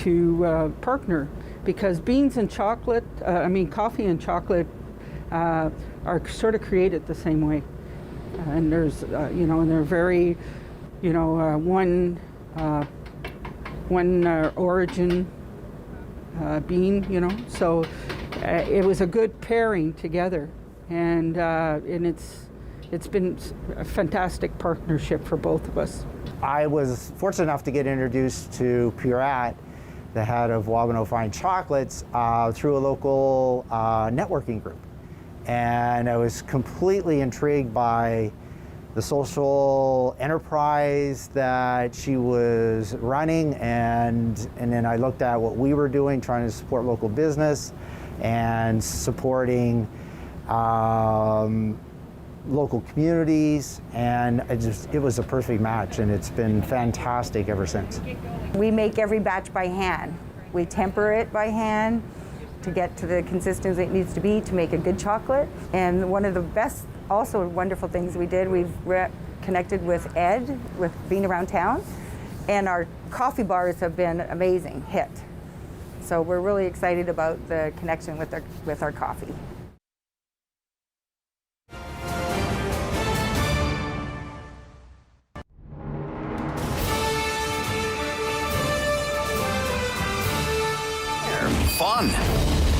to partner, because beans and chocolate, coffee and chocolate are sort of created the same way. And there's, and they're very, one origin bean, so it was a good pairing together, and it's been a fantastic partnership for both of us. I was fortunate enough to get introduced to Purat, the head of Wabano Fine Chocolates, through a local networking group. And I was completely intrigued by the social enterprise that she was running, and then I looked at what we were doing, trying to support local business and supporting local communities, and it was a perfect match, and it's been fantastic ever since. We make every batch by hand. We temper it by hand to get to the consistency it needs to be to make a good chocolate. And one of the best, also wonderful things we did, we've connected with Ed, with being around town, and our coffee bars have been an amazing hit. So we're really excited about the connection with our coffee. Fun.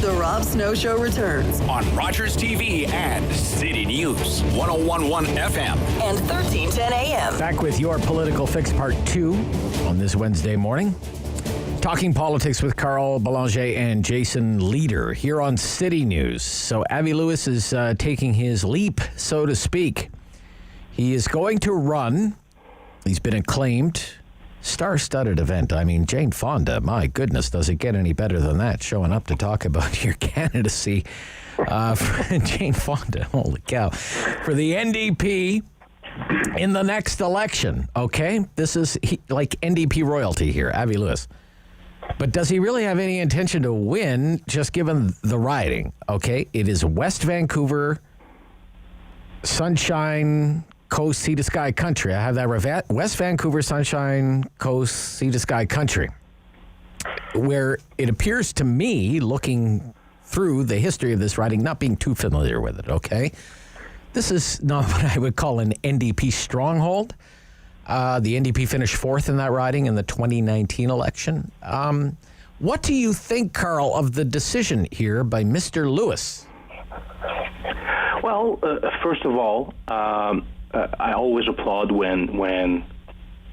The Rob Snow Show returns On Rogers TV and City News, 101.1 FM. and 1310 AM. Back with your Political Fix Part 2 on this Wednesday morning. Talking politics with Carl Belanger and Jason Leader here on City News. So Avi Lewis is taking his leap, so to speak. He is going to run. He's been acclaimed. Star-studded event. I mean, Jane Fonda, my goodness, does it get any better than that? Showing up to talk about your candidacy. For Jane Fonda, holy cow. For the NDP in the next election, okay? This is like NDP royalty here, Avi Lewis. But does he really have any intention to win, just given the riding, okay? It is West Vancouver, Sunshine Coast, Sea to Sky Country. I have that West Vancouver, Sunshine Coast, Sea to Sky Country, where it appears to me, looking through the history of this riding, not being too familiar with it, okay? This is not what I would call an NDP stronghold. The NDP finished fourth in that riding in the 2019 election. What do you think, Carl, of the decision here by Mr. Lewis? Well, first of all, I always applaud when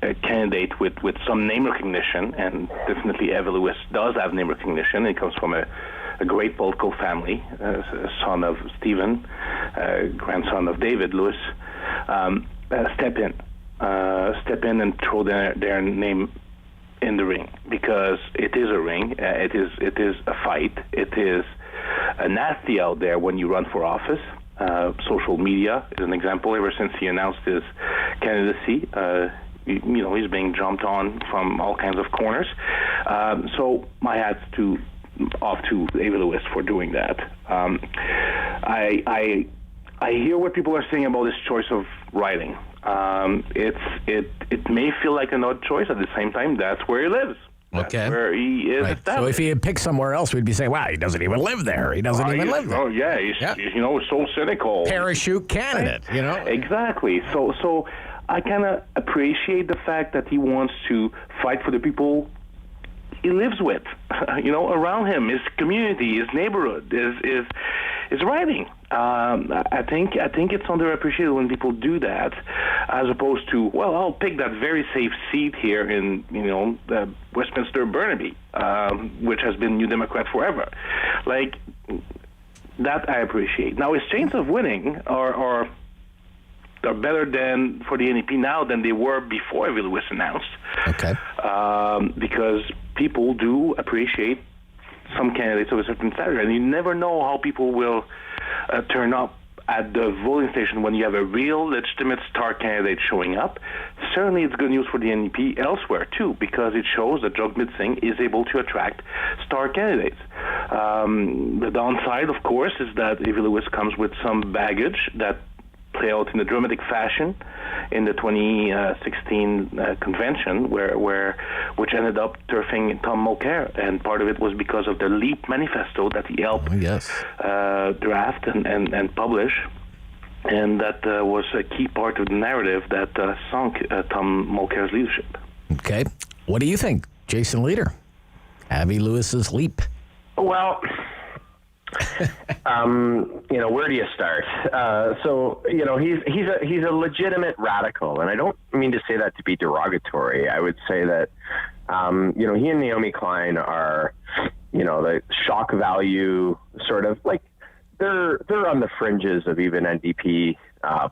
a candidate with some name recognition, and definitely Avi Lewis does have name recognition. He comes from a great political family, son of Stephen, grandson of David Lewis. Step in and throw their name in the ring, because it is a ring. It is a fight. It is nasty out there when you run for office. Social media is an example. Ever since he announced his candidacy, he's being jumped on from all kinds of corners. So my hat's off to Avi Lewis for doing that. I hear what people are saying about his choice of riding. It may feel like an odd choice. At the same time, that's where he lives. Okay. Where he is right. established. So if he had picked somewhere else, we'd be saying, wow, he doesn't even live there. He doesn't even live there. Oh, yeah. He's so cynical. Parachute candidate, Exactly. So I kind of appreciate the fact that he wants to fight for the people he lives with, around him, his community, his neighborhood, his riding. I think it's underappreciated when people do that, as opposed to, well, I'll pick that very safe seat here in Westminster Burnaby, which has been New Democrat forever. Like that, I appreciate. Now his chances of winning are better than for the NDP now than they were before Avi Lewis announced. Okay. Because people do appreciate some candidates of a certain stature, and you never know how people will turn up at the voting station when you have a real legitimate star candidate showing up. Certainly it's good news for the NDP elsewhere too, because it shows that Jagmeet Singh is able to attract star candidates. The downside, of course, is that Avi Lewis comes with some baggage that play out in a dramatic fashion in the 2016 convention, which ended up turfing Tom Mulcair, and part of it was because of the LEAP manifesto that he helped draft and publish, and that was a key part of the narrative that sunk Tom Mulcair's leadership. Okay, what do you think, Jason Leader? Avi Lewis's LEAP. Well, where do you start? He's a legitimate radical, and I don't mean to say that to be derogatory. I would say that, he and Naomi Klein are, the shock value sort of like they're on the fringes of even NDP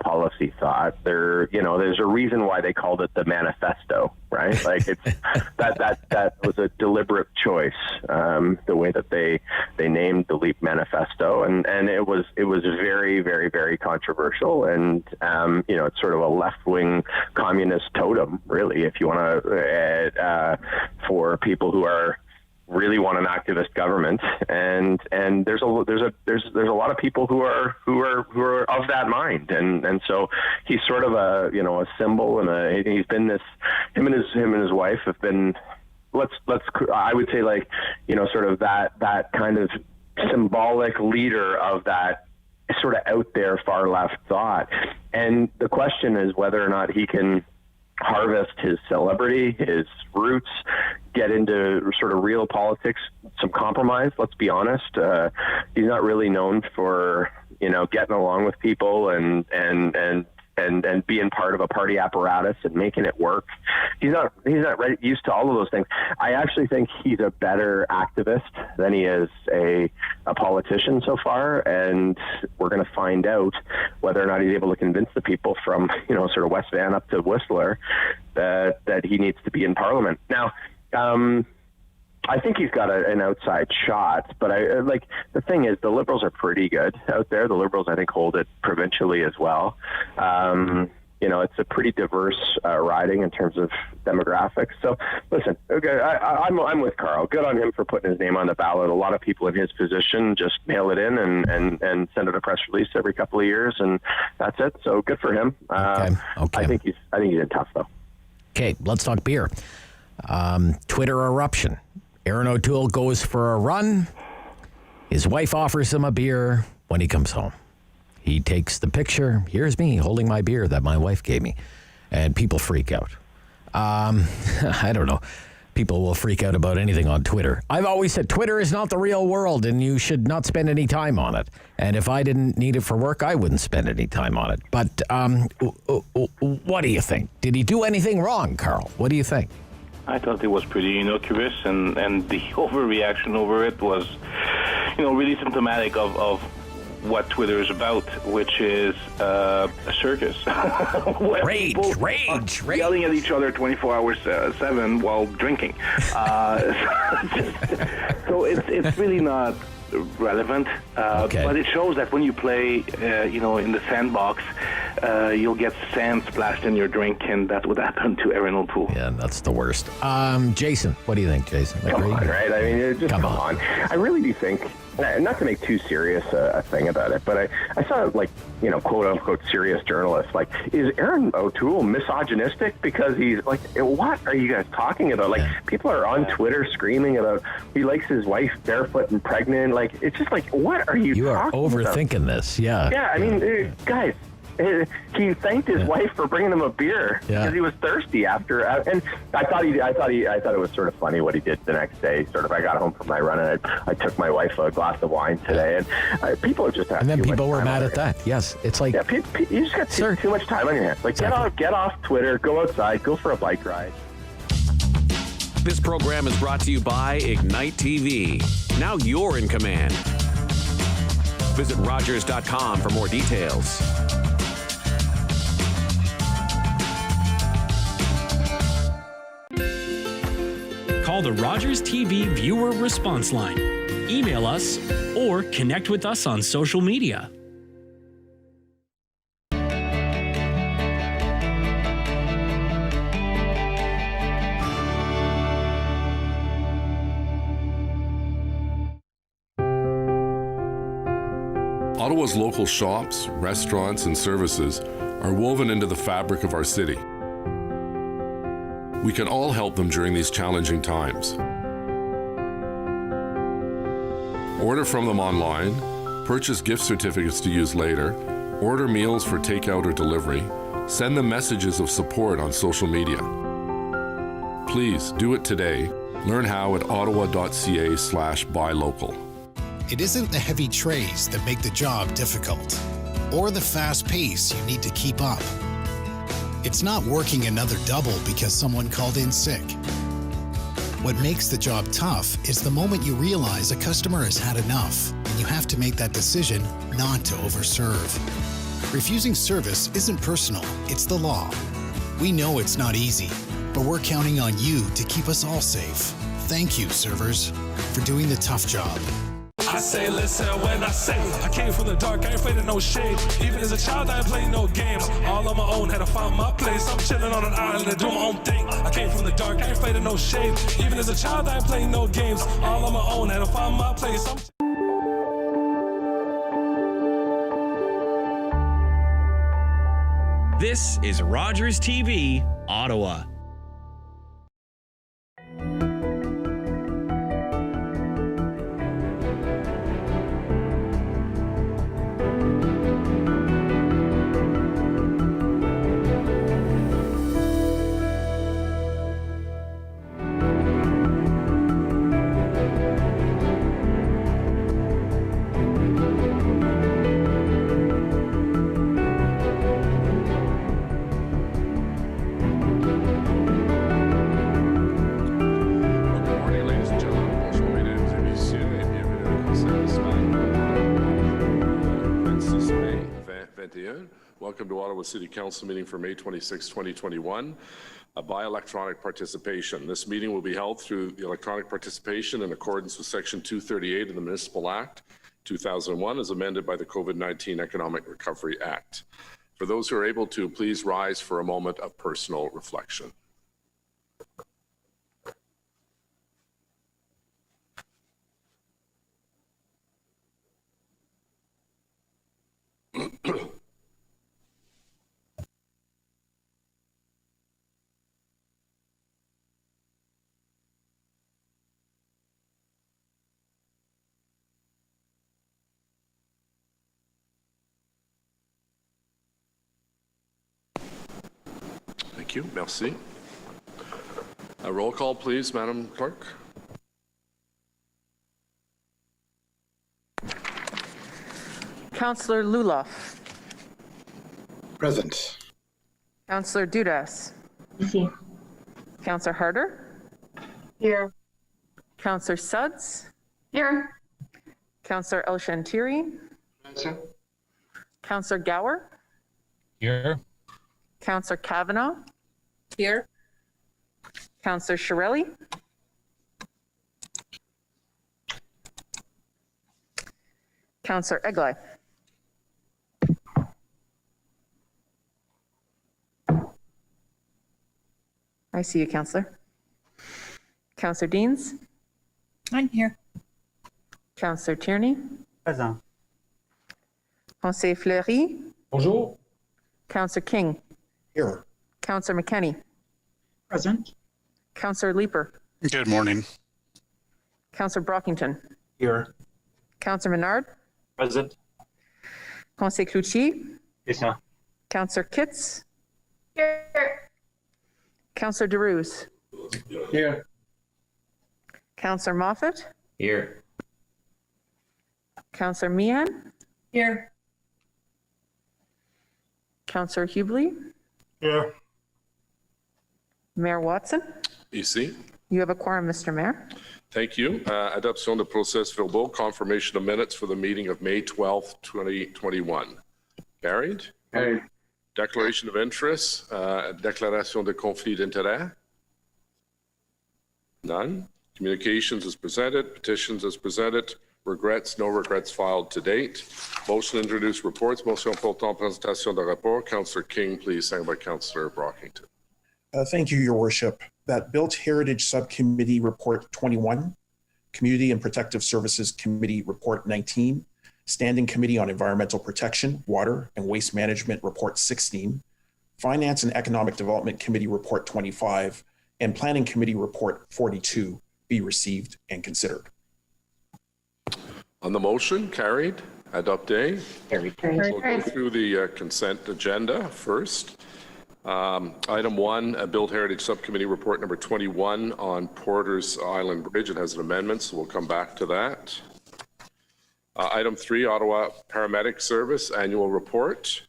policy thought. There's a reason why they called it the manifesto, right? Like it's that was a deliberate choice, the way that they named the LEAP manifesto, and it was very, very, very controversial, and it's sort of a left-wing communist totem, really, if you want to, for people who really want an activist government, and there's a lot of people who are of that mind, and so he's sort of a symbol, and he's been this. Him and his wife have been, I would say, like, sort of that kind of symbolic leader of that sort of out there far left thought, and the question is whether or not he can harvest his celebrity, his roots, get into sort of real politics, some compromise. Let's be honest. He's not really known for, getting along with people and being part of a party apparatus and making it work. He's not used to all of those things. I actually think he's a better activist than he is a politician so far, and we're going to find out whether or not he's able to convince the people from, sort of West Van up to Whistler that he needs to be in Parliament. Now, I think he's got an outside shot, but the thing is, the Liberals are pretty good out there. The Liberals, I think, hold it provincially as well. It's a pretty diverse riding in terms of demographics. So, listen, okay, I'm with Carl. Good on him for putting his name on the ballot. A lot of people in his position just mail it in and send out a press release every couple of years, and that's it. So good for him. Okay. I think he's in tough though. Okay, let's talk beer. Twitter eruption. Erin O'Toole goes for a run. His wife offers him a beer when he comes home. He takes the picture. Here's me holding my beer that my wife gave me. And people freak out. I don't know. People will freak out about anything on Twitter. I've always said Twitter is not the real world, and you should not spend any time on it. And if I didn't need it for work, I wouldn't spend any time on it. But what do you think? Did he do anything wrong, Carl? What do you think? I thought it was pretty innocuous, and the overreaction over it was, really symptomatic of what Twitter is about, whiwhich is a circus. Rage. Yelling at each other 24 hours 7 while drinking. So it's really not relevant, but it shows that when you play, in the sandbox, you'll get sand splashed in your drink, and that's what happened to Erin O'Toole. Yeah, that's the worst. Jason, what do you think, Jason? Come on, right? I mean, just come on. I really do think, not to make too serious a thing about it, but I saw, quote unquote serious journalists, is Erin O'Toole misogynistic because he's what are you guys talking about? People are on Twitter screaming about he likes his wife barefoot and pregnant. It's just what are you are talking overthinking about? This. Yeah. Yeah, I mean, guys, he thanked his wife for bringing him a beer because he was thirsty after. And I thought it was sort of funny what he did the next day. Sort of, I got home from my run and I took my wife a glass of wine today, and people are just. And then people were mad at that. Yes, it's like you just got too much time on your hands. Get off Twitter, go outside, go for a bike ride. This program is brought to you by Ignite TV. Now you're in command. Visit Rogers.com for more details. Call the Rogers TV viewer response line. Email us or connect with us on social media. Ottawa's local shops, restaurants, and services are woven into the fabric of our city. We can all help them during these challenging times. Order from them online, purchase gift certificates to use later, order meals for takeout or delivery, send them messages of support on social media. Please do it today. Learn how at ottawa.ca/buylocal. It isn't the heavy trays that make the job difficult, or the fast pace you need to keep up. It's not working another double because someone called in sick. What makes the job tough is the moment you realize a customer has had enough and you have to make that decision not to overserve. Refusing service isn't personal, it's the law. We know it's not easy, but we're counting on you to keep us all safe. Thank you, servers, for doing the tough job. I say listen when I say I came from the dark, I ain't afraid of no shade. Even as a child, I ain't playing no games. All on my own, had to find my place. I'm chilling on an island and doing my own thing. I came from the dark, I ain't afraid of no shade. Even as a child, I ain't playing no games. All on my own, had to find my place. This is Rogers TV, Ottawa. Welcome to Ottawa City Council meeting for May 26, 2021, by electronic participation. This meeting will be held through the electronic participation in accordance with Section 238 of the Municipal Act 2001 as amended by the COVID-19 Economic Recovery Act. For those who are able to, please rise for a moment of personal reflection. Thank you. Merci. A roll call, please, Madam Clerk. Councillor Luloff. Present. Councillor Dudas. Here. Councillor Harder. Here. Councillor Suds. Here. Councillor El Shantiri. Present. Councillor Gower. Here. Councillor Kavanaugh. Here. Councillor Shirelli. Councillor Egley. I see you, Councillor. Councillor Deans. I'm here. Councillor Tierney. Present. Conseil Fleury. Bonjour. Councillor King. Here. Councillor McKenney. Present. Councillor Leeper. Good morning. Councillor Brockington. Here. Councillor Menard. Present. Conseil Cloutier. Present. Councillor Kitts. Here. Councillor DeRuse. Here. Councillor Moffat. Here. Councillor Meehan. Here. Councillor Hubley. Here. Mayor Watson. Ici. You have a quorum, Mr. Mayor. Thank you. Adoption de procès verbaux, confirmation of minutes for the meeting of May 12th, 2021. Carried. Carried. Declaration of interest, déclaration de conflit d'intérêt. None. Communications as presented, petitions as presented, regrets, no regrets filed to date. Motion to introduce reports, motion portant présentation de rapport. Councillor King, please, seconded by Councillor Brockington. Thank you, Your Worship. That Built Heritage Subcommittee Report 21, Community and Protective Services Committee Report 19, Standing Committee on Environmental Protection, Water, and Waste Management Report 16, Finance and Economic Development Committee Report 25, and Planning Committee Report 42 be received and considered. On the motion, carried. Adopté. Carried. We'll go through the consent agenda first. Item 1, Build Heritage Subcommittee Report number 21 on Porter's Island Bridge. It has an amendment, so we'll come back to that. Item 3, Ottawa Paramedic Service Annual Report.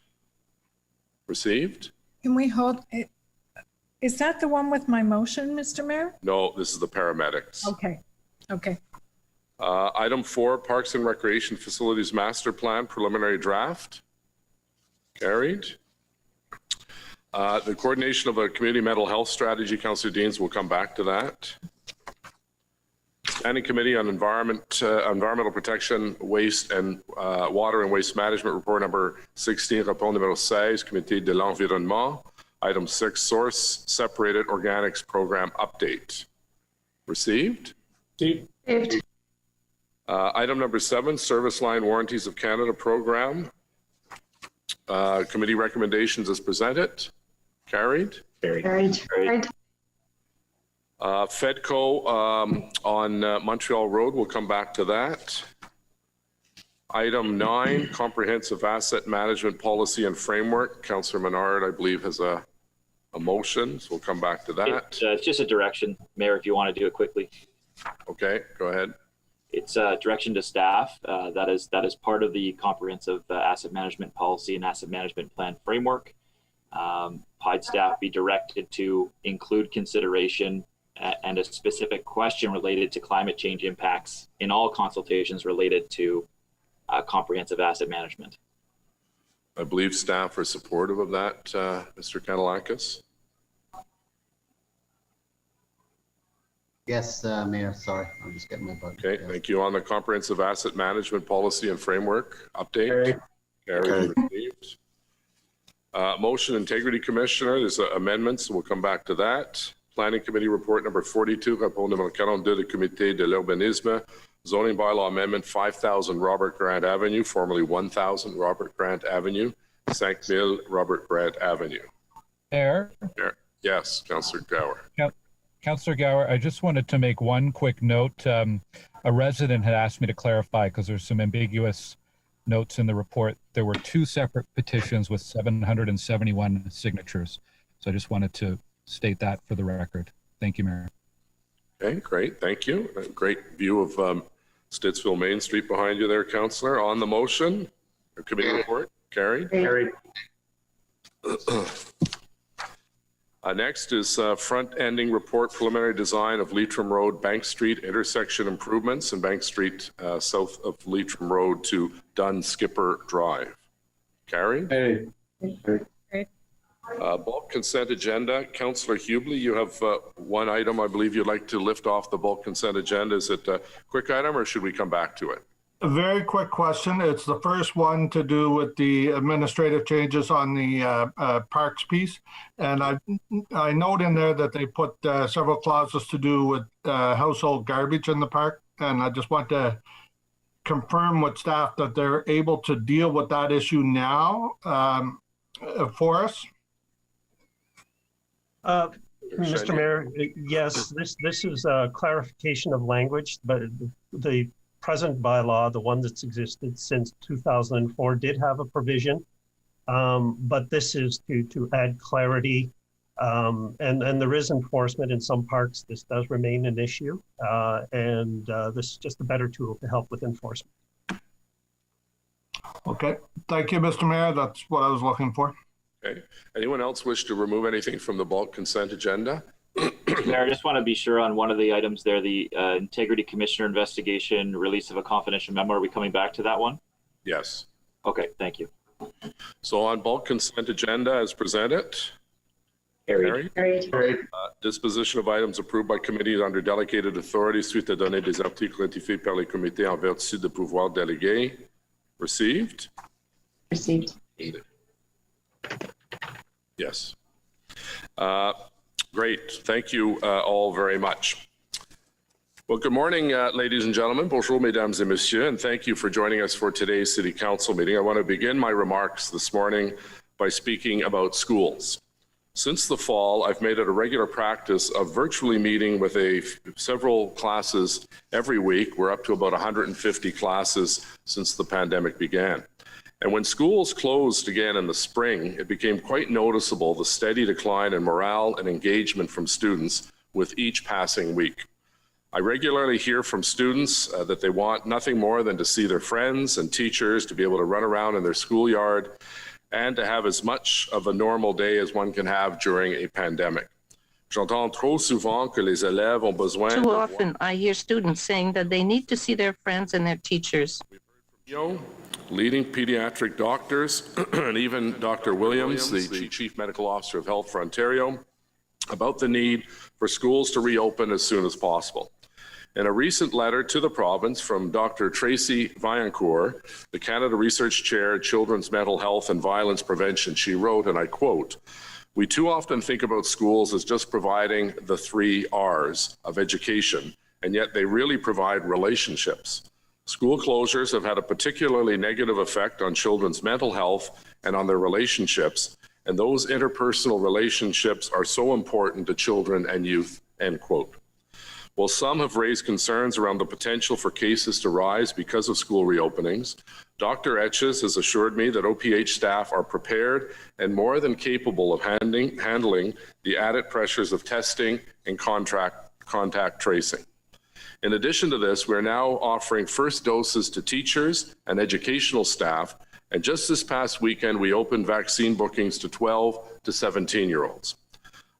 Received. Can we hold it? Is that the one with my motion, Mr. Mayor? No, this is the paramedics. Okay. Okay. Item 4, Parks and Recreation Facilities Master Plan Preliminary Draft. Carried. The coordination of a community mental health strategy, Councillor Deans, will come back to that. Standing Committee on Environmental Protection, Waste and Water and Waste Management Report number 16, rapport numéro 16, Comité de l'Environnement. Item 6, Source Separated Organics Program Update. Received. Received. Item number 7, Service Line Warranties of Canada Program. Committee recommendations as presented. Carried. Carried. FEDCO on Montreal Road, we'll come back to that. Item 9, Comprehensive Asset Management Policy and Framework. Councillor Menard, I believe, has a motion, so we'll come back to that. It's just a direction, Mayor, if you want to do it quickly. Okay, go ahead. It's a direction to staff. That is part of the Comprehensive Asset Management Policy and Asset Management Plan Framework. PIDE staff be directed to include consideration and a specific question related to climate change impacts in all consultations related to comprehensive asset management. I believe staff are supportive of that, Mr. Kanalakis. Yes, Mayor, sorry, I'm just getting my bug. Okay, yes. Thank you. On the Comprehensive Asset Management Policy and Framework update. Carried. Received. Motion Integrity Commissioner, there's amendments, we'll come back to that. Planning Committee Report number 42, rapport numéro 42 du Comité de l'Urbanisme, Zoning Bylaw Amendment 5000 Robert Grant Avenue, formerly 1000 Robert Grant Avenue, 5000 Robert Grant Avenue. Mayor? Yes, Councillor Gower. Councillor Gower, I just wanted to make one quick note. A resident had asked me to clarify because there's some ambiguous notes in the report. There were 2 separate petitions with 771 signatures. So I just wanted to state that for the record. Thank you, Mayor. Okay, great. Thank you. A great view of Stittsville Main Street behind you there, Councillor. On the motion, committee report, carried. Carried. Next is front-ending report preliminary design of Leitrim Road, Bank Street intersection improvements and Bank Street south of Leitrim Road to Dunn Skipper Drive. Carried. Bulk consent agenda. Councillor Hubley, you have one item I believe you'd like to lift off the bulk consent agenda. Is it a quick item or should we come back to it? A very quick question. It's the first one to do with the administrative changes on the parks piece. And I note in there that they put several clauses to do with household garbage in the park. And I just want to confirm with staff that they're able to deal with that issue now for us. Mr. Mayor, yes, this is a clarification of language, but the present bylaw, the one that's existed since 2004, did have a provision, but this is to add clarity, and there is enforcement in some parks. This does remain an issue, and this is just a better tool to help with enforcement. Okay, thank you, Mr. Mayor. That's what I was looking for. Okay. Anyone else wish to remove anything from the bulk consent agenda? Mayor, I just want to be sure on one of the items there, the Integrity Commissioner investigation, release of a confidential memo. Are we coming back to that one? Yes. Okay, thank you. So on bulk consent agenda as presented. Carried. Disposition of items approved by committee under delegated authority suite à donner des articles ratifiés par les comités en vertu de pouvoirs délégués. Received? Received. Yes. Great. Thank you all very much. Well, good morning, ladies and gentlemen. Bonjour, mesdames et messieurs, and thank you for joining us for today's City Council meeting. I want to begin my remarks this morning by speaking about schools. Since the fall, I've made it a regular practice of virtually meeting with several classes every week. We're up to about 150 classes since the pandemic began. And when schools closed again in the spring, it became quite noticeable the steady decline in morale and engagement from students with each passing week. I regularly hear from students that they want nothing more than to see their friends and teachers, to be able to run around in their schoolyard, and to have as much of a normal day as one can have during a pandemic. J'entends trop souvent que les élèves ont besoin. Too often, I hear students saying that they need to see their friends and their teachers. Leading pediatric doctors, and even Dr. Williams, the Chief Medical Officer of Health for Ontario, about the need for schools to reopen as soon as possible. In a recent letter to the province from Dr. Tracy Vaillancourt, the Canada Research Chair, Children's Mental Health and Violence Prevention, she wrote, and I quote, "We too often think about schools as just providing the 3 R's of education, and yet they really provide relationships. School closures have had a particularly negative effect on children's mental health and on their relationships, and those interpersonal relationships are so important to children and youth," end quote. While some have raised concerns around the potential for cases to rise because of school reopenings, Dr. Etches has assured me that OPH staff are prepared and more than capable of handling the added pressures of testing and contact tracing. In addition to this, we're now offering first doses to teachers and educational staff, and just this past weekend, we opened vaccine bookings to 12 to 17-year-olds.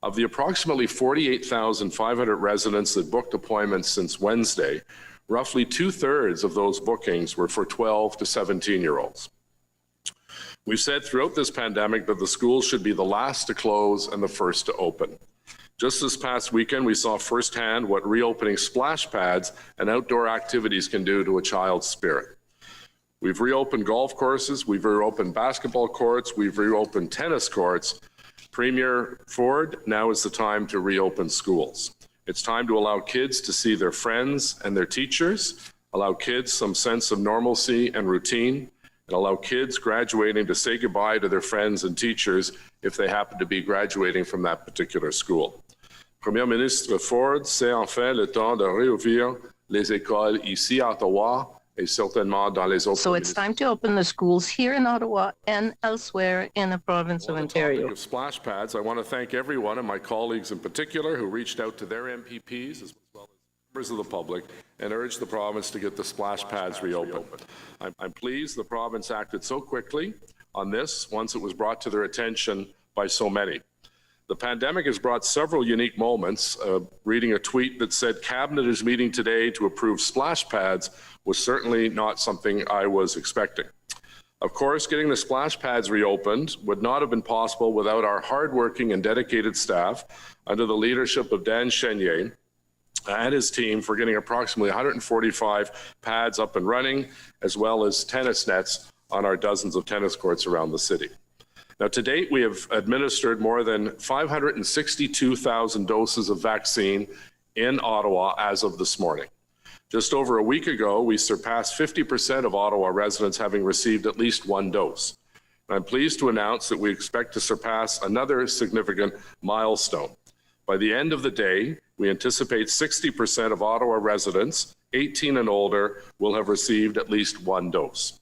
Of the approximately 48,500 residents that booked appointments since Wednesday, roughly 2/3 of those bookings were for 12 to 17-year-olds. We've said throughout this pandemic that the schools should be the last to close and the first to open. Just this past weekend, we saw firsthand what reopening splash pads and outdoor activities can do to a child's spirit. We've reopened golf courses, we've reopened basketball courts, we've reopened tennis courts. Premier Ford, now is the time to reopen schools. It's time to allow kids to see their friends and their teachers, allow kids some sense of normalcy and routine, and allow kids graduating to say goodbye to their friends and teachers if they happen to be graduating from that particular school. Premier Ministre Ford, c'est enfin le temps de réouvrir les écoles ici à Ottawa et certainement dans les autres. So it's time to open the schools here in Ottawa and elsewhere in the province of Ontario. Of splash pads, I want to thank everyone and my colleagues in particular who reached out to their MPPs as well as members of the public and urged the province to get the splash pads reopened. I'm pleased the province acted so quickly on this once it was brought to their attention by so many. The pandemic has brought several unique moments. Reading a tweet that said Cabinet is meeting today to approve splash pads was certainly not something I was expecting. Of course, getting the splash pads reopened would not have been possible without our hardworking and dedicated staff under the leadership of Dan Chenier and his team for getting approximately 145 pads up and running, as well as tennis nets on our dozens of tennis courts around the city. Now, to date, we have administered more than 562,000 doses of vaccine in Ottawa as of this morning. Just over a week ago, we surpassed 50% of Ottawa residents having received at least 1 dose. And I'm pleased to announce that we expect to surpass another significant milestone. By the end of the day, we anticipate 60% of Ottawa residents 18 and older will have received at least 1 dose.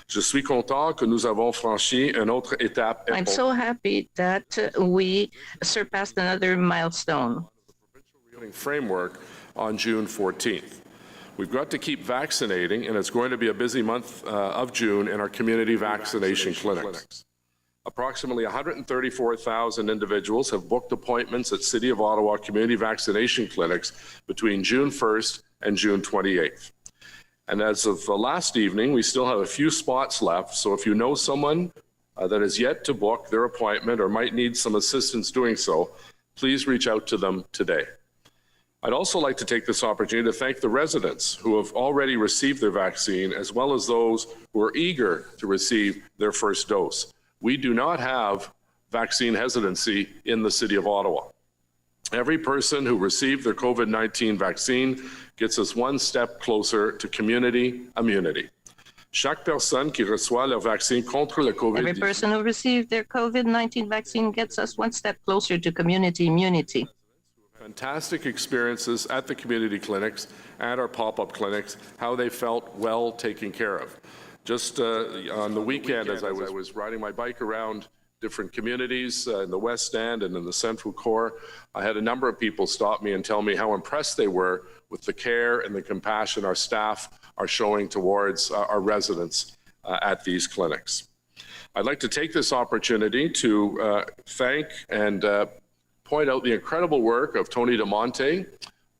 Je suis content que nous avons franchi une autre étape. I'm so happy that we surpassed another milestone. Framework on June 14th. We've got to keep vaccinating, and it's going to be a busy month of June in our community vaccination clinics. Approximately 134,000 individuals have booked appointments at City of Ottawa community vaccination clinics between June 1st and June 28th. And as of last evening, we still have a few spots left. So if you know someone that is yet to book their appointment or might need some assistance doing so, please reach out to them today. I'd also like to take this opportunity to thank the residents who have already received their vaccine, as well as those who are eager to receive their first dose. We do not have vaccine hesitancy in the City of Ottawa. Every person who received their COVID-19 vaccine gets us one step closer to community immunity. Chaque personne qui reçoit leur vaccin contre le COVID-19. Every person who received their COVID-19 vaccine gets us one step closer to community immunity. Fantastic experiences at the community clinics and our pop-up clinics, how they felt well taken care of. Just on the weekend, as I was riding my bike around different communities in the West End and in the Central Core, I had a number of people stop me and tell me how impressed they were with the care and the compassion our staff are showing towards our residents at these clinics. I'd like to take this opportunity to thank and point out the incredible work of Tony DeMonte,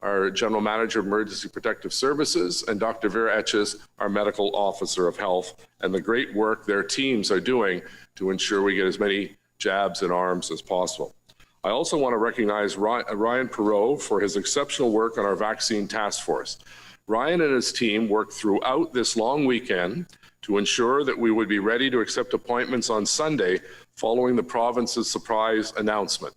our General Manager of Emergency Protective Services, and Dr. Vera Etches, our Medical Officer of Health, and the great work their teams are doing to ensure we get as many jabs and arms as possible. I also want to recognize Ryan Perot for his exceptional work on our vaccine task force. Ryan and his team worked throughout this long weekend to ensure that we would be ready to accept appointments on Sunday following the province's surprise announcement.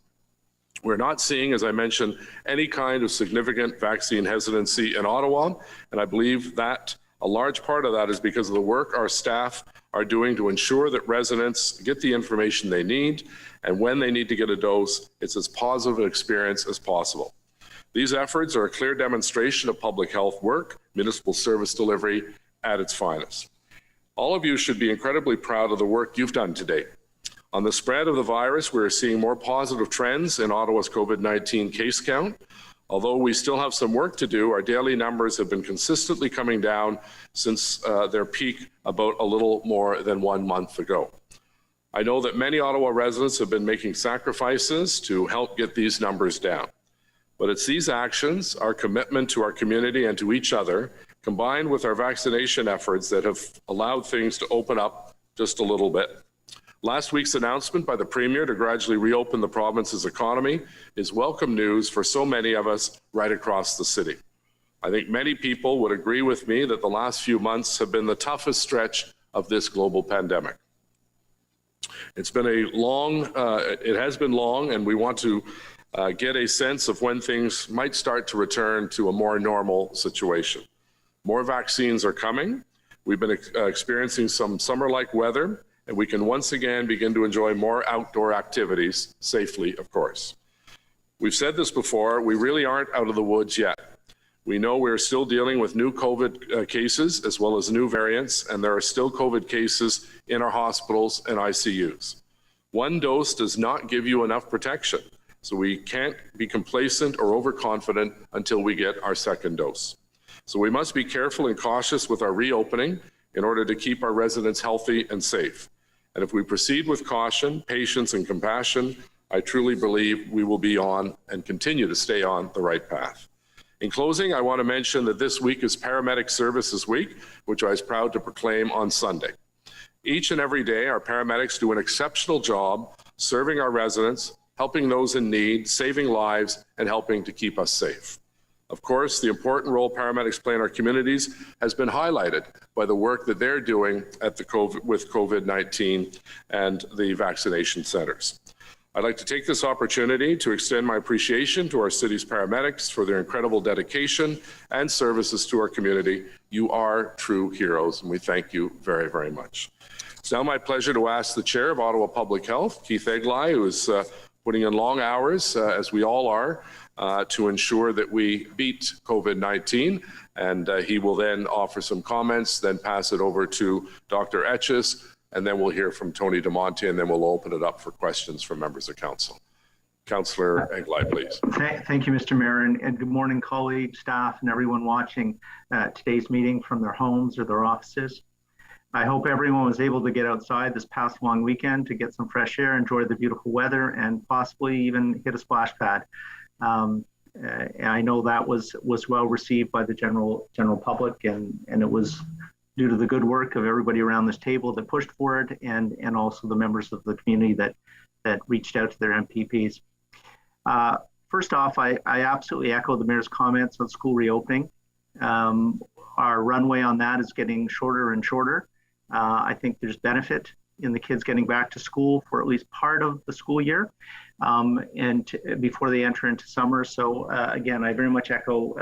We're not seeing, as I mentioned, any kind of significant vaccine hesitancy in Ottawa, and I believe that a large part of that is because of the work our staff are doing to ensure that residents get the information they need, and when they need to get a dose, it's as positive an experience as possible. These efforts are a clear demonstration of public health work, municipal service delivery at its finest. All of you should be incredibly proud of the work you've done today. On the spread of the virus, we're seeing more positive trends in Ottawa's COVID-19 case count. Although we still have some work to do, our daily numbers have been consistently coming down since their peak about a little more than 1 month ago. I know that many Ottawa residents have been making sacrifices to help get these numbers down. But it's these actions, our commitment to our community and to each other, combined with our vaccination efforts that have allowed things to open up just a little bit. Last week's announcement by the Premier to gradually reopen the province's economy is welcome news for so many of us right across the city. I think many people would agree with me that the last few months have been the toughest stretch of this global pandemic. It's been it has been long, and we want to get a sense of when things might start to return to a more normal situation. More vaccines are coming. We've been experiencing some summer-like weather, and we can once again begin to enjoy more outdoor activities, safely, of course. We've said this before, we really aren't out of the woods yet. We know we're still dealing with new COVID cases as well as new variants, and there are still COVID cases in our hospitals and ICUs. One dose does not give you enough protection, so we can't be complacent or overconfident until we get our second dose. So we must be careful and cautious with our reopening in order to keep our residents healthy and safe. And if we proceed with caution, patience, and compassion, I truly believe we will be on and continue to stay on the right path. In closing, I want to mention that this week is Paramedic Services Week, which I was proud to proclaim on Sunday. Each and every day, our paramedics do an exceptional job serving our residents, helping those in need, saving lives, and helping to keep us safe. Of course, the important role paramedics play in our communities has been highlighted by the work that they're doing at with COVID-19 and the vaccination centers. I'd like to take this opportunity to extend my appreciation to our city's paramedics for their incredible dedication and services to our community. You are true heroes, and we thank you very, very much. It's now my pleasure to ask the Chair of Ottawa Public Health, Keith Eglai, who is putting in long hours, as we all are, to ensure that we beat COVID-19, and he will then offer some comments, then pass it over to Dr. Etches, and then we'll hear from Tony DeMonte, and then we'll open it up for questions from members of council. Councillor Eglai, please. Thank you, Mr. Mayor, and good morning, colleagues, staff, and everyone watching today's meeting from their homes or their offices. I hope everyone was able to get outside this past long weekend to get some fresh air, enjoy the beautiful weather, and possibly even hit a splash pad. I know that was well received by the general public, and it was due to the good work of everybody around this table that pushed for it, and also the members of the community that reached out to their MPPs. First off, I absolutely echo the mayor's comments on school reopening. Our runway on that is getting shorter and shorter. I think there's benefit in the kids getting back to school for at least part of the school year before they enter into summer. So again, I very much echo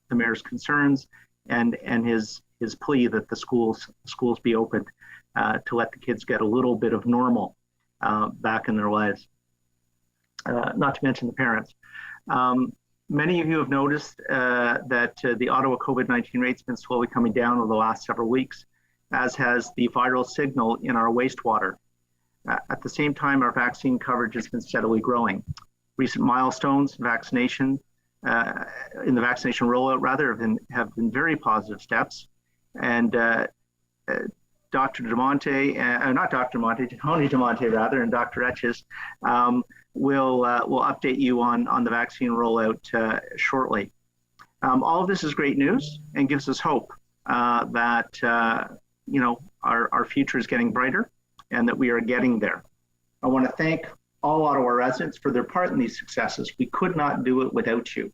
the mayor's concerns and his plea that the schools be opened to let the kids get a little bit of normal back in their lives. Not to mention the parents. Many of you have noticed that the Ottawa COVID-19 rate's been slowly coming down over the last several weeks, as has the viral signal in our wastewater. At the same time, our vaccine coverage has been steadily growing. Recent milestones in the vaccination rollout have been very positive steps. And Dr. DeMonte, Tony DeMonte rather, and Dr. Etches will update you on the vaccine rollout shortly. All of this is great news and gives us hope that our future is getting brighter and that we are getting there. I want to thank all Ottawa residents for their part in these successes. We could not do it without you.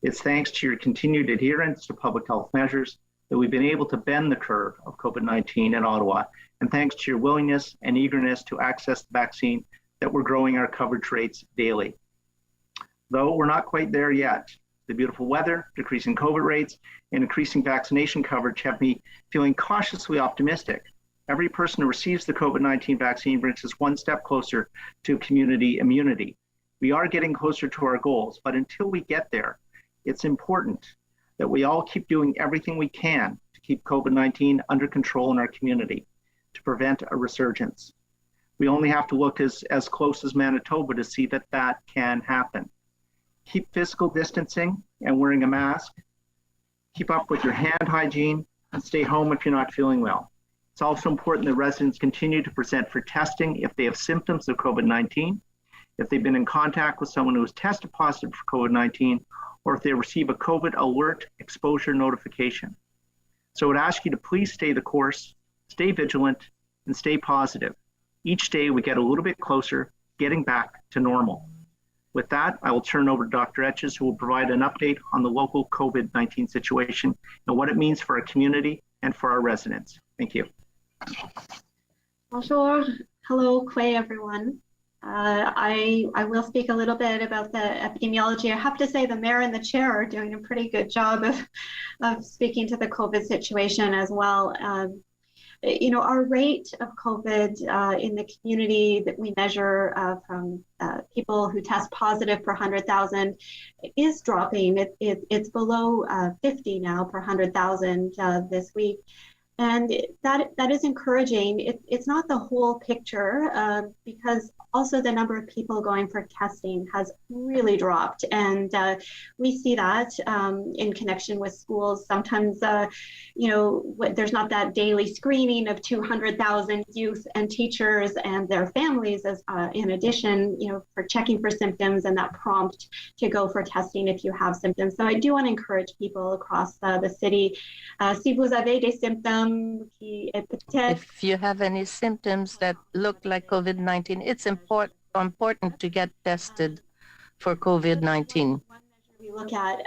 It's thanks to your continued adherence to public health measures that we've been able to bend the curve of COVID-19 in Ottawa, and thanks to your willingness and eagerness to access the vaccine that we're growing our coverage rates daily. Though we're not quite there yet, the beautiful weather, decreasing COVID rates, and increasing vaccination coverage have me feeling cautiously optimistic. Every person who receives the COVID-19 vaccine brings us one step closer to community immunity. We are getting closer to our goals, but until we get there, it's important that we all keep doing everything we can to keep COVID-19 under control in our community, to prevent a resurgence. We only have to look as close as Manitoba to see that can happen. Keep physical distancing and wearing a mask. Keep up with your hand hygiene and stay home if you're not feeling well. It's also important that residents continue to present for testing if they have symptoms of COVID-19, if they've been in contact with someone who has tested positive for COVID-19, or if they receive a COVID alert exposure notification. So I would ask you to please stay the course, stay vigilant, and stay positive. Each day we get a little bit closer getting back to normal. With that, I will turn over to Dr. Etches, who will provide an update on the local COVID-19 situation and what it means for our community and for our residents. Thank you. Bonjour. Hello, Kwei, everyone. I will speak a little bit about the epidemiology. I have to say the mayor and the chair are doing a pretty good job of speaking to the COVID situation as well. Our rate of COVID in the community that we measure from people who test positive per 100,000 is dropping. It's below 50 now per 100,000 this week. And that is encouraging. It's not the whole picture because also the number of people going for testing has really dropped. And we see that in connection with schools. Sometimes, there's not that daily screening of 200,000 youth and teachers and their families as in addition, for checking for symptoms and that prompt to go for testing if you have symptoms. So I do want to encourage people across the city. Si vous avez des symptômes, if you have any symptoms that look like COVID-19, it's important to get tested for COVID-19. We look at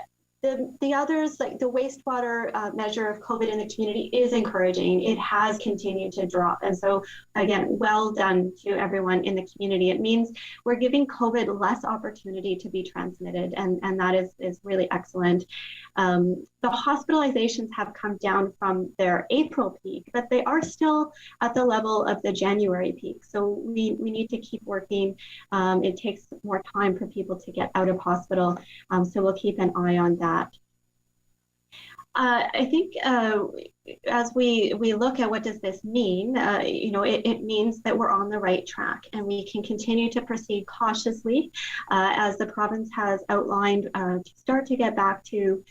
the others, like the wastewater measure of COVID in the community is encouraging. It has continued to drop. And so again, well done to everyone in the community. It means we're giving COVID less opportunity to be transmitted. And that is really excellent. The hospitalizations have come down from their April peak, but they are still at the level of the January peak. So we need to keep working. It takes more time for people to get out of hospital. So we'll keep an eye on that. I think as we look at what does this mean, it means that we're on the right track and we can continue to proceed cautiously as the province has outlined to start to get back to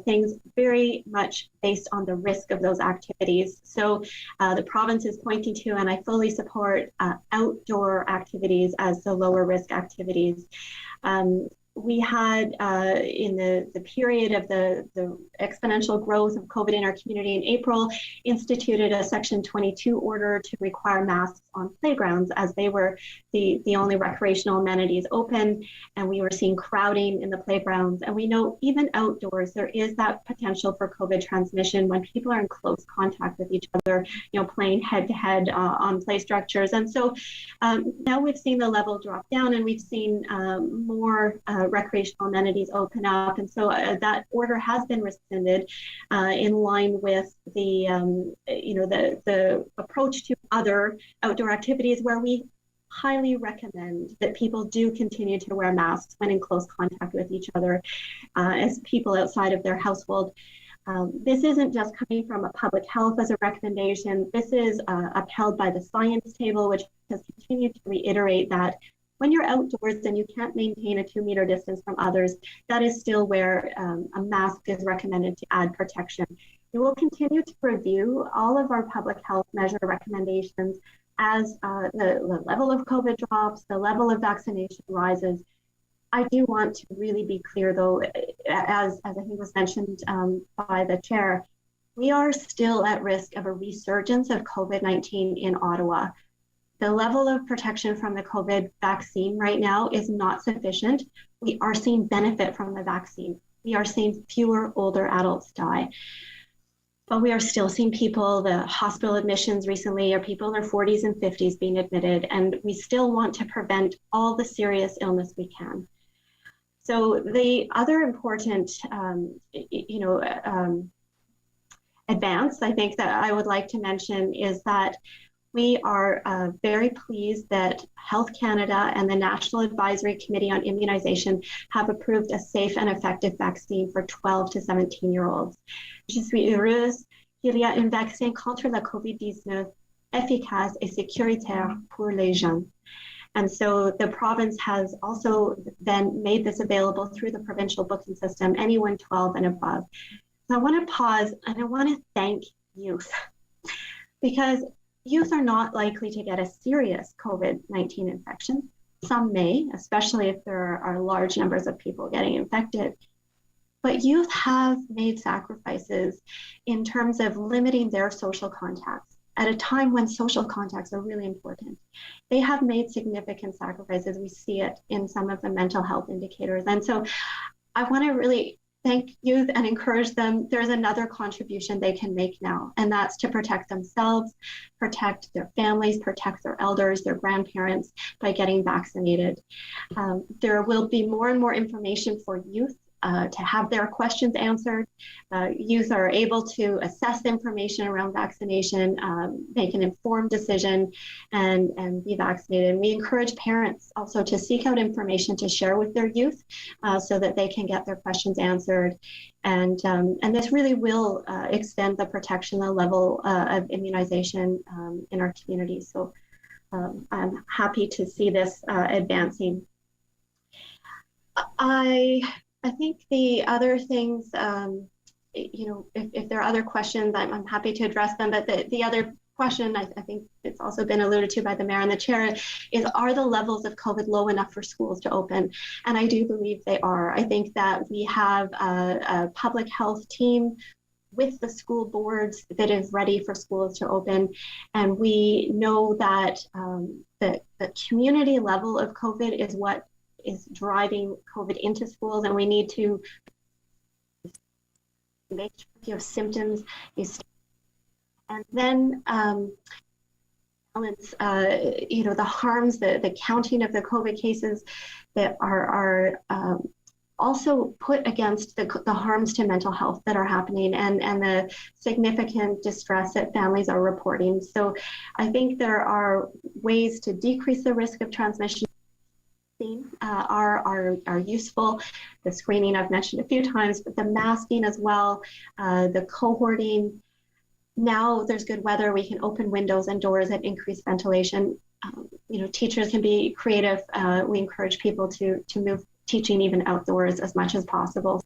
things very much based on the risk of those activities. So the province is pointing to, and I fully support, outdoor activities as the lower risk activities. we had in the period of the exponential growth of COVID in our community in April, instituted a Section 22 order to require masks on playgrounds, as they were the only recreational amenities open, and we were seeing crowding in the playgrounds. And we know even outdoors, there is that potential for COVID transmission when people are in close contact with each other, playing head to head on play structures. And so now we've seen the level drop down, and we've seen more recreational amenities open up. And so that order has been rescinded in line with the approach to other outdoor activities, where we highly recommend that people do continue to wear masks when in close contact with each other as people outside of their household. This isn't just coming from a public health as a recommendation. This is upheld by the science table, which has continued to reiterate that when you're outdoors and you can't maintain a 2-meter distance from others, that is still where a mask is recommended to add protection. We will continue to review all of our public health measure recommendations as the level of COVID drops, the level of vaccination rises. I do want to really be clear, though, as I think was mentioned by the chair, we are still at risk of a resurgence of COVID-19 in Ottawa. The level of protection from the COVID vaccine right now is not sufficient. We are seeing benefit from the vaccine. We are seeing fewer older adults die. But we are still seeing people, the hospital admissions recently are people in their 40s and 50s being admitted, and we still want to prevent all the serious illness we can. So the other important, advance I think that I would like to mention is that we are very pleased that Health Canada and the National Advisory Committee on Immunization have approved a safe and effective vaccine for 12 to 17-year-olds. Je suis heureuse qu'il y a un vaccin contre la COVID-19 efficace et sécuritaire pour les jeunes. And so the province has also then made this available through the provincial booking system, anyone 12 and above. So I want to pause and I want to thank youth, because youth are not likely to get a serious COVID-19 infection. Some may, especially if there are large numbers of people getting infected. But youth have made sacrifices in terms of limiting their social contacts at a time when social contacts are really important. They have made significant sacrifices. We see it in some of the mental health indicators. And so I want to really thank youth and encourage them. There's another contribution they can make now, and that's to protect themselves, protect their families, protect their elders, their grandparents by getting vaccinated. There will be more and more information for youth to have their questions answered. Youth are able to assess information around vaccination, make an informed decision, and be vaccinated. And we encourage parents also to seek out information to share with their youth so that they can get their questions answered. And this really will extend the protection, the level of immunization in our community. So I'm happy to see this advancing. I think the other things, if there are other questions, I'm happy to address them. But the other question, I think it's also been alluded to by the mayor and the chair, is are the levels of COVID low enough for schools to open? And I do believe they are. I think that we have a public health team with the school boards that is ready for schools to open. And we know that the community level of COVID is what is driving COVID into schools, and we need to make sure if you have symptoms, and then balance, the harms, the counting of the COVID cases that are also put against the harms to mental health that are happening, and the significant distress that families are reporting. So I think there are ways to decrease the risk of transmission are useful. The screening I've mentioned a few times, but the masking as well, the cohorting. Now there's good weather, we can open windows and doors and increase ventilation. Teachers can be creative. We encourage people to move teaching even outdoors as much as possible.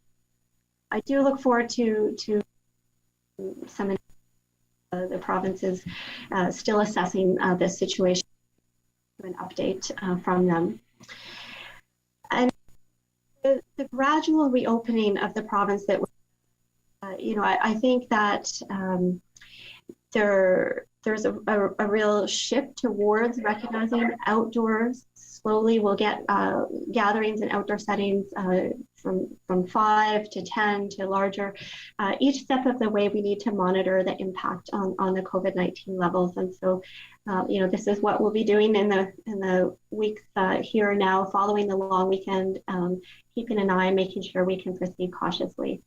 I do look forward to some the provinces still assessing this situation, an update from them. And the gradual reopening of the province that, I think that there's a real shift towards recognizing outdoors. Slowly we'll get gatherings in outdoor settings from 5 to 10 to larger. Each step of the way we need to monitor the impact on the COVID-19 levels. And so, this is what we'll be doing in the weeks here now following the long weekend, keeping an eye and making sure we can proceed cautiously.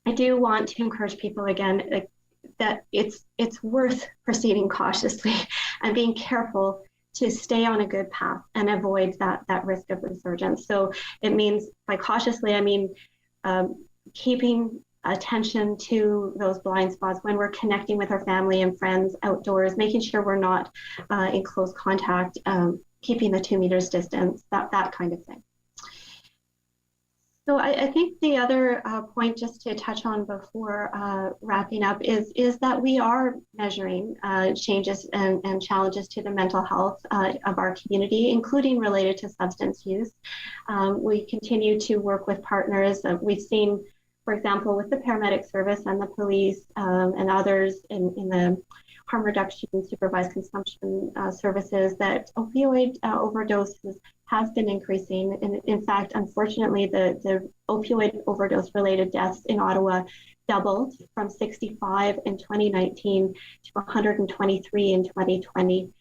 I do want to encourage people again that it's worth proceeding cautiously and being careful to stay on a good path and avoid that risk of resurgence. So it means, by cautiously, I mean keeping attention to those blind spots when we're connecting with our family and friends outdoors, making sure we're not in close contact, keeping the 2 meters distance, that kind of thing. So I think the other point just to touch on before wrapping up is that we are measuring changes and challenges to the mental health of our community, including related to substance use. We continue to work with partners. We've seen, for example, with the paramedic service and the police and others in the harm reduction, supervised consumption services, that opioid overdoses has been increasing. And in fact, unfortunately, the opioid overdose related deaths in Ottawa doubled from 65 in 2019 to 123 in 2020.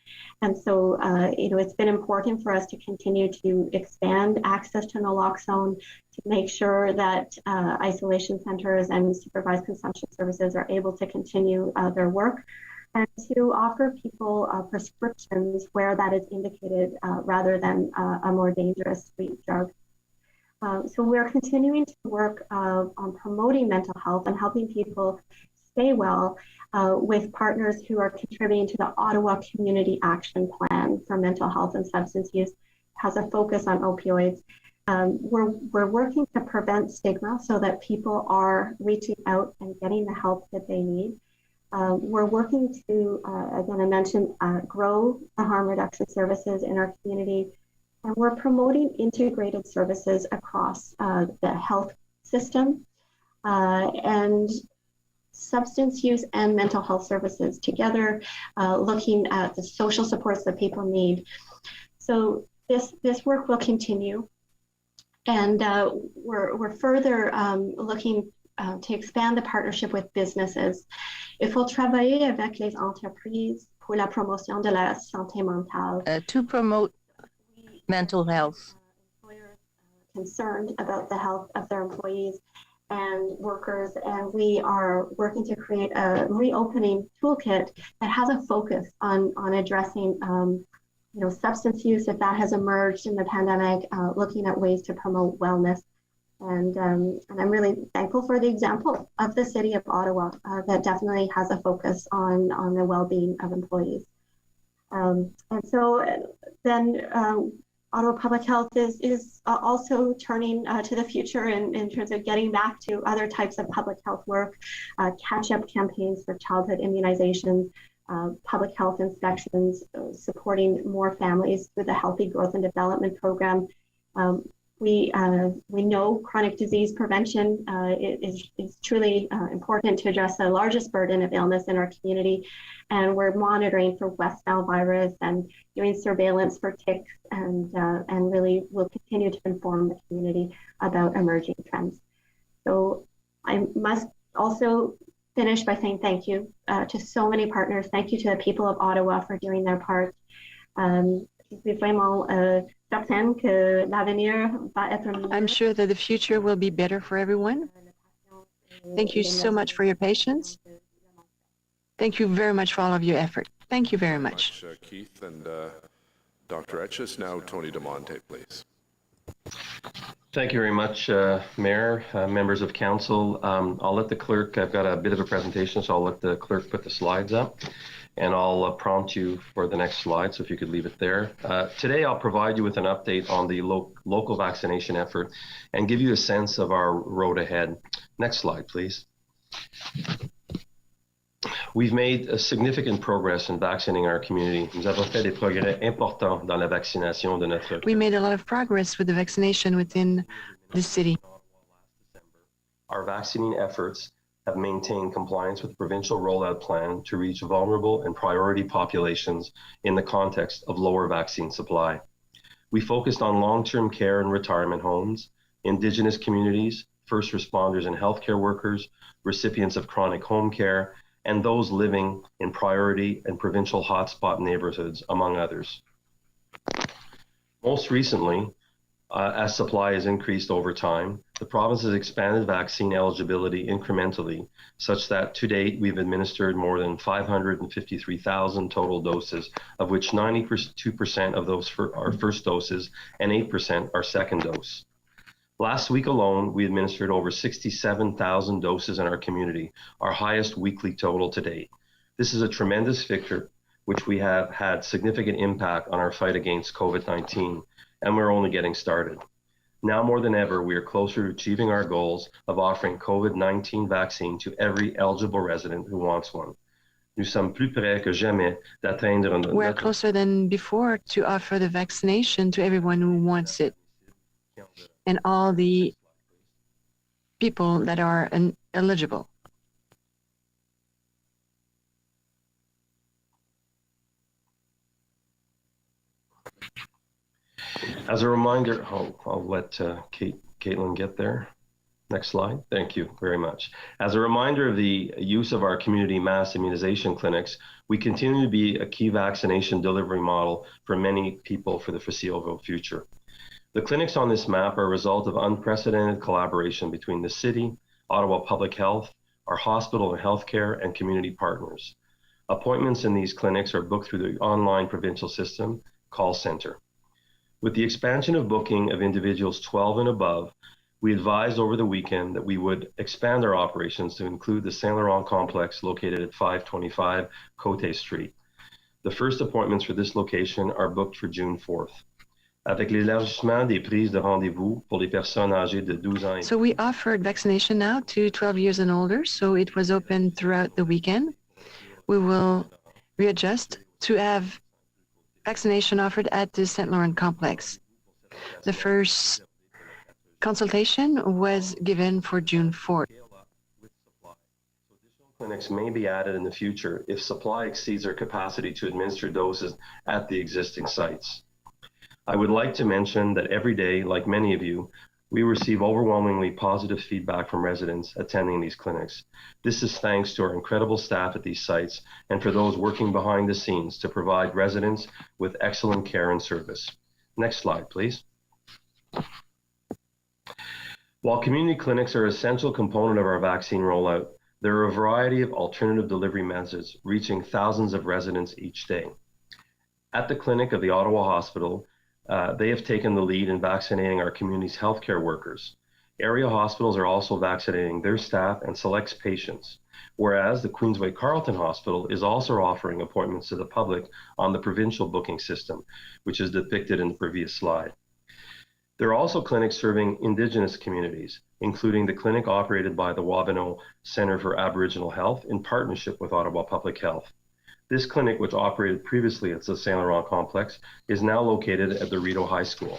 And so, it's been important for us to continue to expand access to naloxone, to make sure that isolation centers and supervised consumption services are able to continue their work, and to offer people prescriptions where that is indicated rather than a more dangerous street drug. So we're continuing to work on promoting mental health and helping people stay well with partners who are contributing to the Ottawa Community Action Plan for Mental Health and Substance Use. It has a focus on opioids. We're working to prevent stigma so that people are reaching out and getting the help that they need. We're working to, again, I mentioned, grow the harm reduction services in our community, and we're promoting integrated services across the health system and substance use and mental health services together, looking at the social supports that people need. So this work will continue, and we're further looking to expand the partnership with businesses. Il faut travailler avec les entreprises pour la promotion de la santé mentale. To promote mental health. Employers concerned about the health of their employees and workers, and we are working to create a reopening toolkit that has a focus on addressing substance use if that has emerged in the pandemic, looking at ways to promote wellness. And I'm really thankful for the example of the City of Ottawa that definitely has a focus on the well-being of employees. And so then Ottawa Public Health is also turning to the future in terms of getting back to other types of public health work, catch-up campaigns for childhood immunizations, public health inspections, supporting more families with the Healthy Growth and Development Program. We know chronic disease prevention is truly important to address the largest burden of illness in our community, and we're monitoring for West Nile virus and doing surveillance for ticks, and really will continue to inform the community about emerging trends. So I must also finish by saying thank you to so many partners. Thank you to the people of Ottawa for doing their part. I'm sure that the future will be better for everyone. Thank you so much for your patience. Thank you very much for all of your effort. Thank you very much. Keith and Dr. Etches. Now, Tony DeMonte, please. Thank you very much, Mayor, members of Council. I'll let the clerk, I've got a bit of a presentation, so I'll let the clerk put the slides up. And I'll prompt you for the next slide, so if you could leave it there. Today, I'll provide you with an update on the local vaccination effort and give you a sense of our road ahead. Next slide, please. We've made a significant progress in vaccinating our community. Nous avons fait des progrès importants dans la vaccination de notre We made a lot of progress with the vaccination within the city. Our vaccinating efforts have maintained compliance with the provincial rollout plan to reach vulnerable and priority populations in the context of lower vaccine supply. We focused on long-term care and retirement homes, Indigenous communities, first responders and healthcare workers, recipients of chronic home care, and those living in priority and provincial hotspot neighborhoods, among others. Most recently, as supply has increased over time, the province has expanded vaccine eligibility incrementally, such that to date we've administered more than 553,000 total doses, of which 92% of those are first doses and 8% are second dose. Last week alone, we administered over 67,000 doses in our community, our highest weekly total to date. This is a tremendous victory, which we have had significant impact on our fight against COVID-19, and we're only getting started. Now more than ever, we are closer to achieving our goals of offering COVID-19 vaccine to every eligible resident who wants one. Nous sommes plus près que jamais d'atteindre We're closer than before to offer the vaccination to everyone who wants it, and all the people that are eligible. As a reminder, I'll let Caitlin get there. Next slide. Thank you very much. As a reminder of the use of our community mass immunization clinics, we continue to be a key vaccination delivery model for many people for the foreseeable future. The clinics on this map are a result of unprecedented collaboration between the city, Ottawa Public Health, our hospital and healthcare, and community partners. Appointments in these clinics are booked through the online provincial system call center. With the expansion of booking of individuals 12 and above, we advised over the weekend that we would expand our operations to include the Saint Laurent complex located at 525 Côte Street. The first appointments for this location are booked for June 4th. Avec l'élargissement des prises de rendez-vous pour les personnes âgées de 12 ans. So we offered vaccination now to 12 years and older, so it was open throughout the weekend. We will readjust to have vaccination offered at the St. Laurent complex. The first consultation was given for June 4th. Clinics may be added in the future if supply exceeds our capacity to administer doses at the existing sites. I would like to mention that every day, like many of you, we receive overwhelmingly positive feedback from residents attending these clinics. This is thanks to our incredible staff at these sites and for those working behind the scenes to provide residents with excellent care and service. Next slide, please. While community clinics are an essential component of our vaccine rollout, there are a variety of alternative delivery methods reaching thousands of residents each day. At the clinic of the Ottawa Hospital, they have taken the lead in vaccinating our community's healthcare workers. Area hospitals are also vaccinating their staff and selects patients, whereas the Queensway Carleton Hospital is also offering appointments to the public on the provincial booking system, which is depicted in the previous slide. There are also clinics serving Indigenous communities, including the clinic operated by the Wabineau Centre for Aboriginal Health in partnership with Ottawa Public Health. This clinic, which operated previously at the Saint Laurent complex, is now located at the Rideau High School.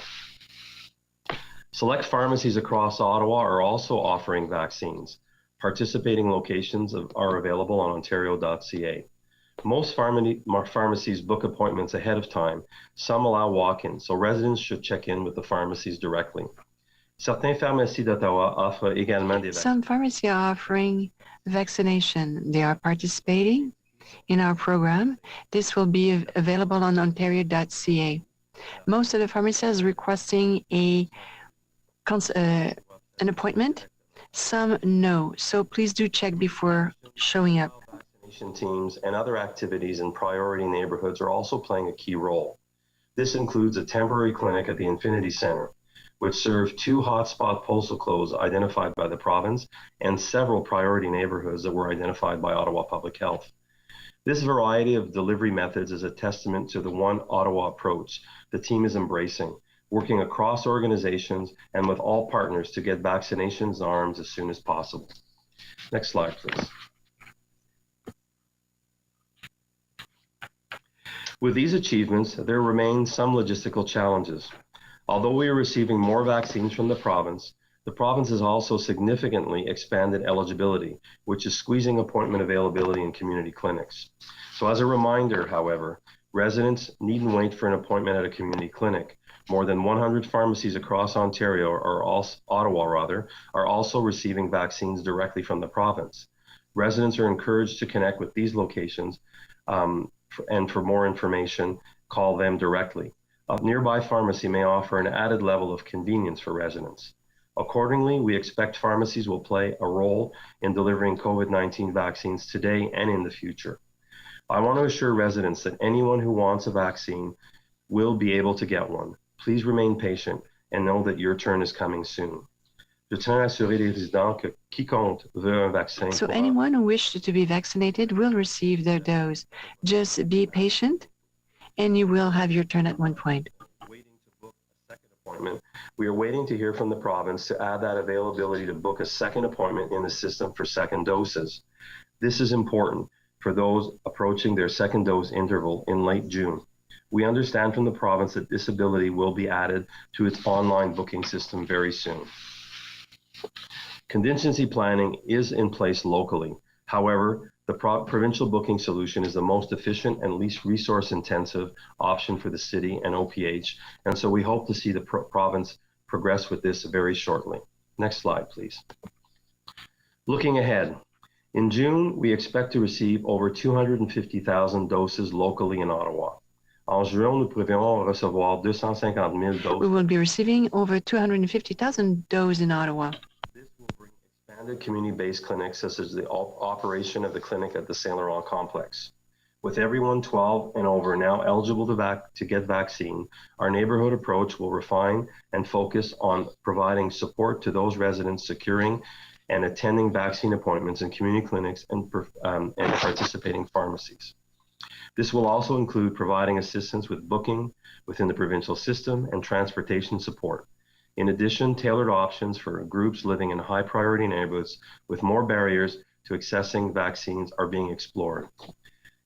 Select pharmacies across Ottawa are also offering vaccines. Participating locations are available on ontario.ca. Most pharmacies book appointments ahead of time. Some allow walk-ins, so residents should check in with the pharmacies directly. Certaines pharmacies d'Ottawa offrent également des vaccins. Some pharmacies are offering vaccination. They are participating in our program. This will be available on ontario.ca. Most of the pharmacies are requesting an appointment. Some no, so please do check before showing up. Vaccination teams and other activities in priority neighborhoods are also playing a key role. This includes a temporary clinic at the Infinity Centre, which served 2 hotspot postal codes identified by the province and several priority neighborhoods that were identified by Ottawa Public Health. This variety of delivery methods is a testament to the One Ottawa approach the team is embracing, working across organizations and with all partners to get vaccinations in arms as soon as possible. Next slide, please. With these achievements, there remain some logistical challenges. Although we are receiving more vaccines from the province has also significantly expanded eligibility, which is squeezing appointment availability in community clinics. So as a reminder, however, residents needn't wait for an appointment at a community clinic. More than 100 pharmacies across Ontario, Ottawa, are also receiving vaccines directly from the province. Residents are encouraged to connect with these locations, and for more information, call them directly. A nearby pharmacy may offer an added level of convenience for residents. Accordingly, we expect pharmacies will play a role in delivering COVID-19 vaccines today and in the future. I want to assure residents that anyone who wants a vaccine will be able to get one. Please remain patient and know that your turn is coming soon. Je tiens à assurer les résidents que quiconque veut un vaccin. So anyone who wishes to be vaccinated will receive their dose. Just be patient and you will have your turn at one point. We are waiting to hear from the province to add that availability to book a second appointment in the system for second doses. This is important for those approaching their second dose interval in late June. We understand from the province that this ability will be added to its online booking system very soon. Contingency planning is in place locally. However, the provincial booking solution is the most efficient and least resource-intensive option for the city and OPH, and so we hope to see the province progress with this very shortly. Next slide, please. Looking ahead, in June, we expect to receive over 250,000 doses locally in Ottawa. En juin, nous prévoyons recevoir 250,000 doses. We will be receiving over 250,000 doses in Ottawa. Expanded community-based clinics, such as the operation of the clinic at the Saint Laurent complex. With everyone 12 and over now eligible to get vaccine, our neighborhood approach will refine and focus on providing support to those residents securing and attending vaccine appointments in community clinics and participating pharmacies. This will also include providing assistance with booking within the provincial system and transportation support. In addition, tailored options for groups living in high priority neighborhoods with more barriers to accessing vaccines are being explored.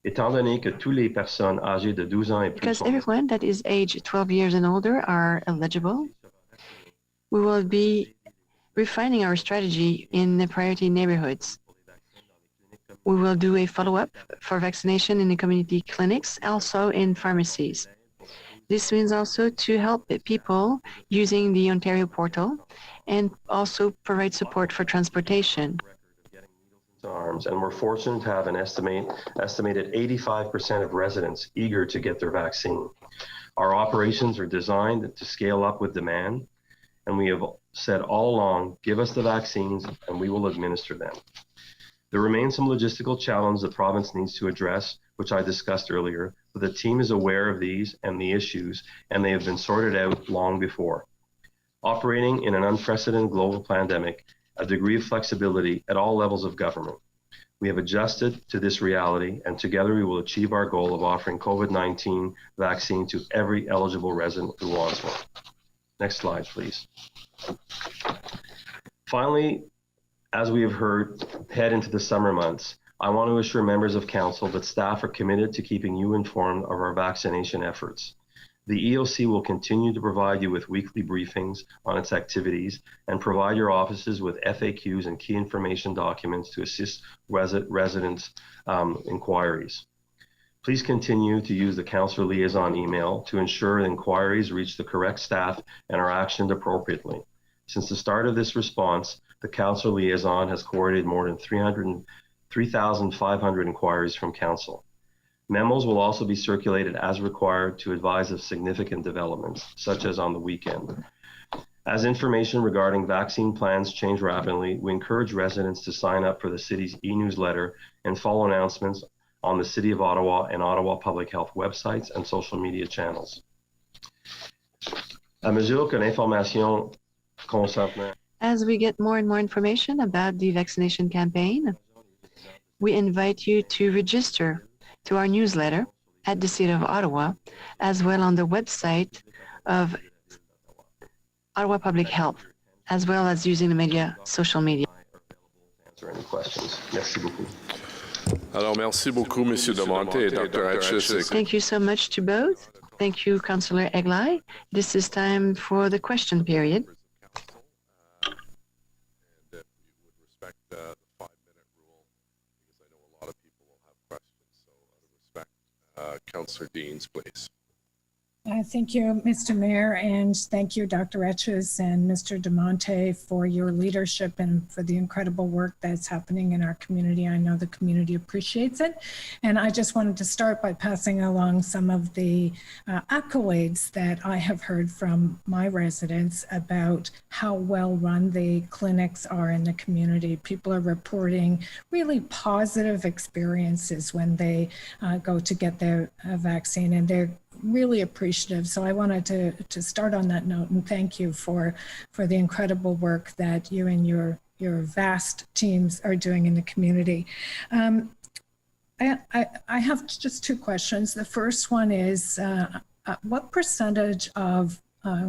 Étant donné que toutes les personnes âgées de 12 ans et plus because everyone that is age 12 years and older are eligible, we will be refining our strategy in the priority neighborhoods. We will do a follow-up for vaccination in the community clinics, also in pharmacies. This means also to help people using the Ontario portal and also provide support for transportation. And we're fortunate to have an estimated 85% of residents eager to get their vaccine. Our operations are designed to scale up with demand, and we have said all along, give us the vaccines and we will administer them. There remain some logistical challenges the province needs to address, which I discussed earlier, but the team is aware of these and the issues, and they have been sorted out long before. Operating in an unprecedented global pandemic, a degree of flexibility at all levels of government. We have adjusted to this reality, and together we will achieve our goal of offering COVID-19 vaccine to every eligible resident who wants one. Next slide, please. Finally, as we have heard, head into the summer months, I want to assure members of council that staff are committed to keeping you informed of our vaccination efforts. The EOC will continue to provide you with weekly briefings on its activities and provide your offices with FAQs and key information documents to assist residents' inquiries. Please continue to use the council liaison email to ensure inquiries reach the correct staff and are actioned appropriately. Since the start of this response, the council liaison has coordinated more than 3,500 inquiries from council. Memos will also be circulated as required to advise of significant developments, such as on the weekend. As information regarding vaccine plans change rapidly, we encourage residents to sign up for the city's e-newsletter and follow announcements on the City of Ottawa and Ottawa Public Health websites and social media channels. À mesure que l'information concernant As we get more and more information about the vaccination campaign, we invite you to register to our newsletter at the City of Ottawa, as well on the website of Ottawa Public Health, as well as using the social media. Answer any questions. Merci beaucoup. Alors, merci beaucoup, Monsieur Demonte et Dr. Etches. Thank you so much to both. Thank you, Councillor Eglai. This is time for the question period. Councillor Deans, please. Thank you, Mr. Mayor, and thank you, Dr. Etches and Mr. DeMonte, for your leadership and for the incredible work that's happening in our community. I know the community appreciates it. And I just wanted to start by passing along some of the accolades that I have heard from my residents about how well run the clinics are in the community. People are reporting really positive experiences when they go to get their vaccine, and they're really appreciative. So I wanted to start on that note and thank you for the incredible work that you and your vast teams are doing in the community. I have just two questions. The first one is, what percentage of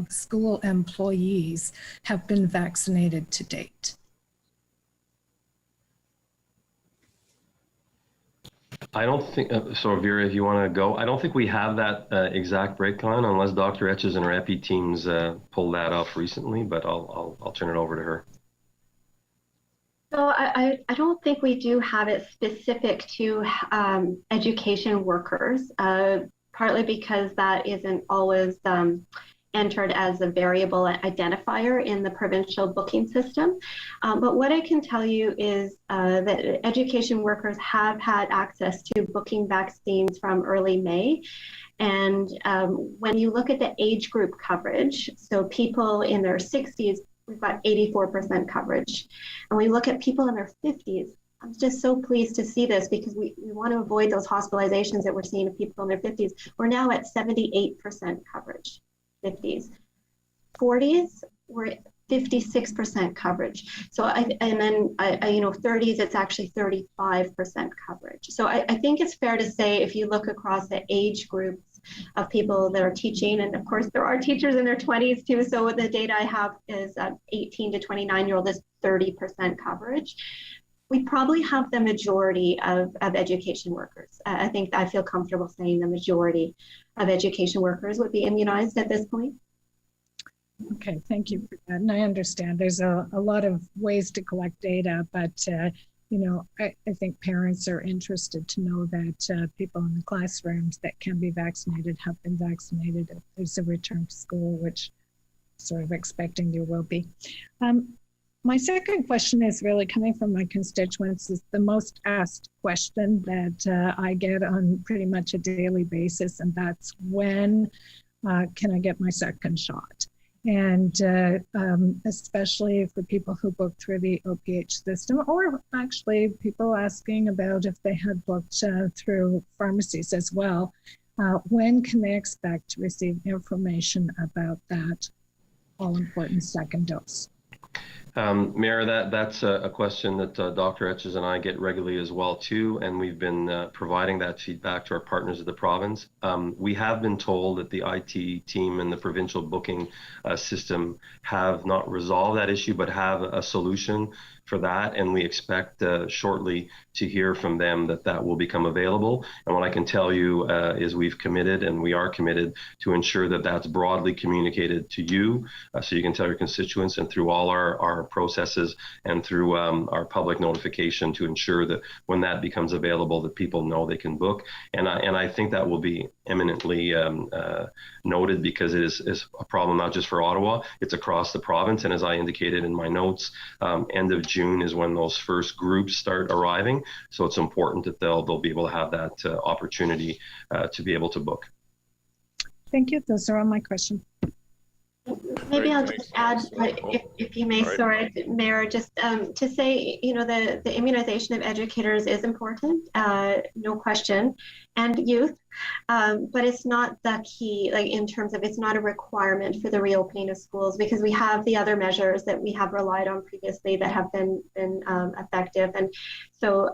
school employees have been vaccinated to date? I don't think, so Vera, if you want to go, I don't think we have that exact breakdown unless Dr. Etches and her EPI teams pulled that off recently, but I'll turn it over to her. So I don't think we do have it specific to education workers, partly because that isn't always entered as a variable identifier in the provincial booking system. But what I can tell you is that education workers have had access to booking vaccines from early May. And when you look at the age group coverage, so people in their 60s, we've got 84% coverage. And we look at people in their 50s, I'm just so pleased to see this because we want to avoid those hospitalizations that we're seeing of people in their 50s. We're now at 78% coverage. 50s, 40s, we're at 56% coverage. So and then 30s, it's actually 35% coverage. So I think it's fair to say if you look across the age groups of people that are teaching, and of course there are teachers in their 20s too. So the data I have is 18 to 29-year-old is 30% coverage. We probably have the majority of education workers. I think I feel comfortable saying the majority of education workers would be immunized at this point. Okay, thank you for that. And I understand there's a lot of ways to collect data, but I think parents are interested to know that people in the classrooms that can be vaccinated have been vaccinated if there's a return to school, which sort of expecting there will be. My second question is really coming from my constituents. Is the most asked question that I get on pretty much a daily basis, and that's when can I get my second shot? And especially for people who book through the OPH system, or actually people asking about if they had booked through pharmacies as well, when can they expect to receive information about that all-important second dose? Mayor, that's a question that Dr. Etches and I get regularly as well too, and we've been providing that feedback to our partners of the province. We have been told that the IT team and the provincial booking system have not resolved that issue, but have a solution for that, and we expect shortly to hear from them that will become available. And what I can tell you is we've committed, and we are committed to ensure that that's broadly communicated to you, so you can tell your constituents, and through all our processes and through our public notification to ensure that when that becomes available, that people know they can book. And I think that will be eminently noted, because it is a problem not just for Ottawa, it's across the province. And as I indicated in my notes, end of June is when those first groups start arriving. So it's important that they'll be able to have that opportunity to be able to book. Thank you. Those are all my questions. Maybe I'll just add, if you may, sorry, Mayor, just to say, the immunization of educators is important, no question, and youth, but it's not the key, like in terms of it's not a requirement for the reopening of schools, because we have the other measures that we have relied on previously that have been effective, and so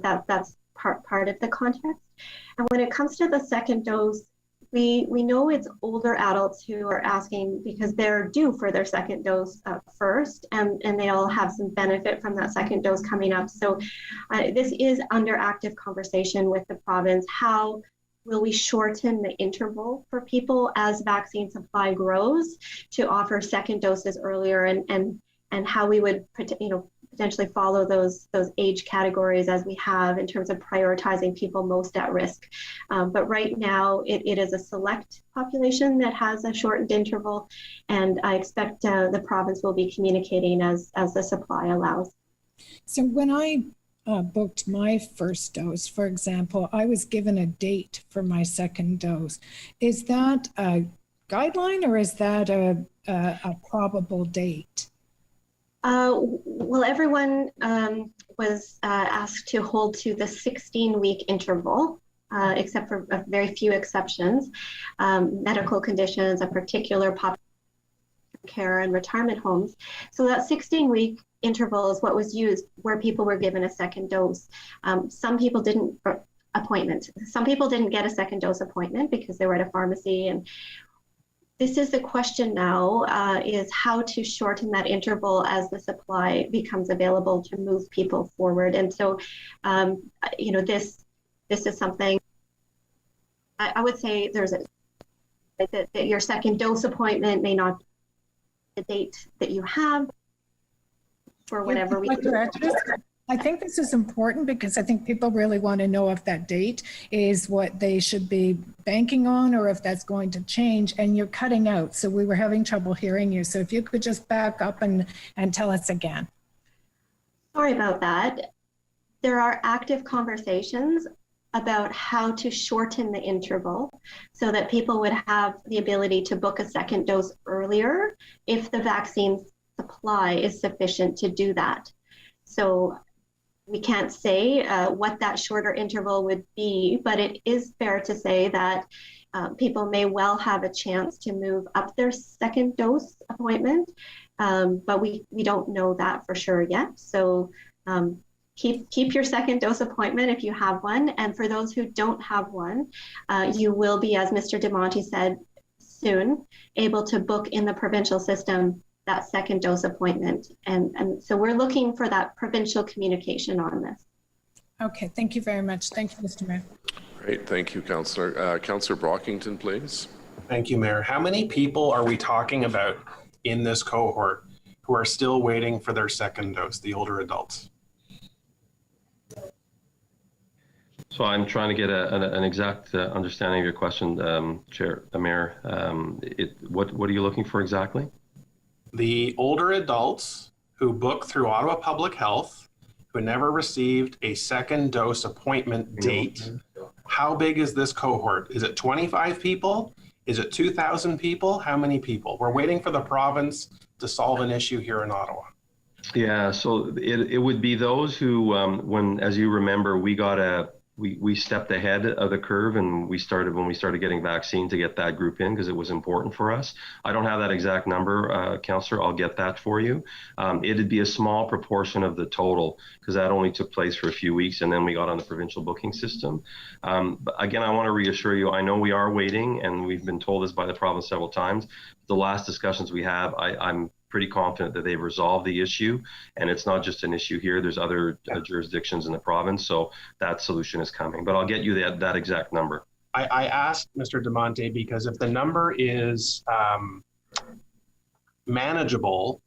that's part of the context. And when it comes to the second dose, We know it's older adults who are asking because they're due for their second dose first, and they all have some benefit from that second dose coming up. So this is under active conversation with the province. How will we shorten the interval for people as vaccine supply grows to offer second doses earlier, and how we would potentially follow those age categories as we have in terms of prioritizing people most at risk. But right now, it is a select population that has a shortened interval, and I expect the province will be communicating as the supply allows. So when I booked my first dose, for example, I was given a date for my second dose. Is that a guideline, or is that a probable date? Well, everyone was asked to hold to the 16-week interval, except for a very few exceptions. Medical conditions, a particular population, care and retirement homes. So that 16-week interval is what was used where people were given a second dose. Some people didn't Some people didn't get a second dose appointment because they were at a pharmacy, and this is the question now, is how to shorten that interval as the supply becomes available to move people forward. And so, this is something I would say that your second dose appointment may not be the date that you have for whatever reason. I think this is important because I think people really want to know if that date is what they should be banking on or if that's going to change, and you're cutting out. So we were having trouble hearing you. So if you could just back up and tell us again. Sorry about that. There are active conversations about how to shorten the interval so that people would have the ability to book a second dose earlier if the vaccine supply is sufficient to do that. So we can't say what that shorter interval would be, but it is fair to say that people may well have a chance to move up their second dose appointment, but we don't know that for sure yet. So keep your second dose appointment if you have one. And for those who don't have one, you will be, as Mr. DeMonte said, soon able to book in the provincial system that second dose appointment. And so we're looking for that provincial communication on this. Okay, thank you very much. Thank you, Mr. Mayor. Great, thank you, Councillor. Councillor Brockington, please. Thank you, Mayor. How many people are we talking about in this cohort who are still waiting for their second dose, the older adults? So I'm trying to get an exact understanding of your question, Mayor. What are you looking for exactly? The older adults who book through Ottawa Public Health, who never received a second dose appointment date. How big is this cohort? Is it 25 people? Is it 2,000 people? How many people? We're waiting for the province to solve an issue here in Ottawa. Yeah, so it would be those who, when, as you remember, we stepped ahead of the curve, and when we started getting vaccine to get that group in because it was important for us. I don't have that exact number, Councillor. I'll get that for you. It'd be a small proportion of the total because that only took place for a few weeks, and then we got on the provincial booking system. But again, I want to reassure you, I know we are waiting, and we've been told this by the province several times. The last discussions we have, I'm pretty confident that they've resolved the issue, and it's not just an issue here. There's other jurisdictions in the province, so that solution is coming. But I'll get you that exact number. I asked Mr. DeMonte because if the number is manageable,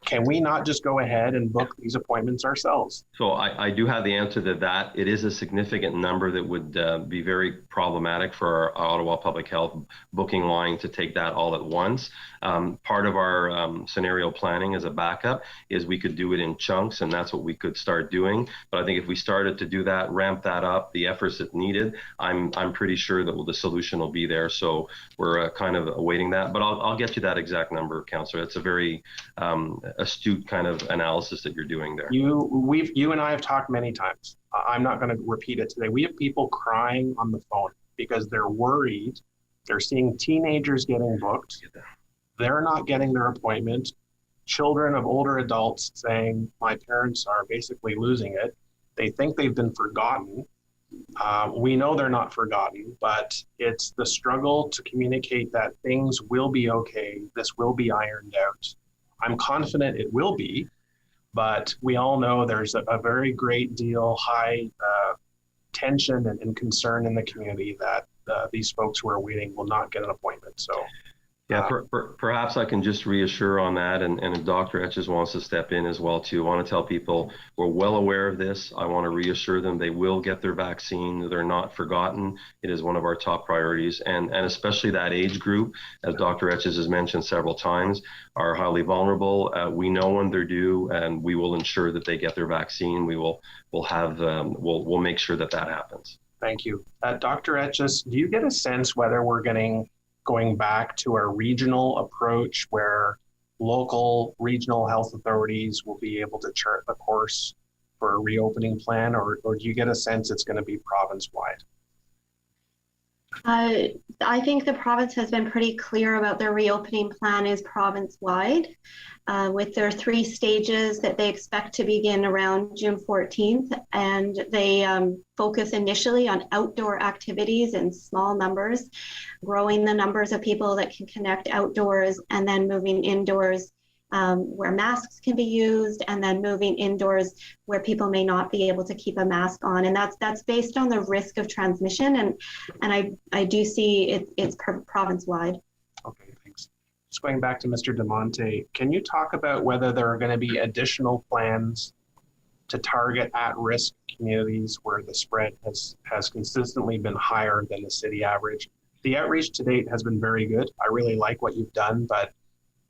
can we not just go ahead and book these appointments ourselves? So I do have the answer to that. It is a significant number that would be very problematic for our Ottawa Public Health booking line to take that all at once. Part of our scenario planning as a backup is we could do it in chunks, and that's what we could start doing. But I think if we started to do that, ramp that up, the efforts that needed, I'm pretty sure that the solution will be there. So we're kind of awaiting that. But I'll get you that exact number, Councillor. It's a very astute kind of analysis that you're doing there. You and I have talked many times. I'm not going to repeat it today. We have people crying on the phone because they're worried. They're seeing teenagers getting booked. They're not getting their appointment. Children of older adults saying, my parents are basically losing it. They think they've been forgotten. We know they're not forgotten, but it's the struggle to communicate that things will be okay. This will be ironed out. I'm confident it will be, but we all know there's a very great deal high tension and concern in the community that these folks who are waiting will not get an appointment. So. Yeah, perhaps I can just reassure on that, and if Dr. Etches wants to step in as well too. I want to tell people we're well aware of this. I want to reassure them they will get their vaccine. They're not forgotten. It is one of our top priorities, and especially that age group, as Dr. Etches has mentioned several times, are highly vulnerable. We know when they're due, and we will ensure that they get their vaccine. We'll make sure that happens. Thank you. Dr. Etches, do you get a sense whether we're going back to a regional approach where local regional health authorities will be able to chart the course for a reopening plan, or do you get a sense it's going to be province-wide? I think the province has been pretty clear about their reopening plan is province-wide, with their 3 stages that they expect to begin around June 14th. And they focus initially on outdoor activities in small numbers, growing the numbers of people that can connect outdoors, and then moving indoors where masks can be used, and then moving indoors where people may not be able to keep a mask on. And that's based on the risk of transmission. And I do see it's province-wide. Okay, thanks. Just going back to Mr. DeMonte, can you talk about whether there are going to be additional plans to target at-risk communities where the spread has consistently been higher than the city average? The outreach to date has been very good. I really like what you've done, but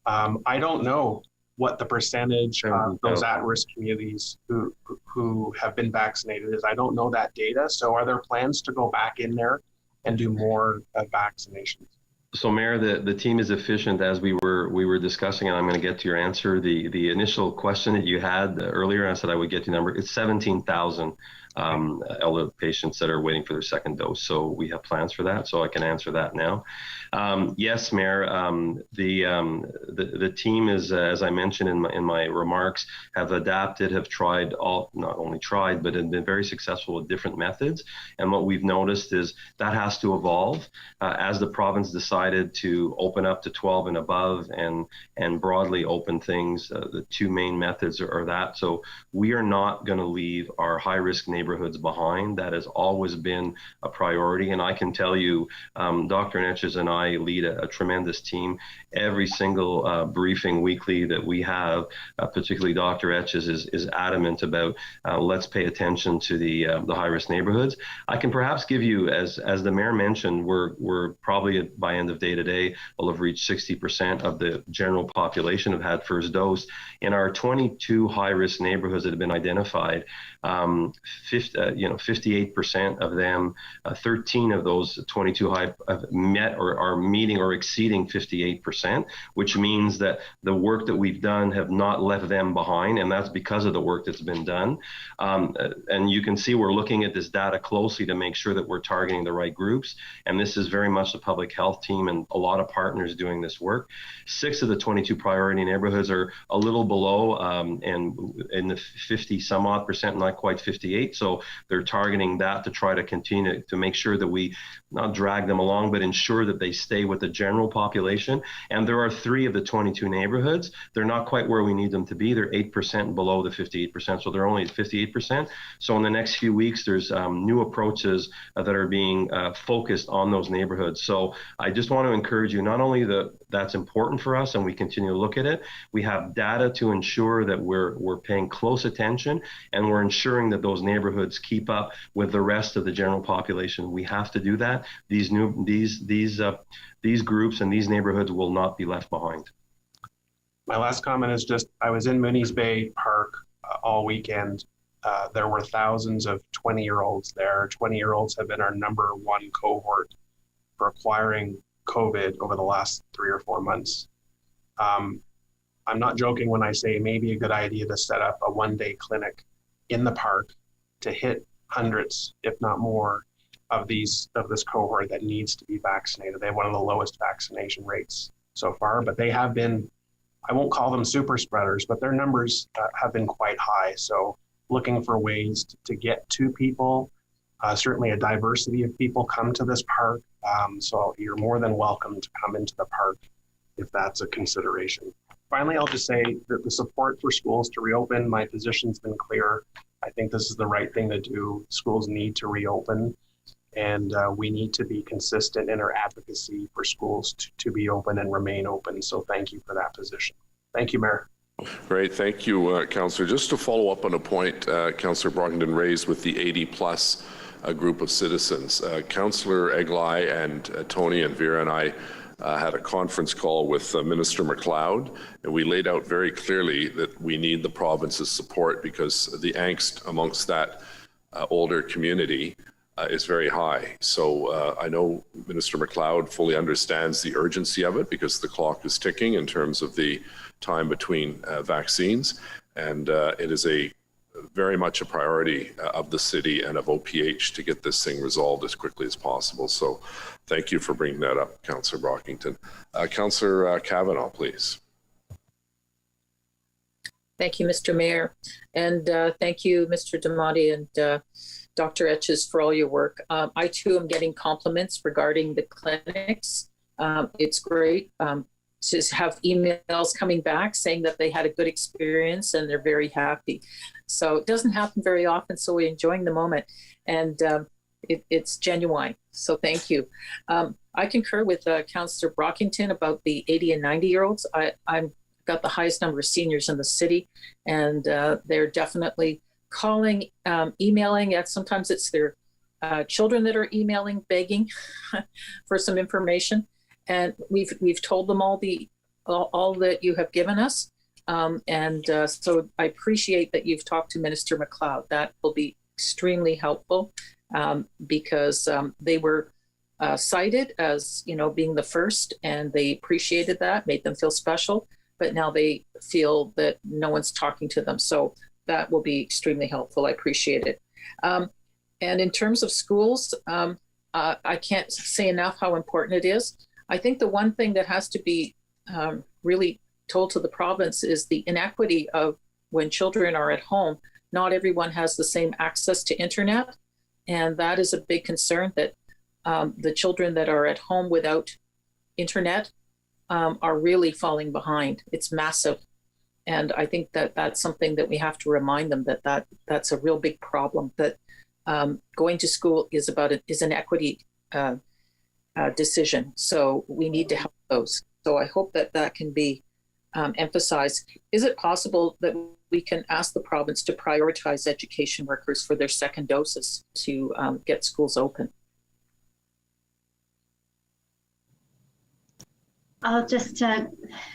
I don't know what the percentage of those at-risk communities who have been vaccinated is. I don't know that data. So are there plans to go back in there and do more vaccinations? So, Mayor, the team is efficient, as we were discussing, and I'm going to get to your answer. The initial question that you had earlier, I said I would get to number. It's 17,000 elder patients that are waiting for their second dose. So we have plans for that. So I can answer that now. Yes, Mayor. The team is, as I mentioned in my remarks, have adapted, have tried not only tried, but have been very successful with different methods. And what we've noticed is that has to evolve as the province decided to open up to 12 and above and broadly open things. The 2 main methods are that. So we are not going to leave our high-risk neighborhoods behind. That has always been a priority. And I can tell you, Dr. Etches and I lead a tremendous team. Every single briefing weekly that we have, particularly Dr. Etches is adamant about let's pay attention to the high-risk neighborhoods. I can perhaps give you, as the mayor mentioned, we're probably by end of day today will have reached 60% of the general population have had first dose. In our 22 high-risk neighborhoods that have been identified, 58% of them, 13 of those 22 have met or are meeting or exceeding 58%, which means that the work that we've done have not left them behind, and that's because of the work that's been done. And you can see we're looking at this data closely to make sure that we're targeting the right groups, and this is very much the public health team and a lot of partners doing this work. 6 of the 22 priority neighborhoods are a little below and in the 50 some odd percent, not quite 58. So they're targeting that to try to continue to make sure that we not drag them along, but ensure that they stay with the general population. And there are 3 of the 22 neighborhoods. They're not quite where we need them to be. They're 8% below the 58%. So they're only at 58%. So in the next few weeks, there's new approaches that are being focused on those neighborhoods. So I just want to encourage you, not only that's important for us and we continue to look at it, we have data to ensure that we're paying close attention and we're ensuring that those neighborhoods keep up with the rest of the general population. We have to do that. These groups and these neighborhoods will not be left behind. My last comment is just, I was in Mooney's Bay Park all weekend. There were thousands of 20-year-olds there. 20-year-olds have been our number 1 cohort for acquiring COVID over the last 3 or 4 months. I'm not joking when I say it may be a good idea to set up a one-day clinic in the park to hit hundreds, if not more, of this cohort that needs to be vaccinated. They have one of the lowest vaccination rates so far, but they have been, I won't call them super spreaders, but their numbers have been quite high. So looking for ways to get to people Certainly a diversity of people come to this park. So you're more than welcome to come into the park if that's a consideration. Finally, I'll just say that the support for schools to reopen, my position's been clear. I think this is the right thing to do. Schools need to reopen, and we need to be consistent in our advocacy for schools to be open and remain open. So thank you for that position. Thank you, Mayor. Great, thank you, Councillor. Just to follow up on a point Councillor Brockington raised with the 80-plus group of citizens. Councillor Eglai and Tony and Vera and I had a conference call with Minister McLeod, and we laid out very clearly that we need the province's support because the angst amongst that older community is very high. So I know Minister McLeod fully understands the urgency of it because the clock is ticking in terms of the time between vaccines, and it is very much a priority of the city and of OPH to get this thing resolved as quickly as possible. So thank you for bringing that up, Councillor Brockington. Councillor Kavanagh, please. Thank you, Mr. Mayor. And thank you, Mr. Damonte and Dr. Etches, for all your work. I too am getting compliments regarding the clinics. It's great to have emails coming back saying that they had a good experience and they're very happy. So it doesn't happen very often, so we're enjoying the moment, and it's genuine. So thank you. I concur with Councillor Brockington about the 80 and 90-year-olds. I've got the highest number of seniors in the city, and they're definitely calling, emailing. Sometimes it's their children that are emailing, begging for some information. And we've told them all that you have given us. So I appreciate that you've talked to Minister McLeod. That will be extremely helpful because they were cited as, being the first, and they appreciated that, made them feel special, but now they feel that no one's talking to them. So that will be extremely helpful. I appreciate it. And in terms of schools, I can't say enough how important it is. I think the one thing that has to be really told to the province is the inequity of when children are at home. Not everyone has the same access to internet, and that is a big concern, that the children that are at home without internet are really falling behind. It's massive, and I think that that's something that we have to remind them that's a real big problem. That going to school is an equity decision. So we need to help those. So I hope that can be emphasized. Is it possible that we can ask the province to prioritize education workers for their second doses to get schools open? I'll just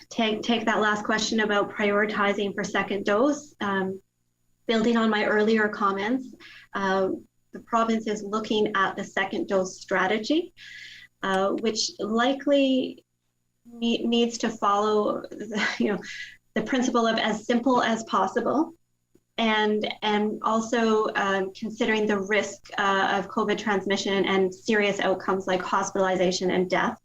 take that last question about prioritizing for second dose. Building on my earlier comments, the province is looking at the second dose strategy, which likely needs to follow the principle of as simple as possible, and also considering the risk of COVID transmission and serious outcomes like hospitalization and death.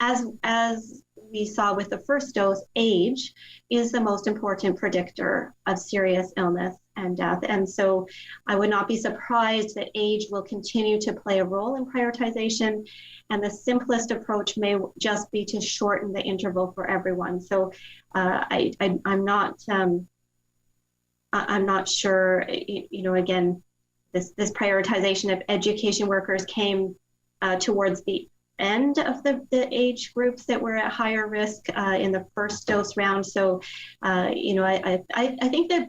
As we saw with the first dose, age is the most important predictor of serious illness and death. And so I would not be surprised that age will continue to play a role in prioritization. And the simplest approach may just be to shorten the interval for everyone. So I'm not sure, again, this prioritization of education workers came towards the end of the age groups that were at higher risk in the first dose round. So, I think the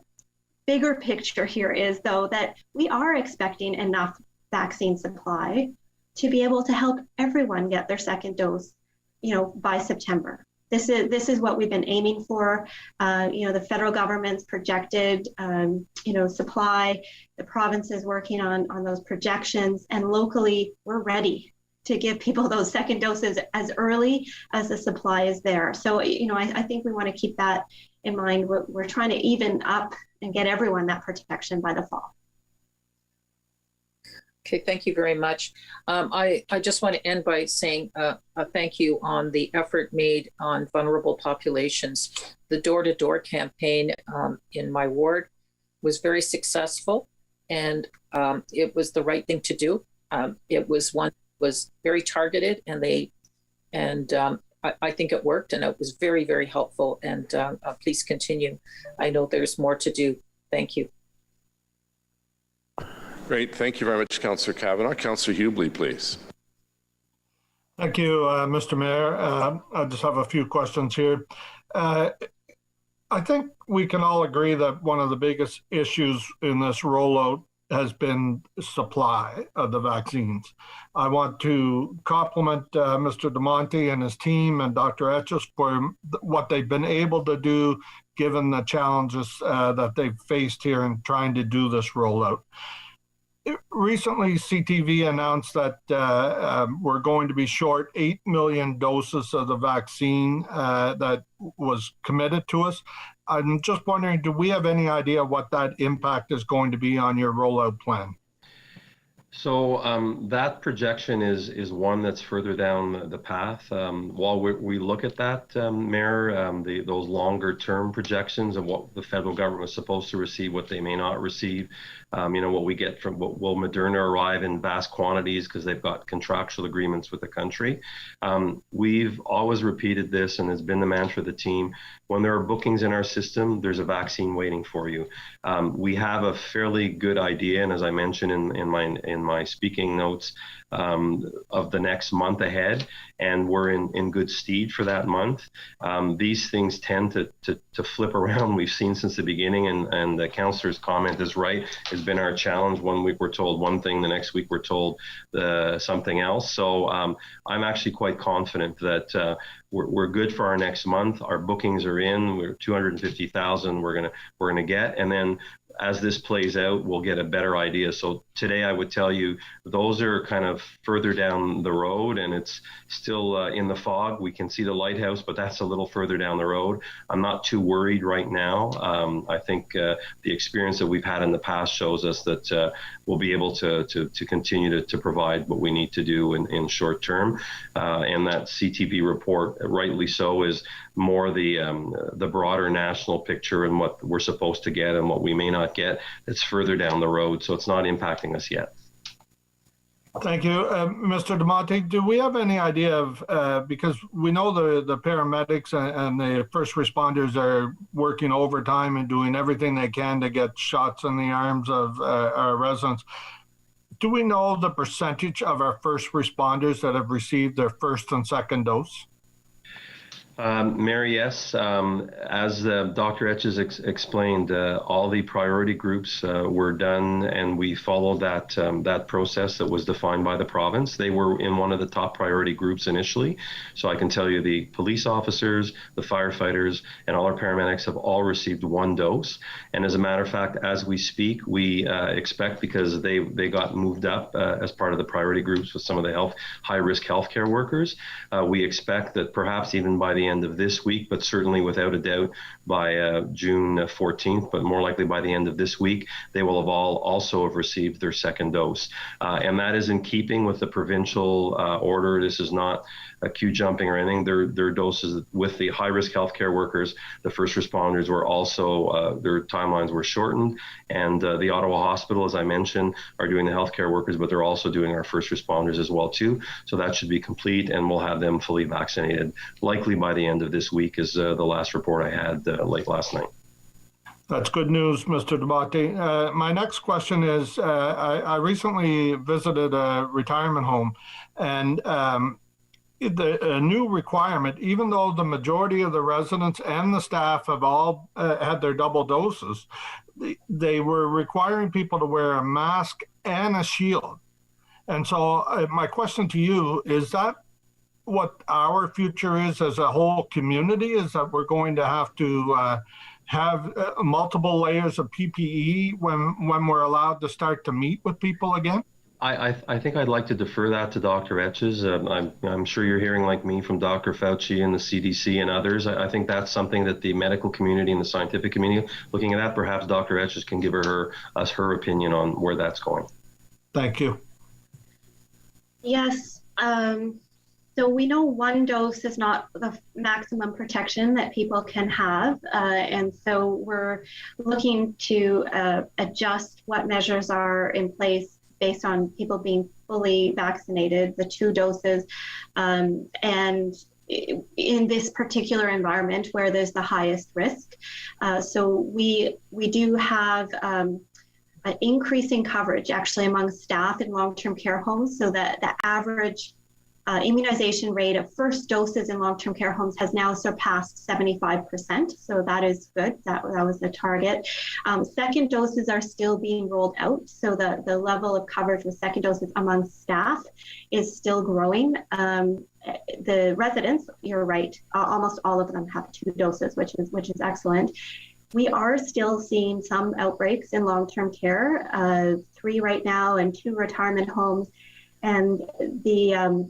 bigger picture here is, though, that we are expecting enough vaccine supply to be able to help everyone get their second dose, by September. This is what we've been aiming for. The federal government's projected, supply. The province is working on those projections, and locally we're ready to give people those second doses as early as the supply is there. So, I think we want to keep that in mind. We're trying to even up and get everyone that protection by the fall. Okay, thank you very much. I just want to end by saying a thank you on the effort made on vulnerable populations. The door-to-door campaign in my ward was very successful. and it was the right thing to do. It was very targeted, and I think it worked, and it was very, very helpful. And please continue. I know there's more to do. Thank you. Great. Thank you very much, Councillor Kavanagh. Councillor Hubley, please. Thank you, Mr. Mayor. I just have a few questions here. I think we can all agree that one of the biggest issues in this rollout has been supply of the vaccines. I want to compliment Mr. DeMonte and his team and Dr. Etches for what they've been able to do given the challenges that they've faced here in trying to do this rollout. Recently, CTV announced that we're going to be short 8 million doses of the vaccine that was committed to us. I'm just wondering, do we have any idea what that impact is going to be on your rollout plan? So that projection is one that's further down the path. While we look at that, Mayor, those longer term projections of what the federal government was supposed to receive, what they may not receive, what we get from, will Moderna arrive in vast quantities because they've got contractual agreements with the country. We've always repeated this, and it's been the mantra of the team. When there are bookings in our system, there's a vaccine waiting for you. We have a fairly good idea, and as I mentioned in my speaking notes, of the next month ahead, and we're in good stead for that month. These things tend to flip around. We've seen since the beginning, and the councillor's comment is right. It's been our challenge. One week we're told one thing, the next week we're told something else. So I'm actually quite confident that we're good for our next month. Our bookings are in. We're 250,000. We're gonna get, and then as this plays out, we'll get a better idea. So today I would tell you those are kind of further down the road, and it's still in the fog. We can see the lighthouse, but that's a little further down the road. I'm not too worried right now. I think the experience that we've had in the past shows us that we'll be able to continue to provide what we need to do in short term. And that CTV report, rightly so, is more the broader national picture and what we're supposed to get and what we may not get. It's further down the road, so it's not impacting us yet. Thank you. Mr. DeMonte, do we have any idea of, because we know the paramedics and the first responders are working overtime and doing everything they can to get shots in the arms of our residents. Do we know the percentage of our first responders that have received their first and second dose? Mary, yes. As Dr. Etches explained, all the priority groups were done, and we followed that process that was defined by the province. They were in one of the top priority groups initially. So I can tell you the police officers, the firefighters, and all our paramedics have all received one dose. And as a matter of fact, as we speak, we expect, because they got moved up as part of the priority groups with some of the high-risk healthcare workers, we expect that perhaps even by the end of this week, but certainly without a doubt by June 14th, but more likely by the end of this week, they will have also have received their second dose. And that is in keeping with the provincial order. This is not a queue jumping or anything. Their doses with the high-risk healthcare workers, the first responders were also, their timelines were shortened. And the Ottawa Hospital, as I mentioned, are doing the healthcare workers, but they're also doing our first responders as well too. So that should be complete, and we'll have them fully vaccinated, likely by the end of this week, is the last report I had late last night. That's good news, Mr. DeMonte. My next question is, I recently visited a retirement home, and a new requirement, even though the majority of the residents and the staff have all had their double doses, they were requiring people to wear a mask and a shield. And so my question to you is that what our future is as a whole community, is that we're going to have to have multiple layers of PPE when we're allowed to start to meet with people again? I think I'd like to defer that to Dr. Etches. I'm sure you're hearing like me from Dr. Fauci and the CDC and others. I think that's something that the medical community and the scientific community, looking at that, perhaps Dr. Etches can give us her opinion on where that's going. Thank you. Yes. So we know one dose is not the maximum protection that people can have. And so we're looking to adjust what measures are in place based on people being fully vaccinated, the 2 doses, and in this particular environment where there's the highest risk. So we do have an increasing coverage actually among staff in long-term care homes, so that the average immunization rate of first doses in long-term care homes has now surpassed 75%. So that is good. That was the target. Second doses are still being rolled out. So the level of coverage with second doses among staff is still growing. The residents, you're right, almost all of them have 2 doses, which is excellent. We are still seeing some outbreaks in long-term care, 3 right now and 2 retirement homes. And the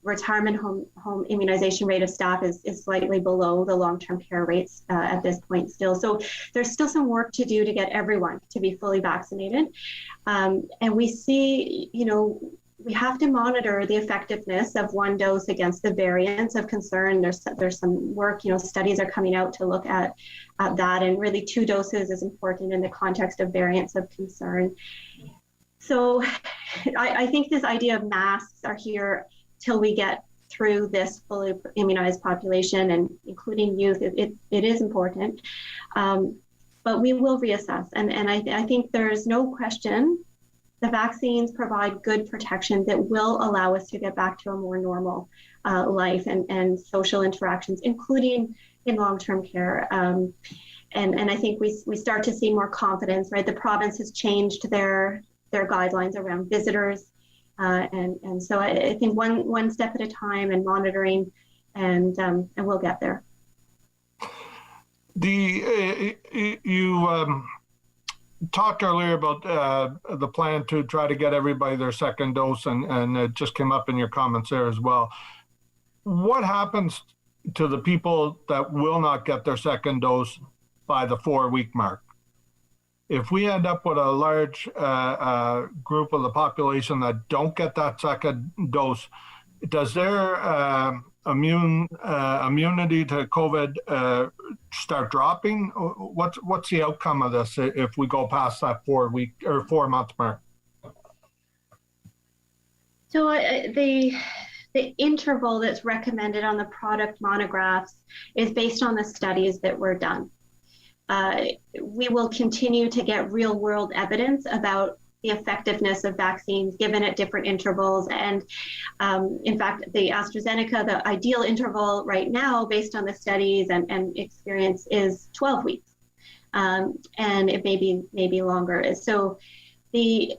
retirement home immunization rate of staff is slightly below the long-term care rates at this point still. So there's still some work to do to get everyone to be fully vaccinated. And we see, we have to monitor the effectiveness of 1 dose against the variants of concern. There's some work, studies are coming out to look at that, and really 2 doses is important in the context of variants of concern. So I think this idea of masks are here till we get through this fully immunized population, and including youth. It is important, but we will reassess. And I think there's no question the vaccines provide good protection that will allow us to get back to a more normal life and social interactions, including in long-term care. And I think we start to see more confidence, right? The province has changed their guidelines around visitors. And so I think one step at a time and monitoring, and we'll get there. You talked earlier about the plan to try to get everybody their second dose, and it just came up in your comments there as well. What happens to the people that will not get their second dose by the 4-week mark? If we end up with a large group of the population that don't get that second dose, does their immunity to COVID start dropping? What's the outcome of this if we go past that 4-week or 4-month mark? So the interval that's recommended on the product monographs is based on the studies that were done. We will continue to get real-world evidence about the effectiveness of vaccines given at different intervals. And in fact, the AstraZeneca, the ideal interval right now, based on the studies and experience, is 12 weeks. And it may be longer. So the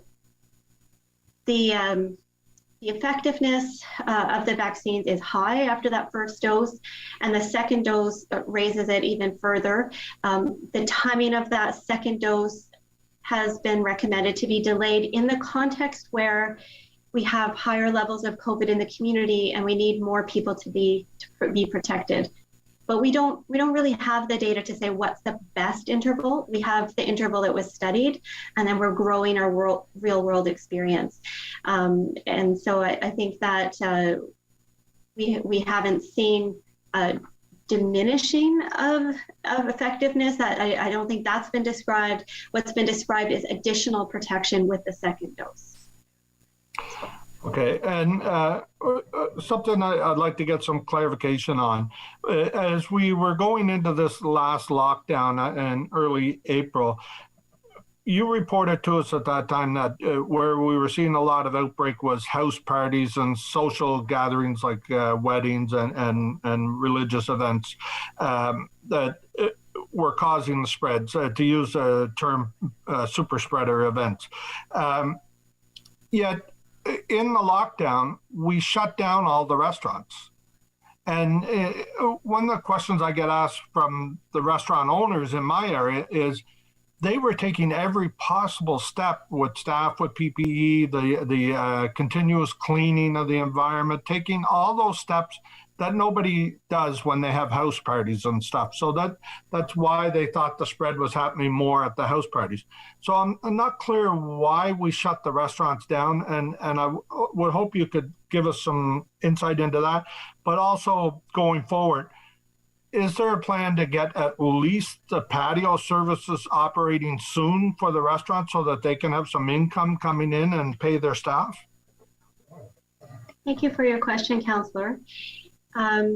effectiveness of the vaccines is high after that first dose, and the second dose raises it even further. The timing of that second dose has been recommended to be delayed in the context where we have higher levels of COVID in the community and we need more people to be protected. But we don't really have the data to say what's the best interval. We have the interval that was studied, and then we're growing our real world experience. And so I think that we haven't seen a diminishing of effectiveness. I don't think that's been described. What's been described is additional protection with the second dose. Okay, and something I'd like to get some clarification on. As we were going into this last lockdown in early April, you reported to us at that time that where we were seeing a lot of outbreak was house parties and social gatherings like weddings and religious events that were causing the spreads, to use a term, super spreader events. Yet, in the lockdown, we shut down all the restaurants. And one of the questions I get asked from the restaurant owners in my area is they were taking every possible step with staff, with PPE, the continuous cleaning of the environment, taking all those steps that nobody does when they have house parties and stuff. So that's why they thought the spread was happening more at the house parties. So I'm not clear why we shut the restaurants down, and I would hope you could give us some insight into that. But also going forward, is there a plan to get at least the patio services operating soon for the restaurants so that they can have some income coming in and pay their staff? Thank you for your question, Councillor. I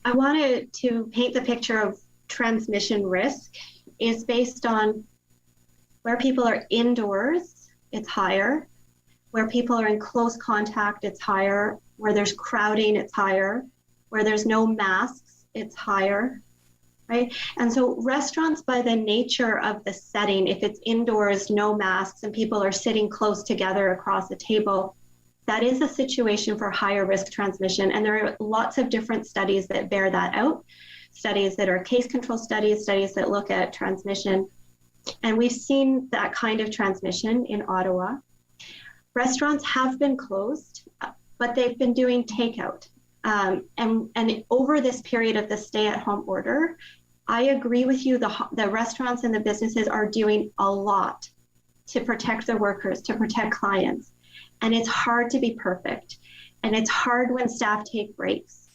wanted to paint the picture of transmission risk is based on where people are indoors, it's higher. Where people are in close contact, it's higher. Where there's crowding, it's higher. Where there's no masks, it's higher, right? And so restaurants, by the nature of the setting, if it's indoors, no masks, and people are sitting close together across a table, that is a situation for higher risk transmission. And there are lots of different studies that bear that out. Studies that are case control studies, studies that look at transmission. And we've seen that kind of transmission in Ottawa. Restaurants have been closed, but they've been doing takeout. And over this period of the stay-at-home order, I agree with you, the restaurants and the businesses are doing a lot to protect their workers, to protect clients. And it's hard to be perfect. And it's hard when staff take breaks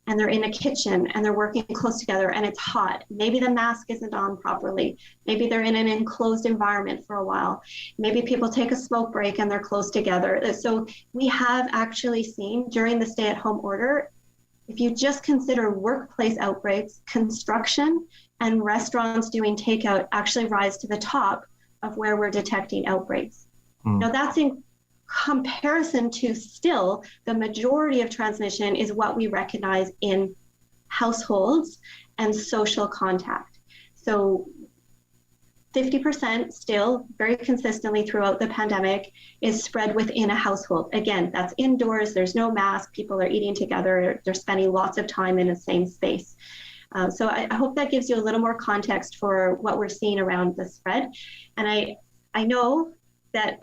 and they're in a kitchen and they're working close together and it's hot. Maybe the mask isn't on properly. Maybe they're in an enclosed environment for a while. Maybe people take a smoke break and they're close together. So we have actually seen during the stay-at-home order, if you just consider workplace outbreaks, construction and restaurants doing takeout actually rise to the top of where we're detecting outbreaks. Now that's in comparison to still the majority of transmission is what we recognize in households and social contact. So 50% still very consistently throughout the pandemic is spread within a household. Again, that's indoors, there's no mask, people are eating together, they're spending lots of time in the same space. So I hope that gives you a little more context for what we're seeing around the spread. And I know that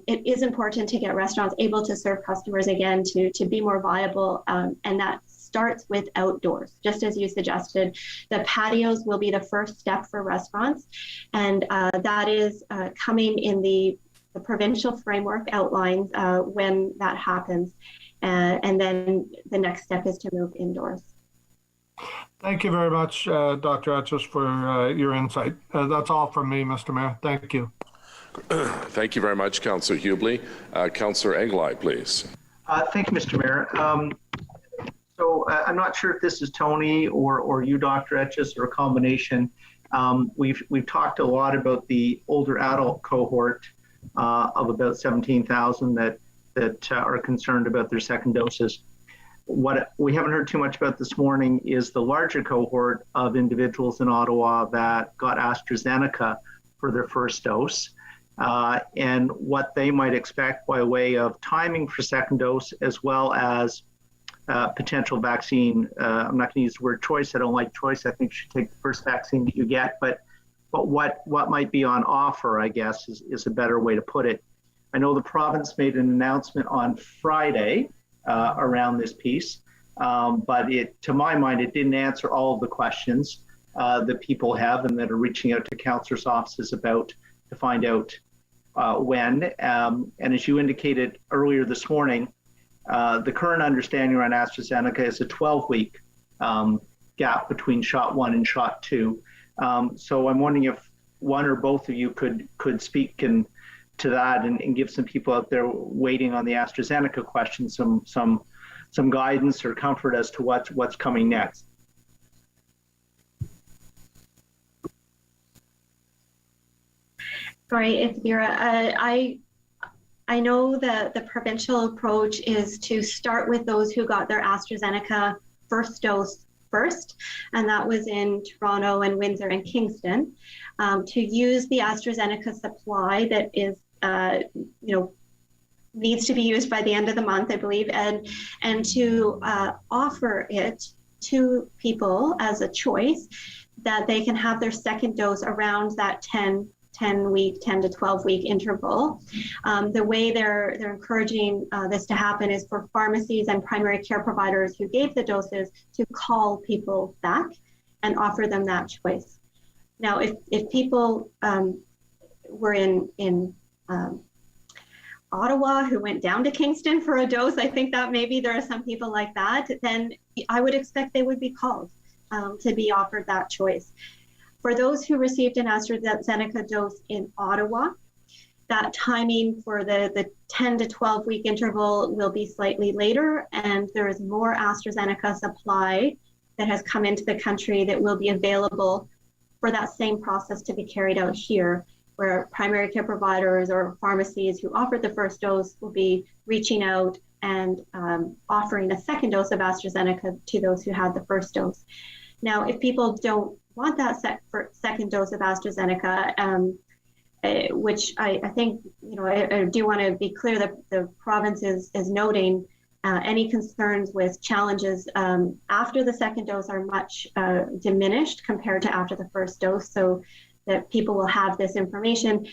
it is important to get restaurants able to serve customers again, to be more viable, and that starts with outdoors. Just as you suggested, the patios will be the first step for restaurants, and that is coming in the provincial framework outlines when that happens, and then the next step is to move indoors. Thank you very much, Dr. Etches, for your insight. That's all from me, Mr. Mayor. Thank you. Thank you very much, Councillor Hubley. Councillor Engelai, please. Thank you, Mr. Mayor. So I'm not sure if this is Tony or you, Dr. Etches, or a combination. We've talked a lot about the older adult cohort of about 17,000 that are concerned about their second doses. What we haven't heard too much about this morning is the larger cohort of individuals in Ottawa that got AstraZeneca for their first dose. And what they might expect by way of timing for second dose, as well as potential vaccine. I'm not going to use the word choice. I don't like choice. I think you should take the first vaccine that you get. But what might be on offer, I guess, is a better way to put it. I know the province made an announcement on Friday around this piece, but to my mind, it didn't answer all of the questions that people have and that are reaching out to councillors' offices about to find out when. And as you indicated earlier this morning, the current understanding around AstraZeneca is a 12-week gap between shot 1 and shot 2. So I'm wondering if one or both of you could speak to that and give some people out there waiting on the AstraZeneca question some guidance or comfort as to what's coming next. Sorry, it's Vera. I know that the provincial approach is to start with those who got their AstraZeneca first dose first, and that was in Toronto and Windsor and Kingston, to use the AstraZeneca supply that is, needs to be used by the end of the month, I believe, and to offer it to people as a choice that they can have their second dose around that 10 10 to 12 week interval. The way they're encouraging this to happen is for pharmacies and primary care providers who gave the doses to call people back and offer them that choice. Now, if people were in Ottawa who went down to Kingston for a dose, I think that maybe there are some people like that, then I would expect they would be called to be offered that choice. For those who received an AstraZeneca dose in Ottawa, that timing for the 10 to 12 week interval will be slightly later, and there is more AstraZeneca supply that has come into the country that will be available for that same process to be carried out here, where primary care providers or pharmacies who offered the first dose will be reaching out and offering a second dose of AstraZeneca to those who had the first dose. Now, if people don't want that second dose of AstraZeneca, which I think, I do want to be clear that the province is noting any concerns with challenges after the second dose are much diminished compared to after the first dose, so that people will have this information.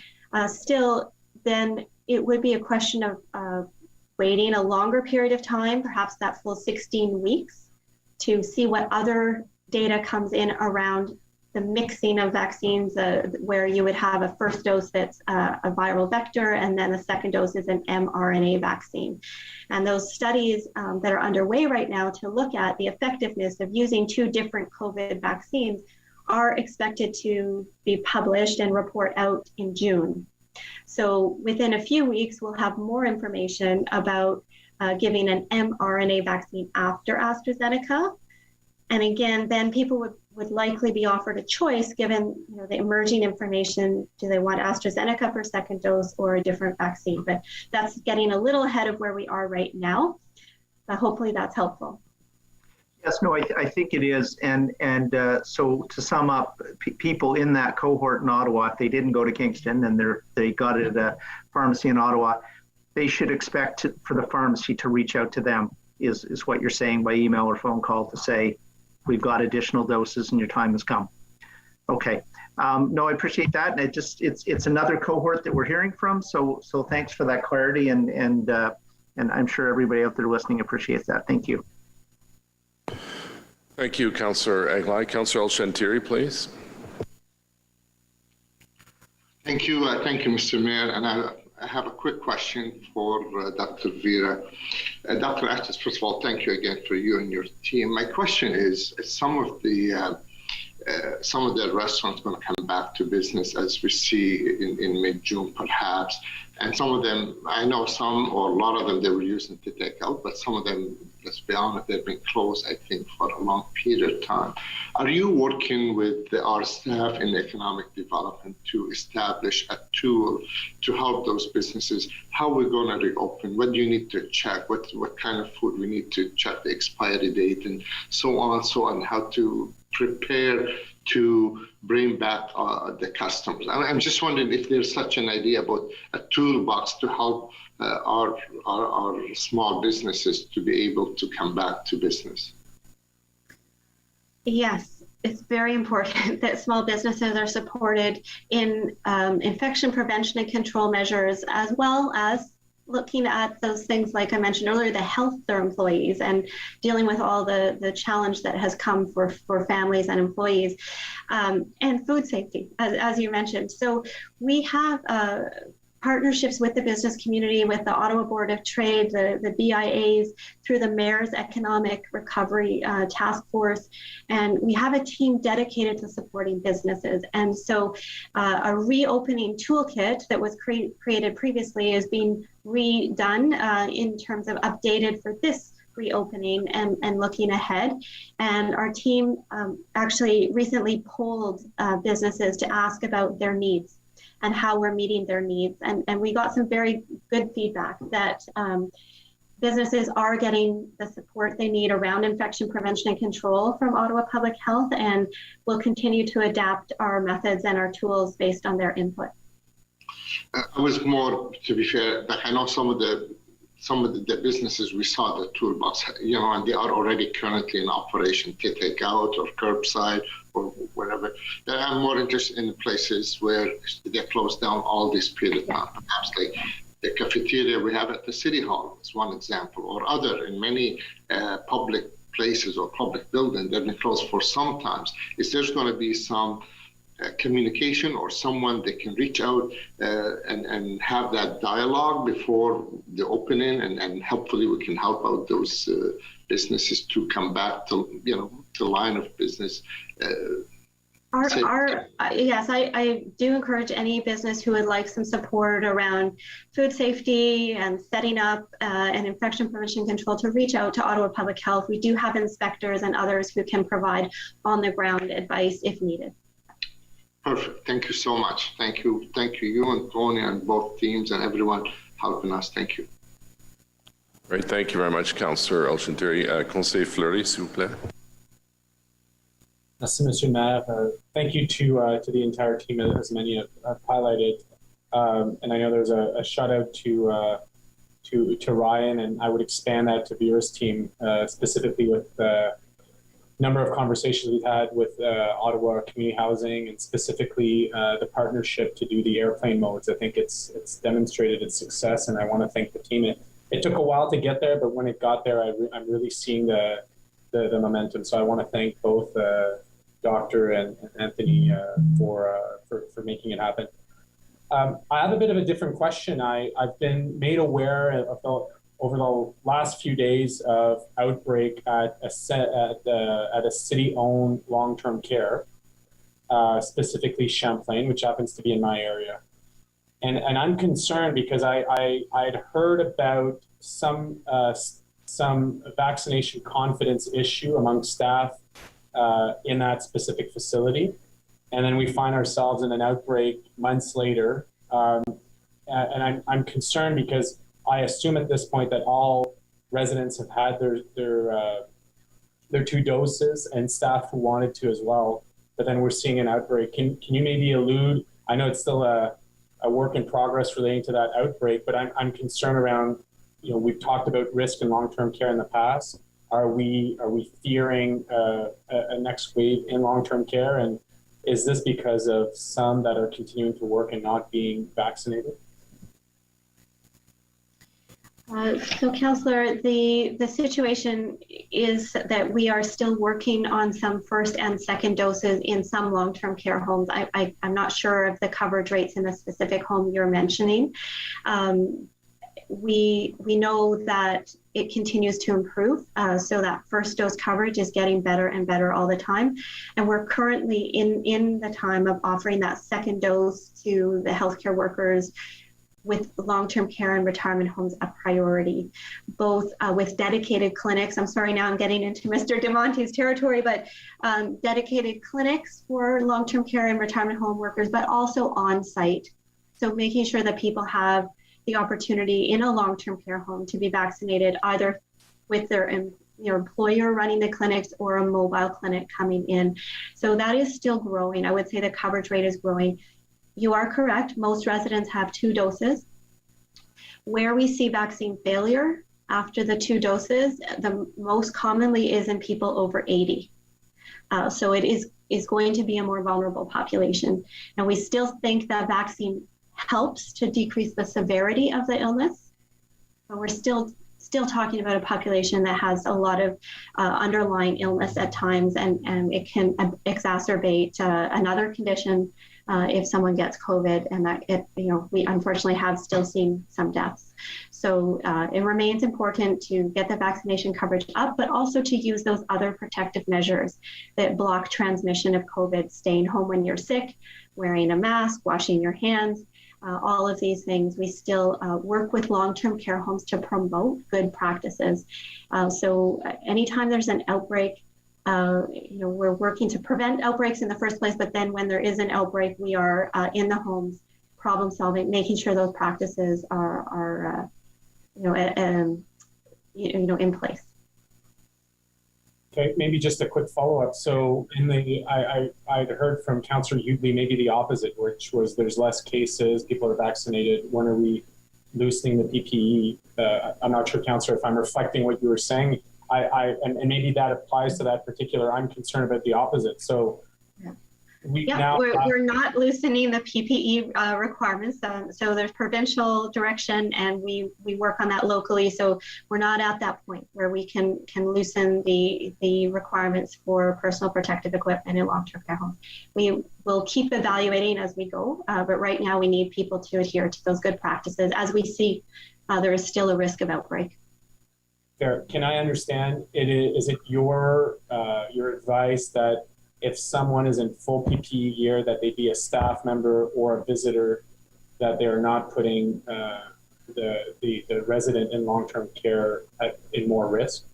Still, then it would be a question of waiting a longer period of time, perhaps that full 16 weeks, to see what other data comes in around the mixing of vaccines, where you would have a first dose that's a viral vector, and then the second dose is an mRNA vaccine. And those studies that are underway right now to look at the effectiveness of using two different COVID vaccines are expected to be published and report out in June. So within a few weeks, we'll have more information about giving an mRNA vaccine after AstraZeneca. And again, then people would likely be offered a choice given the emerging information. Do they want AstraZeneca for second dose or a different vaccine? But that's getting a little ahead of where we are right now. But hopefully that's helpful. Yes, no, I think it is. And so to sum up, people in that cohort in Ottawa, if they didn't go to Kingston and they got it at a pharmacy in Ottawa, they should expect for the pharmacy to reach out to them, is what you're saying, by email or phone call, to say, we've got additional doses and your time has come. Okay. No, I appreciate that. And it's another cohort that we're hearing from. So thanks for that clarity. And I'm sure everybody out there listening appreciates that. Thank you. Thank you, Councillor Aglai. Councillor El-Shantiri, please. Thank you, Mr. Mayor. And I have a quick question for Dr. Vera. Dr. Astis, first of all, thank you again for you and your team. My question is, some of the restaurants going to come back to business as we see in mid-June, perhaps. And some of them, I know some or a lot of them, they were using to take out, but some of them, let's be honest, they've been closed, I think, for a long period of time. Are you working with our staff in economic development to establish a tool to help those businesses? How we're going to reopen? What do you need to check? What kind of food we need to check the expiry date, and so on, how to prepare to bring back the customers. I'm just wondering if there's such an idea about a toolbox to help our small businesses to be able to come back to business. Yes, it's very important that small businesses are supported in infection prevention and control measures, as well as looking at those things, like I mentioned earlier, the health of their employees and dealing with all the challenge that has come for families and employees, and food safety, as you mentioned. So we have partnerships with the business community, with the Ottawa Board of Trade, the BIAs, through the Mayor's Economic Recovery Task Force. And we have a team dedicated to supporting businesses. And so a reopening toolkit that was created previously is being redone in terms of updated for this reopening and looking ahead. And our team actually recently polled businesses to ask about their needs and how we're meeting their needs. And we got some very good feedback that businesses are getting the support they need around infection prevention and control from Ottawa Public Health, and we'll continue to adapt our methods and our tools based on their input. I was more, to be fair, like I know some of the businesses, we saw the toolbox, and they are already currently in operation to take out or curbside or whatever. Then I'm more interested in places where they closed down all this period of time. Perhaps like the cafeteria we have at the City Hall is one example, or other in many public places or public buildings that have been closed for some times. Is there's going to be some communication or someone that can reach out and have that dialogue before the opening, and hopefully we can help out those businesses to come back to, to line of business. Yes, I do encourage any business who would like some support around food safety and setting up and infection prevention control to reach out to Ottawa Public Health. We do have inspectors and others who can provide on the ground advice if needed. Perfect. Thank you so much. Thank you, you and Tony and both teams and everyone helping us. Thank you. Great. Thank you very much, Councillor Elchinteri. Conseil Fleury, s'il vous plaît. Merci, Monsieur le Maire. Thank you to the entire team, as many have highlighted. And I know there's a shout out to Ryan, and I would expand that to Vera's team, specifically with the number of conversations we've had with Ottawa Community Housing, and specifically the partnership to do the airplane modes. I think it's demonstrated its success, and I want to thank the team. It took a while to get there, but when it got there, I'm really seeing the momentum. So I want to thank both Doctor and Anthony for making it happen. I have a bit of a different question. I've been made aware over the last few days of outbreak at a city-owned long-term care, specifically Champlain, which happens to be in my area. And I'm concerned because I'd heard about some vaccination confidence issue among staff in that specific facility. And then we find ourselves in an outbreak months later. And I'm concerned because I assume at this point that all residents have had their 2 doses, and staff who wanted to as well. But then we're seeing an outbreak. Can you maybe allude? I know it's still a work in progress relating to that outbreak, but I'm concerned around, we've talked about risk in long-term care in the past. Are we fearing a next wave in long-term care? And is this because of some that are continuing to work and not being vaccinated? So, Councillor, the situation is that we are still working on some first and second doses in some long-term care homes. I'm not sure of the coverage rates in the specific home you're mentioning. We know that it continues to improve, so that first dose coverage is getting better and better all the time. And we're currently in the time of offering that second dose to the healthcare workers, with long-term care and retirement homes a priority, both with dedicated clinics. I'm sorry, now I'm getting into Mr. DeMonte's territory, but dedicated clinics for long-term care and retirement home workers, but also on-site. So making sure that people have the opportunity in a long-term care home to be vaccinated, either with their employer running the clinics or a mobile clinic coming in. So that is still growing. I would say the coverage rate is growing. You are correct. Most residents have 2 doses. Where we see vaccine failure after the 2 doses, the most commonly is in people over 80. So it is going to be a more vulnerable population. And we still think that vaccine helps to decrease the severity of the illness, but we're still talking about a population that has a lot of underlying illness at times, and it can exacerbate another condition if someone gets COVID, and that we unfortunately have still seen some deaths. So it remains important to get the vaccination coverage up, but also to use those other protective measures that block transmission of COVID, staying home when you're sick, wearing a mask, washing your hands. All of these things, we still work with long-term care homes to promote good practices. So anytime there's an outbreak, we're working to prevent outbreaks in the first place, but then when there is an outbreak, we are in the homes problem solving, making sure those practices are in place. Okay, maybe just a quick follow-up. So I'd heard from Councillor Utley maybe the opposite, which was there's less cases, people are vaccinated. When are we loosening the PPE? I'm not sure, Councillor, if I'm reflecting what you were saying. And maybe that applies to that particular. I'm concerned about the opposite. So We're not loosening the PPE requirements. So there's provincial direction, and we work on that locally. So we're not at that point where we can loosen the requirements for personal protective equipment in long-term care homes. We will keep evaluating as we go, but right now we need people to adhere to those good practices. As we see, there is still a risk of outbreak. Fair. Can I understand? Is it your advice that if someone is in full PPE gear, that they be a staff member or a visitor, that they are not putting the resident in long-term care in more risk?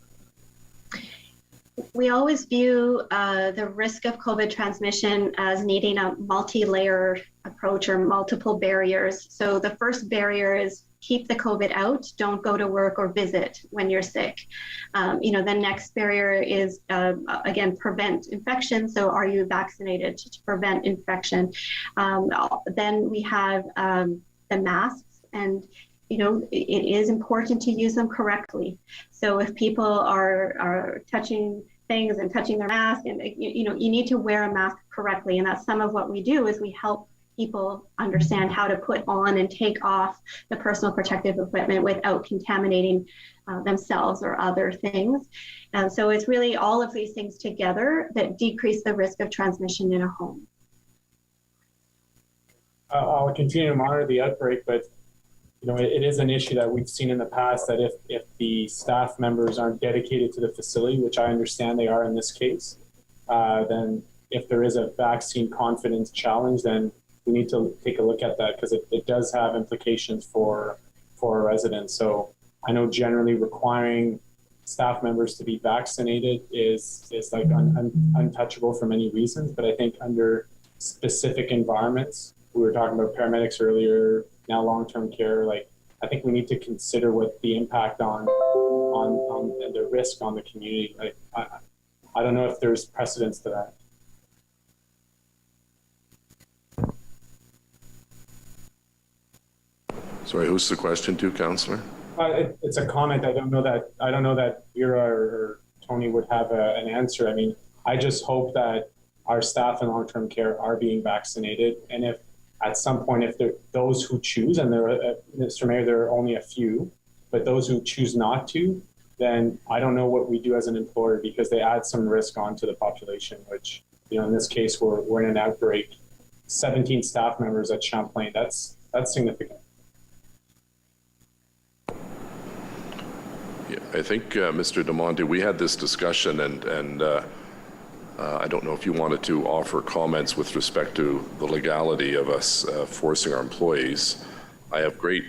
We always view the risk of COVID transmission as needing a multi-layer approach or multiple barriers. So the first barrier is keep the COVID out, don't go to work or visit when you're sick. The next barrier is, again, prevent infection. So are you vaccinated to prevent infection? Then we have the masks, and it is important to use them correctly. So if people are touching things and touching their mask, and you need to wear a mask correctly. And that's some of what we do, is we help people understand how to put on and take off the personal protective equipment without contaminating themselves or other things. And so it's really all of these things together that decrease the risk of transmission in a home. I'll continue to monitor the outbreak, but it is an issue that we've seen in the past, that if the staff members aren't dedicated to the facility, which I understand they are in this case, then if there is a vaccine confidence challenge, then we need to take a look at that, because it does have implications for our residents. So I know generally requiring staff members to be vaccinated is like untouchable for many reasons, but I think under specific environments, we were talking about paramedics earlier, now long-term care, I think we need to consider what the impact on the risk on the community. I don't know if there's precedence to that. Sorry, who's the question to, Councillor? It's a comment. I don't know that Vera or Tony would have an answer. I mean, I just hope that our staff in long-term care are being vaccinated, and if at some point, if those who choose, and Mr. Mayor, there are only a few, but those who choose not to, then I don't know what we do as an employer, because they add some risk onto the population, which, in this case, we're in an outbreak. 17 staff members at Champlain, that's significant. Yeah, I think, Mr. DeMonte, we had this discussion, and I don't know if you wanted to offer comments with respect to the legality of us forcing our employees. I have great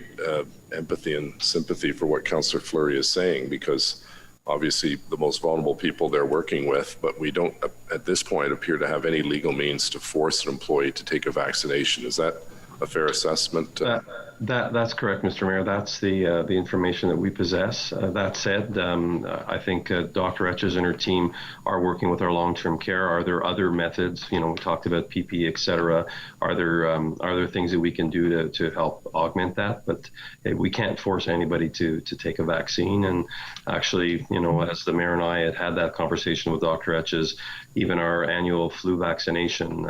empathy and sympathy for what Councillor Fleury is saying, because obviously the most vulnerable people they're working with, but we don't at this point appear to have any legal means to force an employee to take a vaccination. Is that a fair assessment? That's correct, Mr. Mayor. That's the information that we possess. That said, I think Dr. Etches and her team are working with our long-term care. Are there other methods? We talked about PPE, et cetera. Are there things that we can do to help augment that? But we can't force anybody to take a vaccine. And actually, as the mayor and I had that conversation with Dr. Etches, even our annual flu vaccination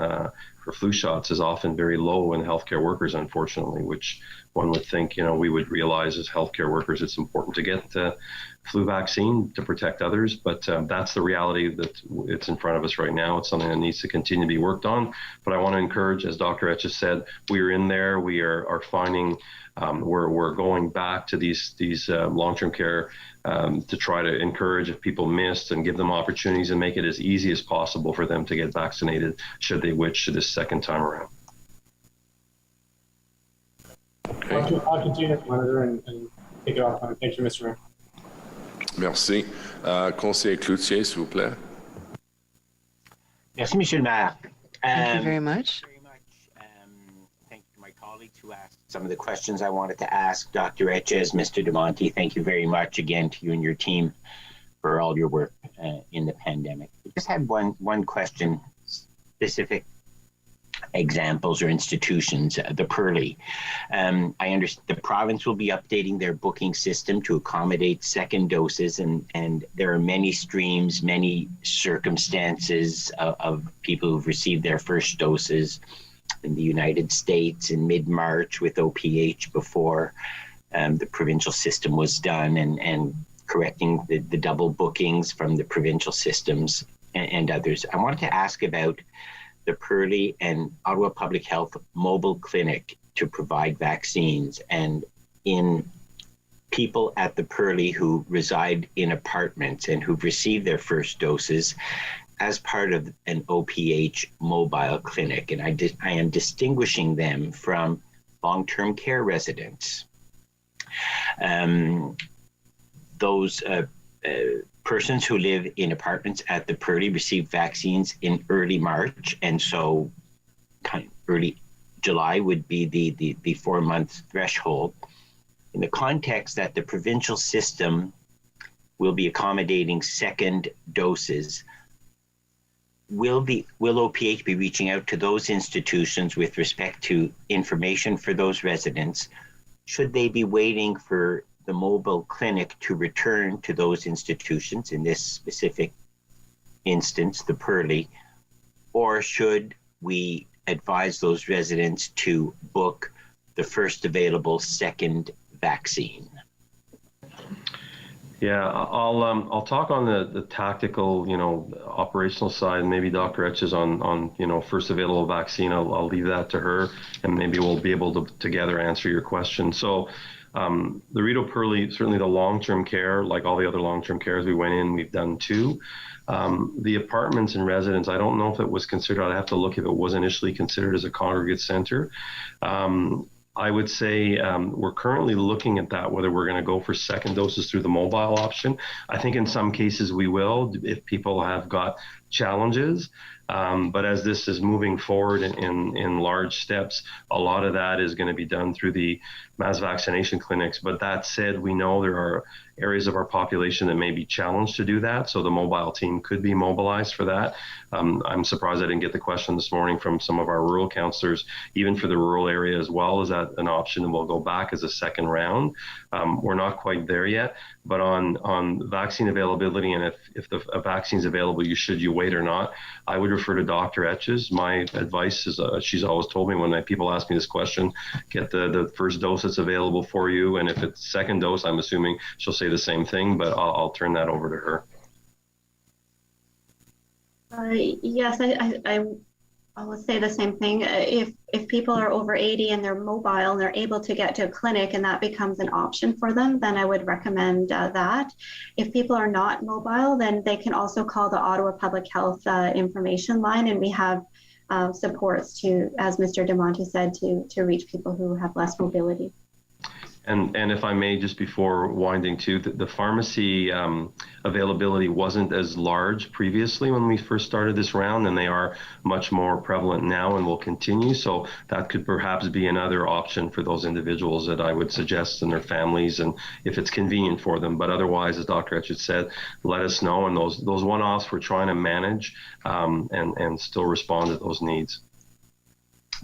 for flu shots is often very low in healthcare workers, unfortunately, which one would think, we would realize as healthcare workers, it's important to get the flu vaccine to protect others. But that's the reality that it's in front of us right now. It's something that needs to continue to be worked on. But I want to encourage, as Dr. Etches said, we are in there. We are finding, we're going back to these long-term care to try to encourage, if people missed, and give them opportunities and make it as easy as possible for them to get vaccinated should they wish this second time around. Okay. I'll continue to monitor and take it off. Thank you, Mr. Mayor. Merci. Conseiller Cloutier, s'il vous plaît. Merci, Monsieur le Maire. Thank you very much. Thank you to my colleagues who asked some of the questions I wanted to ask. Dr. Etches, Mr. DeMonte, thank you very much again to you and your team for all your work in the pandemic. I just had one question specific examples or institutions, the PERLI. I understand the province will be updating their booking system to accommodate second doses, and there are many streams, many circumstances of people who've received their first doses in the United States in mid-March with OPH before the provincial system was done, and correcting the double bookings from the provincial systems and others. I wanted to ask about the PERLI and Ottawa Public Health mobile clinic to provide vaccines, and in people at the PERLI who reside in apartments and who've received their first doses as part of an OPH mobile clinic. And I am distinguishing them from long-term care residents. Those persons who live in apartments at the PERLI received vaccines in early March, and so kind of early July would be the 4-month threshold. In the context that the provincial system will be accommodating second doses, will OPH be reaching out to those institutions with respect to information for those residents? Should they be waiting for the mobile clinic to return to those institutions, in this specific instance, the PERLI, or should we advise those residents to book the first available second vaccine? Yeah, I'll talk on the tactical, operational side. Maybe Dr. Etches on first available vaccine. I'll leave that to her, and maybe we'll be able to together answer your question. So the Rideau PERLI, certainly the long-term care, like all the other long-term cares we went in, we've done 2. The apartments and residents, I don't know if it was considered, I'd have to look if it was initially considered as a congregate center. I would say we're currently looking at that, whether we're going to go for second doses through the mobile option. I think in some cases we will, if people have got challenges. But as this is moving forward in large steps, a lot of that is going to be done through the mass vaccination clinics. But that said, we know there are areas of our population that may be challenged to do that. So the mobile team could be mobilized for that. I'm surprised I didn't get the question this morning from some of our rural counselors, even for the rural area as well. Is that an option? And we'll go back as a second round. We're not quite there yet. But on vaccine availability, and if a vaccine is available, should you wait or not, I would refer to Dr. Etches. My advice is, she's always told me when people ask me this question, get the first dose that's available for you. And if it's second dose, I'm assuming she'll say the same thing, but I'll turn that over to her. Yes, I will say the same thing. If people are over 80 and they're mobile and they're able to get to a clinic and that becomes an option for them, then I would recommend that. If people are not mobile, then they can also call the Ottawa Public Health information line, and we have supports to, as Mr. DeMonte said, to reach people who have less mobility. And if I may, just before winding to, the pharmacy availability wasn't as large previously when we first started this round, and they are much more prevalent now and will continue. So that could perhaps be another option for those individuals that I would suggest, and their families, and if it's convenient for them. But otherwise, as Dr. Etches said, let us know. And those one-offs we're trying to manage and still respond to those needs.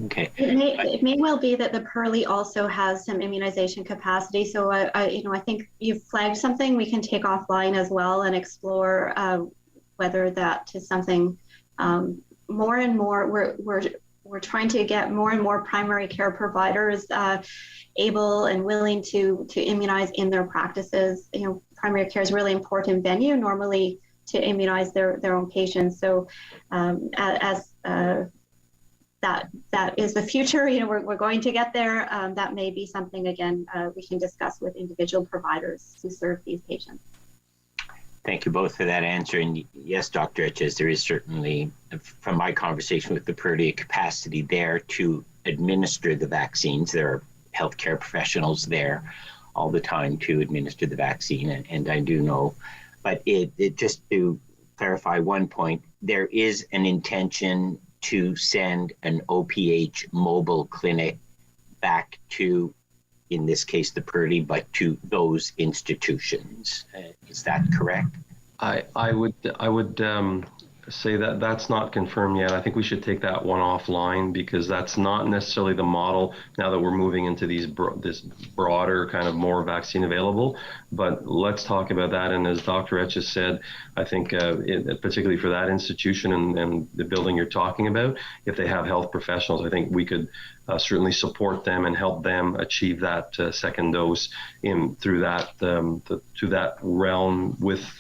Okay. It may well be that the PERLI also has some immunization capacity. So I think you've flagged something we can take offline as well and explore whether that is something more and more. We're trying to get more and more primary care providers able and willing to immunize in their practices. Primary care is a really important venue normally to immunize their own patients. So that is the future. We're going to get there. That may be something, again, we can discuss with individual providers who serve these patients. Thank you both for that answer. And yes, Dr. Etches, there is certainly, from my conversation with the PERLI, a capacity there to administer the vaccines. There are healthcare professionals there all the time to administer the vaccine, and I do know. But it just to clarify one point, there is an intention to send an OPH mobile clinic back to, in this case, the PERLI, but to those institutions. Is that correct? I would say that that's not confirmed yet. I think we should take that one offline because that's not necessarily the model now that we're moving into this broader kind of more vaccine available. But let's talk about that. And as Dr. Etch has said, I think particularly for that institution and the building you're talking about, if they have health professionals, I think we could certainly support them and help them achieve that second dose through that realm with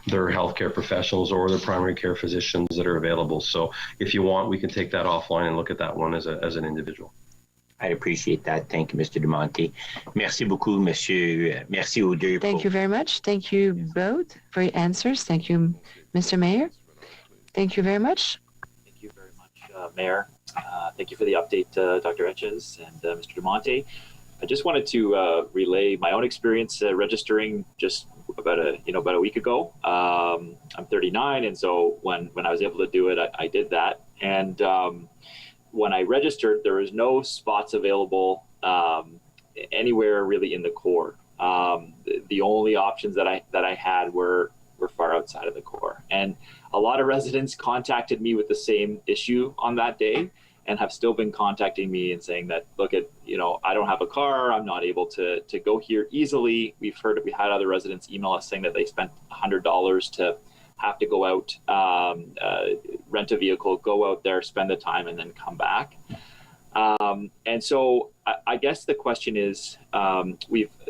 their healthcare professionals or their primary care physicians that are available. So if you want, we can take that offline and look at that one as an individual. I appreciate that. Thank you, Mr. Dumonte. Merci beaucoup, monsieur. Merci aux deux. Thank you very much. Thank you both for your answers. Thank you, Mr. Mayor. Thank you very much. Thank you very much, Mayor. Thank you for the update, Dr. Etches and Mr. Dumonte. I just wanted to relay my own experience registering just about a week ago. I'm 39, and so when I was able to do it, I did that. And when I registered, there was no spots available anywhere really in the core. The only options that I had were far outside of the core. And a lot of residents contacted me with the same issue on that day and have still been contacting me and saying that, look, I don't have a car, I'm not able to go here easily. We had other residents email us saying that they spent $100 to have to go out, rent a vehicle, go out there, spend the time, and then come back. And so I guess the question is, a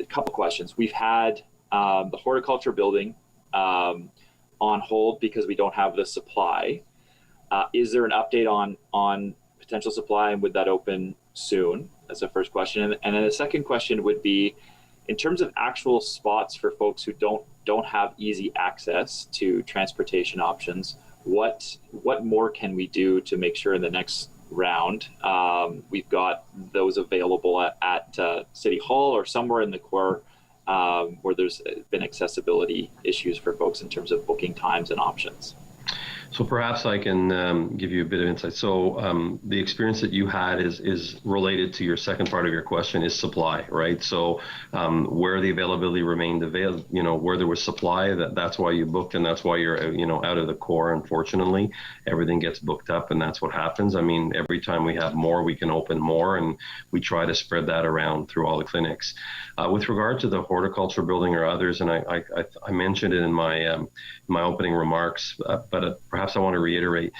couple questions. We've had the horticulture building on hold because we don't have the supply. Is there an update on potential supply, and would that open soon? That's the first question. And then the second question would be, in terms of actual spots for folks who don't have easy access to transportation options, what more can we do to make sure in the next round we've got those available at City Hall or somewhere in the core where there's been accessibility issues for folks in terms of booking times and options? So perhaps I can give you a bit of insight. So the experience that you had is related to your second part of your question, is supply, right? So where the availability remained available, where there was supply, that's why you booked, and that's why you're out of the core. Unfortunately, everything gets booked up, and that's what happens. I mean, every time we have more, we can open more, and we try to spread that around through all the clinics. With regard to the horticulture building or others, and I mentioned it in my opening remarks, but perhaps I want to reiterate,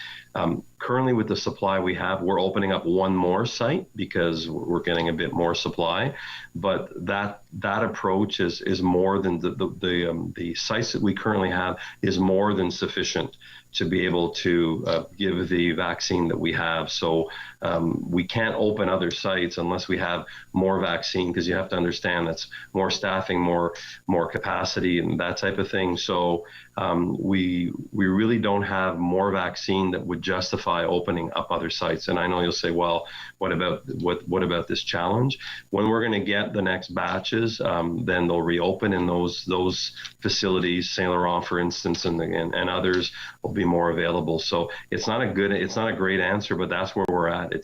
currently with the supply we have, we're opening up one more site because we're getting a bit more supply, but that approach is more than the sites that we currently have is more than sufficient to be able to give the vaccine that we have. So we can't open other sites unless we have more vaccine, because you have to understand that's more staffing, more capacity, and that type of thing. So we really don't have more vaccine that would justify opening up other sites. And I know you'll say, well, what about this challenge? When we're going to get the next batches, then they'll reopen, and those facilities, Saint Laurent, for instance, and others will be more available. So it's not a great answer, but that's where we're at.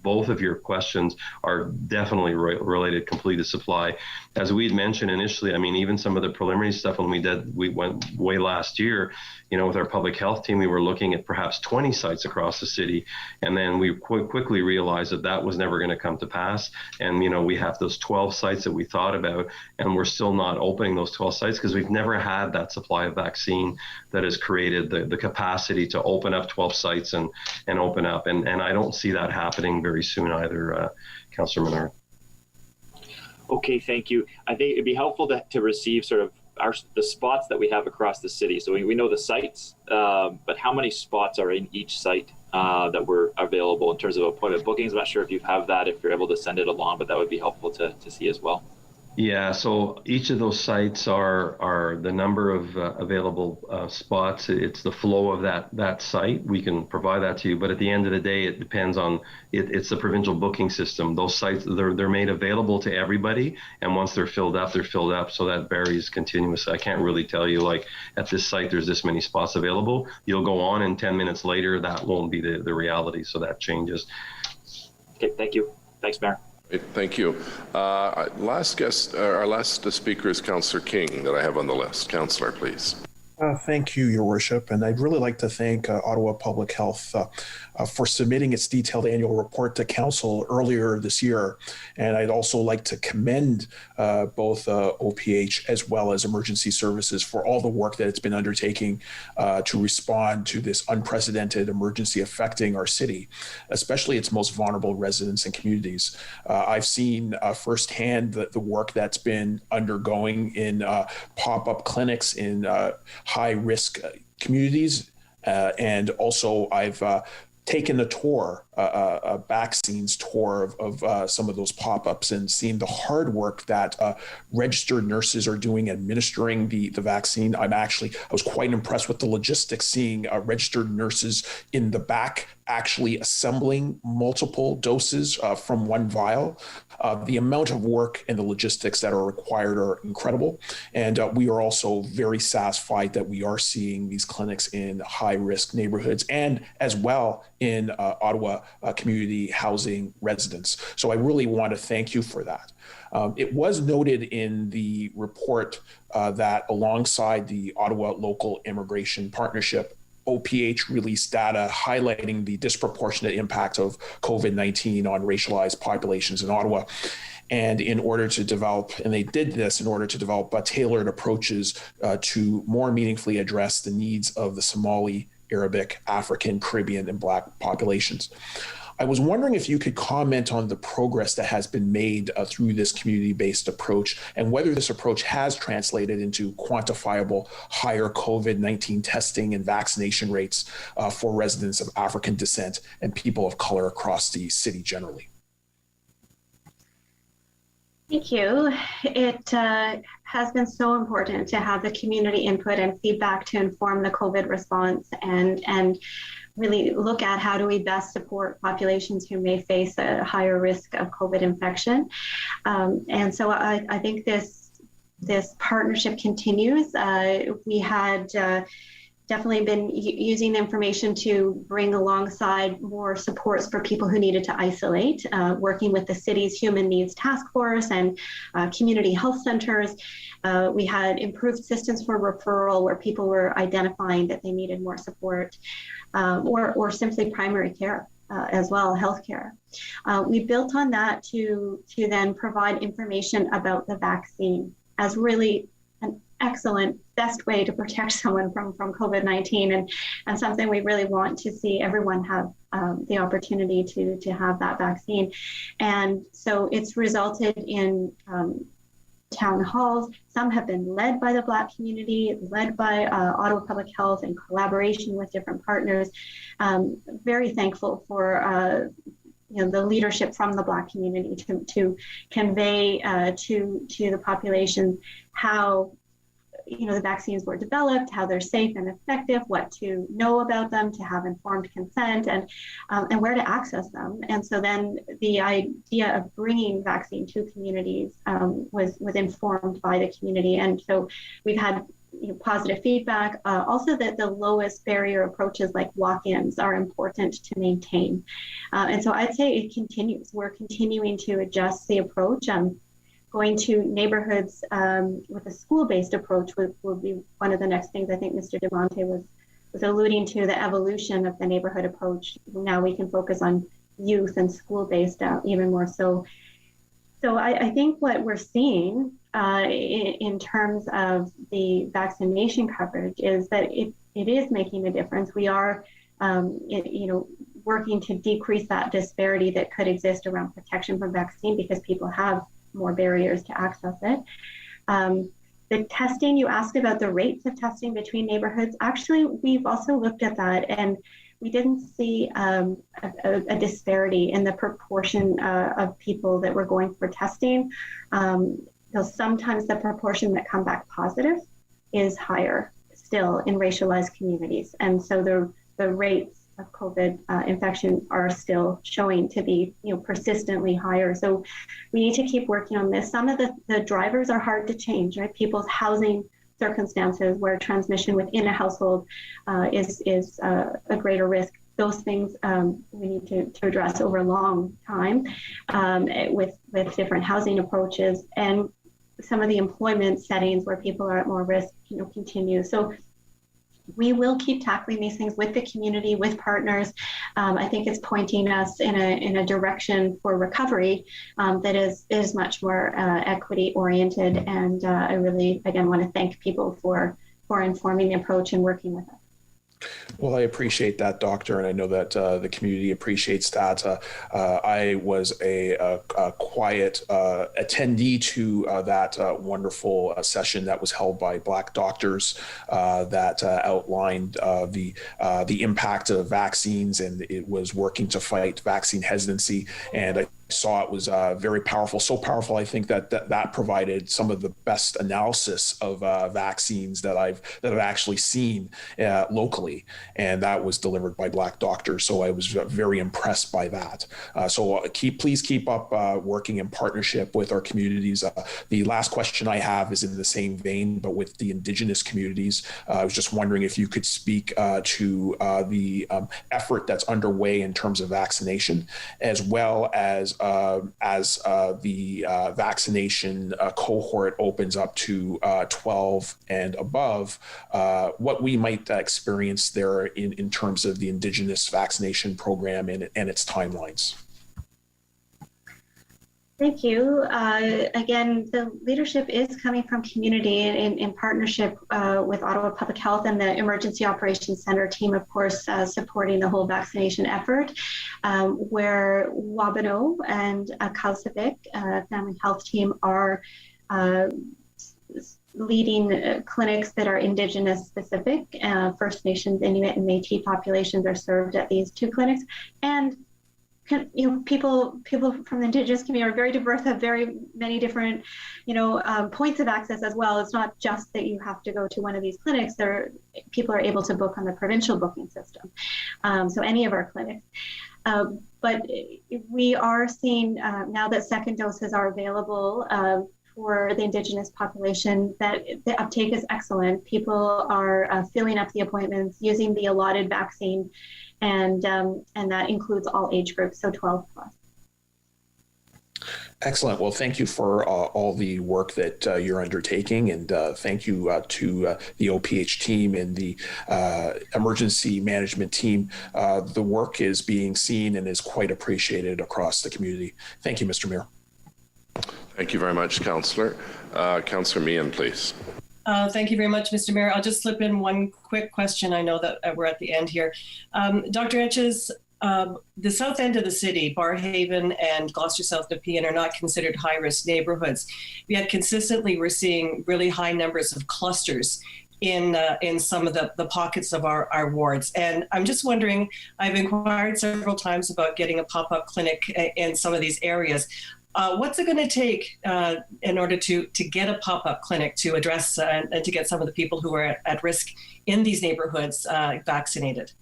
Both of your questions are definitely related completely to supply. As we had mentioned initially, I mean, even some of the preliminary stuff when we went way last year, with our public health team, we were looking at perhaps 20 sites across the city. And then we quickly realized that was never going to come to pass. And, we have those 12 sites that we thought about, and we're still not opening those 12 sites because we've never had that supply of vaccine that has created the capacity to open up 12 sites and open up. And I don't see that happening very soon either, Councillor Menard. Okay, thank you. I think it'd be helpful to receive sort of the spots that we have across the city. So we know the sites, but how many spots are in each site that were available in terms of appointment bookings? I'm not sure if you have that, if you're able to send it along, but that would be helpful to see as well. Yeah, so each of those sites are the number of available spots. It's the flow of that site. We can provide that to you, but at the end of the day, it depends on it's the provincial booking system. Those sites, they're made available to everybody, and once they're filled up, so that varies continuously. I can't really tell you, like, at this site there's this many spots available. You'll go on, and 10 minutes later that won't be the reality, so that changes. Okay, thank you. Thanks, Mayor. Thank you. Our last speaker is Councillor King that I have on the list. Councillor, please. Thank you, Your Worship. And I'd really like to thank Ottawa Public Health for submitting its detailed annual report to Council earlier this year. And I'd also like to commend both OPH as well as Emergency Services for all the work that it's been undertaking to respond to this unprecedented emergency affecting our city, especially its most vulnerable residents and communities. I've seen firsthand the work that's been undergoing in pop-up clinics in high-risk communities, and also I've taken a tour, a vaccines tour of some of those pop-ups and seen the hard work that registered nurses are doing administering the vaccine. I was quite impressed with the logistics, seeing registered nurses in the back actually assembling multiple doses from one vial. The amount of work and the logistics that are required are incredible. And we are also very satisfied that we are seeing these clinics in high-risk neighborhoods and as well in Ottawa community housing residents. So I really want to thank you for that. It was noted in the report that alongside the Ottawa Local Immigration Partnership, OPH released data highlighting the disproportionate impact of COVID-19 on racialized populations in Ottawa. And in order to develop, and they did this in order to develop tailored approaches to more meaningfully address the needs of the Somali, Arabic, African, Caribbean, and Black populations. I was wondering if you could comment on the progress that has been made through this community-based approach and whether this approach has translated into quantifiable higher COVID-19 testing and vaccination rates for residents of African descent and people of color across the city generally. Thank you. It has been so important to have the community input and feedback to inform the COVID response and really look at how do we best support populations who may face a higher risk of COVID infection. And so I think this partnership continues. We had definitely been using the information to bring alongside more supports for people who needed to isolate, working with the city's Human Needs Task Force and community health centers. We had improved systems for referral where people were identifying that they needed more support, or simply primary care as well, healthcare. We built on that to then provide information about the vaccine as really an excellent, best way to protect someone from COVID-19 and something we really want to see everyone have the opportunity to have that vaccine. And so it's resulted in town halls. Some have been led by the Black community, led by Ottawa Public Health in collaboration with different partners. Very thankful for the leadership from the Black community to convey to the population how the vaccines were developed, how they're safe and effective, what to know about them, to have informed consent, and where to access them. And so then the idea of bringing vaccine to communities was informed by the community. And so we've had positive feedback. Also that the lowest barrier approaches like walk-ins are important to maintain. And so I'd say it continues. We're continuing to adjust the approach. Going to neighborhoods with a school-based approach will be one of the next things. I think Mr. DeMonte was alluding to the evolution of the neighborhood approach. Now we can focus on youth and school-based even more so. So I think what we're seeing in terms of the vaccination coverage is that it is making a difference. We are, working to decrease that disparity that could exist around protection from vaccine because people have more barriers to access it. The testing, you asked about the rates of testing between neighborhoods. Actually, we've also looked at that and we didn't see a disparity in the proportion of people that were going for testing. So sometimes the proportion that come back positive is higher still in racialized communities. And so the rates of COVID infection are still showing to be persistently higher. So we need to keep working on this. Some of the drivers are hard to change, right? People's housing circumstances where transmission within a household is a greater risk. Those things we need to address over a long time with different housing approaches, and some of the employment settings where people are at more risk continue. So we will keep tackling these things with the community, with partners. I think it's pointing us in a direction for recovery that is much more equity oriented. And I really, again, want to thank people for informing the approach and working with us. Well, I appreciate that, Doctor, and I know that the community appreciates that. I was a quiet attendee to that wonderful session that was held by Black doctors that outlined the impact of vaccines, and it was working to fight vaccine hesitancy. And I saw it was very powerful, so powerful, I think that provided some of the best analysis of vaccines that I've actually seen locally, and that was delivered by Black doctors. So I was very impressed by that. So please keep up working in partnership with our communities. The last question I have is in the same vein, but with the Indigenous communities. I was just wondering if you could speak to the effort that's underway in terms of vaccination, as well as the vaccination cohort opens up to 12 and above, what we might experience there in terms of the Indigenous vaccination program and its timelines. Thank you. Again, the leadership is coming from community in partnership with Ottawa Public Health and the Emergency Operations Center team, of course, supporting the whole vaccination effort, where Wabano and Kausavik Family Health team are leading clinics that are Indigenous specific. First Nations, Inuit, and Métis populations are served at these two clinics. And people from the Indigenous community are very diverse, have very many different, points of access as well. It's not just that you have to go to one of these clinics. People are able to book on the provincial booking system, so any of our clinics. But we are seeing now that second doses are available for the Indigenous population, that the uptake is excellent. People are filling up the appointments, using the allotted vaccine, and that includes all age groups, so 12 plus. Excellent. Well, thank you for all the work that you're undertaking, and thank you to the OPH team and the emergency management team. The work is being seen and is quite appreciated across the community. Thank you, Mr. Mayor. Thank you very much, Councillor. Councillor Meehan, please. Thank you very much, Mr. Mayor. I'll just slip in one quick question. I know that we're at the end here. Dr. Etches, the south end of the city, Barrhaven and Gloucester South Nepean, are not considered high-risk neighborhoods. Yet consistently we're seeing really high numbers of clusters in some of the pockets of our wards. And I'm just wondering, I've inquired several times about getting a pop-up clinic in some of these areas. What's it going to take in order to get a pop-up clinic to address and to get some of the people who are at risk in these neighborhoods vaccinated?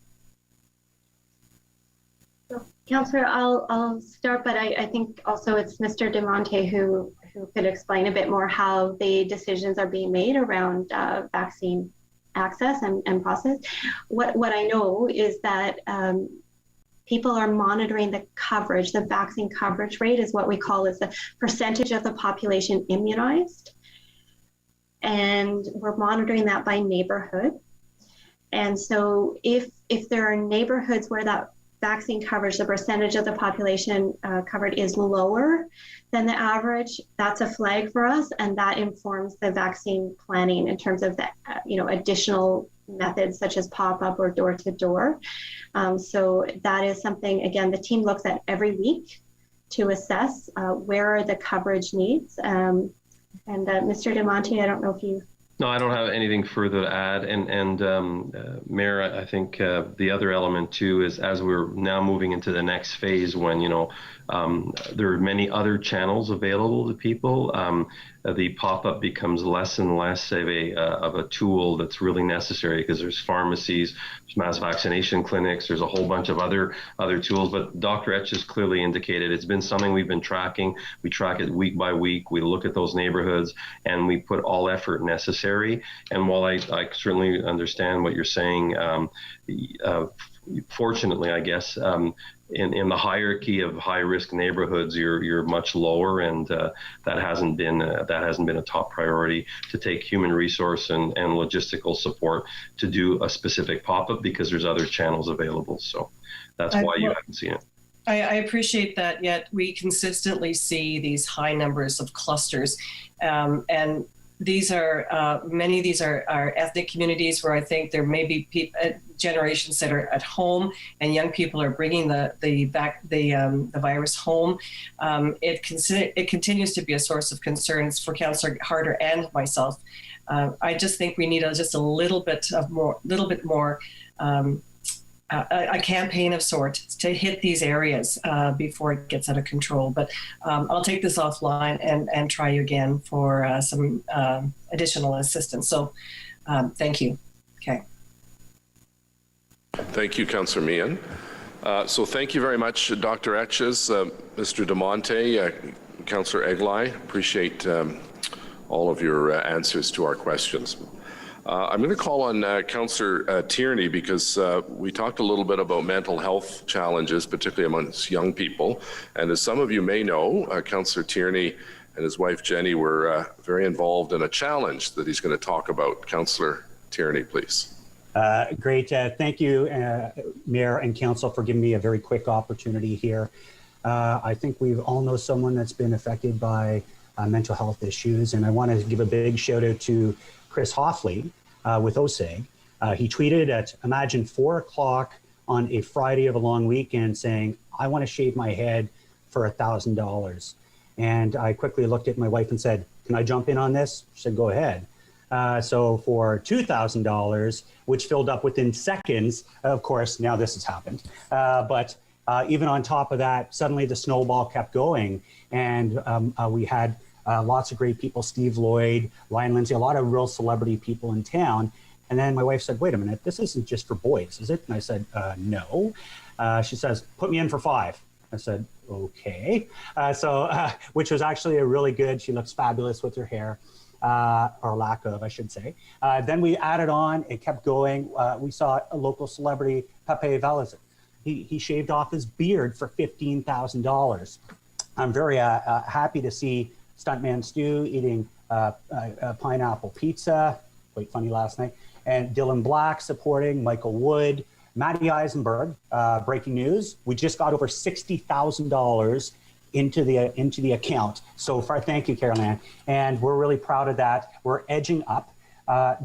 Councillor, I'll start, but I think also it's Mr. DeMonte who could explain a bit more how the decisions are being made around vaccine access and process. What I know is that people are monitoring the coverage. The vaccine coverage rate is what we call is the percentage of the population immunized. And we're monitoring that by neighborhood. And so if there are neighborhoods where that vaccine coverage, the percentage of the population covered is lower than the average, that's a flag for us, and that informs the vaccine planning in terms of the additional methods such as pop-up or door-to-door. So that is something, again, the team looks at every week to assess where are the coverage needs. And Mr. DeMonte, I don't know if you... No, I don't have anything further to add. And Mayor, I think the other element too is as we're now moving into the next phase when, there are many other channels available to people, the pop-up becomes less and less of a tool that's really necessary because there's pharmacies, there's mass vaccination clinics, there's a whole bunch of other tools. But Dr. Etches clearly indicated it's been something we've been tracking. We track it week by week. We look at those neighborhoods and we put all effort necessary. And while I certainly understand what you're saying, fortunately, I guess, in the hierarchy of high-risk neighborhoods, you're much lower, and that hasn't been a top priority to take human resource and logistical support to do a specific pop-up, because there's other channels available. So that's why you haven't seen it. I appreciate that, yet we consistently see these high numbers of clusters. And these are, many of these are ethnic communities where I think there may be generations that are at home, and young people are bringing the virus home. It continues to be a source of concerns for Councillor Harder and myself. I just think we need just a little bit more a campaign of sorts to hit these areas before it gets out of control. But I'll take this offline and try you again for some additional assistance. So thank you. Okay. Thank you, Councillor Meehan. So thank you very much, Dr. Etches, Mr. DeMonte, Councillor Eglai. Appreciate all of your answers to our questions. I'm going to call on Councillor Tierney, because we talked a little bit about mental health challenges, particularly amongst young people. And as some of you may know, Councillor Tierney and his wife Jenny were very involved in a challenge that he's going to talk about. Councillor Tierney, please. Great. Thank you, Mayor and Council, for giving me a very quick opportunity here. I think we all know someone that's been affected by mental health issues, and I want to give a big shout out to Chris Hoffley with OSEG. He tweeted at, imagine, 4 o'clock on a Friday of a long weekend saying, I want to shave my head for $1,000. And I quickly looked at my wife and said, can I jump in on this? She said, go ahead. So for $2,000, which filled up within seconds, of course, now this has happened. But even on top of that, suddenly the snowball kept going. And we had lots of great people, Steve Lloyd, Ryan Lindsay, a lot of real celebrity people in town. And then my wife said, wait a minute, this isn't just for boys, is it? And I said, no. She says, put me in for 5. I said, okay. Which was actually a really good, she looks fabulous with her hair, or lack of, I should say. Then we added on, it kept going. We saw a local celebrity, Pepe Velez. He shaved off his beard for $15,000. I'm very happy to see Stuntman Stu eating pineapple pizza, quite funny last night, and Dylan Black supporting Michael Wood, Matty Eisenberg. Breaking news: we just got over $60,000 into the account so far. Thank you, Caroline, and we're really proud of that. We're edging up.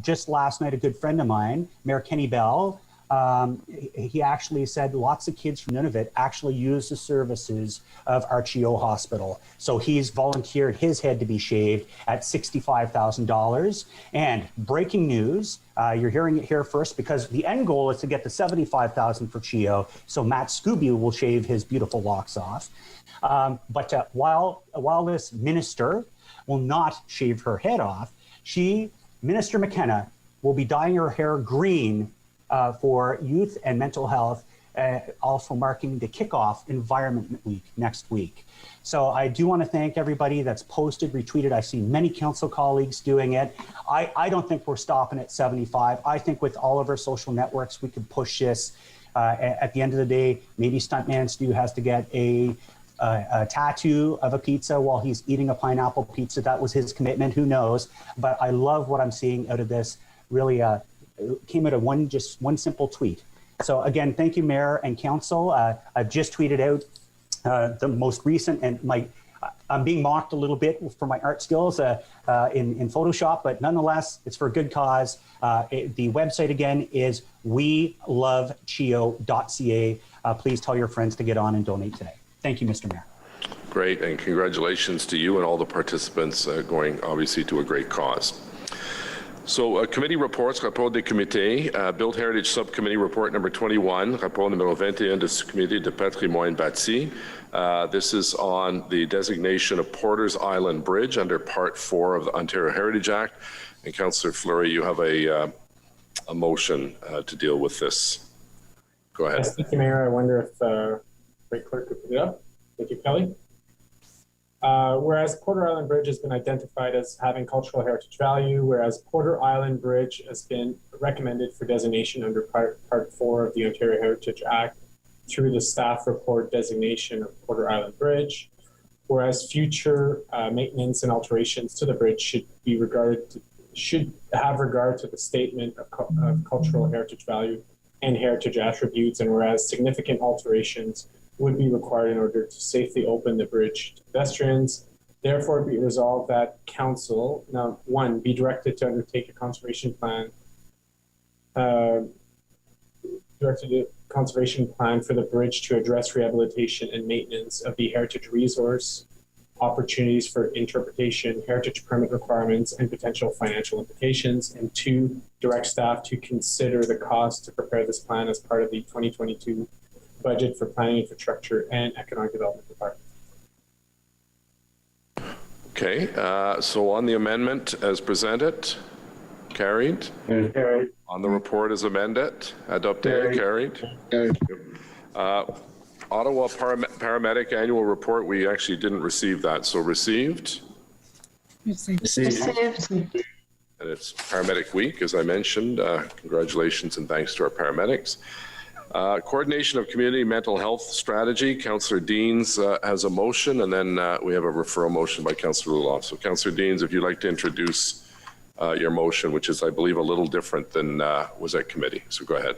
Just last night, a good friend of mine, Mayor Kenny Bell. He actually said lots of kids from Nunavut actually use the services of our CHEO hospital. So he's volunteered his head to be shaved at $65,000. And breaking news, you're hearing it here first, because the end goal is to get to $75,000 for CHEO. So Matt Scooby will shave his beautiful locks off. But while this minister will not shave her head off, Minister McKenna, will be dyeing her hair green for youth and mental health, also marking the kickoff Environment Week next week. So I do want to thank everybody that's posted, retweeted. I've seen many council colleagues doing it. I don't think we're stopping at 75. I think with all of our social networks, we could push this. At the end of the day, maybe Stuntman Stu has to get a tattoo of a pizza while he's eating a pineapple pizza. That was his commitment, who knows? But I love what I'm seeing out of this. Really, came out of one simple tweet. So again, thank you, Mayor and Council. I've just tweeted out the most recent, and I'm being mocked a little bit for my art skills in Photoshop, but nonetheless, it's for a good cause. The website again is welovecheo.ca. Please tell your friends to get on and donate today. Thank you, Mr. Mayor. Great, and congratulations to you and all the participants going obviously to a great cause. So committee reports, rapport des comités, Build Heritage Subcommittee Report number 21, rapport numéro 21 du Comité de patrimoine bâti. This is on the designation of Porter's Island Bridge under Part 4 of the Ontario Heritage Act. And Councillor Fleury, you have a motion to deal with this. Go ahead. Yes, thank you, Mayor. I wonder if Great Clerk could put it up. Thank you, Kelly. Whereas Porter Island Bridge has been identified as having cultural heritage value, whereas Porter Island Bridge has been recommended for designation under Part 4 of the Ontario Heritage Act through the staff report designation of Porter Island Bridge, whereas future maintenance and alterations to the bridge should have regard to the statement of cultural heritage value and heritage attributes, and whereas significant alterations would be required in order to safely open the bridge to pedestrians. Therefore, be resolved that council, now, 1, be directed to undertake a conservation plan, for the bridge to address rehabilitation and maintenance of the heritage resource, opportunities for interpretation, heritage permit requirements, and potential financial implications. And 2, direct staff to consider the cost to prepare this plan as part of the 2022 budget for planning, infrastructure, and economic development department. Okay, so on the amendment as presented, carried. Carried. On the report as amended, adopted, carried. Ottawa Paramedic Annual Report, we actually didn't receive that, so received. Received. And it's Paramedic Week, as I mentioned. Congratulations and thanks to our paramedics. Coordination of Community Mental Health Strategy, Councillor Deans has a motion, and then we have a referral motion by Councillor Luloff. So Councillor Deans, if you'd like to introduce your motion, which is, I believe, a little different than was at committee. So go ahead.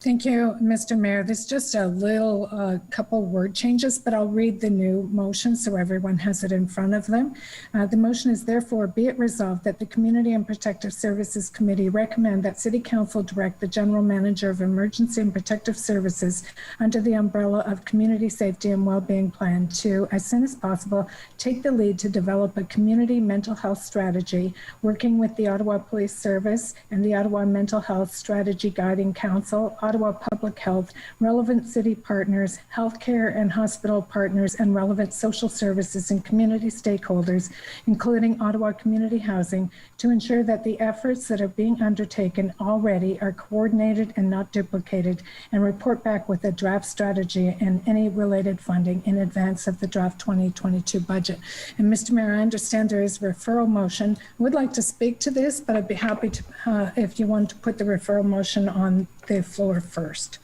Thank you, Mr. Mayor. There's just a little couple word changes, but I'll read the new motion so everyone has it in front of them. The motion is therefore be it resolved that the Community and Protective Services Committee recommend that City Council direct the General Manager of Emergency and Protective Services under the umbrella of Community Safety and Wellbeing Plan to, as soon as possible, take the lead to develop a community mental health strategy, working with the Ottawa Police Service and the Ottawa Mental Health Strategy Guiding Council, Ottawa Public Health, relevant city partners, healthcare and hospital partners, and relevant social services and community stakeholders, including Ottawa Community Housing, to ensure that the efforts that are being undertaken already are coordinated and not duplicated, and report back with a draft strategy and any related funding in advance of the draft 2022 budget. And Mr. Mayor, I understand there is a referral motion. I would like to speak to this, but I'd be happy to, if you want to put the referral motion on the floor first.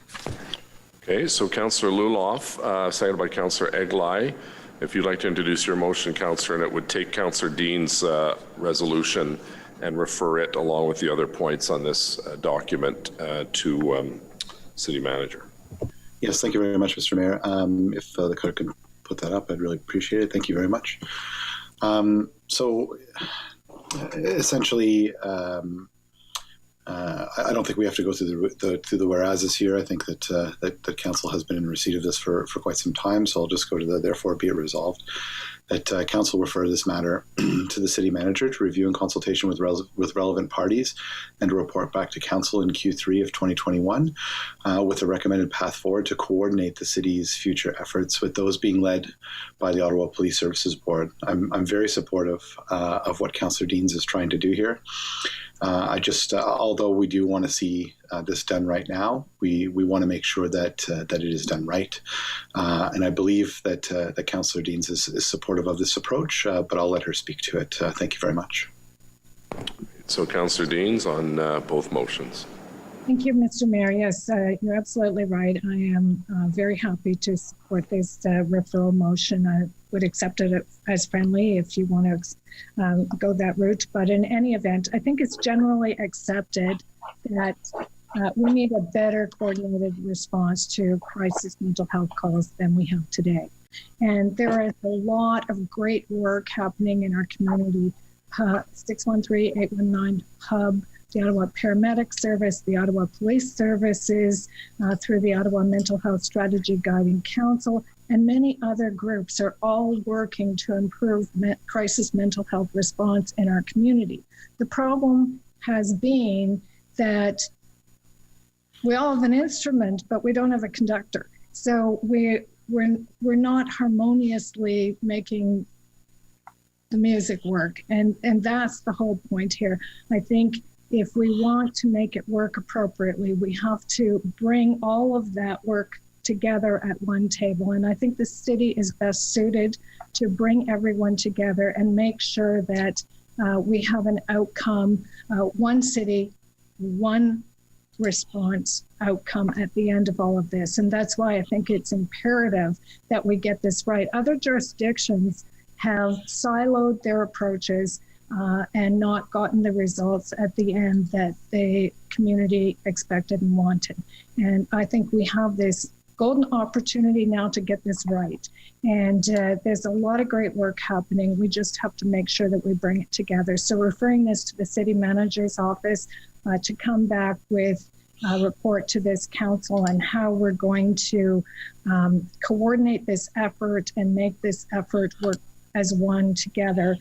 Okay, so Councillor Luloff, seconded by Councillor Eglai. If you'd like to introduce your motion, Councillor, and it would take Councillor Dean's resolution and refer it along with the other points on this document to City Manager. Yes, thank you very much, Mr. Mayor. If the clerk could put that up, I'd really appreciate it. Thank you very much. So essentially, I don't think we have to go through the whereases here. I think that the council has been in receipt of this for quite some time. So I'll just go to the therefore be it resolved that council refer this matter to the city manager to review in consultation with relevant parties and to report back to council in Q3 of 2021 with a recommended path forward to coordinate the city's future efforts, with those being led by the Ottawa Police Services Board. I'm very supportive of what Councillor Deans is trying to do here. I just, although we do want to see this done right now, we want to make sure that it is done right. And I believe that Councillor Deans is supportive of this approach, but I'll let her speak to it. Thank you very much. So Councillor Deans on both motions. Thank you, Mr. Mayor. Yes, you're absolutely right. I am very happy to support this referral motion. I would accept it as friendly if you want to go that route. But in any event, I think it's generally accepted that we need a better coordinated response to crisis mental health calls than we have today. And there is a lot of great work happening in our community. 613-819 Hub, the Ottawa Paramedic Service, the Ottawa Police Services, through the Ottawa Mental Health Strategy Guiding Council, and many other groups are all working to improve crisis mental health response in our community. The problem has been that we all have an instrument, but we don't have a conductor. So we're not harmoniously making the music work, and that's the whole point here. I think if we want to make it work appropriately, we have to bring all of that work together at one table. And I think the city is best suited to bring everyone together and make sure that we have an outcome, one city, one response outcome at the end of all of this. And that's why I think it's imperative that we get this right. Other jurisdictions have siloed their approaches and not gotten the results at the end that the community expected and wanted. And I think we have this golden opportunity now to get this right. And there's a lot of great work happening. We just have to make sure that we bring it together. So referring this to the city manager's office to come back with a report to this council on how we're going to coordinate this effort and make this effort work as one together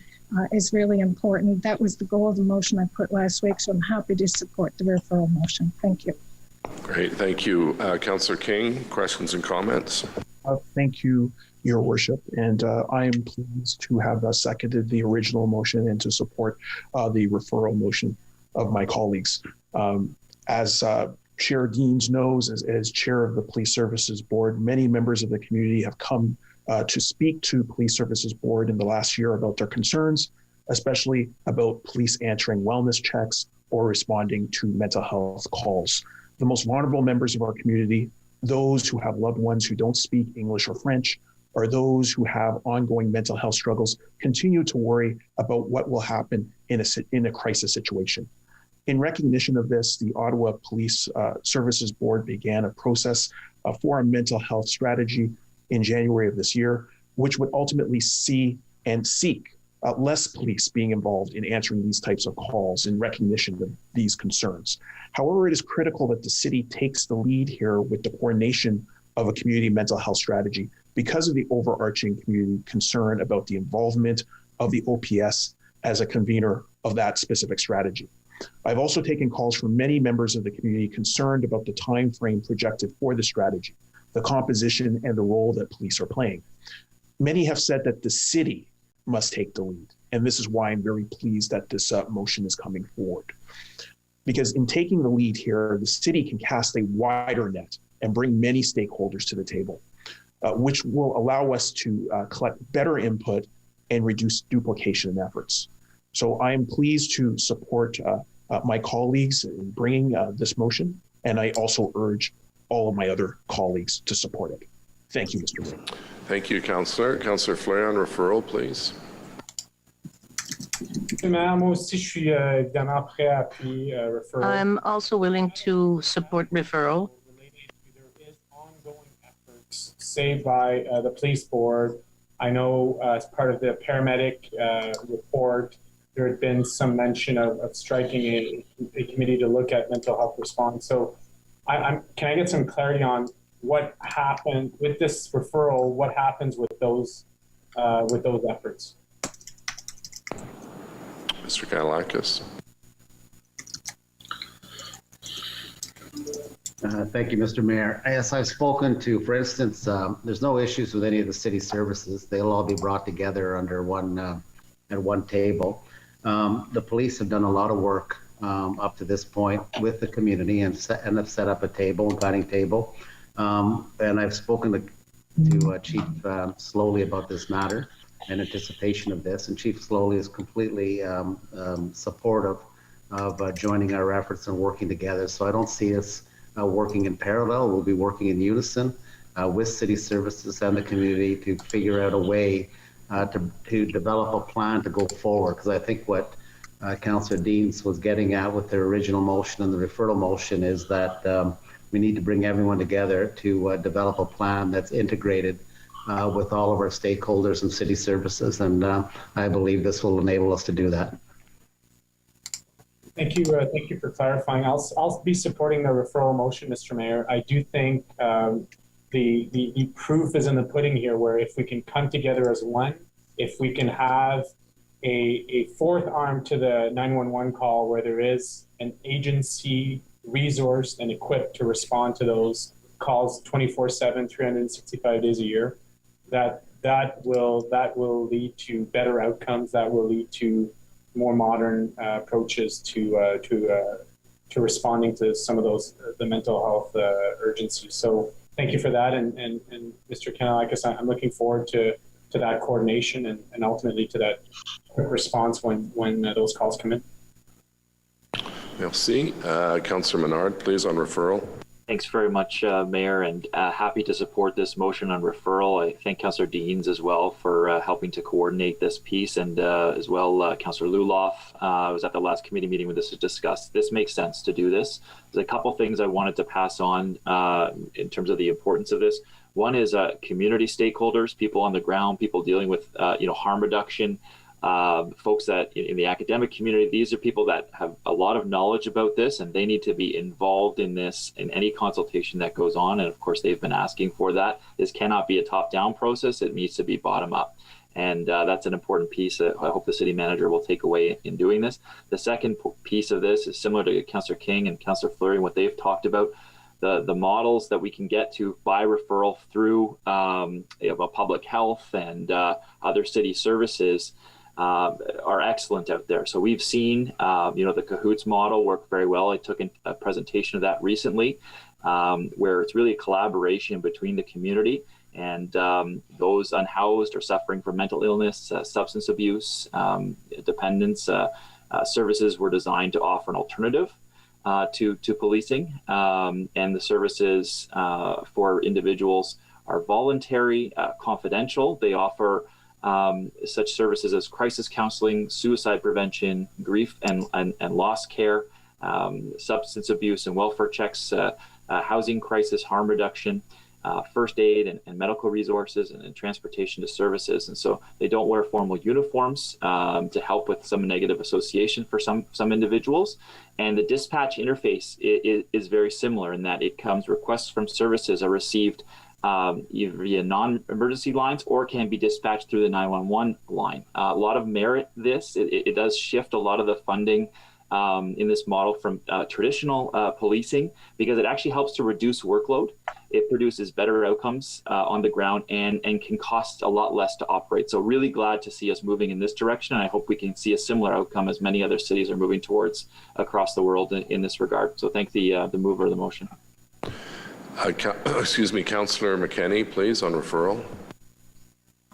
is really important. That was the goal of the motion I put last week, so I'm happy to support the referral motion. Thank you. Great, thank you. Councillor King, questions and comments? Thank you, Your Worship, and I am pleased to have seconded the original motion and to support the referral motion of my colleagues. As Chair Deans knows, as Chair of the Police Services Board, many members of the community have come to speak to Police Services Board in the last year about their concerns, especially about police answering wellness checks or responding to mental health calls. The most vulnerable members of our community, those who have loved ones who don't speak English or French, or those who have ongoing mental health struggles, continue to worry about what will happen in a crisis situation. In recognition of this, the Ottawa Police Services Board began a process for a mental health strategy in January of this year, which would ultimately see and seek less police being involved in answering these types of calls in recognition of these concerns. However, it is critical that the city takes the lead here with the coordination of a community mental health strategy because of the overarching community concern about the involvement of the OPS as a convener of that specific strategy. I've also taken calls from many members of the community concerned about the time frame projected for the strategy, the composition and the role that police are playing. Many have said that the city must take the lead, and this is why I'm very pleased that this motion is coming forward. Because in taking the lead here, the city can cast a wider net and bring many stakeholders to the table, which will allow us to collect better input and reduce duplication in efforts. So I am pleased to support my colleagues in bringing this motion, and I also urge all of my other colleagues to support it. Thank you, Mr. Mayor. Thank you, Councillor. Councillor Fleury on referral, please. I'm also willing to support referral. Saved by the police board. I know as part of the paramedic report, there had been some mention of striking a committee to look at mental health response. So can I get some clarity on what happened with this referral? What happens with those efforts? Mr. Kanellakis. Thank you, Mr. Mayor. Yes, I've spoken to, for instance, there's no issues with any of the city services. They'll all be brought together under at one table. The police have done a lot of work up to this point with the community and have set up a guiding table. And I've spoken to Chief Slowly about this matter in anticipation of this, and Chief Slowly is completely supportive of joining our efforts and working together. So I don't see us working in parallel. We'll be working in unison with city services and the community to figure out a way to develop a plan to go forward. Because I think what Councillor Deans was getting at with the original motion and the referral motion is that we need to bring everyone together to develop a plan that's integrated with all of our stakeholders and city services. And I believe this will enable us to do that. Thank you. Thank you for clarifying. I'll be supporting the referral motion, Mr. Mayor. I do think the proof is in the pudding here, where if we can come together as one, if we can have a fourth arm to the 911 call where there is an agency resourced and equipped to respond to those calls 24/7, 365 days a year, that will lead to better outcomes. That will lead to more modern approaches to responding to some of those the mental health urgencies. So thank you for that. And Mr. Kanalakis, I'm looking forward to that coordination and ultimately to that quick response when those calls come in. Merci. Councillor Menard, please, on referral. Thanks very much, Mayor, and happy to support this motion on referral. I thank Councillor Deans as well for helping to coordinate this piece, and as well Councillor Luloff. I was at the last committee meeting when this was discussed. This makes sense to do this. There's a couple things I wanted to pass on in terms of the importance of this. One is community stakeholders, people on the ground, people dealing with harm reduction. Folks that in the academic community, these are people that have a lot of knowledge about this, and they need to be involved in this in any consultation that goes on. And of course, they've been asking for that. This cannot be a top-down process. It needs to be bottom-up. And that's an important piece that I hope the city manager will take away in doing this. The second piece of this is similar to Councillor King and Councillor Fleury and what they've talked about. The models that we can get to by referral through public health and other city services are excellent out there. So we've seen, the CAHOOTS model work very well. I took a presentation of that recently, where it's really a collaboration between the community and those unhoused or suffering from mental illness, substance abuse, dependence. Services were designed to offer an alternative to policing, and the services for individuals are voluntary, confidential. They offer such services as crisis counseling, suicide prevention, grief and loss care, substance abuse and welfare checks, housing crisis, harm reduction, first aid and medical resources, and transportation to services. And so they don't wear formal uniforms to help with some negative association for some individuals. And the dispatch interface is very similar in that it comes, requests from services are received either via non-emergency lines or can be dispatched through the 911 line. A lot of merit this. It does shift a lot of the funding in this model from traditional policing, because it actually helps to reduce workload. It produces better outcomes on the ground and can cost a lot less to operate. So really glad to see us moving in this direction. And I hope we can see a similar outcome as many other cities are moving towards across the world in this regard. So thank the mover of the motion. Councillor McKenney, please, on referral.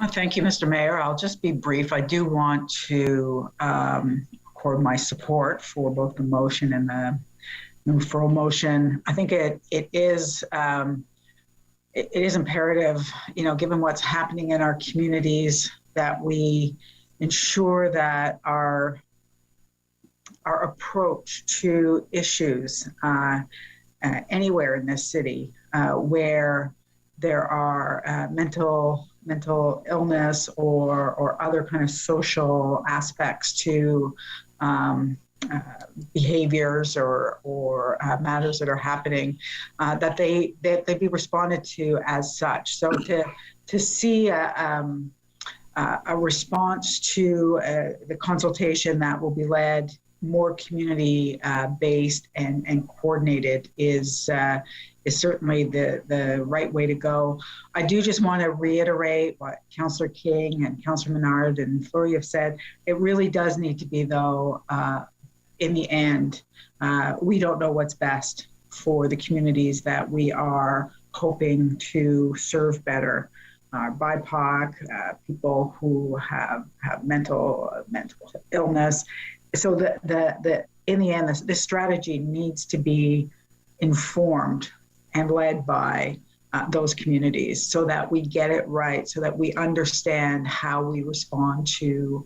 Thank you, Mr. Mayor. I'll just be brief. I do want to record my support for both the motion and the referral motion. I think it is imperative, given what's happening in our communities, that we ensure that our approach to issues anywhere in this city where there are mental illness or other kind of social aspects to behaviors or matters that are happening, that they be responded to as such. So to see a response to the consultation that will be led more community based and coordinated is certainly the right way to go. I do just want to reiterate what Councillor King and Councillor Menard and Fleury have said. It really does need to be, though, in the end, we don't know what's best for the communities that we are hoping to serve better. BIPOC, people who have mental illness. So in the end, this strategy needs to be informed and led by those communities, so that we get it right, so that we understand how we respond to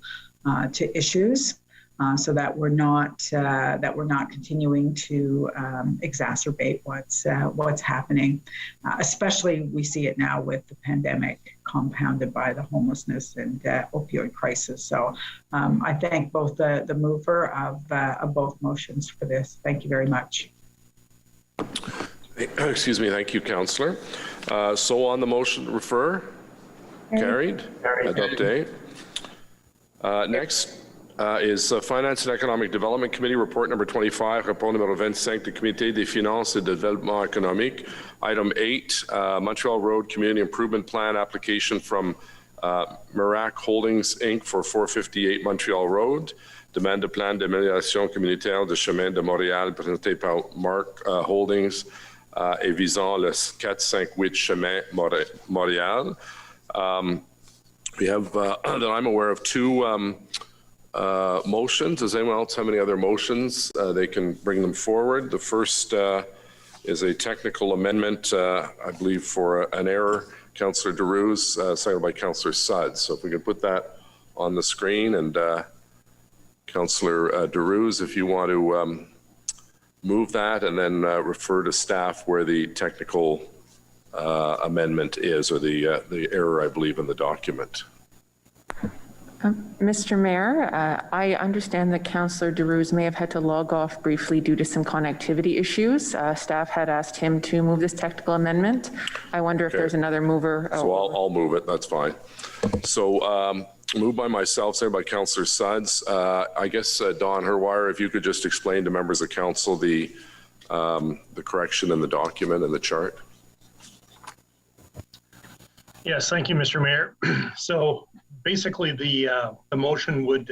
issues, so that we're not continuing to exacerbate what's happening. Especially we see it now with the pandemic, compounded by the homelessness and opioid crisis. So I thank both the mover of both motions for this. Thank you very much. Thank you, Councillor. So on the motion to refer, carried. Adopté. Next is Finance and Economic Development Committee Report number 25, rapport numéro 25 du Comité des finances et de développement économique. Item 8, Montreal Road Community Improvement Plan application from Mirac Holdings Inc. for 458 Montreal Road. Demande de plan d'amélioration communautaire de chemin de Montréal présenté par Marc Holdings. et visant le 458 chemin Montréal. We have, that I'm aware of, two motions. Does anyone else have any other motions? They can bring them forward. The first is a technical amendment, I believe, for an error. Councillor Deroux, seconded by Councillor Suds. So if we could put that on the screen, and Councillor Deroux, if you want to move that and then refer to staff where the technical amendment is, or the error, I believe, in the document. Mr. Mayor, I understand that Councillor Deroux may have had to log off briefly due to some connectivity issues. Staff had asked him to move this technical amendment. I wonder if there's another mover. So I'll move it. That's fine. So moved by myself, seconded by Councillor Suds. I guess Don Herwire, if you could just explain to members of council the correction in the document and the chart. Yes, thank you, Mr. Mayor. So basically, the motion would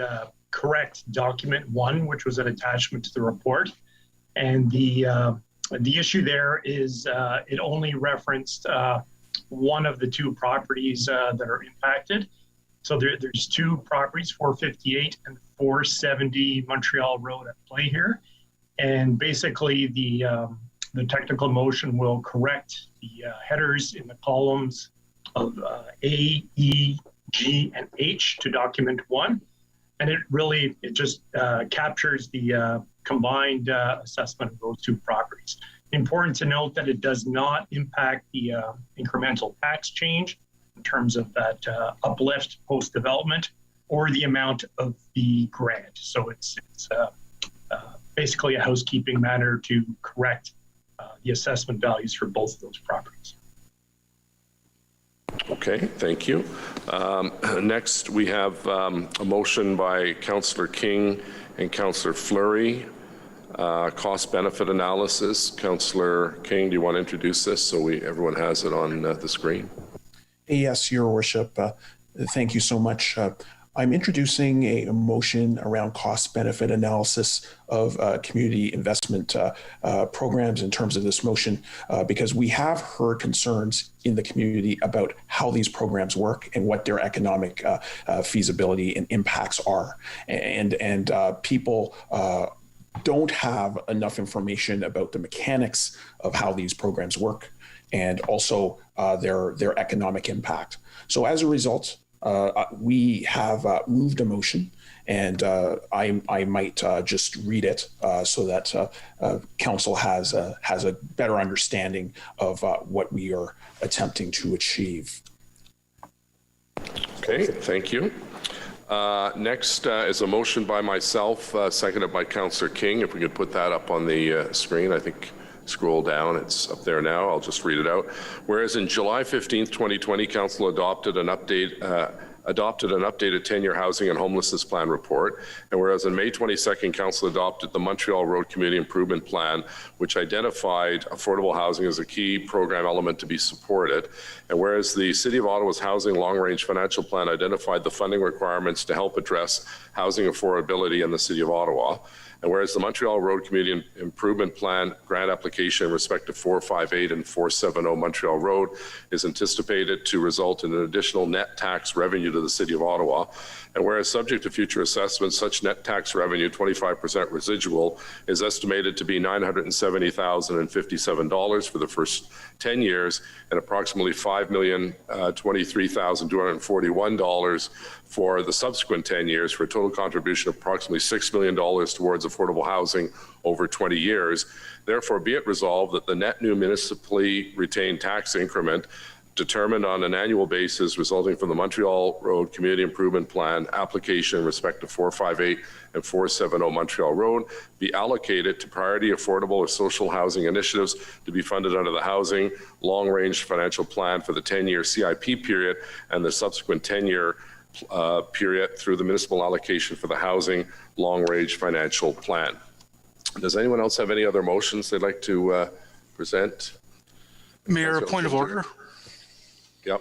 correct document 1, which was an attachment to the report, and the issue there is it only referenced one of the two properties that are impacted. So there's two properties, 458 and 470 Montreal Road at play here, and basically the technical motion will correct the headers in the columns of A, E, G, and H to document 1, and it just captures the combined assessment of those two properties. Important to note that it does not impact the incremental tax change in terms of that uplift post-development or the amount of the grant. So it's basically a housekeeping matter to correct the assessment values for both of those properties. Okay, thank you. Next, we have a motion by Councillor King and Councillor Fleury, cost-benefit analysis. Councillor King, do you want to introduce this so everyone has it on the screen? Yes, Your Worship. Thank you so much. I'm introducing a motion around cost-benefit analysis of community investment programs in terms of this motion, because we have heard concerns in the community about how these programs work and what their economic feasibility and impacts are. And people don't have enough information about the mechanics of how these programs work and also their economic impact. So as a result, we have moved a motion, and I might just read it so that council has a better understanding of what we are attempting to achieve. Okay, thank you. Next is a motion by myself, seconded by Councillor King. If we could put that up on the screen, I think. Scroll down, it's up there now. I'll just read it out. Whereas in July 15th, 2020, Council adopted an updated 10-year housing and homelessness plan report. And whereas on May 22nd, Council adopted the Montreal Road Community Improvement Plan, which identified affordable housing as a key program element to be supported. And whereas the City of Ottawa's Housing Long-Range Financial Plan identified the funding requirements to help address housing affordability in the City of Ottawa. And whereas the Montreal Road Community Improvement Plan grant application in respect to 458 and 470 Montreal Road is anticipated to result in an additional net tax revenue to the City of Ottawa. And whereas subject to future assessments, such net tax revenue, 25% residual, is estimated to be $970,057 for the first 10 years and approximately $5,023,241 for the subsequent 10 years, for a total contribution of approximately $6 million towards affordable housing over 20 years. Therefore, be it resolved that the net new municipally retained tax increment determined on an annual basis resulting from the Montreal Road Community Improvement Plan application in respect to 458 and 470 Montreal Road be allocated to priority affordable or social housing initiatives to be funded under the Housing Long-Range Financial Plan for the 10-year CIP period and the subsequent 10-year period through the municipal allocation for the Housing Long-Range Financial Plan. Does anyone else have any other motions they'd like to present? Mayor, a point of order. Yep.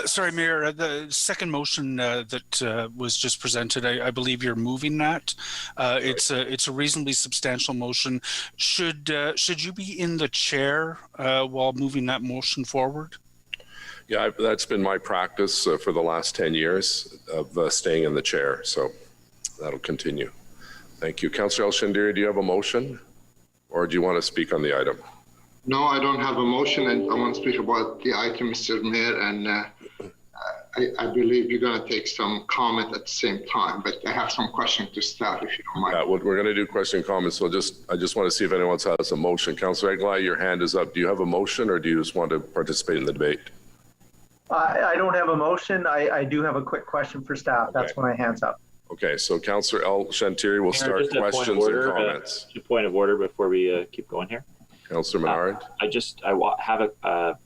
Sorry, Mayor, the second motion that was just presented, I believe you're moving that. It's a reasonably substantial motion. Should you be in the chair while moving that motion forward? Yeah, that's been my practice for the last 10 years of staying in the chair, so that'll continue. Thank you. Councillor El-Shandiri, do you have a motion, or do you want to speak on the item? No, I don't have a motion, and I want to speak about the item, Mr. Mayor, and I believe you're going to take some comment at the same time, but I have some questions to staff, if you don't mind. Yeah, we're going to do question and comments, so I just want to see if anyone else has a motion. Councillor Aguilar, your hand is up. Do you have a motion, or do you just want to participate in the debate? I don't have a motion. I do have a quick question for staff. Okay. That's why my hand's up. Okay, so Councillor El-Shandiri will start questions and comments. Just a point of order before we keep going here. Councillor Menard. I have a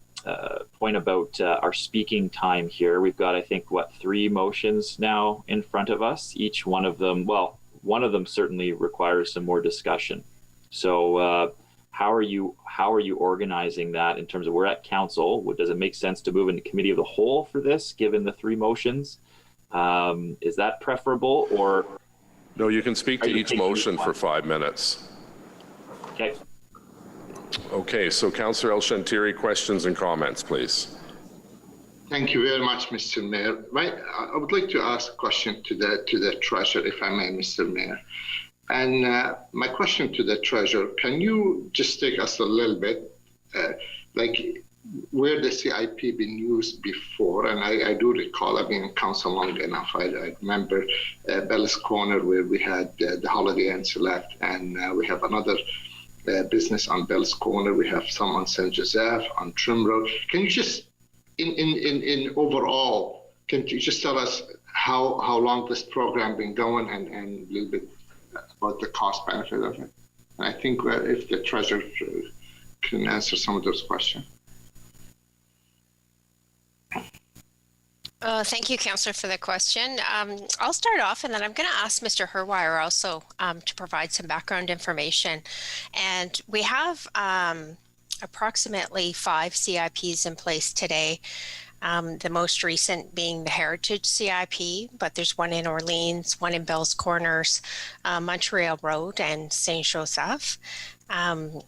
point about our speaking time here. We've got, I think, 3 motions now in front of us. Each one of them, well, one of them certainly requires some more discussion. So how are you organizing that in terms of, we're at council? Does it make sense to move into committee of the whole for this, given the 3 motions? Is that preferable, or? No, you can speak to each motion for 5 minutes. Okay. Okay, so Councillor El-Shandiri, questions and comments, please. Thank you very much, Mr. Mayor. I would like to ask a question to the Treasurer, if I may, Mr. Mayor. And my question to the Treasurer, can you just take us a little bit, like where the CIP been used before? And I do recall, I've been in council long enough. I remember Bell's Corner, where we had the Holiday Inn Select, and we have another business on Bell's Corner. We have some on Saint Joseph, on Trim Road. Can you just, in overall, can you just tell us how long this program been going, and a little bit about the cost benefit of it? And I think if the Treasurer can answer some of those questions. Thank you, Councillor, for the question. I'll start off, and then I'm going to ask Mr. Herwire also to provide some background information. And we have approximately 5 CIPs in place today. The most recent being the Heritage CIP, but there's one in Orleans, one in Bell's Corners, Montreal Road, and Saint Joseph. When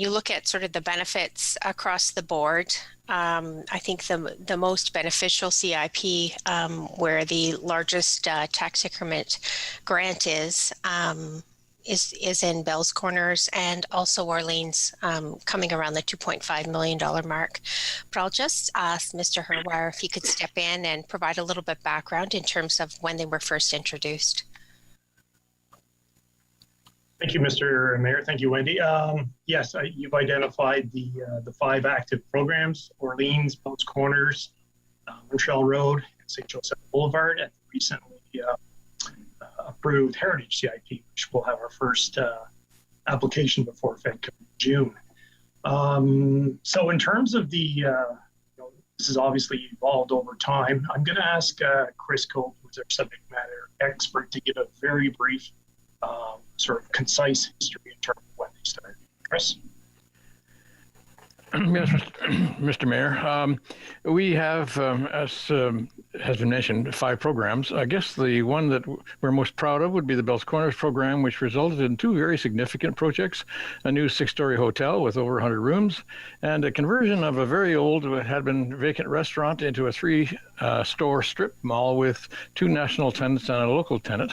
you look at sort of the benefits across the board, I think the most beneficial CIP, where the largest tax increment grant is in Bell's Corners, and also Orleans, coming around the $2.5 million mark. But I'll just ask Mr. Herwire if he could step in and provide a little bit background in terms of when they were first introduced. Thank you, Mr. Mayor. Thank you, Wendy. Yes, you've identified the 5 active programs: Orleans, Bell's Corners, Montreal Road, and St. Joseph Boulevard, and recently approved Heritage CIP, which will have our first application before Fed come in June. So in terms of this has obviously evolved over time. I'm going to ask Chris Cope, who's our subject matter expert, to give a very brief sort of concise history in terms of when they started. Chris? Yes, Mr. Mayor. We have, as has been mentioned, 5 programs. I guess the one that we're most proud of would be the Bell's Corners program, which resulted in 2 very significant projects: a new 6-story hotel with over 100 rooms, and a conversion of a very old, had been vacant restaurant into a 3-store strip mall with 2 national tenants and a local tenant.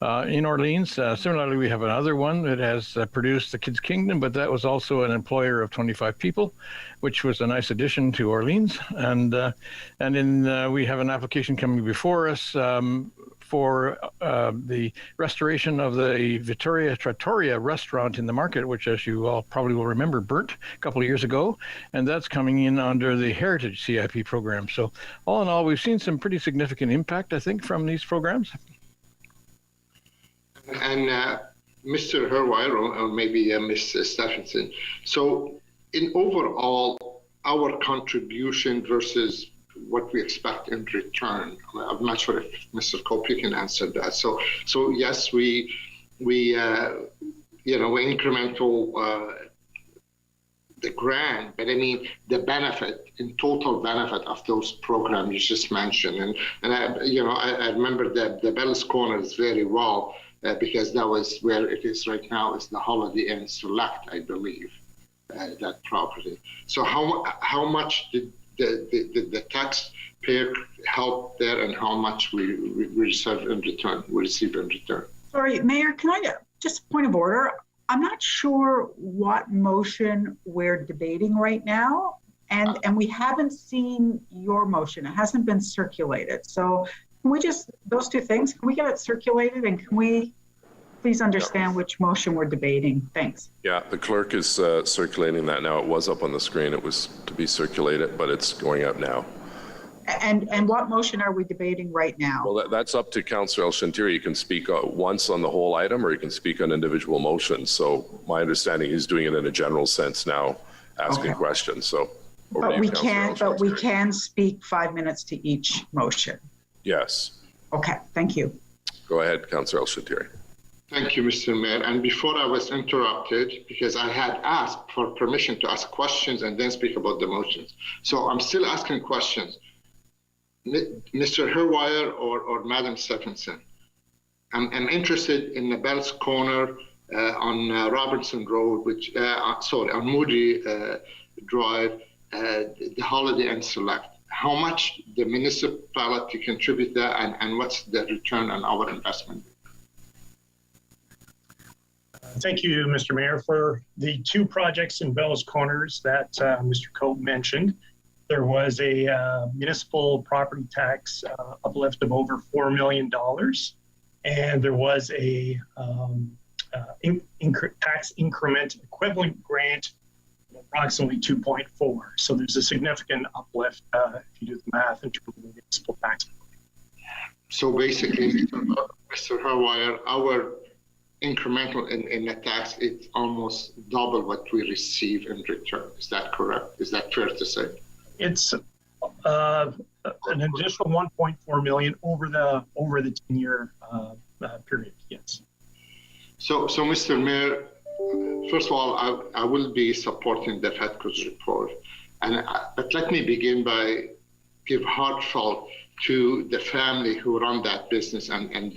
In Orleans, similarly, we have another one that has produced the Kids Kingdom, but that was also an employer of 25 people, which was a nice addition to Orleans. And we have an application coming before us for the restoration of the Vittoria Trattoria restaurant in the market, which, as you all probably will remember, burnt a couple of years ago, and that's coming in under the Heritage CIP program. So all in all, we've seen some pretty significant impact, I think, from these programs. And Mr. Herwire, or maybe Ms. Stephenson, so in overall, our contribution versus what we expect in return, I'm not sure if Mr. Cope, you can answer that. So yes, we incremental the grant, but I mean the benefit, in total benefit of those programs you just mentioned. And I remember the Bell's Corners very well because that was where it is right now, is the Holiday Inn Select, I believe, that property. So how much did the taxpayer help there, and how much we receive in return? Sorry, Mayor, can I just a point of order? I'm not sure what motion we're debating right now, and we haven't seen your motion. It hasn't been circulated. So can we just, those two things, can we get it circulated, and can we please understand which motion we're debating? Thanks. Yeah, the clerk is circulating that now. It was up on the screen. It was to be circulated, but it's going up now. And what motion are we debating right now? Well, that's up to Councillor El-Shantiri. You can speak once on the whole item, or you can speak on individual motions. So my understanding, he's doing it in a general sense now, asking questions. So, but we can speak 5 minutes to each motion. Yes. Okay, thank you. Go ahead, Councillor El-Shantiri. Thank you, Mr. Mayor. And before I was interrupted, because I had asked for permission to ask questions and then speak about the motions. So I'm still asking questions. Mr. Herwire or Madam Stephenson, I'm interested in the Bell's Corner on Robinson Road, on Moody Drive, the Holiday Inn Select. How much the municipality contribute there, and what's the return on our investment? Thank you, Mr. Mayor. For the two projects in Bell's Corners that Mr. Cope mentioned, there was a municipal property tax uplift of over $4 million, and there was a tax increment equivalent grant of approximately 2.4. So there's a significant uplift if you do the math in terms of the municipal tax. So basically, Mr. Herwire, our incremental in the tax, it's almost double what we receive in return. Is that correct? Is that fair to say? It's an additional 1.4 million over the 10-year period. Yes. So, Mr. Mayor, first of all, I will be supporting the FEDCO's report, but let me begin by give heartfelt to the family who run that business and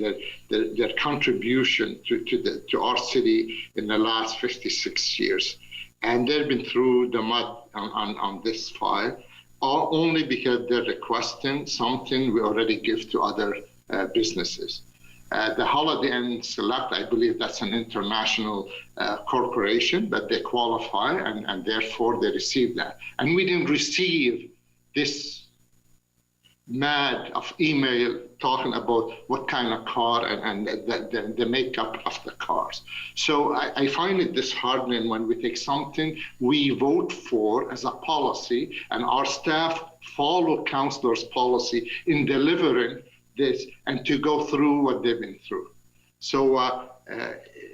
their contribution to our city in the last 56 years. And they've been through the mud on this file, only because they're requesting something we already give to other businesses. The Holiday Inn Select, I believe that's an international corporation, but they qualify and therefore they receive that. And we didn't receive this mad of email talking about what kind of car and the makeup of the cars. So I find it disheartening when we take something we vote for as a policy and our staff follow councillors' policy in delivering this and to go through what they've been through. So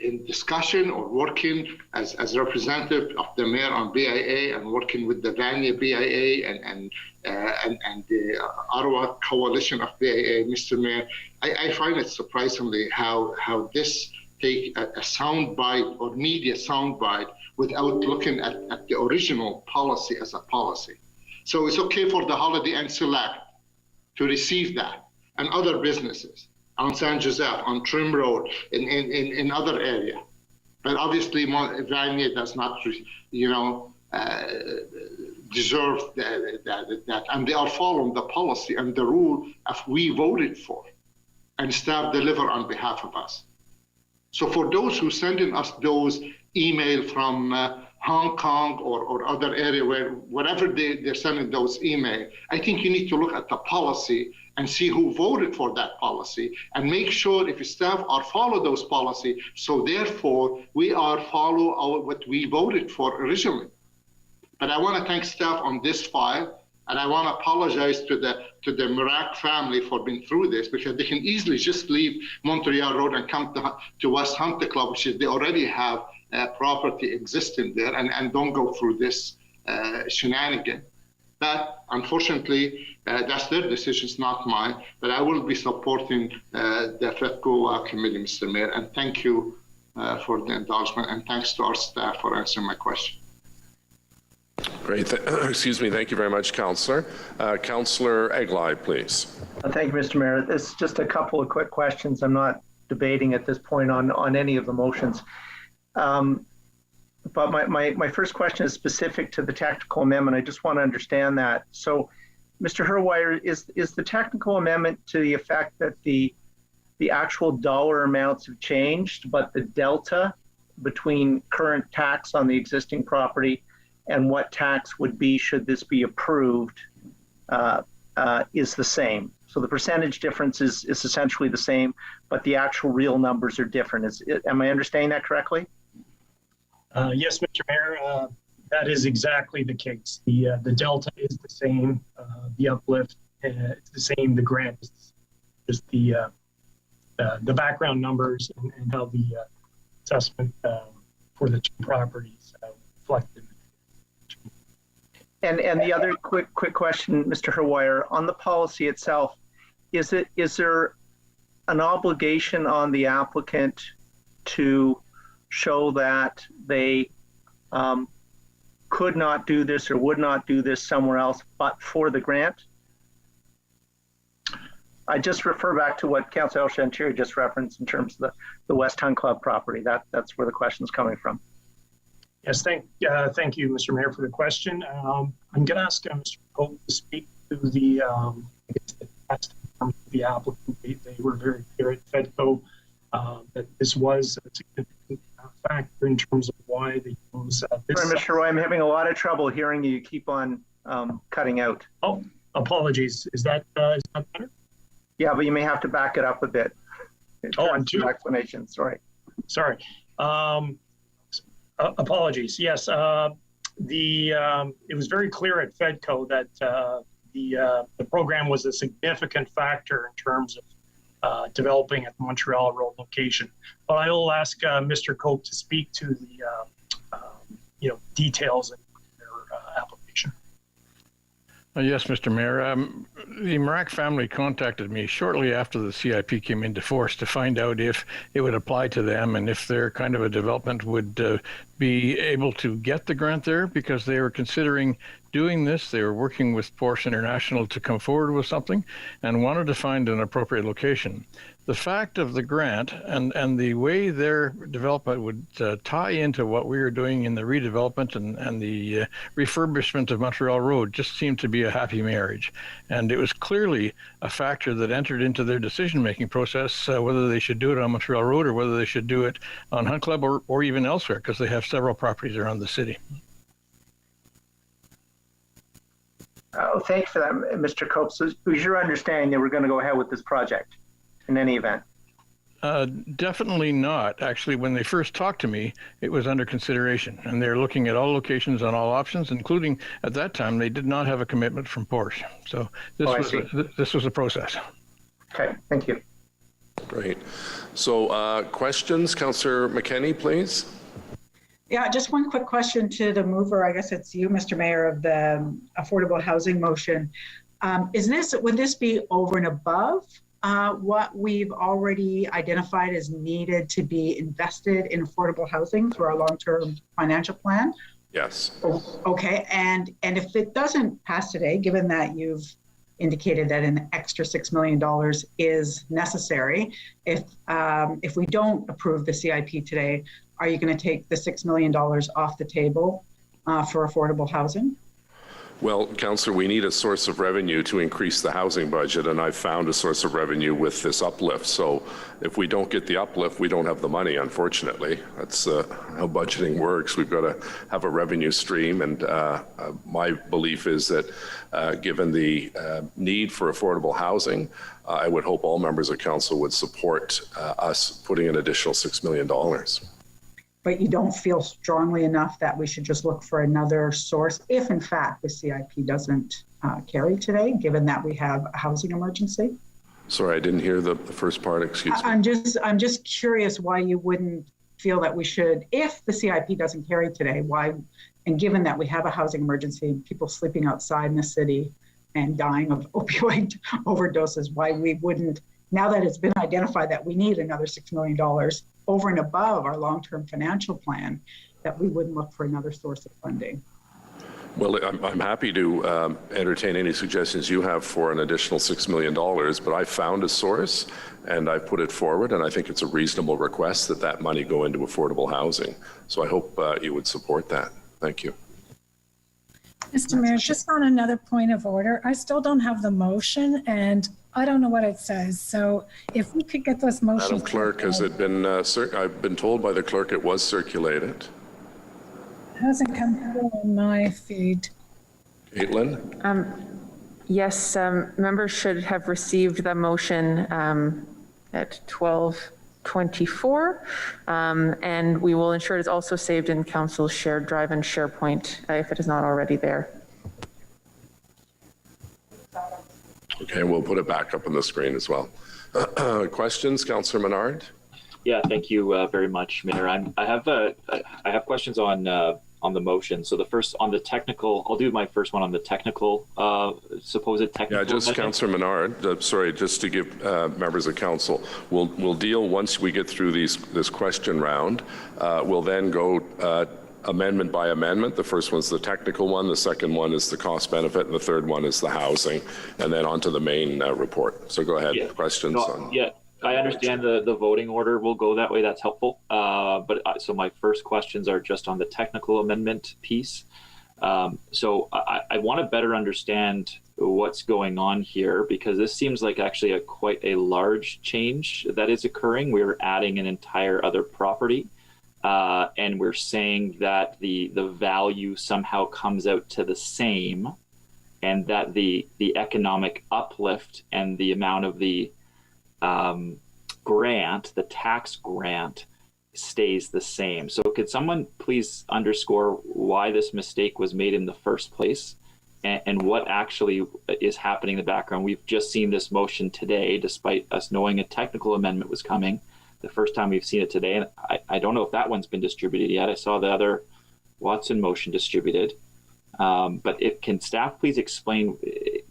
in discussion or working as a representative of the mayor on BIA and working with the Vanya BIA and the Ottawa coalition of BIA, Mr. Mayor, I find it surprisingly how this take a soundbite or media soundbite without looking at the original policy as a policy. So it's okay for the Holiday Inn Select to receive that and other businesses on San Joseph, on Trim Road, in other area. But obviously, Vanya does not, deserve that. And they are following the policy and the rule of we voted for, and staff deliver on behalf of us. So for those who sending us those email from Hong Kong or other area wherever they're sending those email, I think you need to look at the policy and see who voted for that policy and make sure if staff are follow those policy. So therefore, we are follow what we voted for originally. But I want to thank staff on this file, and I want to apologize to the Merak family for being through this, because they can easily just leave Montreal Road and come to West Hunter Club, which is they already have property existing there, and don't go through this shenanigan. But unfortunately, that's their decision, not mine. But I will be supporting the FEDCO committee, Mr. Mayor, and thank you for the indulgement, and thanks to our staff for answering my question. Great. Excuse me. Thank you very much, Councillor. Councillor Eglai, please. Thank you, Mr. Mayor. It's just a couple of quick questions. I'm not debating at this point on any of the motions. But my first question is specific to the technical amendment. I just want to understand that. So, Mr. Herwire, is the technical amendment to the effect that the actual dollar amounts have changed, but the delta between current tax on the existing property and what tax would be should this be approved is the same? So the percentage difference is essentially the same, but the actual real numbers are different. Am I understanding that correctly? Yes, Mr. Mayor, that is exactly the case. The delta is the same, the uplift it's the same, the grant is just the background numbers and how the assessment for the two properties reflected. And the other quick question, Mr. Herwire, on the policy itself, is there an obligation on the applicant to show that they could not do this or would not do this somewhere else but for the grant? I just refer back to what Councillor El-Shantiri just referenced in terms of the West Hun Club property. That's where the question is coming from. Yes, thank you, Mr. Mayor, for the question. I'm going to ask Mr. Pope to speak to the applicant. They were very clear at FEDCO that this was a significant factor in terms of why they chose this. Sorry, Mr. Roy, I'm having a lot of trouble hearing you. You keep on cutting out. Oh, apologies. Is that better? Yeah, but you may have to back it up a bit. On two explanations. Sorry. Apologies. Yes, it was very clear at FEDCO that the program was a significant factor in terms of developing at the Montreal Road location. But I will ask Mr. Cope to speak to the details in their application. Yes, Mr. Mayor. The Marac family contacted me shortly after the CIP came into force to find out if it would apply to them and if their kind of a development would be able to get the grant there, because they were considering doing this. They were working with Porsche International to come forward with something and wanted to find an appropriate location. The fact of the grant and the way their development would tie into what we were doing in the redevelopment and the refurbishment of Montreal Road just seemed to be a happy marriage. And it was clearly a factor that entered into their decision-making process, whether they should do it on Montreal Road or whether they should do it on Hunt Club or even elsewhere, because they have several properties around the city. Oh, thanks for that, Mr. Cope. So it was your understanding that we're going to go ahead with this project in any event? Definitely not. Actually, when they first talked to me, it was under consideration, and they're looking at all locations and all options, including at that time they did not have a commitment from Porsche. So this was a process. Okay, thank you. Great. So questions, Councillor McKenney, please. Yeah, just one quick question to the mover. I guess it's you, Mr. Mayor, of the affordable housing motion. Would this be over and above what we've already identified as needed to be invested in affordable housing through our long-term financial plan? Yes. Okay, and if it doesn't pass today, given that you've indicated that an extra $6 million is necessary, if we don't approve the CIP today, are you going to take the $6 million off the table for affordable housing? Well, Councillor, we need a source of revenue to increase the housing budget, and I've found a source of revenue with this uplift. So if we don't get the uplift, we don't have the money, unfortunately. That's how budgeting works. We've got to have a revenue stream, and my belief is that given the need for affordable housing, I would hope all members of council would support us putting an additional $6 million. But you don't feel strongly enough that we should just look for another source if, in fact, the CIP doesn't carry today, given that we have a housing emergency? Sorry, I didn't hear the first part, excuse me. I'm just curious why you wouldn't feel that we should, if the CIP doesn't carry today, why, and given that we have a housing emergency, people sleeping outside in the city and dying of opioid overdoses, why we wouldn't, now that it's been identified that we need another $6 million over and above our long-term financial plan, that we wouldn't look for another source of funding. Well, I'm happy to entertain any suggestions you have for an additional $6 million, but I found a source and I put it forward, and I think it's a reasonable request that that money go into affordable housing. So I hope you would support that. Thank you. Mr. Mayor, just on another point of order, I still don't have the motion and I don't know what it says. So if we could get those motions. Madam Clerk, has it been, I've been told by the clerk it was circulated. It hasn't come through on my feed. Caitlin? Yes, members should have received the motion at 12:24, and we will ensure it is also saved in Council's shared drive and SharePoint if it is not already there. Okay, we'll put it back up on the screen as well. Questions, Councillor Menard? Yeah, thank you very much, Mayor. I have questions on the motion. So the first on the technical, I'll do my first one on the technical, supposed technical. Yeah, just Councillor Menard. Sorry, just to give members of council, we'll deal once we get through this question round. We'll then go amendment by amendment. The first one's the technical one, the second one is the cost benefit, and the third one is the housing, and then on to the main report. So go ahead. Yeah. Questions? Yeah. I understand the voting order will go that way. That's helpful. So my first questions are just on the technical amendment piece. So I want to better understand what's going on here, because this seems like actually quite a large change that is occurring. We're adding an entire other property, and we're saying that the value somehow comes out to the same, and that the economic uplift and the amount of the grant, the tax grant, stays the same. So could someone please underscore why this mistake was made in the first place, and what actually is happening in the background? We've just seen this motion today, despite us knowing a technical amendment was coming. The first time we've seen it today, and I don't know if that one's been distributed yet. I saw the other Watson motion distributed. But can staff please explain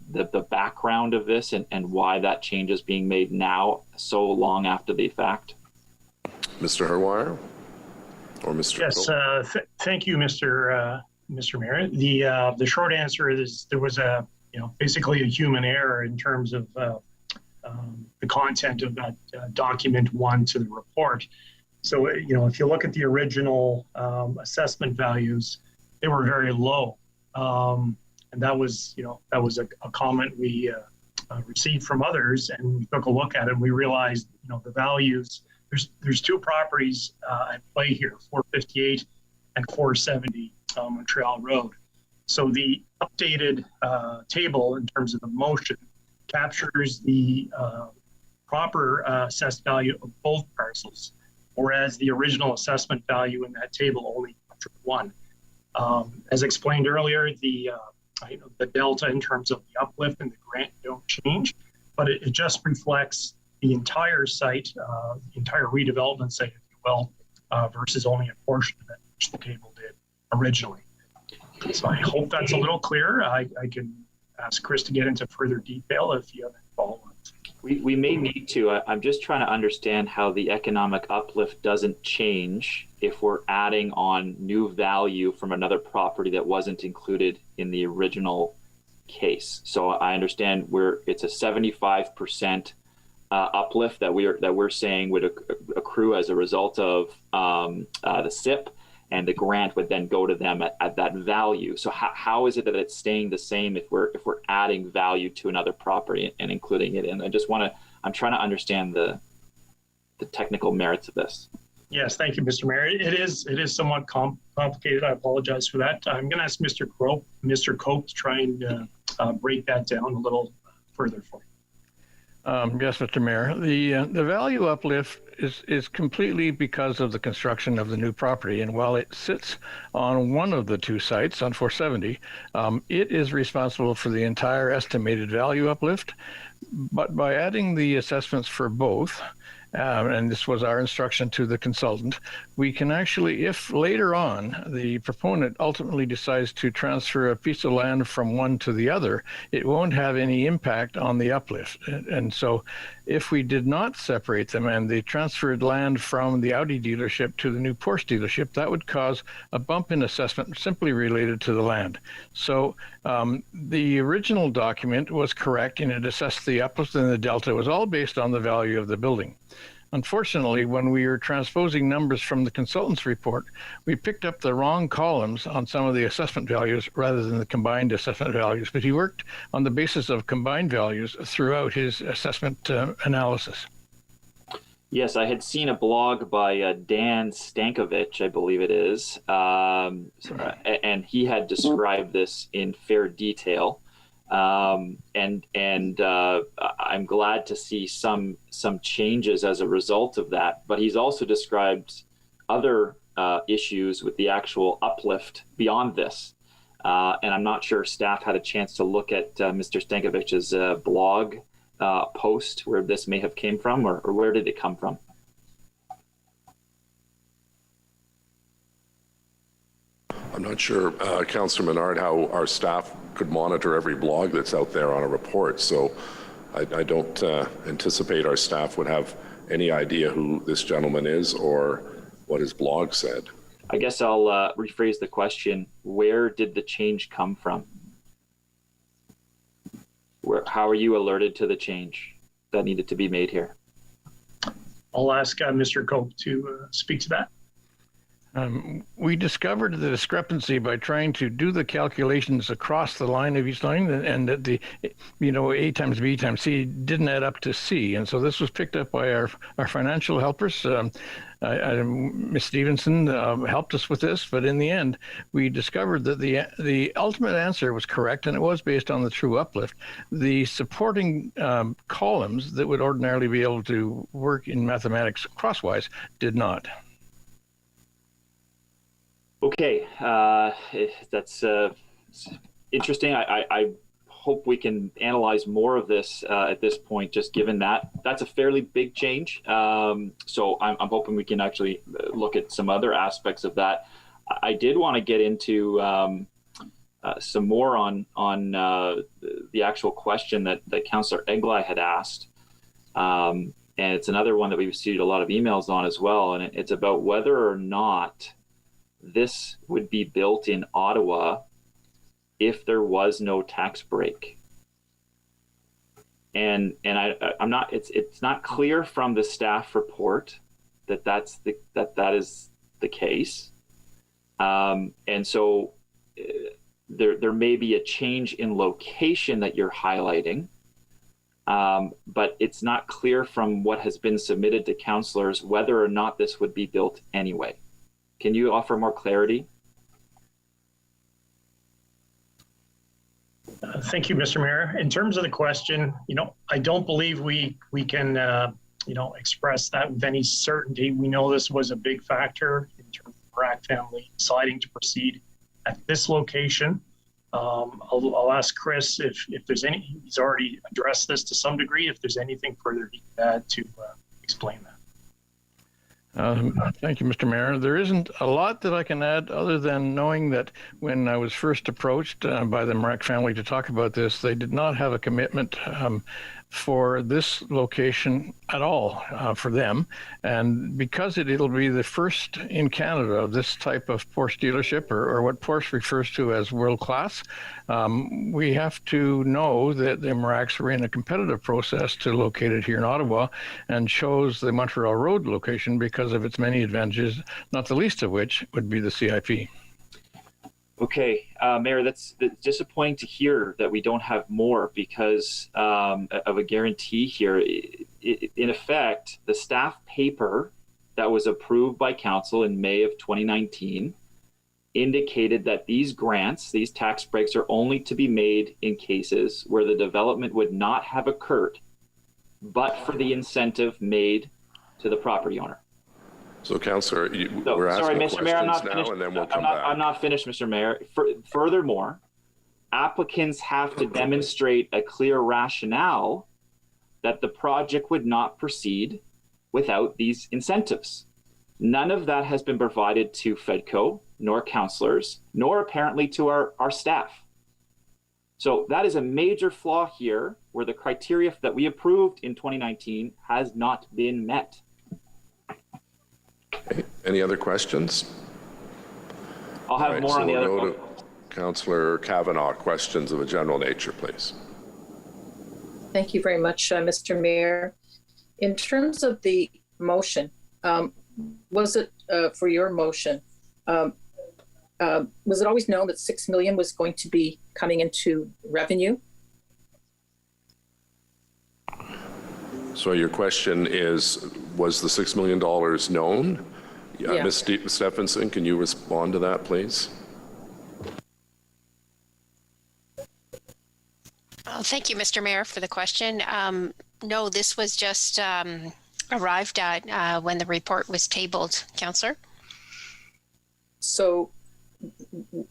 the background of this and why that change is being made now, so long after the fact? Mr. Herwire or Mr. Yes, thank you, Mr. Mayor. The short answer is there was basically a human error in terms of the content of that document 1 to the report. So, if you look at the original assessment values, they were very low. And that was a comment we received from others, and we took a look at it and we realized, the values, there's two properties at play here, 458 and 470 Montreal Road. So the updated table in terms of the motion captures the proper assessed value of both parcels, whereas the original assessment value in that table only captured one. As explained earlier, the delta in terms of the uplift and the grant don't change, but it just reflects the entire site, the entire redevelopment site, if you will, versus only a portion of it, which the table did originally. So I hope that's a little clearer. I can ask Chris to get into further detail if you have any follow-ups. We may need to. I'm just trying to understand how the economic uplift doesn't change if we're adding on new value from another property that wasn't included in the original case. So I understand it's a 75% uplift that we're saying would accrue as a result of the SIP, and the grant would then go to them at that value. So how is it that it's staying the same if we're adding value to another property and including it in? I'm trying to understand the technical merits of this. Yes, thank you, Mr. Mayor. It is somewhat complicated. I apologize for that. I'm going to ask Mr. Cope to try and break that down a little further for you. Yes, Mr. Mayor. The value uplift is completely because of the construction of the new property. And while it sits on one of the two sites on 470, it is responsible for the entire estimated value uplift. But by adding the assessments for both, and this was our instruction to the consultant, we can actually, if later on the proponent ultimately decides to transfer a piece of land from one to the other, it won't have any impact on the uplift. And so if we did not separate them and they transferred land from the Audi dealership to the new Porsche dealership, that would cause a bump in assessment simply related to the land. So the original document was correct, and it assessed the uplift and the delta. It was all based on the value of the building. Unfortunately, when we were transposing numbers from the consultant's report, we picked up the wrong columns on some of the assessment values rather than the combined assessment values. But he worked on the basis of combined values throughout his assessment analysis. Yes, I had seen a blog by Dan Stankovic, I believe it is, and he had described this in fair detail. And I'm glad to see some changes as a result of that. But he's also described other issues with the actual uplift beyond this. And I'm not sure staff had a chance to look at Mr. Stankovic's blog post where this may have came from, or where did it come from? I'm not sure, Councillor Menard, how our staff could monitor every blog that's out there on a report. So I don't anticipate our staff would have any idea who this gentleman is or what his blog said. I guess I'll rephrase the question. Where did the change come from? How are you alerted to the change that needed to be made here? I'll ask Mr. Cope to speak to that. We discovered the discrepancy by trying to do the calculations across the line of each line, and that the, A times B times C didn't add up to C. And so this was picked up by our financial helpers. Ms. Stevenson helped us with this, but in the end, we discovered that the ultimate answer was correct, and it was based on the true uplift. The supporting columns that would ordinarily be able to work in mathematics crosswise did not. Okay, that's interesting. I hope we can analyze more of this at this point, just given that that's a fairly big change. So I'm hoping we can actually look at some other aspects of that. I did want to get into some more on the actual question that Councillor Eglai had asked. And it's another one that we've received a lot of emails on as well. And it's about whether or not this would be built in Ottawa if there was no tax break. And I'm not, it's not clear from the staff report that that is the case. And so there may be a change in location that you're highlighting, but it's not clear from what has been submitted to councillors whether or not this would be built anyway. Can you offer more clarity? Thank you, Mr. Mayor. In terms of the question, I don't believe we can, express that with any certainty. We know this was a big factor in terms of the Brack family deciding to proceed at this location. I'll ask Chris if there's any, he's already addressed this to some degree, if there's anything further he can add to explain that. Thank you, Mr. Mayor. There isn't a lot that I can add other than knowing that when I was first approached by the Brack family to talk about this, they did not have a commitment for this location at all for them. And because it'll be the first in Canada of this type of Porsche dealership, or what Porsche refers to as world class, we have to know that the Maracks are in a competitive process to locate it here in Ottawa, and chose the Montreal Road location because of its many advantages, not the least of which would be the CIP. Okay, Mayor, that's disappointing to hear that we don't have more because of a guarantee here. In effect, the staff paper that was approved by Council in May of 2019 indicated that these grants, these tax breaks, are only to be made in cases where the development would not have occurred, but for the incentive made to the property owner. So, Councillor, we're asking Mr. Mayor, I'm not now, finished. and then we'll come back. I'm not finished, Mr. Mayor. Furthermore, applicants have to demonstrate a clear rationale that the project would not proceed without these incentives. None of that has been provided to FEDCO, nor councillors, nor apparently to our staff. So that is a major flaw here, where the criteria that we approved in 2019 has not been met. Okay. Any other questions? I'll have more on the other one. Councillor Kavanagh, questions of a general nature, please. Thank you very much, Mr. Mayor. In terms of the motion, was it for your motion, was it always known that $6 million was going to be coming into revenue? So your question is, was the $6 million known? Yeah. Ms. Stephenson, can you respond to that, please? Thank you, Mr. Mayor, for the question. No, this was just arrived at when the report was tabled, Councillor. So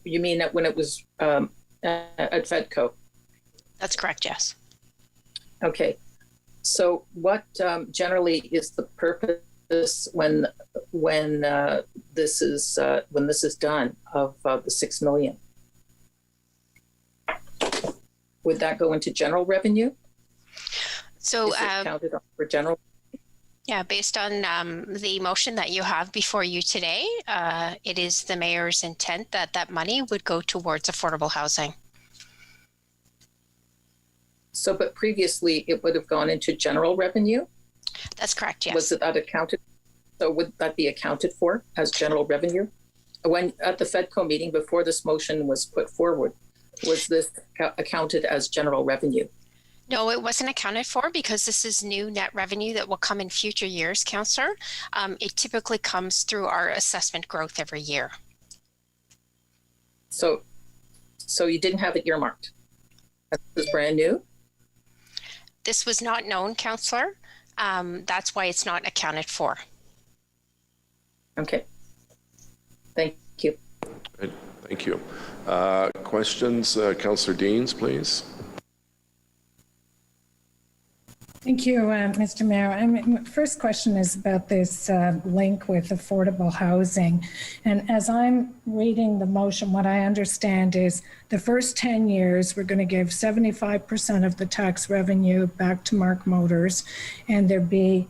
you mean that when it was at FEDCO? That's correct, yes. Okay. So what generally is the purpose when this is done of the $6 million? Would that go into general revenue? So is it counted for general? Yeah, based on the motion that you have before you today, it is the mayor's intent that that money would go towards affordable housing. So, but previously it would have gone into general revenue? That's correct, yes. Was that accounted? So would that be accounted for as general revenue? When at the FEDCO meeting before this motion was put forward, was this accounted as general revenue? No, it wasn't accounted for because this is new net revenue that will come in future years, Councillor. It typically comes through our assessment growth every year. So you didn't have it earmarked? This is brand new? This was not known, Councillor. That's why it's not accounted for. Okay. Thank you. Good. Thank you. Questions? Councillor Deans, please. Thank you, Mr. Mayor. My first question is about this link with affordable housing. And as I'm reading the motion, what I understand is the first 10 years, we're going to give 75% of the tax revenue back to Mark Motors, and there'd be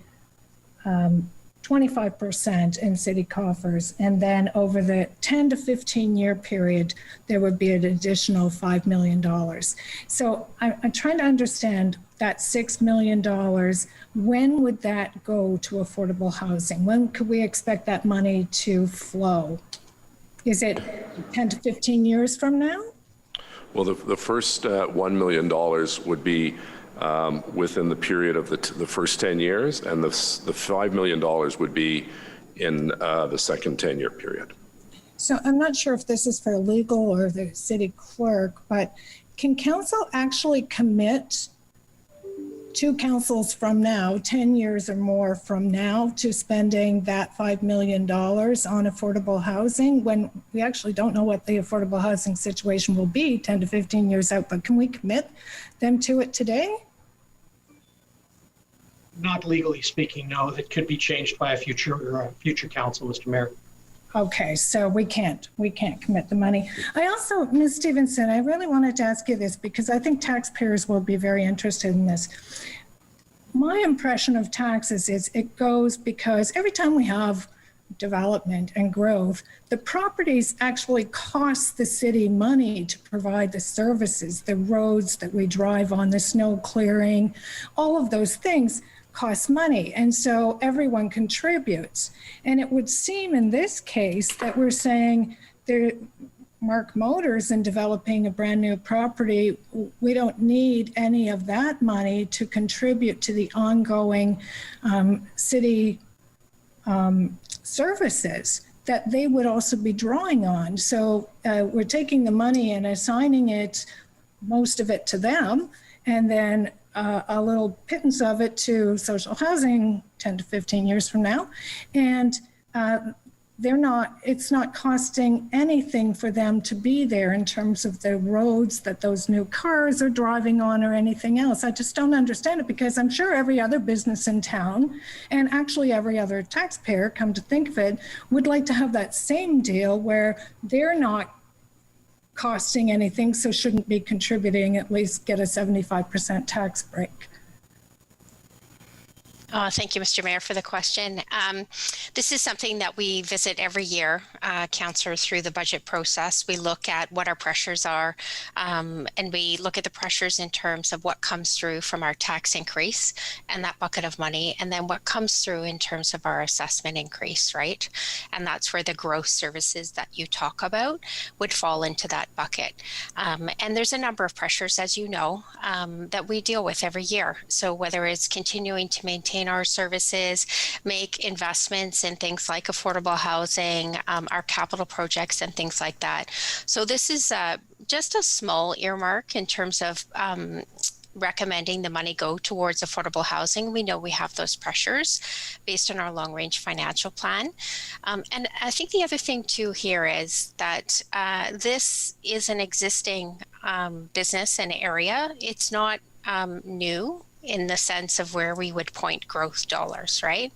25% in city coffers. And then over the 10 to 15 year period, there would be an additional $5 million. So I'm trying to understand that $6 million, when would that go to affordable housing? When could we expect that money to flow? Is it 10 to 15 years from now? Well, the first $1 million would be within the period of the first 10 years, and the $5 million would be in the second 10-year period. So I'm not sure if this is for legal or the city clerk, but can council actually commit to councils from now, 10 years or more from now, to spending that $5 million on affordable housing when we actually don't know what the affordable housing situation will be 10 to 15 years out, but can we commit them to it today? Not legally speaking, no. That could be changed by a future council, Mr. Mayor. Okay, so we can't commit the money. I also, Ms. Stevenson, I really wanted to ask you this because I think taxpayers will be very interested in this. My impression of taxes is it goes because every time we have development and growth, the properties actually cost the city money to provide the services, the roads that we drive on, the snow clearing, all of those things costs money. And so everyone contributes. And it would seem in this case that we're saying Mark Motors in developing a brand new property, we don't need any of that money to contribute to the ongoing city services that they would also be drawing on. So we're taking the money and assigning it, most of it to them, and then a little pittance of it to social housing 10 to 15 years from now. And it's not costing anything for them to be there in terms of the roads that those new cars are driving on or anything else. I just don't understand it, because I'm sure every other business in town, and actually every other taxpayer, come to think of it, would like to have that same deal where they're not costing anything, so shouldn't be contributing, at least get a 75% tax break. Thank you, Mr. Mayor, for the question. This is something that we visit every year, Councillor, through the budget process. We look at what our pressures are, and we look at the pressures in terms of what comes through from our tax increase and that bucket of money, and then what comes through in terms of our assessment increase, right? And that's where the growth services that you talk about would fall into that bucket. And there's a number of pressures, as you know, that we deal with every year. So whether it's continuing to maintain our services, make investments in things like affordable housing, our capital projects and things like that. So this is just a small earmark in terms of recommending the money go towards affordable housing. We know we have those pressures based on our long-range financial plan. And I think the other thing too here is that this is an existing business and area. It's not new in the sense of where we would point growth dollars, right?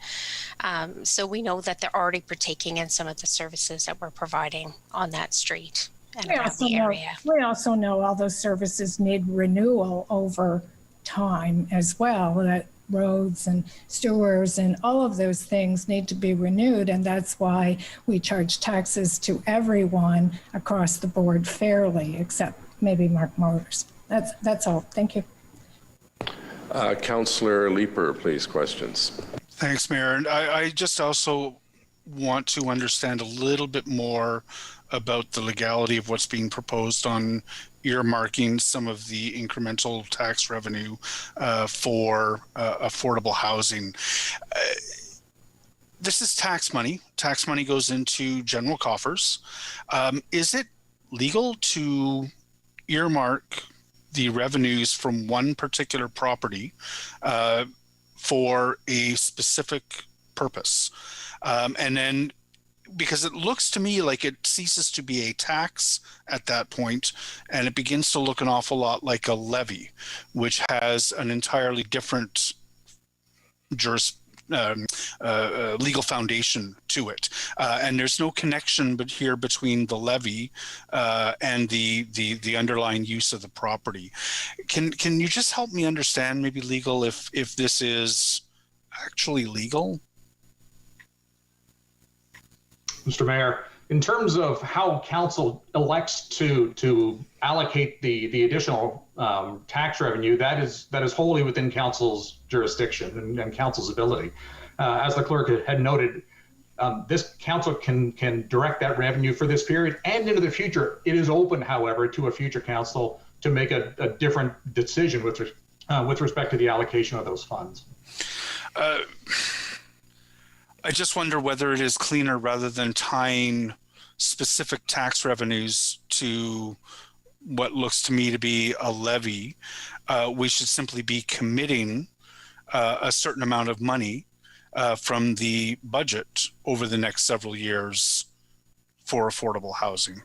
So we know that they're already partaking in some of the services that we're providing on that street and around the area. We also know all those services need renewal over time as well, that roads and sewers and all of those things need to be renewed, and that's why we charge taxes to everyone across the board fairly, except maybe Mark Motors. That's all. Thank you. Councillor Leeper, please, questions. Thanks, Mayor. And I just also want to understand a little bit more about the legality of what's being proposed on earmarking some of the incremental tax revenue for affordable housing. This is tax money. Tax money goes into general coffers. Is it legal to earmark the revenues from one particular property for a specific purpose? And then, because it looks to me like it ceases to be a tax at that point, and it begins to look an awful lot like a levy, which has an entirely different legal foundation to it, and there's no connection here between the levy and the underlying use of the property. Can you just help me understand, maybe legal, if this is actually legal? Mr. Mayor, in terms of how council elects to allocate the additional tax revenue, that is wholly within council's jurisdiction and council's ability. As the clerk had noted, this council can direct that revenue for this period and into the future. It is open, however, to a future council to make a different decision with respect to the allocation of those funds. I just wonder whether it is cleaner, rather than tying specific tax revenues to what looks to me to be a levy, we should simply be committing a certain amount of money from the budget over the next several years for affordable housing.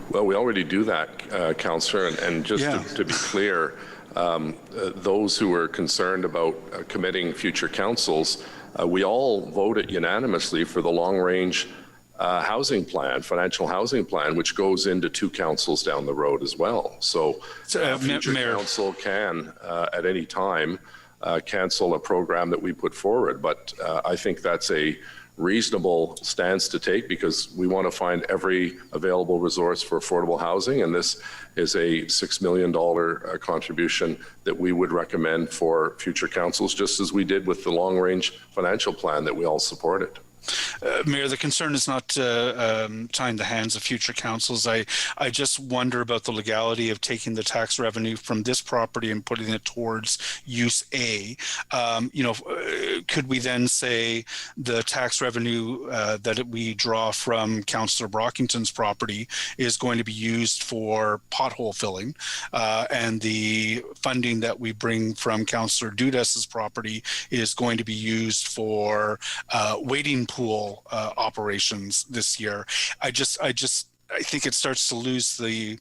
Well, we already do that, Councillor, and just to be clear, those who are concerned about committing future councils, we all voted unanimously for the long-range housing plan, financial housing plan, which goes into 2 councils down the road as well. So future council can, at any time, cancel a program that we put forward. But I think that's a reasonable stance to take, because we want to find every available resource for affordable housing, and this is a $6 million contribution that we would recommend for future councils, just as we did with the long-range financial plan that we all supported. Mayor, the concern is not tying the hands of future councils. I just wonder about the legality of taking the tax revenue from this property and putting it towards use A. Could we then say the tax revenue that we draw from Councillor Brockington's property is going to be used for pothole filling, and the funding that we bring from Councillor Dudas's property is going to be used for wading pool operations this year? I think it starts to lose the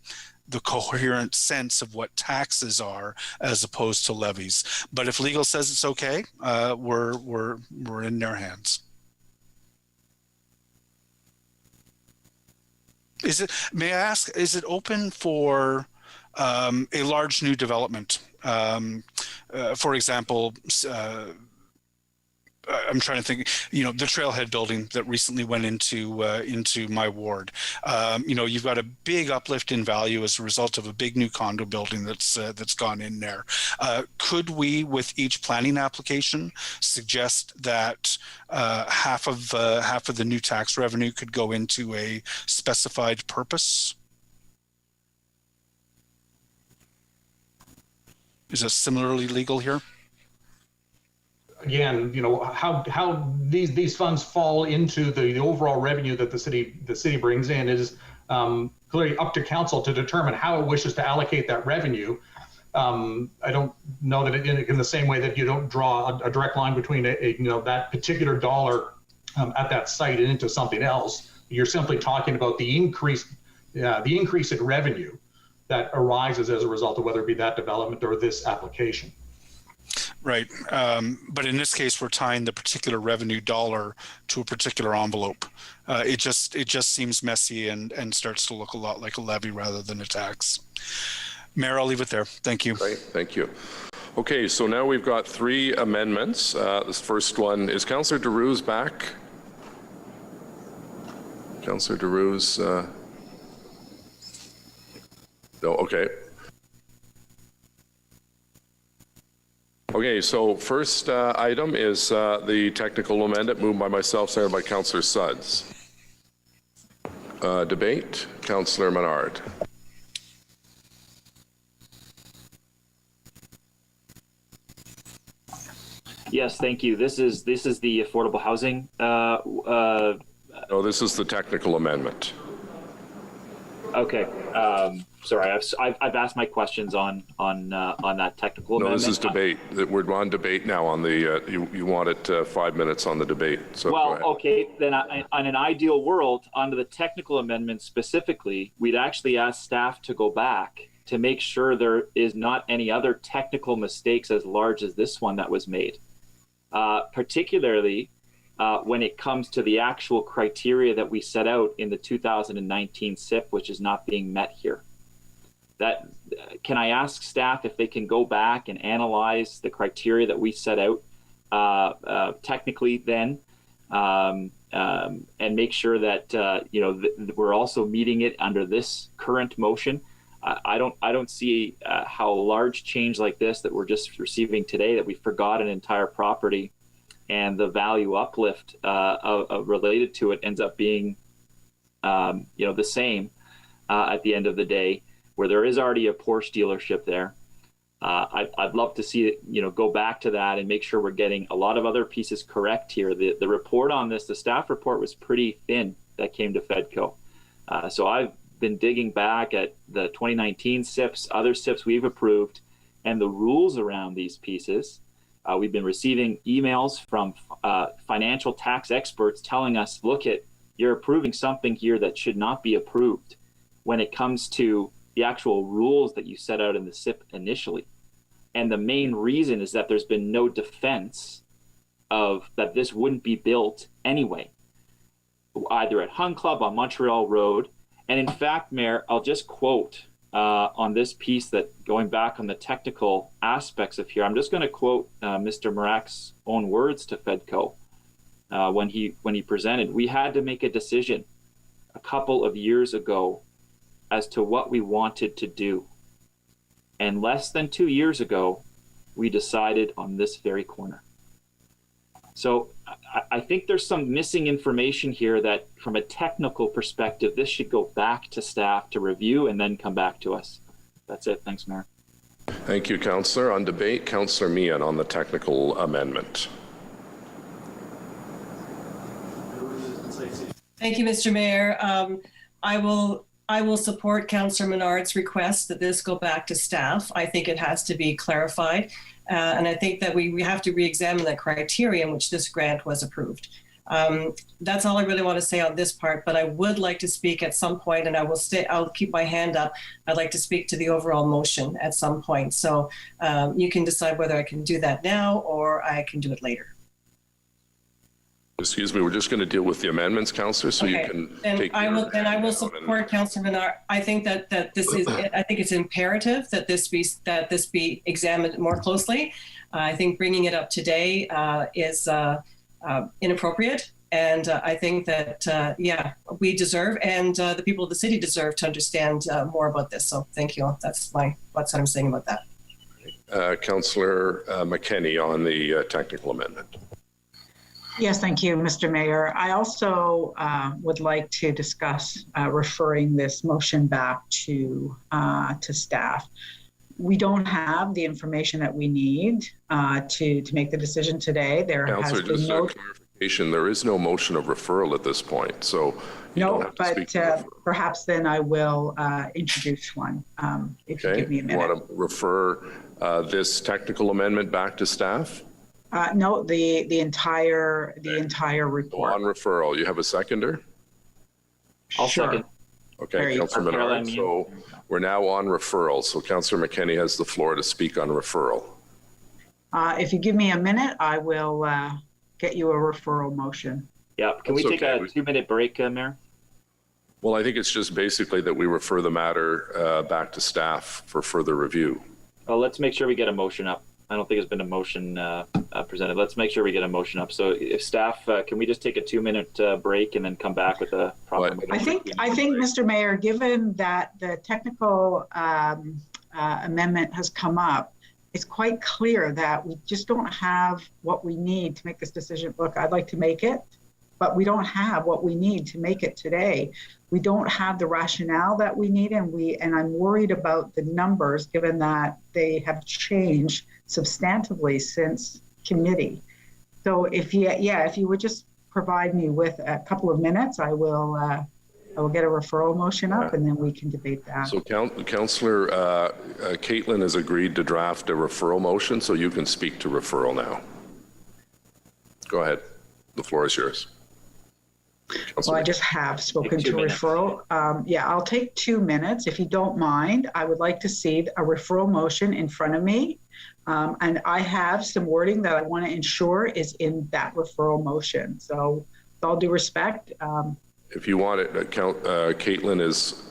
coherent sense of what taxes are as opposed to levies. But if legal says it's okay, we're in their hands. May I ask, is it open for a large new development? For example, I'm trying to think, the Trailhead building that recently went into my ward. You've got a big uplift in value as a result of a big new condo building that's gone in there. Could we, with each planning application, suggest that half of the new tax revenue could go into a specified purpose? Is it similarly legal here? Again, how these funds fall into the overall revenue that the city brings in is clearly up to council to determine how it wishes to allocate that revenue. I don't know that in the same way that you don't draw a direct line between that particular dollar at that site and into something else. You're simply talking about the increase in revenue that arises as a result of whether it be that development or this application. Right. But in this case, we're tying the particular revenue dollar to a particular envelope. It just seems messy and starts to look a lot like a levy rather than a tax. Mayor, I'll leave it there. Thank you. Great. Thank you. Okay, so now we've got 3 amendments. This first one, is Councillor DeRue's back? Councillor DeRue's, no, okay. Okay, so first item is the technical amendment moved by myself, seconded by Councillor Suds. Debate, Councillor Menard. Yes, thank you. This is the affordable housing. No, this is the technical amendment. Okay. Sorry, I've asked my questions on that technical amendment. No, this is debate. We're on debate now on the, you wanted 5 minutes on the debate. So well, okay, then on an ideal world, onto the technical amendment specifically, we'd actually ask staff to go back to make sure there is not any other technical mistakes as large as this one that was made. Particularly when it comes to the actual criteria that we set out in the 2019 SIP, which is not being met here. Can I ask staff if they can go back and analyze the criteria that we set out technically then, and make sure that we're also meeting it under this current motion? I don't see how a large change like this that we're just receiving today, that we forgot an entire property and the value uplift related to it ends up being the same at the end of the day, where there is already a Porsche dealership there. I'd love to see it, go back to that and make sure we're getting a lot of other pieces correct here. The report on this, the staff report, was pretty thin that came to FEDCO. So I've been digging back at the 2019 SIPs, other SIPs we've approved, and the rules around these pieces. We've been receiving emails from financial tax experts telling us, look, you're approving something here that should not be approved when it comes to the actual rules that you set out in the SIP initially. And the main reason is that there's been no defense of that this wouldn't be built anyway, either at Hun Club on Montreal Road. And in fact, Mayor, I'll just quote on this piece, that going back on the technical aspects of here, I'm just going to quote Mr. Marak's own words to FEDCO when he presented. We had to make a decision a couple of years ago as to what we wanted to do. And less than 2 years ago, we decided on this very corner. So I think there's some missing information here that from a technical perspective, this should go back to staff to review and then come back to us. That's it. Thanks, Mayor. Thank you, Councillor. On debate, Councillor Meehan on the technical amendment. Thank you, Mr. Mayor. I will support Councillor Menard's request that this go back to staff. I think it has to be clarified. And I think that we have to re-examine the criteria in which this grant was approved. That's all I really want to say on this part, but I would like to speak at some point, and I'll keep my hand up. I'd like to speak to the overall motion at some point. So you can decide whether I can do that now or I can do it later. Excuse me, we're just going to deal with the amendments, Councillor, so okay. You can take I will support Councillor Menard. I think that this is. I think it's imperative that this be examined more closely. I think bringing it up today is inappropriate, and I think that we deserve, and the people of the city deserve to understand more about this. So thank you. That's what I'm saying about that. Councillor McKenney on the technical amendment. Yes, thank you, Mr. Mayor. I also would like to discuss referring this motion back to staff. We don't have the information that we need to make the decision today. There Councillor, has been just no clarification. There is no motion of referral at this point, so no. But perhaps then I will introduce one if you give me a minute. You want to refer this technical amendment back to staff? No, the entire report. On referral, you have a seconder? I'll second. Okay, Councillor Menard. So we're now on referral. So Councillor McKenney has the floor to speak on referral. If you give me a minute, I will get you a referral motion. Yeah, can we take a 2-minute break, Mayor? Well, I think it's just basically that we refer the matter back to staff for further review. Well, let's make sure we get a motion up. I don't think there's been a motion presented. Let's make sure we get a motion up. So if staff, can we just take a 2-minute break and then come back with a proper motion? I think, Mr. Mayor, given that the technical amendment has come up, it's quite clear that we just don't have what we need to make this decision. Look, I'd like to make it, but we don't have what we need to make it today. We don't have the rationale that we need, and I'm worried about the numbers given that they have changed substantively since committee. So if you would just provide me with a couple of minutes, I will get a referral motion up and then we can debate that. So Councillor Caitlin has agreed to draft a referral motion, so you can speak to referral now. Go ahead. The floor is yours. Well, I just have spoken to referral. I'll take 2 minutes. If you don't mind, I would like to see a referral motion in front of me. And I have some wording that I want to ensure is in that referral motion. So with all due respect. If you want it, Caitlin is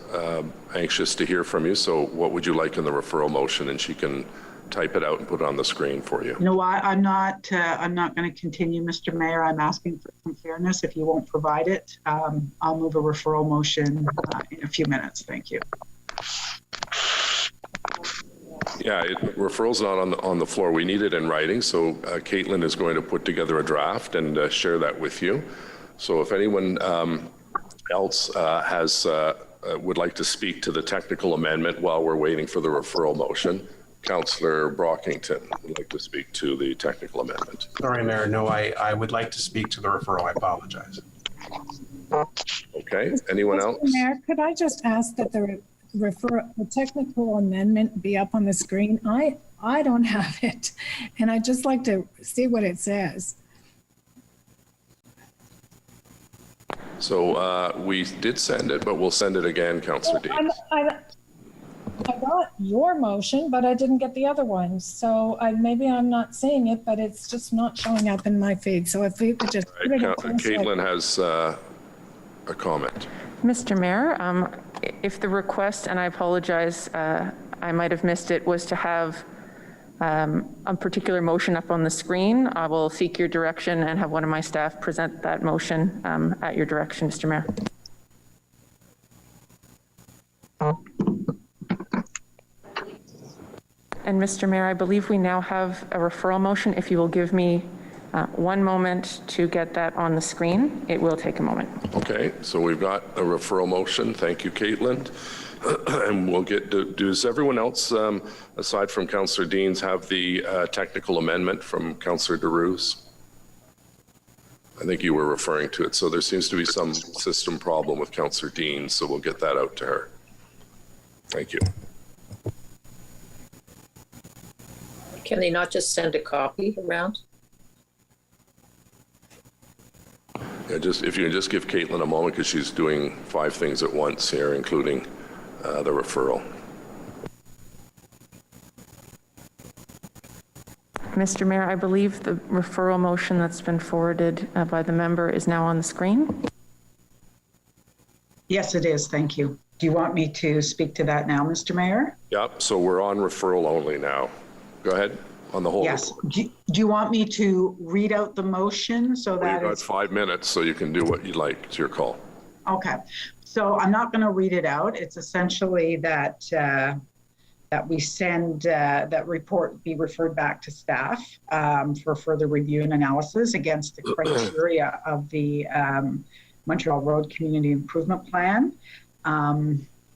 anxious to hear from you. So what would you like in the referral motion? And she can type it out and put it on the screen for you. You know what? I'm not going to continue, Mr. Mayor. I'm asking for some fairness. If you won't provide it, I'll move a referral motion in a few minutes. Thank you. Yeah, referral's not on the floor. We need it in writing. So Caitlin is going to put together a draft and share that with you. So if anyone else would like to speak to the technical amendment while we're waiting for the referral motion, Councillor Brockington would like to speak to the technical amendment. Sorry, Mayor. No, I would like to speak to the referral. I apologize. Okay. Anyone else? Mayor, could I just ask that the technical amendment be up on the screen? I don't have it, and I'd just like to see what it says. So we did send it, but we'll send it again, Councillor Davis. I got your motion, but I didn't get the other one. So maybe I'm not seeing it, but it's just not showing up in my feed. So if we could just... Caitlin has a comment. Mr. Mayor, if the request, and I apologize, I might have missed it, was to have a particular motion up on the screen, I will seek your direction and have one of my staff present that motion at your direction, Mr. Mayor. And Mr. Mayor, I believe we now have a referral motion. If you will give me One moment to get that on the screen. It will take a moment. Okay, so we've got a referral motion. Thank you, Caitlin. And we'll get to, does everyone else, aside from Councillor Deans, have the technical amendment from Councillor DeRuse? I think you were referring to it. So there seems to be some system problem with Councillor Deans, so we'll get that out to her. Thank you. Can they not just send a copy around? Yeah, just if you can just give Caitlin a moment, because she's doing 5 things at once here, including the referral. Mr. Mayor, I believe the referral motion that's been forwarded by the member is now on the screen. Yes, it is. Thank you. Do you want me to speak to that now, Mr. Mayor? Yep, so we're on referral only now. Go ahead, on the whole. Yes. Do you want me to read out the motion so that you've got 5 minutes, so you can do what you like. It's your call. Okay. So I'm not going to read it out. It's essentially that that we send that report be referred back to staff for further review and analysis against the criteria of the Montreal Road Community Improvement Plan.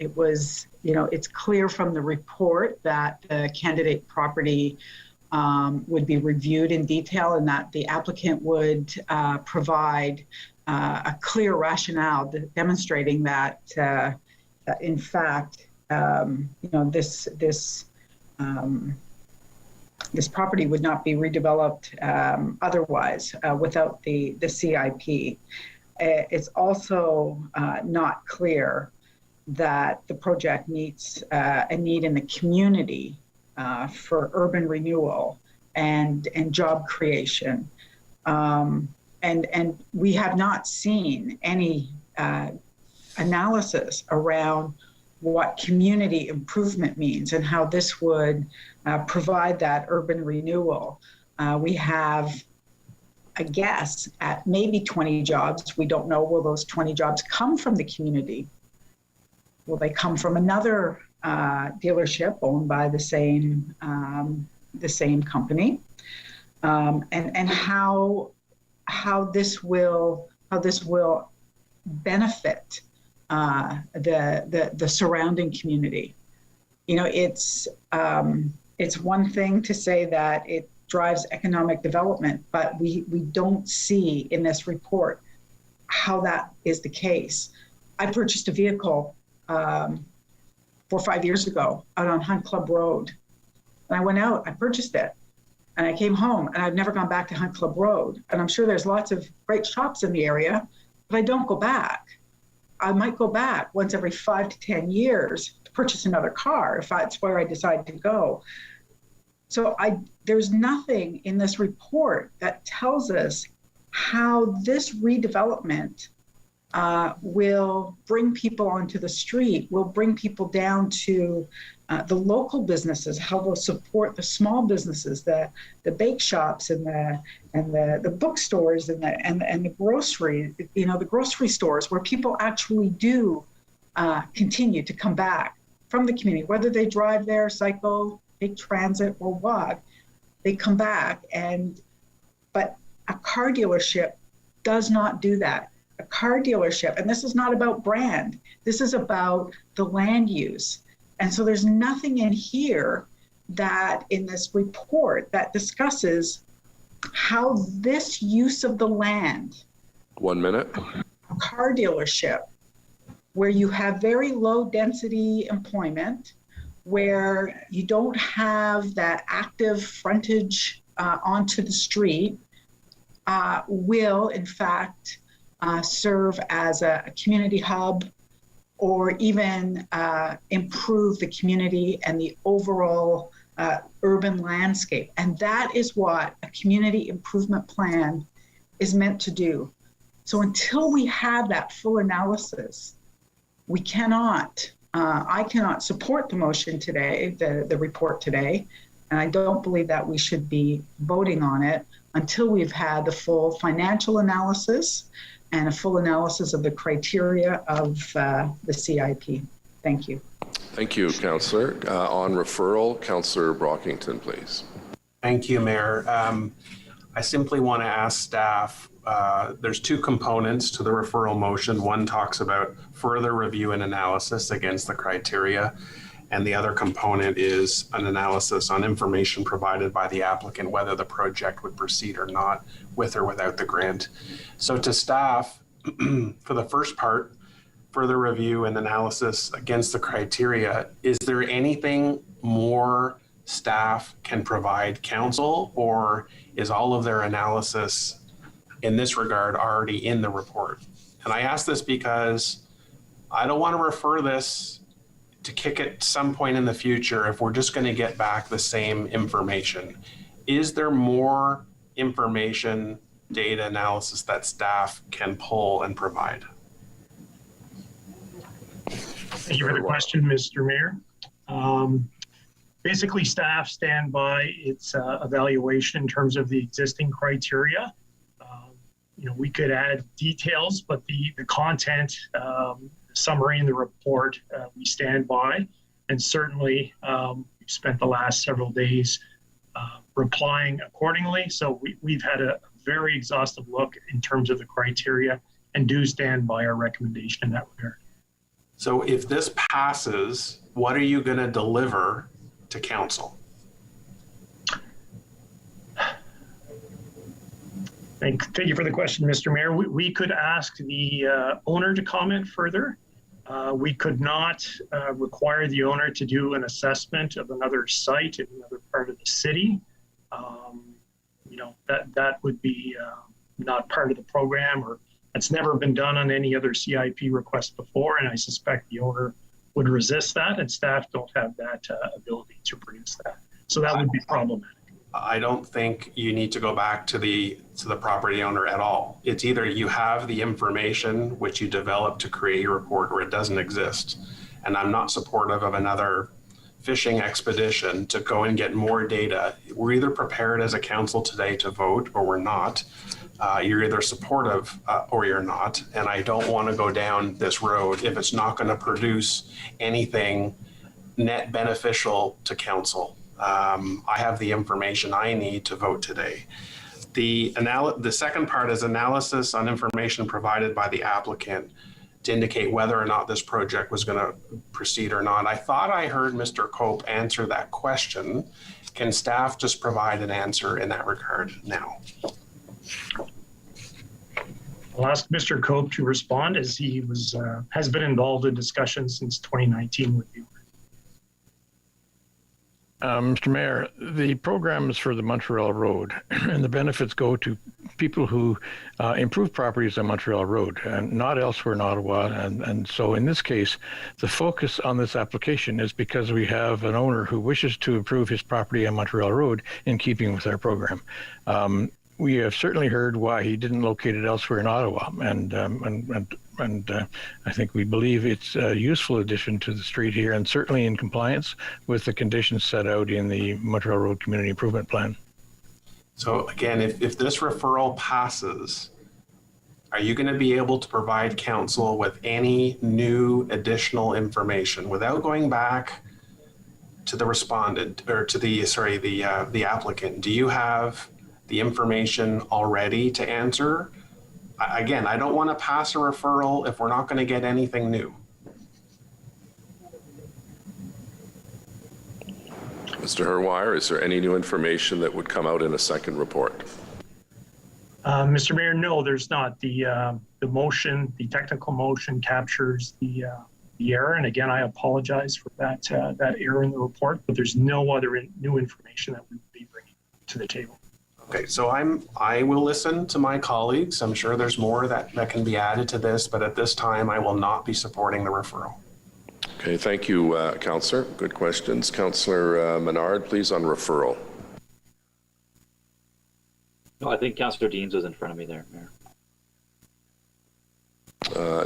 It was, it's clear from the report that the candidate property would be reviewed in detail and that the applicant would provide a clear rationale demonstrating that, in fact, this property would not be redeveloped otherwise without the CIP. It's also not clear that the project meets a need in the community for urban renewal and job creation. And we have not seen any analysis around what community improvement means and how this would provide that urban renewal. We have a guess at maybe 20 jobs. We don't know, will those 20 jobs come from the community? Will they come from another dealership owned by the same company? And how this will benefit the surrounding community. It's one thing to say that it drives economic development, but we don't see in this report how that is the case. I purchased a vehicle 4 or 5 years ago out on Hunt Club Road. And I went out, I purchased it, and I came home, and I've never gone back to Hunt Club Road. And I'm sure there's lots of great shops in the area, but I don't go back. I might go back once every 5 to 10 years to purchase another car if that's where I decide to go. So there's nothing in this report that tells us how this redevelopment will bring people onto the street, will bring people down to the local businesses, how they'll support the small businesses, the bake shops and the bookstores and the grocery, the grocery stores where people actually do continue to come back from the community, whether they drive there, cycle, take transit or walk, they come back. But a car dealership does not do that. A car dealership, and this is not about brand, this is about the land use. And so there's nothing in here that in this report that discusses how this use of the land, 1 minute, a car dealership, where you have very low density employment, where you don't have that active frontage onto the street, will in fact serve as a community hub or even improve the community and the overall urban landscape. And that is what a community improvement plan is meant to do. So until we have that full analysis, we cannot, I cannot support the motion today, the report today, and I don't believe that we should be voting on it until we've had the full financial analysis and a full analysis of the criteria of the CIP. Thank you. Thank you, Councillor. On referral, Councillor Brockington, please. Thank you, Mayor. I simply want to ask staff, there's two components to the referral motion. One talks about further review and analysis against the criteria, and the other component is an analysis on information provided by the applicant, whether the project would proceed or not, with or without the grant. So to staff, for the first part, further review and analysis against the criteria, is there anything more staff can provide council, or is all of their analysis in this regard already in the report? And I ask this because I don't want to refer this to kick it some point in the future if we're just going to get back the same information. Is there more information, data analysis that staff can pull and provide? Thank you for the question, Mr. Mayor. Basically, staff stand by its evaluation in terms of the existing criteria. We could add details, but the content, summary in the report, we stand by. And certainly, we've spent the last several days replying accordingly. So we've had a very exhaustive look in terms of the criteria and do stand by our recommendation in that regard. So if this passes, what are you going to deliver to council? Thank you for the question, Mr. Mayor. We could ask the owner to comment further. We could not require the owner to do an assessment of another site in another part of the city. That would be not part of the program, or it's never been done on any other CIP request before, and I suspect the owner would resist that, and staff don't have that ability to produce that. So that would be problematic. I don't think you need to go back to the property owner at all. It's either you have the information which you develop to create your report, or it doesn't exist. And I'm not supportive of another fishing expedition to go and get more data. We're either prepared as a council today to vote, or we're not. You're either supportive or you're not. And I don't want to go down this road if it's not going to produce anything net beneficial to council. I have the information I need to vote today. The second part is analysis on information provided by the applicant to indicate whether or not this project was going to proceed or not. I thought I heard Mr. Cope answer that question. Can staff just provide an answer in that regard now? I'll ask Mr. Cope to respond, as he has been involved in discussions since 2019 with you. Mr. Mayor, the program is for the Montreal Road, and the benefits go to people who improve properties on Montreal Road and not elsewhere in Ottawa. And so in this case, the focus on this application is because we have an owner who wishes to improve his property on Montreal Road in keeping with our program. We have certainly heard why he didn't locate it elsewhere in Ottawa, and I think we believe it's a useful addition to the street here, and certainly in compliance with the conditions set out in the Montreal Road Community Improvement Plan. So again, if this referral passes, are you going to be able to provide council with any new additional information without going back to the respondent, or to the applicant? Do you have the information already to answer? Again, I don't want to pass a referral if we're not going to get anything new. Mr. Herwire, is there any new information that would come out in a second report? Mr. Mayor, no, there's not. The motion, the technical motion, captures the error, and again, I apologize for that error in the report, but there's no other new information that we would be bringing to the table. Okay, so I will listen to my colleagues. I'm sure there's more that can be added to this, but at this time, I will not be supporting the referral. Okay, thank you, Councillor. Good questions. Councillor Menard, please, on referral. No, I think Councillor Deans was in front of me there, Mayor.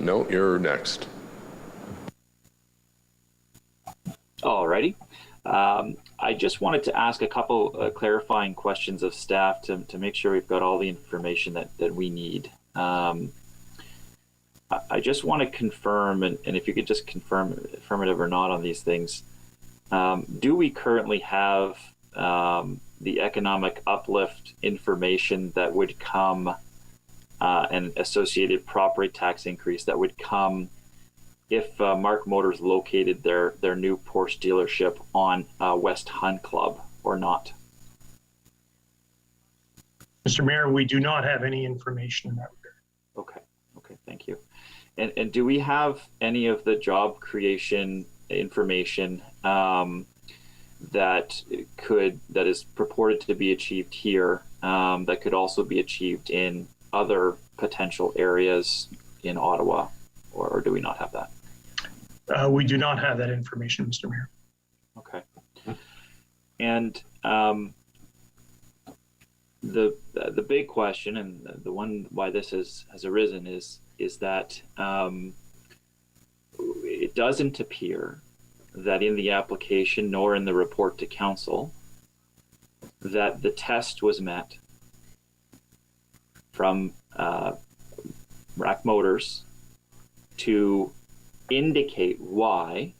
No, you're next. All righty. I just wanted to ask a couple clarifying questions of staff to make sure we've got all the information that we need. I just want to confirm, and if you could just confirm affirmative or not on these things, do we currently have the economic uplift information that would come and associated property tax increase that would come if Mark Motors located their new Porsche dealership on West Hun Club or not? Mr. Mayor, we do not have any information in that regard. Okay, thank you. And do we have any of the job creation information that is purported to be achieved here that could also be achieved in other potential areas in Ottawa, or do we not have that? We do not have that information, Mr. Mayor. Okay. And the big question, and the one why this has arisen, is that it doesn't appear that in the application nor in the report to council that the test was met from RAC Motors to indicate why,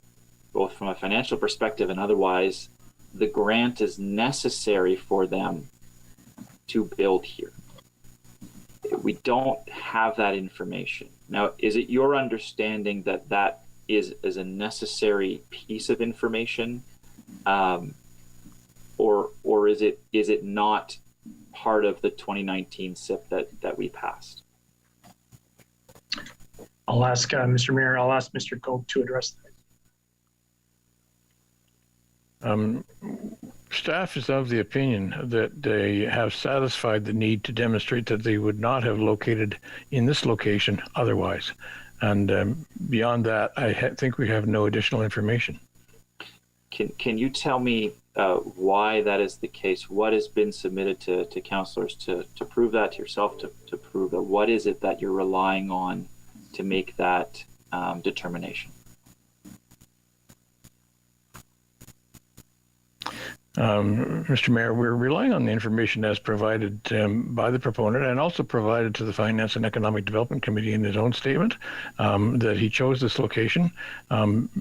both from a financial perspective and otherwise, the grant is necessary for them to build here. We don't have that information. Now, is it your understanding that that is a necessary piece of information, or is it not part of the 2019 SIP that we passed? I'll ask Mr. Mayor. I'll ask Mr. Cope to address that. Staff is of the opinion that they have satisfied the need to demonstrate that they would not have located in this location otherwise. And beyond that, I think we have no additional information. Can you tell me why that is the case? What has been submitted to councillors to prove that, to yourself to prove that? What is it that you're relying on to make that determination? Mr. Mayor, we're relying on the information as provided by the proponent and also provided to the Finance and Economic Development Committee in his own statement, that he chose this location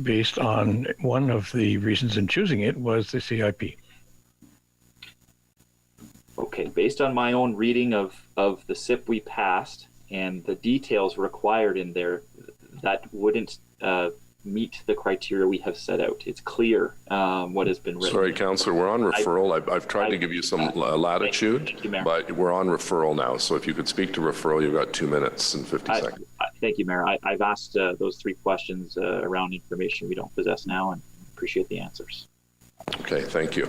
based on one of the reasons in choosing it was the CIP. Okay, based on my own reading of the SIP we passed and the details required in there, that wouldn't meet the criteria we have set out. It's clear what has been written. Sorry, Councillor, we're on referral. I've tried to give you some latitude, thank you, Mayor. But we're on referral now. So if you could speak to referral, you've got 2 minutes and 50 seconds. Thank you, Mayor. I've asked those 3 questions around information we don't possess now, and appreciate the answers. Okay, thank you.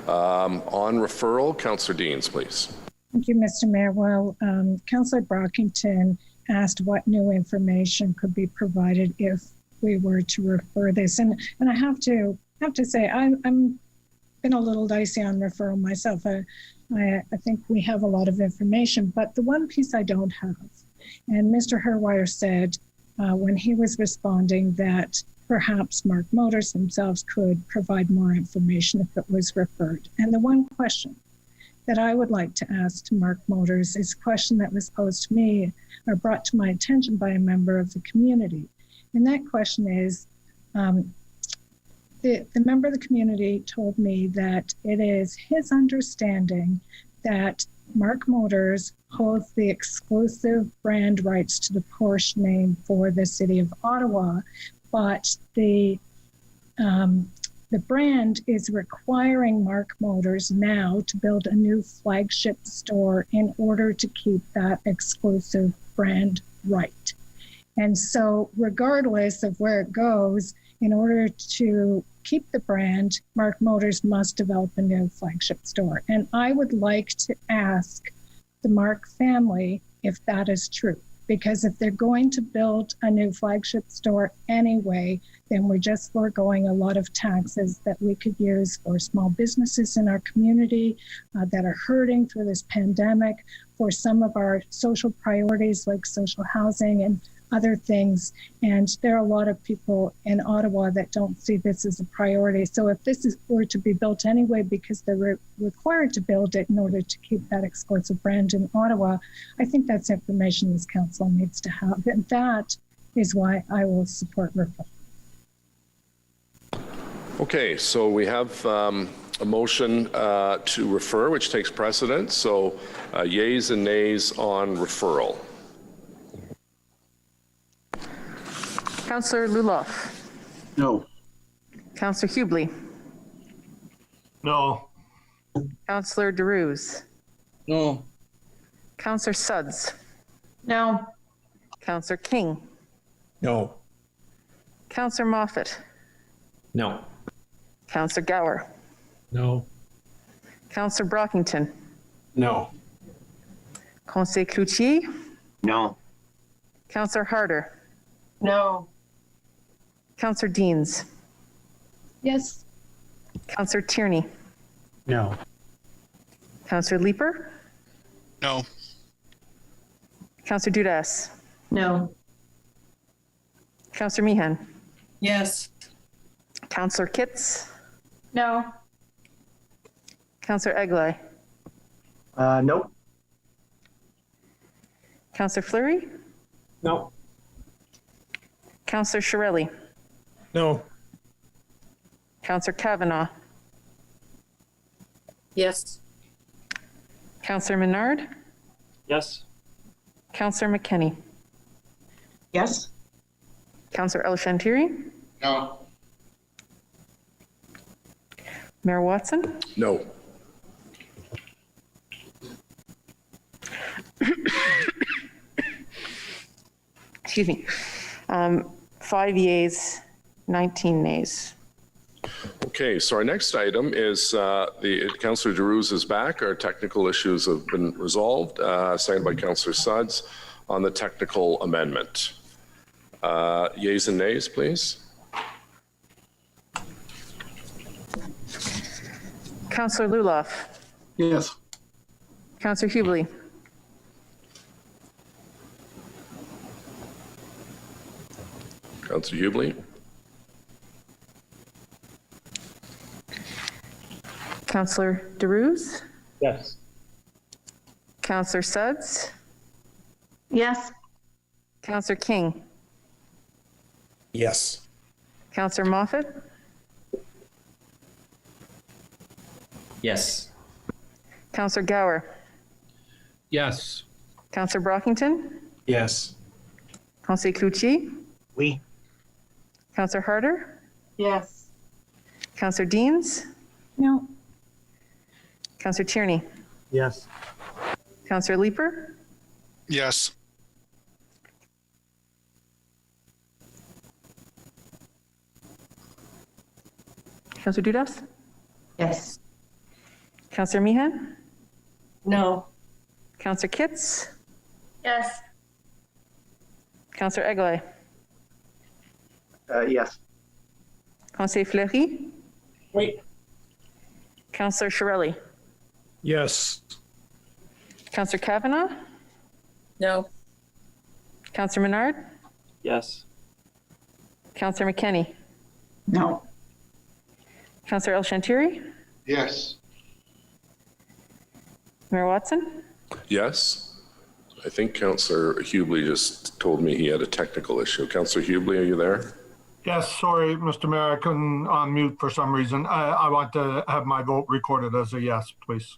On referral, Councillor Deans, please. Thank you, Mr. Mayor. Well, Councillor Brockington asked what new information could be provided if we were to refer this, and I have to say I'm been a little dicey on referral myself. I think we have a lot of information, but the one piece I don't have, and Mr. Herwire said when he was responding that perhaps Mark Motors themselves could provide more information if it was referred. And the one question that I would like to ask to Mark Motors is a question that was posed to me or brought to my attention by a member of the community. And that question is, the member of the community told me that it is his understanding that Mark Motors holds the exclusive brand rights to the Porsche name for the city of Ottawa, but the brand is requiring Mark Motors now to build a new flagship store in order to keep that exclusive brand right. And so regardless of where it goes, in order to keep the brand, Mark Motors must develop a new flagship store. And I would like to ask the Mark family if that is true. Because if they're going to build a new flagship store anyway, then we're just foregoing a lot of taxes that we could use for small businesses in our community that are hurting through this pandemic, for some of our social priorities like social housing and other things. And there are a lot of people in Ottawa that don't see this as a priority. So if this were to be built anyway because they're required to build it in order to keep that exclusive brand in Ottawa, I think that's information this council needs to have. And that is why I will support referral. Okay, so we have a motion to refer, which takes precedence. So yeas and nays on referral. Councillor Luloff. No. Councillor Hubley. No. Councillor DeRuse. No. Councillor Sudds. No. Councillor King. No. Councillor Moffat. No. Councillor Gower. No. Councillor Brockington. No. Conseil Cloutier. No. Councillor Harder. No. Councillor Deans. Yes. Councillor Tierney. No. Councillor Leeper. No. Councillor Dudas. No. Councillor Meehan. Yes. Councillor Kitts. No. Councillor Egley. Nope. Councillor Fleury. No. Councillor Shirelli. No. Councillor Kavanaugh. Yes. Councillor Menard. Yes. Councillor McKenney. Yes. Councillor El Shantiri. No. Mayor Watson. No. Excuse me. 5 yeas, 19 nays. Okay, so our next item is Councillor DeRuse is back. Our technical issues have been resolved. Seconded by Councillor Sudds on the technical amendment. Yeas and nays, please. Councillor Luloff. Yes. Councillor Hubley. Councillor Hubley. Councillor DeRuse. Yes. Councillor Sudds. Yes. Councillor King. Yes. Councillor Moffat. Yes. Councillor Gower. Yes. Councillor Brockington. Yes. Conseil Cloutier. Oui. Councillor Harder. Yes. Councillor Deans. No. Councillor Tierney. Yes. Councillor Leeper. Yes. Councillor Dudas. Yes. Councillor Meehan. No. Councillor Kitts. Yes. Councillor Egley. Yes. Conseil Fleury. Wait. Councillor Shirelli. Yes. Councillor Kavanaugh. No. Councillor Menard. Yes. Councillor McKenney. No. Councillor El Shantiri. Yes. Mayor Watson. Yes. I think Councillor Hubley just told me he had a technical issue. Councillor Hubley, are you there? Yes, sorry, Mr. Mayor, I couldn't unmute for some reason. I want to have my vote recorded as a yes, please.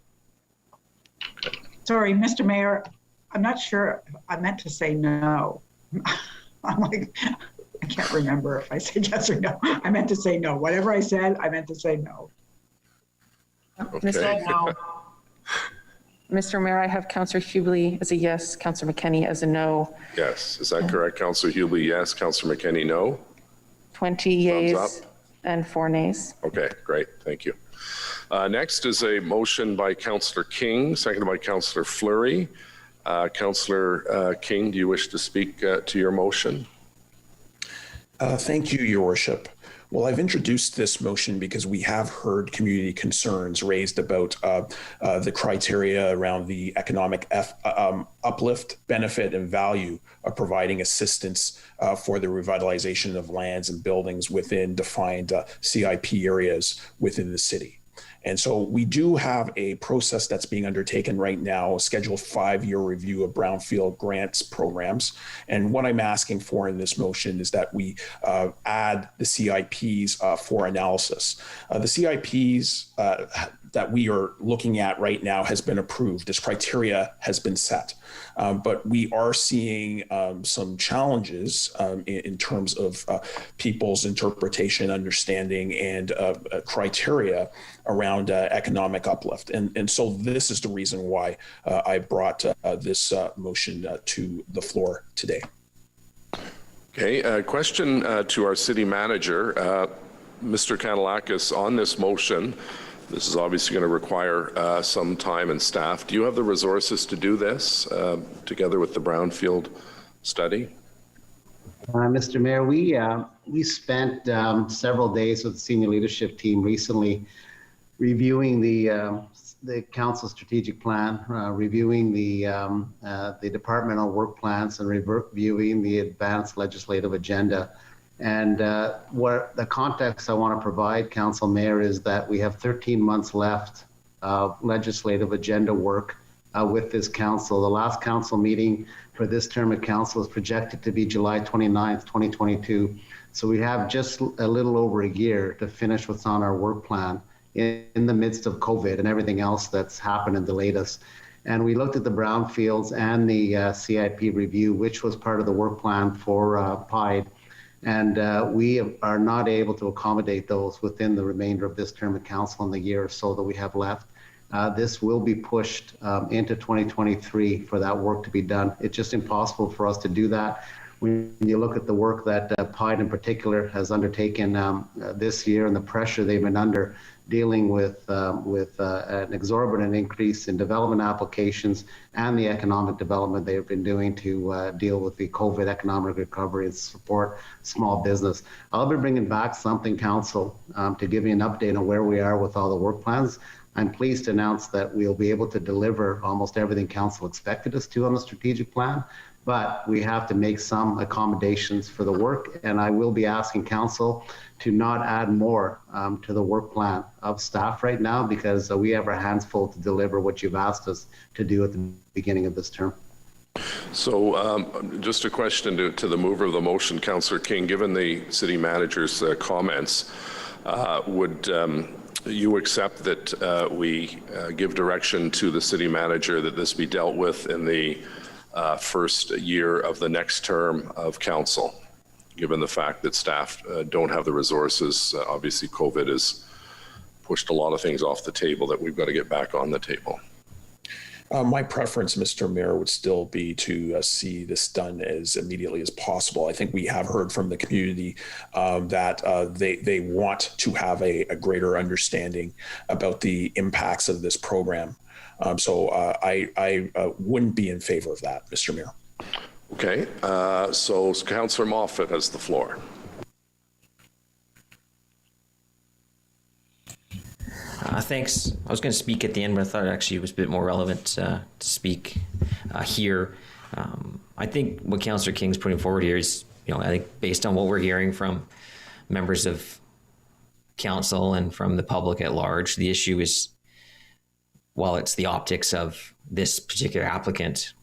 Sorry, Mr. Mayor, I'm not sure. I meant to say no. I'm like, I can't remember if I said yes or no. I meant to say no. Whatever I said, I meant to say no. Okay. No. Mr. Mayor, I have Councillor Hubley as a yes, Councillor McKenney as a no. Yes. Is that correct? Councillor Hubley, yes. Councillor McKenney, no. 20 Thumbs yeas and 4 nays. Okay, great. Thank you. Next is a motion by Councillor King, seconded by Councillor Fleury. Councillor King, do you wish to speak to your motion? Thank you, Your Worship. Well, I've introduced this motion because we have heard community concerns raised about the criteria around the economic uplift, benefit, and value of providing assistance for the revitalization of lands and buildings within defined CIP areas within the city. And so we do have a process that's being undertaken right now, a scheduled 5-year review of brownfield grants programs. And what I'm asking for in this motion is that we add the CIPs for analysis. The CIPs that we are looking at right now has been approved. This criteria has been set. But we are seeing some challenges in terms of people's interpretation, understanding, and criteria around economic uplift. And so this is the reason why I brought this motion to the floor today. Okay, a question to our city manager, Mr. Kanalakis, on this motion. This is obviously going to require some time and staff. Do you have the resources to do this together with the brownfield study? Mr. Mayor, we spent several days with the senior leadership team recently reviewing the council strategic plan, reviewing the departmental work plans, and reviewing the advanced legislative agenda. And what the context I want to provide, Council Mayor, is that we have 13 months left of legislative agenda work with this council. The last council meeting for this term of council is projected to be July 29th, 2022. So we have just a little over a year to finish what's on our work plan in the midst of COVID and everything else that's happened and delayed us. And we looked at the brownfields and the CIP review, which was part of the work plan for PIDE. And we are not able to accommodate those within the remainder of this term of council in the year or so that we have left. This will be pushed into 2023 for that work to be done. It's just impossible for us to do that. When you look at the work that PIDE in particular has undertaken this year and the pressure they've been under dealing with an exorbitant increase in development applications and the economic development they've been doing to deal with the COVID economic recovery and support small business. I'll be bringing back something, Council, to give you an update on where we are with all the work plans. I'm pleased to announce that we'll be able to deliver almost everything Council expected us to on the strategic plan, but we have to make some accommodations for the work, and I will be asking Council to not add more to the work plan of staff right now, because we have our hands full to deliver what you've asked us to do at the beginning of this term. So just a question to the mover of the motion, Councillor King, given the city manager's comments, would you accept that we give direction to the city manager that this be dealt with in the first year of the next term of council, given the fact that staff don't have the resources? Obviously, COVID has pushed a lot of things off the table that we've got to get back on the table. My preference, Mr. Mayor, would still be to see this done as immediately as possible. I think we have heard from the community that they want to have a greater understanding about the impacts of this program. So I wouldn't be in favor of that, Mr. Mayor. Okay, so Councillor Moffat has the floor. Thanks. I was going to speak at the end, but I thought actually it was a bit more relevant to speak here. I think what Councillor King's putting forward here is, I think based on what we're hearing from members of council and from the public at large, the issue is, while it's the optics of this particular applicant,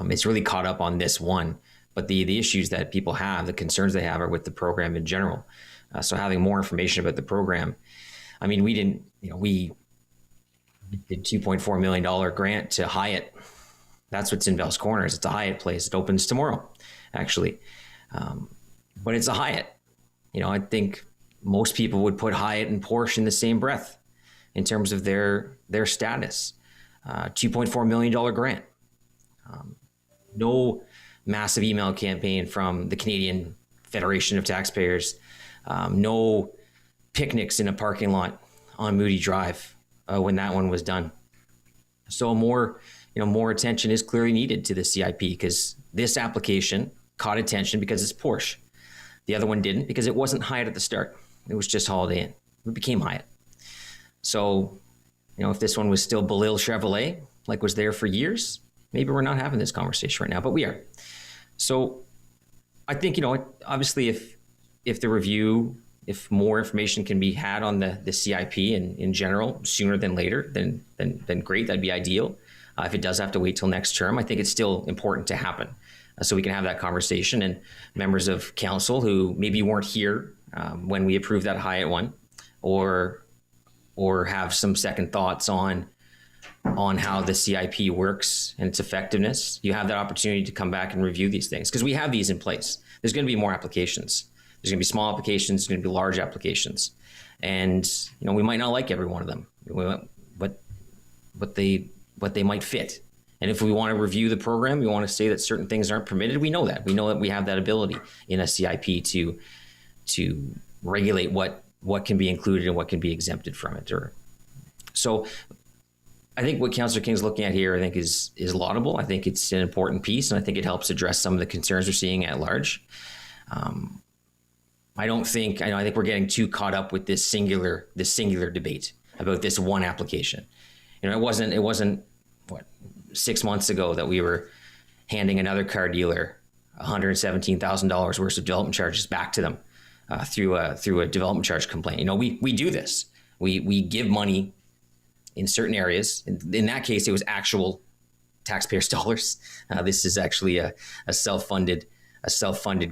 it's really caught up on this one. But the issues that people have, the concerns they have, are with the program in general. So having more information about the program, I mean, we did $2.4 million grant to Hyatt. That's what's in Bell's Corners. It's a Hyatt place. It opens tomorrow, actually. But it's a Hyatt. I think most people would put Hyatt and Porsche in the same breath in terms of their status. $2.4 million grant. No massive email campaign from the Canadian Federation of Taxpayers. No picnics in a parking lot on Moody Drive when that one was done. So more attention is clearly needed to the CIP, because this application caught attention because it's Porsche. The other one didn't, because it wasn't Hyatt at the start. It was just Holiday Inn. It became Hyatt. So, if this one was still Belil Chevrolet, like was there for years, maybe we're not having this conversation right now, but we are. So I think, obviously if the review if more information can be had on the CIP in general sooner than later, then great. That'd be ideal. If it does have to wait till next term, I think it's still important to happen, so we can have that conversation. And members of council who maybe weren't here when we approved that Hyatt one, or have some second thoughts on how the CIP works and its effectiveness, you have that opportunity to come back and review these things, because we have these in place. There's going to be more applications. There's going to be small applications. There's going to be large applications, and we might not like every one of them, but they might fit. And if we want to review the program, we want to say that certain things aren't permitted. We know that we have that ability in a CIP to regulate what can be included and what can be exempted from it. So I think what Councillor King's looking at here, I think is laudable. I think it's an important piece, and I think it helps address some of the concerns we're seeing at large. I think we're getting too caught up with this singular debate about this one application. It wasn't 6 months ago that we were handing another car dealer $117,000 worth of development charges back to them through a development charge complaint. We do this. We give money in certain areas. In that case, it was actual taxpayers' dollars. This is actually a self-funded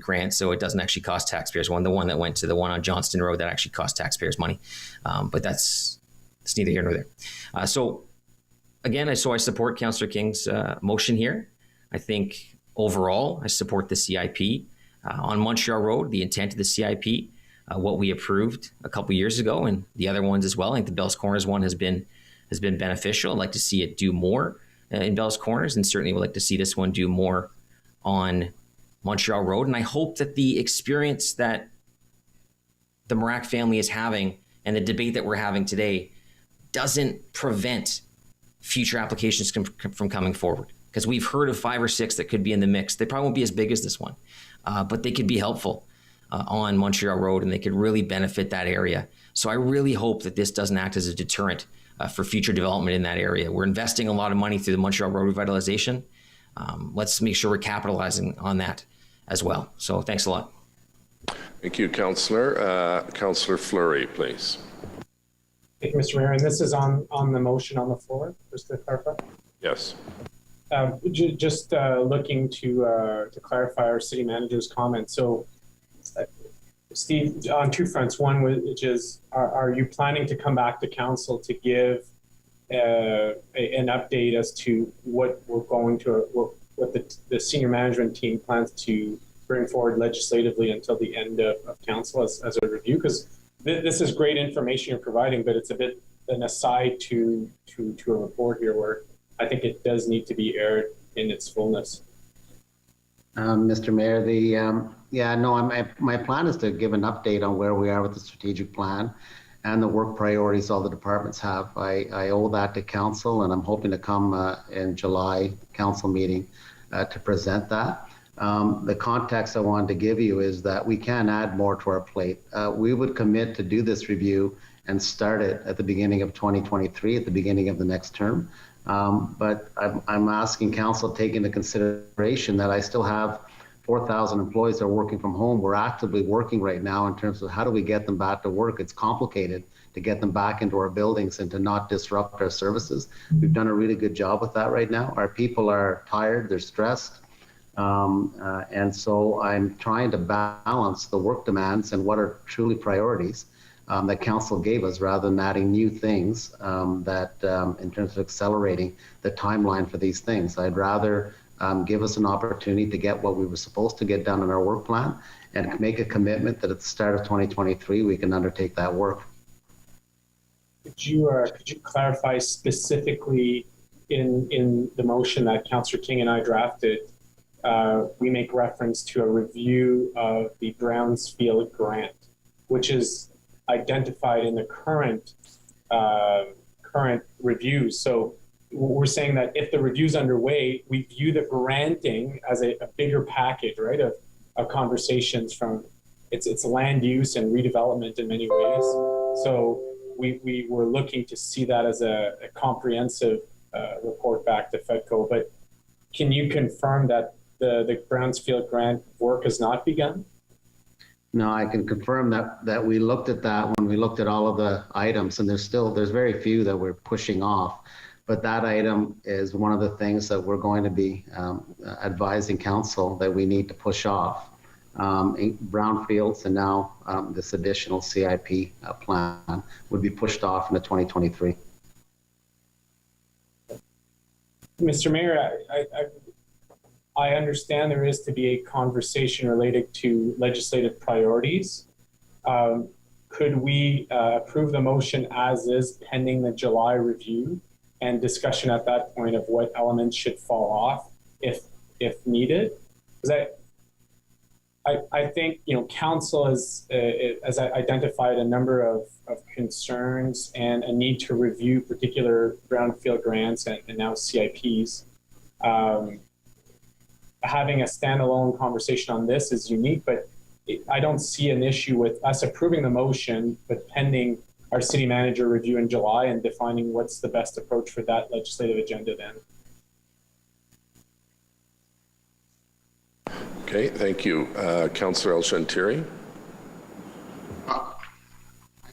grant, so it doesn't actually cost taxpayers. The one that went to the one on Johnston Road, that actually cost taxpayers money, but it's neither here nor there. So again, I support Councillor King's motion here. I think overall, I support the CIP. On Montreal Road, the intent of the CIP, what we approved a couple years ago, and the other ones as well. I think the Bells Corners one has been beneficial. I'd like to see it do more in Bells Corners, and certainly would like to see this one do more on Montreal Road. And I hope that the experience that the Marac family is having and the debate that we're having today doesn't prevent future applications from coming forward, because we've heard of 5 or 6 that could be in the mix. They probably won't be as big as this one, but they could be helpful on Montreal Road, and they could really benefit that area. So I really hope that this doesn't act as a deterrent for future development in that area. We're investing a lot of money through the Montreal Road revitalization. Let's make sure we're capitalizing on that as well. So thanks a lot. Thank you, Councillor. Councillor Fleury, please. Thank you, Mr. Mayor. And this is on the motion on the floor, just to clarify? Yes. Just looking to clarify our city manager's comment. So, Steve, on 2 fronts. One, which is, are you planning to come back to council to give an update as to what we're going to, what the senior management team plans to bring forward legislatively until the end of council as a review? Because this is great information you're providing, but it's a bit an aside to a report here where I think it does need to be aired in its fullness. Mr. Mayor, my plan is to give an update on where we are with the strategic plan and the work priorities all the departments have. I owe that to council, and I'm hoping to come in July council meeting to present that. The context I wanted to give you is that we can add more to our plate. We would commit to do this review and start it at the beginning of 2023, at the beginning of the next term. But I'm asking council to take into consideration that I still have 4,000 employees that are working from home. We're actively working right now in terms of how do we get them back to work. It's complicated to get them back into our buildings and to not disrupt our services. We've done a really good job with that right now. Our people are tired, they're stressed. And so I'm trying to balance the work demands and what are truly priorities that council gave us, rather than adding new things that in terms of accelerating the timeline for these things. I'd rather give us an opportunity to get what we were supposed to get done in our work plan and make a commitment that at the start of 2023 we can undertake that work. Could you clarify specifically in the motion that Councillor King and I drafted? We make reference to a review of the Brownsfield grant, which is identified in the current reviews. So we're saying that if the review's underway, we view the granting as a bigger package, right, of conversations from it's land use and redevelopment in many ways. So we were looking to see that as a comprehensive report back to FEDCO. But can you confirm that the Brownsfield grant work has not begun? No, I can confirm that we looked at that when we looked at all of the items, and there's very few that we're pushing off. But that item is one of the things that we're going to be advising council that we need to push off. Brownfields and now this additional CIP plan would be pushed off into 2023. Mr. Mayor, I understand there is to be a conversation related to legislative priorities. Could we approve the motion as is pending the July review and discussion at that point of what elements should fall off if needed? Because I think, you know, council has identified a number of concerns and a need to review particular brownfield grants and now CIPs. Having a standalone conversation on this is unique, but I don't see an issue with us approving the motion, but pending our city manager review in July and defining what's the best approach for that legislative agenda then. Okay, thank you. Councillor El-Shantiri. I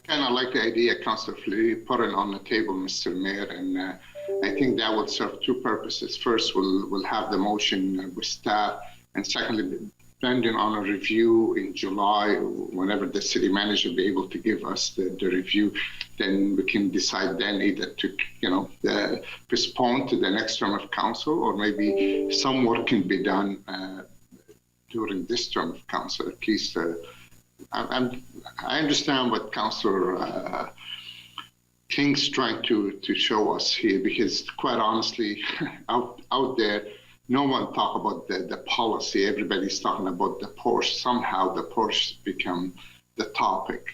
kind of like the idea, Councillor Fleury, put it on the table, Mr. Mayor, and I think that would serve two purposes. First, we'll have the motion with staff, and secondly, depending on a review in July, whenever the city manager will be able to give us the review, then we can decide then either to, you know, postpone to the next term of council, or maybe some work can be done during this term of council. At least I understand what Councillor King's trying to show us here, because quite honestly, out there, no one talk about the policy. Everybody's talking about the Porsche. Somehow the Porsche become the topic.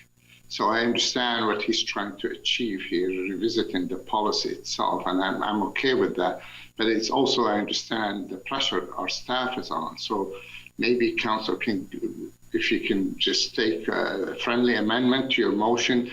So I understand what he's trying to achieve here, revisiting the policy itself, and I'm okay with that. But it's also, I understand the pressure our staff is on. So maybe Council King, if you can just take a friendly amendment to your motion,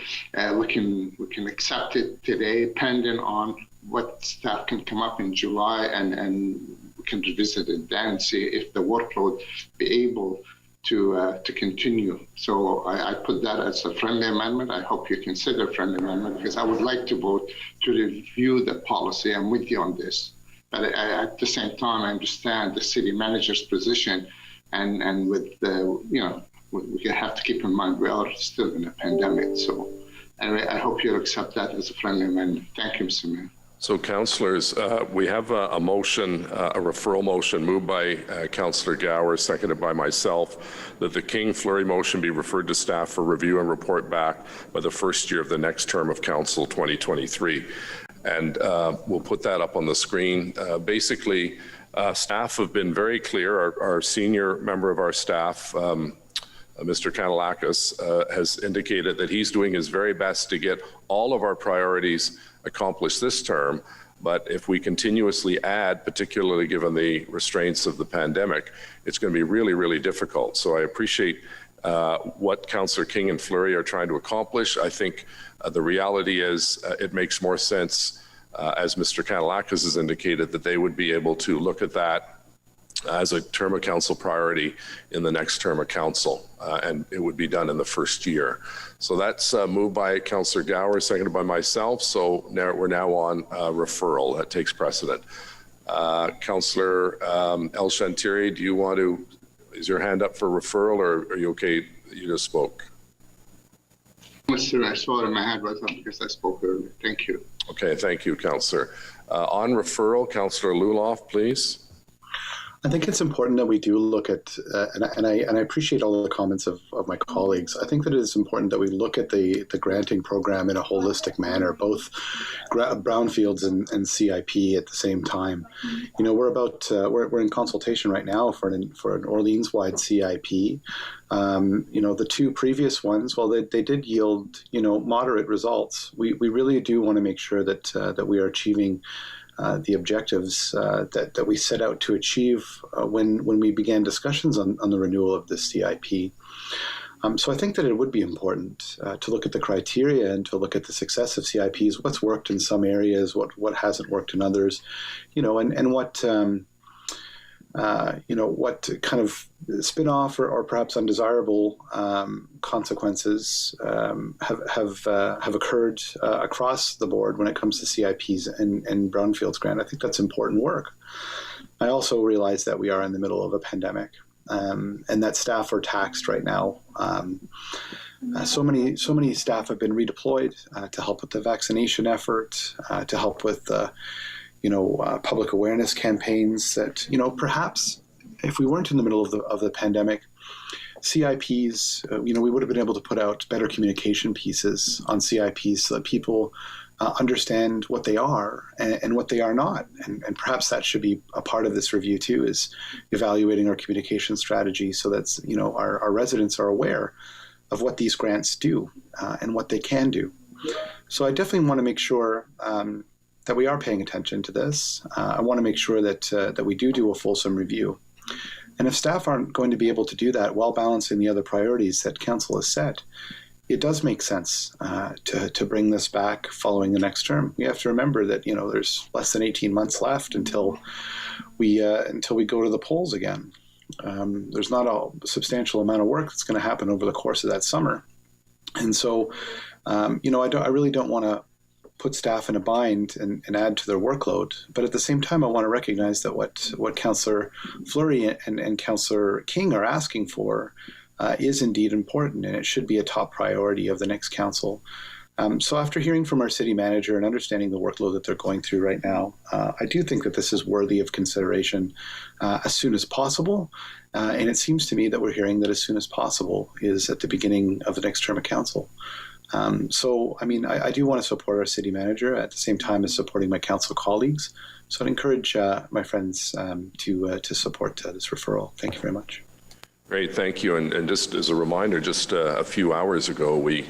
we can accept it today, pending on what staff can come up in July, and we can revisit it then, see if the workload be able to continue. So I put that as a friendly amendment. I hope you consider a friendly amendment, because I would like to vote to review the policy. I'm with you on this. But at the same time, I understand the city manager's position, and with the, you know, we have to keep in mind we are still in a pandemic. So anyway, I hope you'll accept that as a friendly amendment. Thank you, Mr. Mayor. So, councillors, we have a motion, a referral motion moved by Councillor Gower, seconded by myself, that the King-Fleury motion be referred to staff for review and report back by the first year of the next term of council, 2023. And we'll put that up on the screen. Basically, staff have been very clear. Our senior member of our staff, Mr. Kanalakis, has indicated that he's doing his very best to get all of our priorities accomplished this term. But if we continuously add, particularly given the restraints of the pandemic, it's going to be really, really difficult. So I appreciate what Councillor King and Fleury are trying to accomplish. I think the reality is it makes more sense, as Mr. Kanalakis has indicated, that they would be able to look at that as a term of council priority in the next term of council, and it would be done in the first year. So that's moved by Councillor Gower, seconded by myself. So now we're on referral. That takes precedent. Councillor El-Shantiri, do you want to, is your hand up for referral, or are you okay? You just spoke. Mr. I saw it, my hand was up because I spoke earlier. Thank you. Okay, thank you, Councillor. On referral, Councillor Luloff, please. I think it's important that we do look at, and I appreciate all the comments of my colleagues. I think that it is important that we look at the granting program in a holistic manner, both brownfields and CIP at the same time. You know, we're in consultation right now for an Orleans-wide CIP. You know, the two previous ones, well, they did yield, you know, moderate results. We really do want to make sure that we are achieving the objectives that we set out to achieve when we began discussions on the renewal of the CIP. So I think that it would be important to look at the criteria and to look at the success of CIPs, what's worked in some areas, what hasn't worked in others, you know, and what what kind of spin-off or perhaps undesirable consequences have occurred across the board when it comes to CIPs and brownfields grant. I think that's important work. I also realize that we are in the middle of a pandemic, and that staff are taxed right now. So many staff have been redeployed to help with the vaccination effort, to help with public awareness campaigns that, perhaps if we weren't in the middle of the pandemic, CIPs, we would have been able to put out better communication pieces on CIPs so that people understand what they are and what they are not. And perhaps that should be a part of this review too, is evaluating our communication strategy so that, our residents are aware of what these grants do and what they can do. So I definitely want to make sure that we are paying attention to this. I want to make sure that we do a fulsome review. And if staff aren't going to be able to do that while balancing the other priorities that council has set, it does make sense to bring this back following the next term. We have to remember that there's less than 18 months left until we go to the polls again. There's not a substantial amount of work that's going to happen over the course of that summer, and so I really don't want to put staff in a bind and add to their workload. But at the same time, I want to recognize that what Councillor Fleury and Councillor King are asking for is indeed important, and it should be a top priority of the next council. So after hearing from our city manager and understanding the workload that they're going through right now, I do think that this is worthy of consideration as soon as possible. And it seems to me that we're hearing that as soon as possible is at the beginning of the next term of council. I do want to support our city manager at the same time as supporting my council colleagues. So I'd encourage my friends to support this referral. Thank you very much. Great, thank you. And just as a reminder, just a few hours ago, we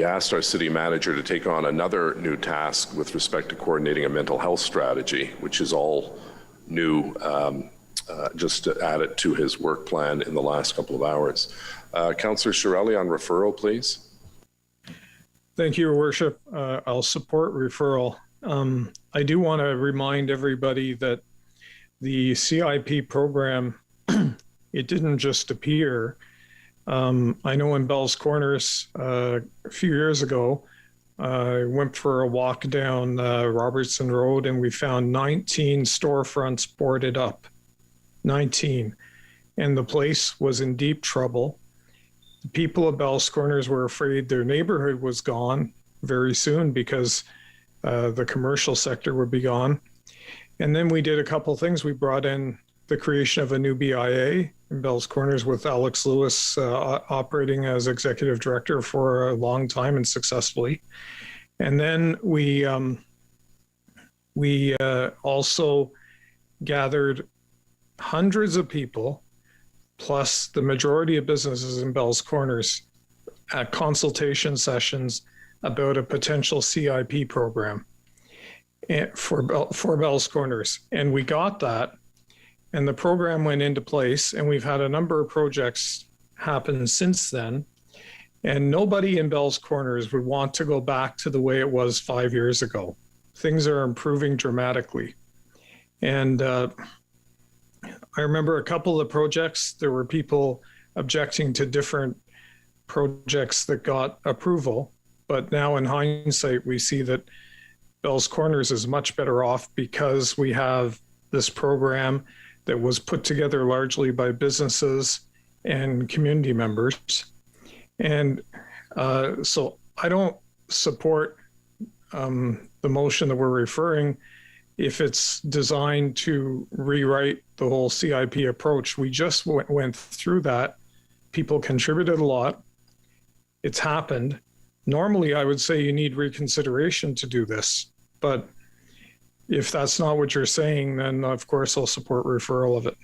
asked our city manager to take on another new task with respect to coordinating a mental health strategy, which is all new, just to add it to his work plan in the last couple of hours. Councillor Shirelli on referral, please. Thank you, Your Worship. I'll support referral. I do want to remind everybody that the CIP program, it didn't just appear. I know in Bell's Corners a few years ago, I went for a walk down Robertson Road and we found 19 storefronts boarded up, 19. And the place was in deep trouble. The people of Bell's Corners were afraid their neighborhood was gone very soon because the commercial sector would be gone. And then we did a couple things. We brought in the creation of a new BIA in Bell's Corners with Alex Lewis operating as executive director for a long time and successfully. And then we also gathered hundreds of people, plus the majority of businesses in Bell's Corners, at consultation sessions about a potential CIP program for Bell's Corners. And we got that. And the program went into place, and we've had a number of projects happen since then. And nobody in Bell's Corners would want to go back to the way it was 5 years ago. Things are improving dramatically. And I remember a couple of the projects, there were people objecting to different projects that got approval. But now in hindsight, we see that Bell's Corners is much better off because we have this program that was put together largely by businesses and community members. And so I don't support the motion that we're referring if it's designed to rewrite the whole CIP approach. We just went through that. People contributed a lot. It's happened. Normally, I would say you need reconsideration to do this, but if that's not what you're saying, then of course I'll support referral of it.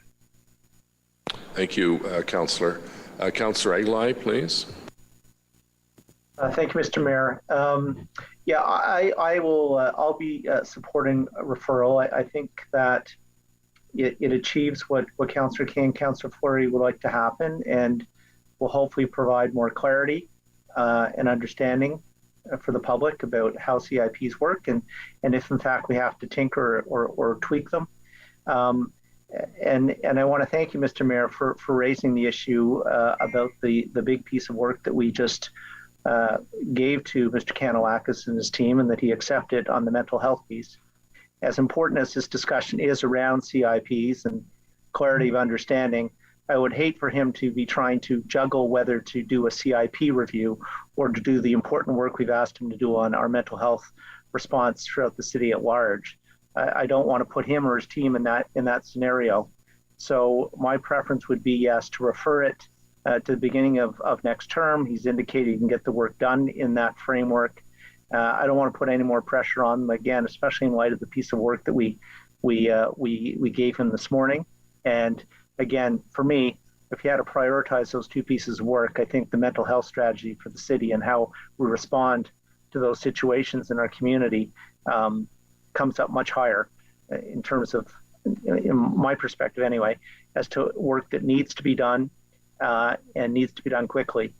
Thank you, Councillor. Councillor Aguilar, please. Thank you, Mr. Mayor. I'll be supporting a referral. I think that it achieves what Councillor King, Councillor Fleury would like to happen, and will hopefully provide more clarity and understanding for the public about how CIPs work, and if in fact we have to tinker or tweak them. And I want to thank you, Mr. Mayor, for raising the issue about the big piece of work that we just gave to Mr. Kanalakis and his team, and that he accepted on the mental health piece. As important as this discussion is around CIPs and clarity of understanding, I would hate for him to be trying to juggle whether to do a CIP review or to do the important work we've asked him to do on our mental health response throughout the city at large. I don't want to put him or his team in that scenario. So my preference would be, yes, to refer it to the beginning of next term. He's indicated he can get the work done in that framework. I don't want to put any more pressure on them, again, especially in light of the piece of work that we gave him this morning. And again, for me, if you had to prioritize those two pieces of work, I think the mental health strategy for the city and how we respond to those situations in our community comes up much higher in terms of, in my perspective anyway, as to work that needs to be done and needs to be done quickly,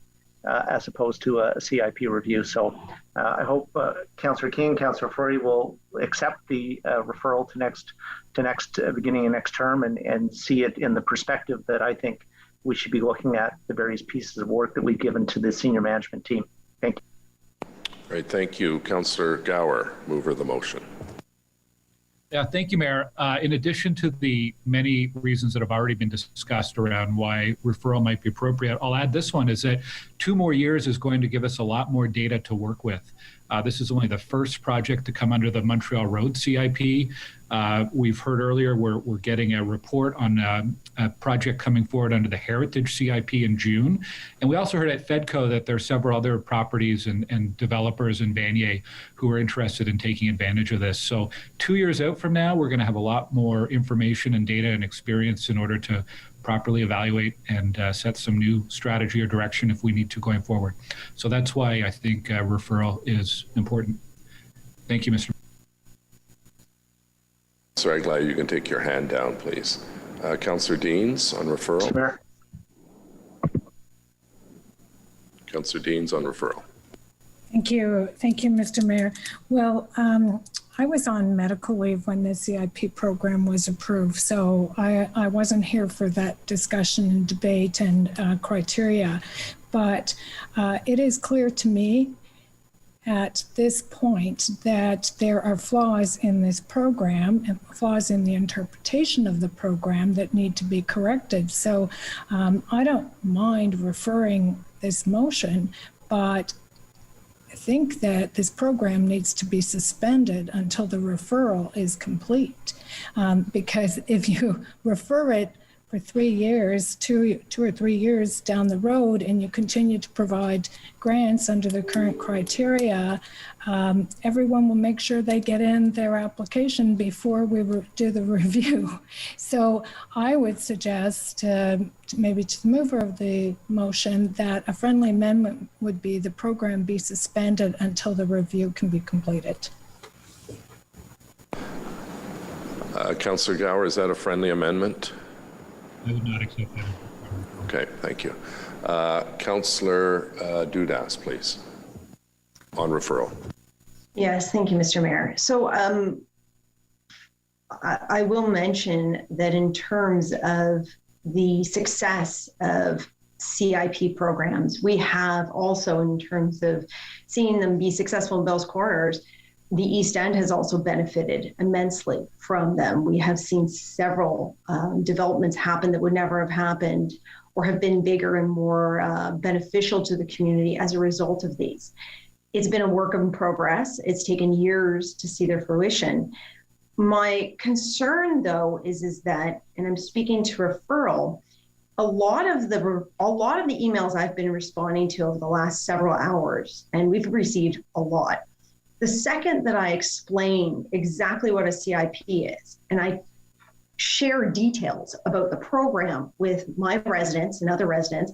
as opposed to a CIP review. So I hope Councillor King, Councillor Furry will accept the referral to next beginning of next term and see it in the perspective that I think we should be looking at the various pieces of work that we've given to the senior management team. Thank you. All right, thank you. Councillor Gower, mover of the motion. Yeah, thank you, Mayor. In addition to the many reasons that have already been discussed around why referral might be appropriate, I'll add this one, is that 2 more years is going to give us a lot more data to work with. This is only the first project to come under the Montreal Road CIP. We've heard earlier we're getting a report on a project coming forward under the Heritage CIP in June. And we also heard at FEDCO that there are several other properties and developers in Vanier who are interested in taking advantage of this. So 2 years out from now, we're going to have a lot more information and data and experience in order to properly evaluate and set some new strategy or direction if we need to going forward. So that's why I think referral is important. Thank you, Mr. Councillor Aguilar, you can take your hand down, please. Councillor Deans on referral. Sure. Councillor Deans on referral. Thank you, Mr. Mayor. Well, I was on medical leave when the CIP program was approved, so I wasn't here for that discussion and debate and criteria. But it is clear to me at this point that there are flaws in this program and flaws in the interpretation of the program that need to be corrected. So I don't mind referring this motion, but I think that this program needs to be suspended until the referral is complete. Because if you refer it for 3 years, two or 3 years down the road, and you continue to provide grants under the current criteria, everyone will make sure they get in their application before we do the review. So I would suggest, maybe to the mover of the motion, that a friendly amendment would be the program be suspended until the review can be completed. Councillor Gower, is that a friendly amendment? I would not accept that. Okay, thank you. Councillor Dudas, please, on referral. Yes, thank you, Mr. Mayor. So I will mention that in terms of the success of CIP programs, we have also, in terms of seeing them be successful in Bell's Corners, the East End has also benefited immensely from them. We have seen several developments happen that would never have happened or have been bigger and more beneficial to the community as a result of these. It's been a work in progress. It's taken years to see their fruition. My concern, though, is that, and I'm speaking to referral, a lot of the emails I've been responding to over the last several hours, and we've received a lot. The second that I explain exactly what a CIP is, and I share details about the program with my residents and other residents,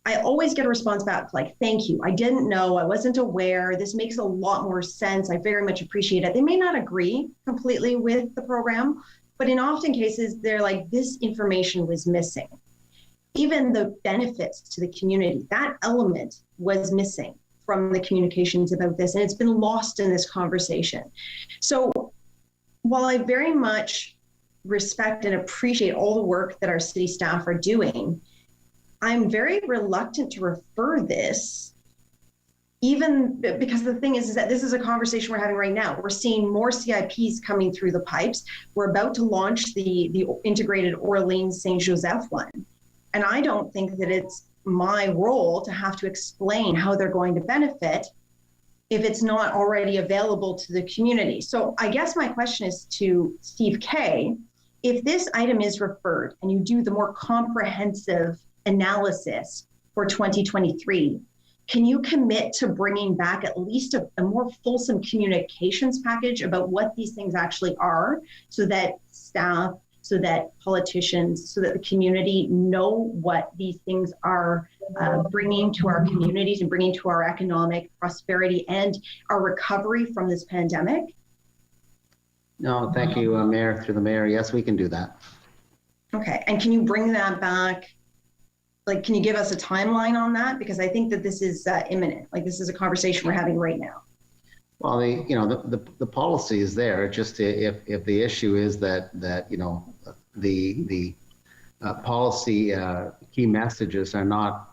I always get a response back like, thank you, I didn't know, I wasn't aware, this makes a lot more sense, I very much appreciate it. They may not agree completely with the program, but in often cases, they're like, this information was missing. Even the benefits to the community, that element was missing from the communications about this, and it's been lost in this conversation. So while I very much respect and appreciate all the work that our city staff are doing, I'm very reluctant to refer this, even because the thing is that this is a conversation we're having right now. We're seeing more CIPs coming through the pipes. We're about to launch the integrated Orleans St. Joseph one. And I don't think that it's my role to have to explain how they're going to benefit if it's not already available to the community. So I guess my question is to Steve Kay, if this item is referred and you do the more comprehensive analysis for 2023, can you commit to bringing back at least a more fulsome communications package about what these things actually are, so that staff, so that politicians, so that the community know what these things are bringing to our communities and bringing to our economic prosperity and our recovery from this pandemic? No, thank you, Mayor, through the mayor. Yes, we can do that. Okay, and can you bring that back? Like, can you give us a timeline on that? Because I think that this is imminent. Like, this is a conversation we're having right now. Well, the policy is there. Just if the issue is that the policy key messages are not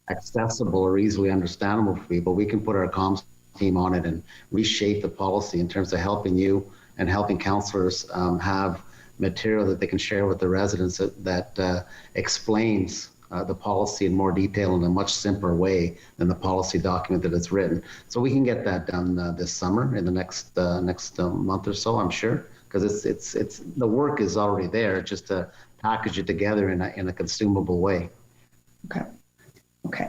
accessible or easily understandable for people, we can put our comms team on it and reshape the policy in terms of helping you and helping councillors have material that they can share with the residents that explains the policy in more detail in a much simpler way than the policy document that it's written. So we can get that done this summer, in the next month or so, I'm sure, because it's the work is already there, just to package it together in a consumable way. Okay.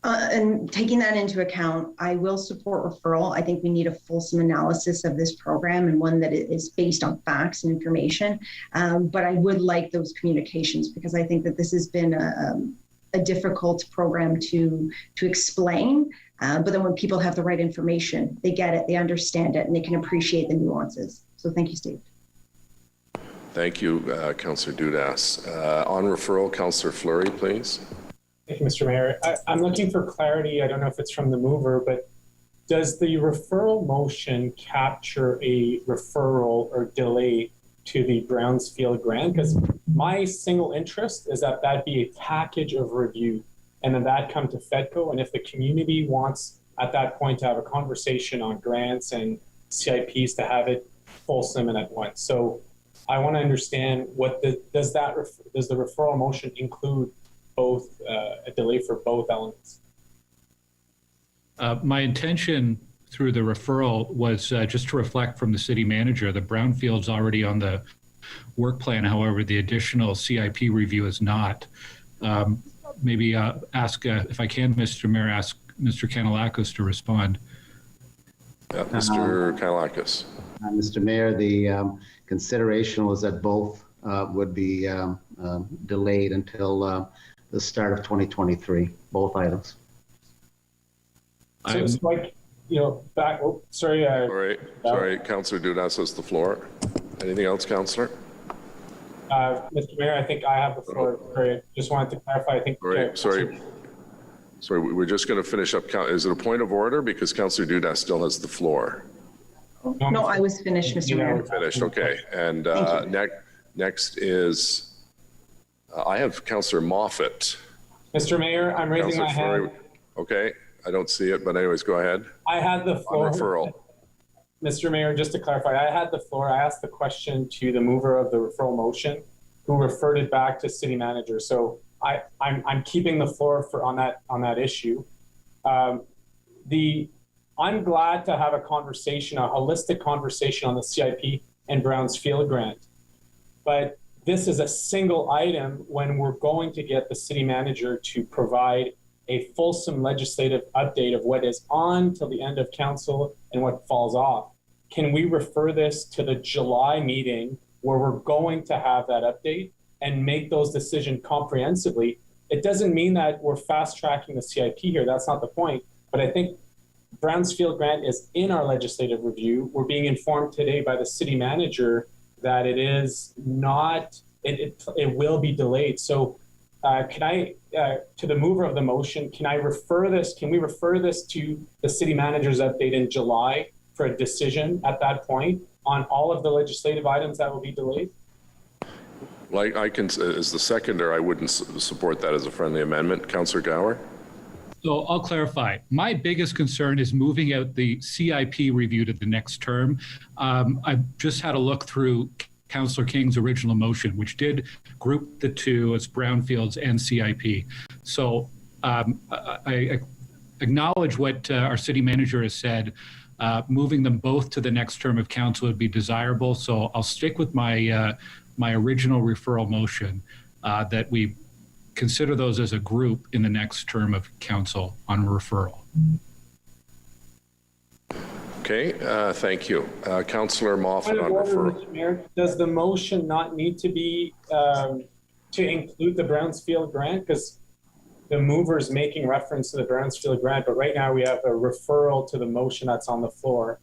And taking that into account, I will support referral. I think we need a fulsome analysis of this program, and one that is based on facts and information. But I would like those communications, because I think that this has been a difficult program to explain. But then when people have the right information, they get it, they understand it, and they can appreciate the nuances. So thank you, Steve. Thank you, Councillor Dudas. On referral, Councillor Fleury, please. Thank you, Mr. Mayor. I'm looking for clarity. I don't know if it's from the mover, but does the referral motion capture a referral or delay to the Brownsfield grant? Because my single interest is that that be a package of review, and then that come to FEDCO. And if the community wants at that point to have a conversation on grants and CIPs, to have it fulsome and at once. So I want to understand does the referral motion include both a delay for both elements? My intention through the referral was just to reflect from the city manager. The brownfield's already on the work plan. However, the additional CIP review is not. Maybe ask, if I can, Mr. Mayor, ask Mr. Kanellakos to respond. Mr. Kanellakos. Mr. Mayor, the consideration was that both would be delayed until the start of 2023, both items. So it's like, back, sorry. Sorry, Councillor Dudas has the floor. Anything else, Councillor? Mr. Mayor, I think I have the floor. Sorry, just wanted to clarify. I think. Sorry, we're just going to finish up. Is it a point of order? Because Councillor Dudas still has the floor. No, I was finished, Mr. Mayor. Finished, okay. And next is, I have Councillor Moffat. Mr. Mayor, I'm raising my hand. Okay, I don't see it, but anyways, go ahead. I had the floor. On referral. Mr. Mayor, just to clarify, I had the floor. I asked the question to the mover of the referral motion, who referred it back to city manager. So I'm keeping the floor on that issue. I'm glad to have a conversation, a holistic conversation on the CIP and Brownsfield grant. But this is a single item when we're going to get the city manager to provide a fulsome legislative update of what is on till the end of council and what falls off. Can we refer this to the July meeting where we're going to have that update and make those decisions comprehensively? It doesn't mean that we're fast tracking the CIP here. That's not the point. But I think Brownsfield grant is in our legislative review. We're being informed today by the city manager that it is not, it will be delayed. So can I, to the mover of the motion, can we refer this to the city manager's update in July for a decision at that point? on all of the legislative items that will be delayed? Like I can, as the seconder, I wouldn't support that as a friendly amendment. Councillor Gower? So I'll clarify. My biggest concern is moving out the CIP review to the next term. I've just had a look through Councillor King's original motion, which did group the two as brownfields and CIP. So I acknowledge what our city manager has said. Moving them both to the next term of council would be desirable. So I'll stick with my my original referral motion that we consider those as a group in the next term of council on referral. Okay, thank you. Councillor Moffat on referral. Mr. Mayor, does the motion not need to be to include the Brownsfield grant? Because the mover is making reference to the Brownsfield grant, but right now we have a referral to the motion that's on the floor.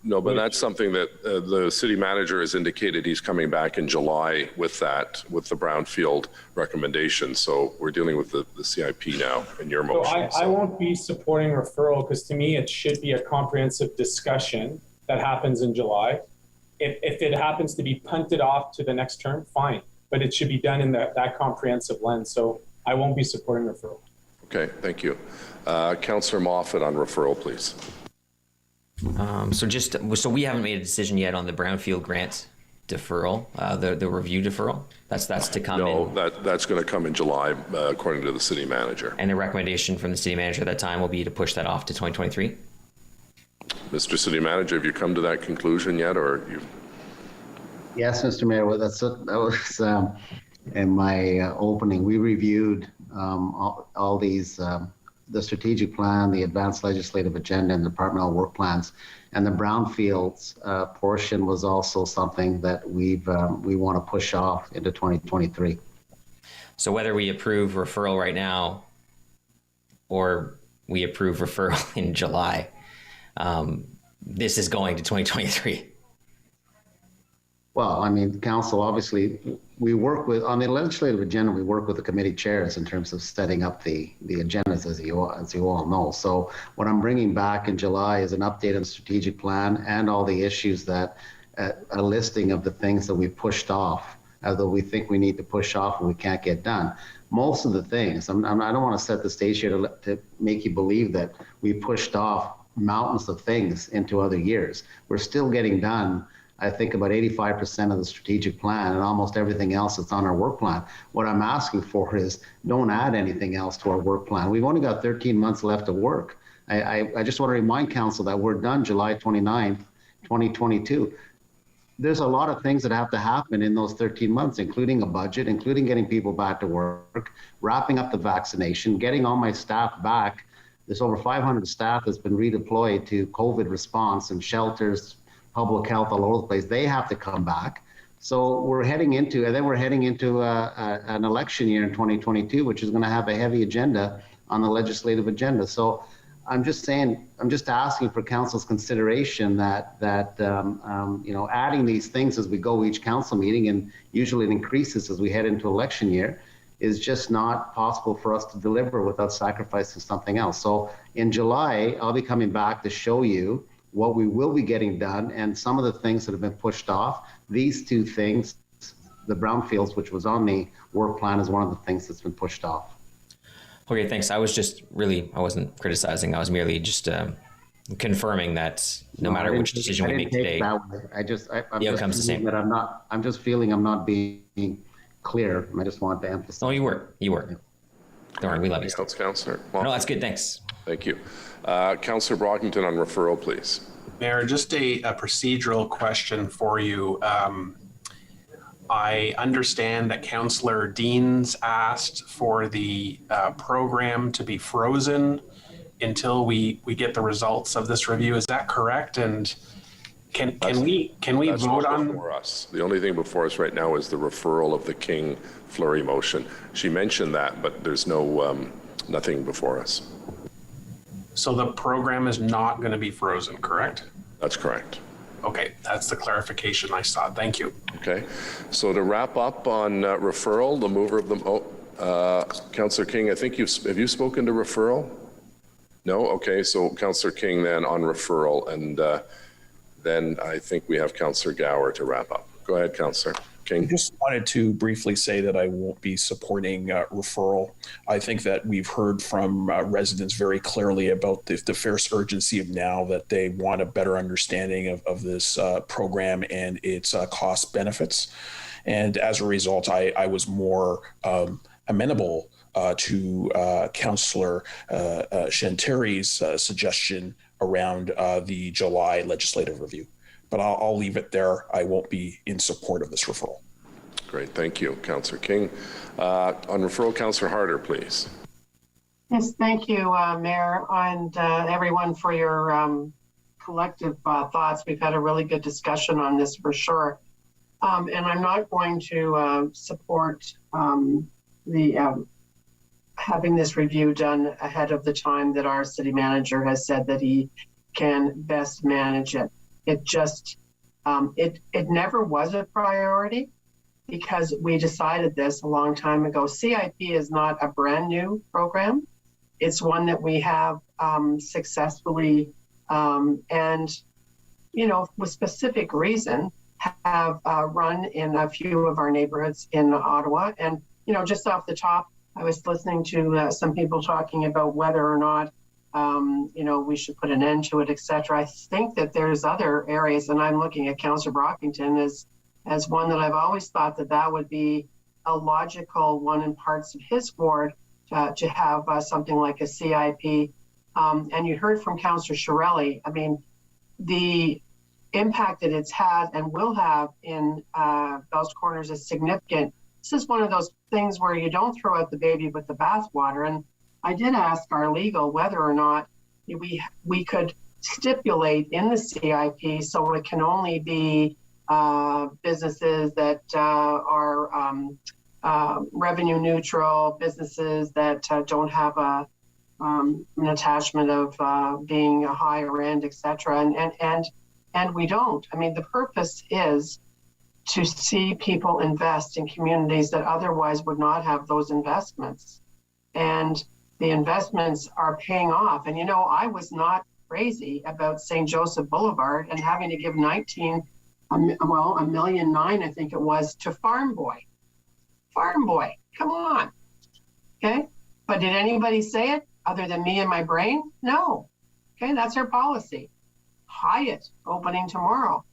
No, but that's something that the city manager has indicated he's coming back in July with that, with the brownfield recommendation. So we're dealing with the CIP now in your motion. I won't be supporting referral because to me it should be a comprehensive discussion that happens in July. If it happens to be punted off to the next term, fine, but it should be done in that comprehensive lens. So I won't be supporting referral. Okay, thank you. Councillor Moffat on referral, please. So we haven't made a decision yet on the brownfield grant deferral, the review deferral. That's to come in. No, that's going to come in July, according to the city manager. And the recommendation from the city manager at that time will be to push that off to 2023. Mr. City Manager, have you come to that conclusion yet, or you? Yes, Mr. Mayor. Well, that was in my opening. We reviewed all these. The strategic plan, the advanced legislative agenda, and departmental work plans, and the brownfields portion was also something that we want to push off into 2023. So whether we approve referral right now or we approve referral in July, this is going to 2023. Well, I mean, council, obviously, we work with, on the legislative agenda, we work with the committee chairs in terms of setting up the agendas, as you all know. So what I'm bringing back in July is an update on the strategic plan and all the issues that, a listing of the things that we pushed off, although we think we need to push off and we can't get done. Most of the things, I don't want to set the stage here to make you believe that we pushed off mountains of things into other years. We're still getting done, I think, about 85% of the strategic plan and almost everything else that's on our work plan. What I'm asking for is don't add anything else to our work plan. We've only got 13 months left of work. I just want to remind council that we're done July 29th, 2022. There's a lot of things that have to happen in those 13 months, including a budget, including getting people back to work, wrapping up the vaccination, getting all my staff back. There's over 500 staff that's been redeployed to COVID response and shelters, public health all over the place. They have to come back. So we're heading into, and then we're heading into an election year in 2022, which is going to have a heavy agenda on the legislative agenda. So I'm just saying, I'm just asking for council's consideration that you know, adding these things as we go each council meeting, and usually it increases as we head into election year, is just not possible for us to deliver without sacrificing something else. So in July, I'll be coming back to show you what we will be getting done and some of the things that have been pushed off. These two things, the brownfields, which was on the work plan, is one of the things that's been pushed off. Okay, thanks. I wasn't criticizing. I was merely just confirming that no matter which decision we make today, I'm just feeling I'm not being clear, and I just wanted to emphasize. Oh, you were. Don't worry, we love you. Councillor. No, that's good. Thanks. Thank you. Councillor Brockington on referral, please. Mayor, just a procedural question for you. I understand that Councillor Deans asked for the program to be frozen until we get the results of this review. Is that correct? And can we vote on? Before us. The only thing before us right now is the referral of the King Fleury motion. She mentioned that, but there's no nothing before us. So the program is not going to be frozen, correct? That's correct. Okay, that's the clarification I saw. Thank you. Okay, so to wrap up on referral, the mover of the, Councillor King, I think have you spoken to referral? No? Okay, so Councillor King then on referral, and then I think we have Councillor Gower to wrap up. Go ahead, Councillor King. I just wanted to briefly say that I won't be supporting referral. I think that we've heard from residents very clearly about the fierce urgency of now, that they want a better understanding of this program and its cost benefits. And as a result, I was more amenable to Councillor Chanteri's suggestion around the July legislative review. But I'll leave it there. I won't be in support of this referral. Great, thank you, Councillor King. On referral, Councillor Harder, please. Yes, thank you, Mayor, and everyone for your collective thoughts. We've had a really good discussion on this for sure. And I'm not going to support having this review done ahead of the time that our city manager has said that he can best manage it. It just, it never was a priority because we decided this a long time ago. CIP is not a brand new program. It's one that we have successfully and, you know, with specific reason have run in a few of our neighborhoods in Ottawa. And, you know, just off the top, I was listening to some people talking about whether or not you know, we should put an end to it, etc. I think that there's other areas, and I'm looking at Councillor Brockington as one that I've always thought that would be a logical one in parts of his ward to have something like a CIP. And you heard from Councillor Shirelli. I mean, the impact that it's had and will have in Bell's Corners is significant. This is one of those things where you don't throw out the baby with the bathwater. And I did ask our legal whether or not we could stipulate in the CIP so it can only be businesses that are revenue neutral, businesses that don't have an attachment of being a higher end, etc. And we don't. I mean, the purpose is to see people invest in communities that otherwise would not have those investments. And the investments are paying off. And, you know, I was not crazy about St. Joseph Boulevard and having to give $1.9 million, I think it was, to Farm Boy. Farm Boy, come on. Okay. But did anybody say it other than me and my brain? No. Okay. That's our policy. Hyatt opening tomorrow.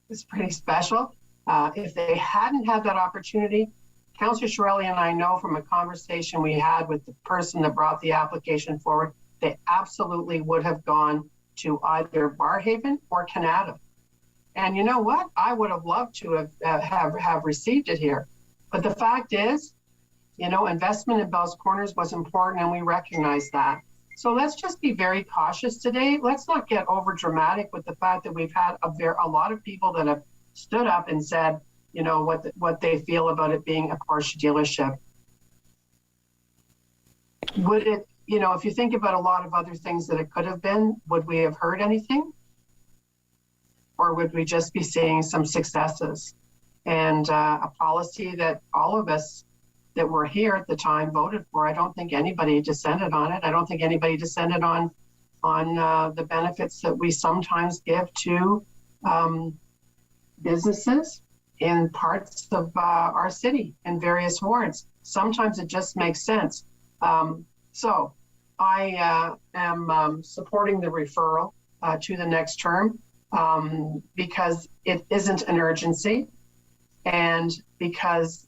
It's pretty special. If they hadn't had that opportunity, Councillor Shirelli and I know from a conversation we had with the person that brought the application forward, they absolutely would have gone to either Barrhaven or Canada. And you know what? I would have loved to have received it here. But the fact is, you know, investment in Bell's Corners was important and we recognize that. So let's just be very cautious today. Let's not get over dramatic with the fact that we've had a lot of people that have stood up and said, you know, what they feel about it being a Porsche dealership. Would it, you know, if you think about a lot of other things that it could have been, would we have heard anything? Or would we just be seeing some successes and a policy that all of us that were here at the time voted for? I don't think anybody dissented on it. I don't think anybody dissented on the benefits that we sometimes give to businesses in parts of our city in various wards. Sometimes it just makes sense. So I am supporting the referral to the next term because it isn't an urgency and because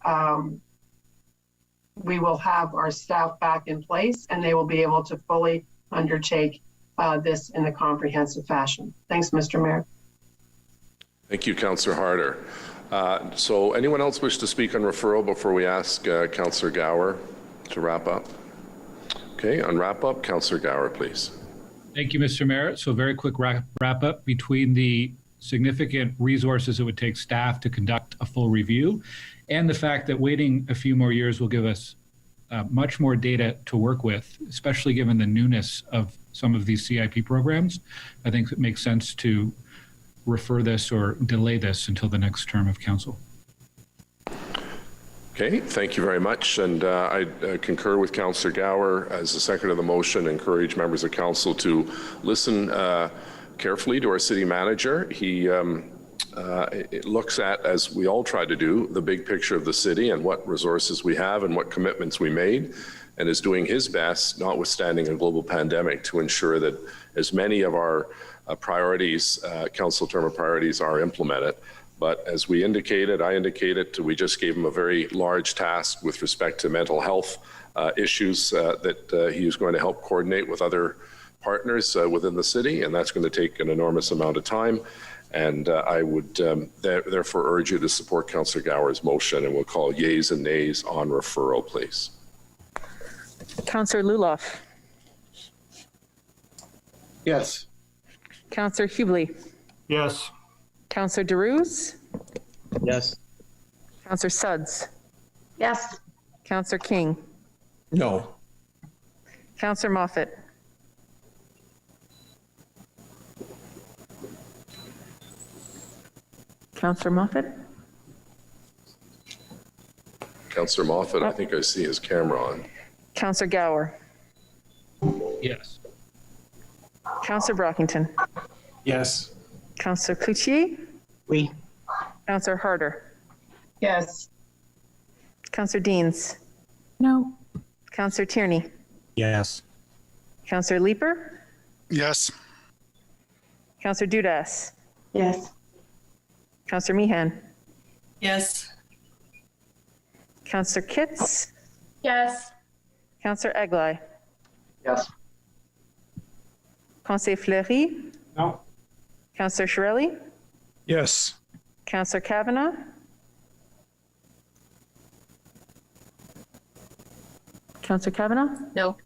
we will have our staff back in place and they will be able to fully undertake this in a comprehensive fashion. Thanks, Mr. Mayor. Thank you, Councillor Harder. So anyone else wish to speak on referral before we ask Councillor Gower to wrap up? Okay, on wrap up, Councillor Gower, please. Thank you, Mr. Mayor. So very quick wrap up between the significant resources it would take staff to conduct a full review and the fact that waiting a few more years will give us much more data to work with, especially given the newness of some of these CIP programs. I think it makes sense to refer this or delay this until the next term of council. Okay, thank you very much. And I concur with Councillor Gower. As the second of the motion, encourage members of council to listen carefully to our city manager. He it looks at, as we all try to do, the big picture of the city and what resources we have and what commitments we made, and is doing his best, notwithstanding a global pandemic, to ensure that as many of our priorities, council term of priorities, are implemented. But as we indicated, I indicated, we just gave him a very large task with respect to mental health issues that he is going to help coordinate with other partners within the city, and that's going to take an enormous amount of time. And I would therefore urge you to support Councillor Gower's motion, and we'll call yeas and nays on referral, please. Councillor Luloff. Yes. Councillor Hubley. Yes. Councillor DeRuse. Yes. Councillor Suds. Yes. Councillor King. No. Councillor Moffat. Councillor Moffat. Councillor Moffat, I think I see his camera on. Councillor Gower. Yes. Councillor Brockington. Yes. Councillor Cloutier. Oui. Councillor Harder. Yes. Councillor Deans. No. Councillor Tierney. Yes. Councillor Leeper. Yes. Councillor Dudas. Yes. Councillor Meehan. Yes. Councillor Kitts. Yes. Councillor Eglai. Yes. Councillor Fleury. No. Councillor Shirelli. Yes. Councillor Kavanagh. Councillor Kavanagh. No.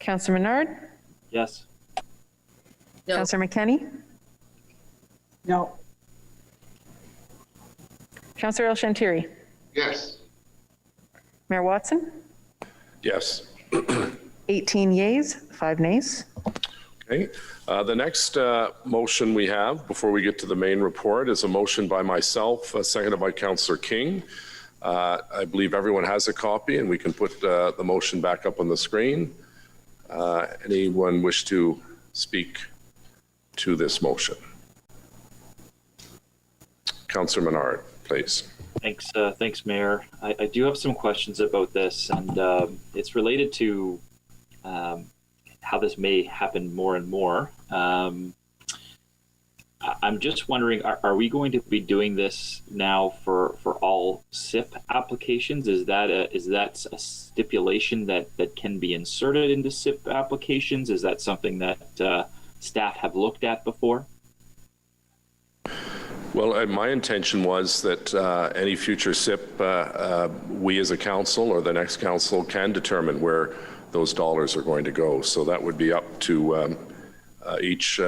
Councillor Menard. Yes. No. Councillor McKenney. No. Councillor El Shantiri. Yes. Mayor Watson. Yes. 18 yeas, 5 nays. Okay. The next motion we have before we get to the main report is a motion by myself, seconded by Councillor King. I believe everyone has a copy, and we can put the motion back up on the screen. Anyone wish to speak to this motion? Councillor Menard, please. Thanks, Mayor. I do have some questions about this, and it's related to how this may happen more and more. I'm just wondering, are we going to be doing this now for all SIP applications? Is that a stipulation that can be inserted into SIP applications? Is that something that staff have looked at before? Well, my intention was that any future SIP, we as a council or the next council can determine where those dollars are going to go. So that would be up to each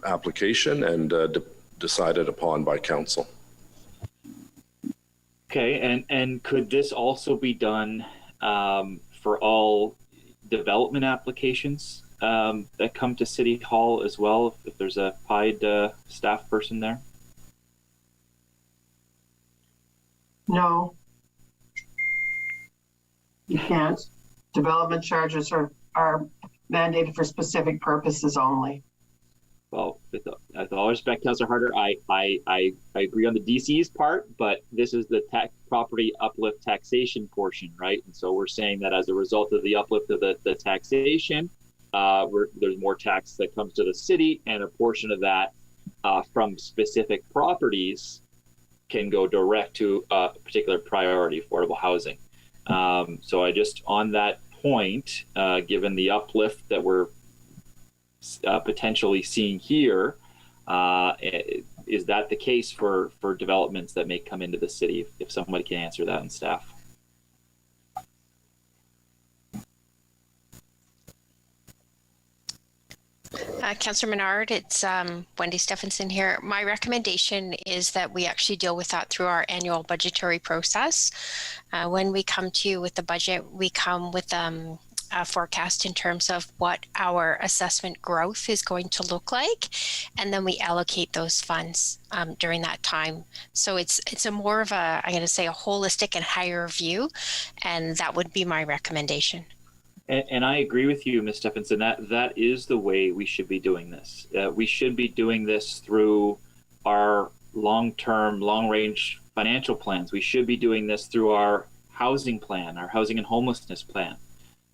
application and decided upon by council. Okay, and could this also be done for all development applications that come to City Hall as well, if there's a PIDE staff person there? No. You can't. Development charges are mandated for specific purposes only. Well, with all respect, Councillor Harder, I agree on the DC's part, but this is the property uplift taxation portion, right? And so we're saying that as a result of the uplift of the taxation, there's more tax that comes to the city, and a portion of that from specific properties can go direct to a particular priority, affordable housing. So I just, on that point, given the uplift that we're potentially seeing here, is that the case for developments that may come into the city? If somebody can answer that on staff. Councillor Menard, it's Wendy Stephenson here. My recommendation is that we actually deal with that through our annual budgetary process. When we come to you with the budget, we come with a forecast in terms of what our assessment growth is going to look like, and then we allocate those funds during that time. So it's a more of a, I'm going to say, a holistic and higher view, and that would be my recommendation. And I agree with you, Ms. Stephenson, that is the way we should be doing this. We should be doing this through our long-term, long-range financial plans. We should be doing this through our housing plan, our housing and homelessness plan.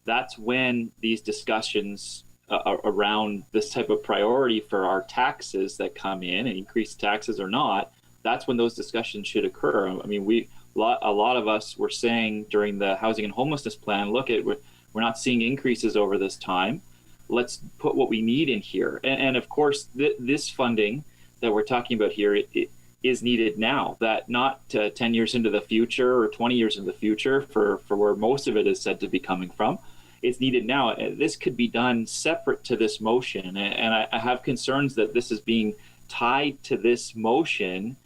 That's when these discussions around this type of priority for our taxes that come in, and increased taxes or not, that's when those discussions should occur. I mean, a lot of us were saying during the housing and homelessness plan, look, we're not seeing increases over this time. Let's put what we need in here. And of course, this funding that we're talking about here it is needed now, that not 10 years into the future or 20 years into the future for where most of it is said to be coming from. It's needed now. This could be done separate to this motion. And I have concerns that this is being tied to this motion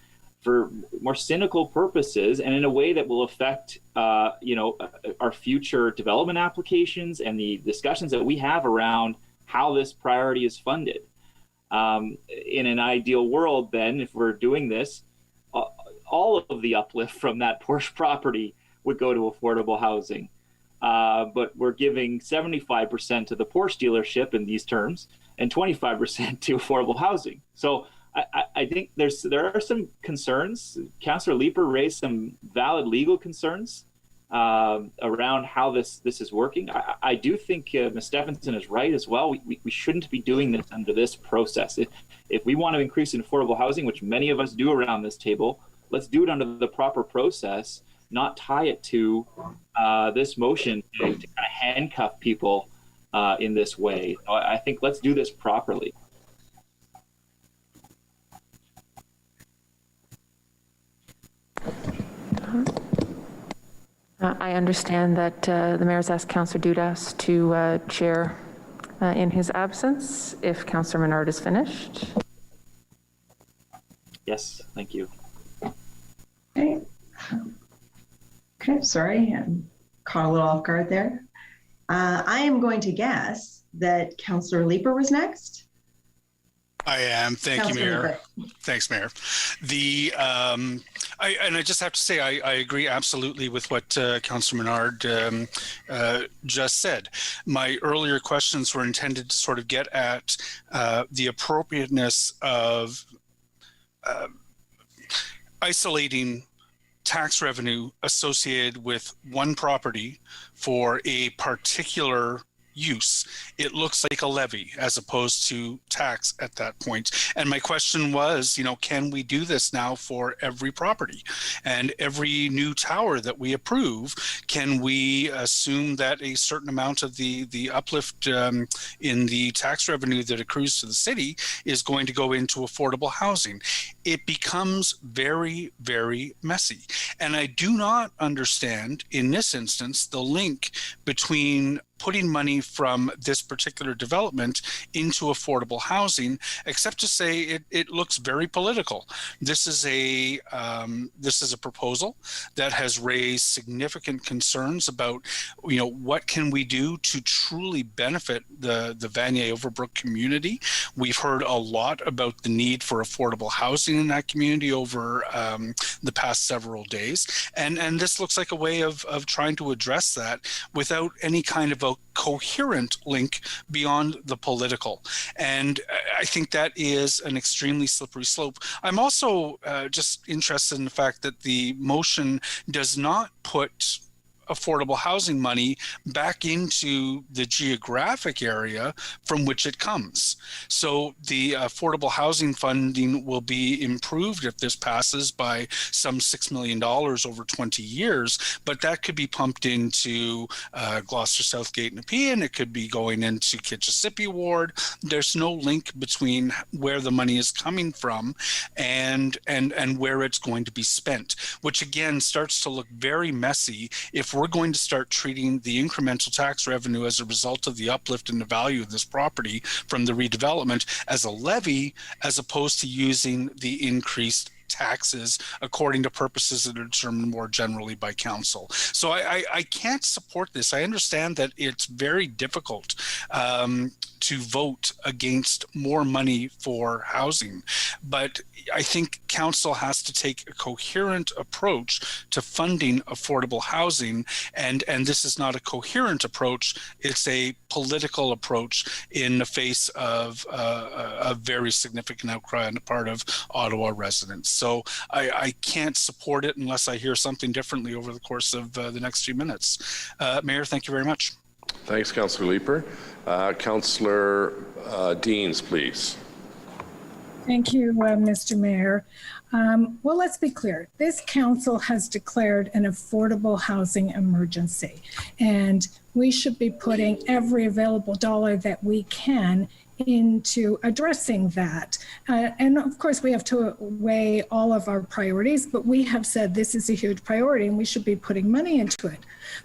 for more cynical purposes and in a way that will affect our future development applications and the discussions that we have around how this priority is funded. In an ideal world, then, if we're doing this, all of the uplift from that Porsche property would go to affordable housing. But we're giving 75% to the Porsche dealership in these terms and 25% to affordable housing. So I think there are some concerns. Councillor Leeper raised some valid legal concerns around how this is working. I do think Ms. Stephenson is right as well. We shouldn't be doing this under this process. If we want to increase in affordable housing, which many of us do around this table, let's do it under the proper process, not tie it to this motion to kind of handcuff people in this way. I think let's do this properly. I understand that the mayor's asked Councillor Dudas to chair in his absence, if Councillor Menard is finished. Yes, thank you. Okay. Okay, sorry, I'm caught a little off guard there. I am going to guess that Councillor Leeper was next. I am. Thank you, Mayor. Leeper. Thanks, Mayor. I just have to say I agree absolutely with what Councillor Menard just said. My earlier questions were intended to sort of get at the appropriateness of isolating tax revenue associated with one property for a particular use. It looks like a levy as opposed to tax at that point. And my question was, can we do this now for every property? And every new tower that we approve, can we assume that a certain amount of the uplift in the tax revenue that accrues to the city is going to go into affordable housing? It becomes very, very messy. And I do not understand, in this instance, the link between putting money from this particular development into affordable housing, except to say it looks very political. This is a proposal that has raised significant concerns about, what can we do to truly benefit the Vanier Overbrook community. We've heard a lot about the need for affordable housing in that community over the past several days, and this looks like a way of trying to address that without any kind of a coherent link beyond the political. And I think that is an extremely slippery slope. I'm also just interested in the fact that the motion does not put affordable housing money back into the geographic area from which it comes. So the affordable housing funding will be improved if this passes by some $6 million over 20 years, but that could be pumped into Gloucester, Southgate, and Nepean. It could be going into Kitchissippi Ward. There's no link between where the money is coming from and where it's going to be spent, which again starts to look very messy if we're going to start treating the incremental tax revenue as a result of the uplift in the value of this property from the redevelopment as a levy, as opposed to using the increased taxes according to purposes that are determined more generally by council. So I can't support this. I understand that it's very difficult to vote against more money for housing, but I think council has to take a coherent approach to funding affordable housing, and this is not a coherent approach. It's a political approach in the face of a very significant outcry on the part of Ottawa residents. So I can't support it unless I hear something differently over the course of the next few minutes. Mayor, thank you very much. Thanks, Councillor Leeper. Councillor Deans, please. Thank you, Mr. Mayor. Well, let's be clear. This council has declared an affordable housing emergency, and we should be putting every available dollar that we can into addressing that. And of course, we have to weigh all of our priorities, but we have said this is a huge priority and we should be putting money into it.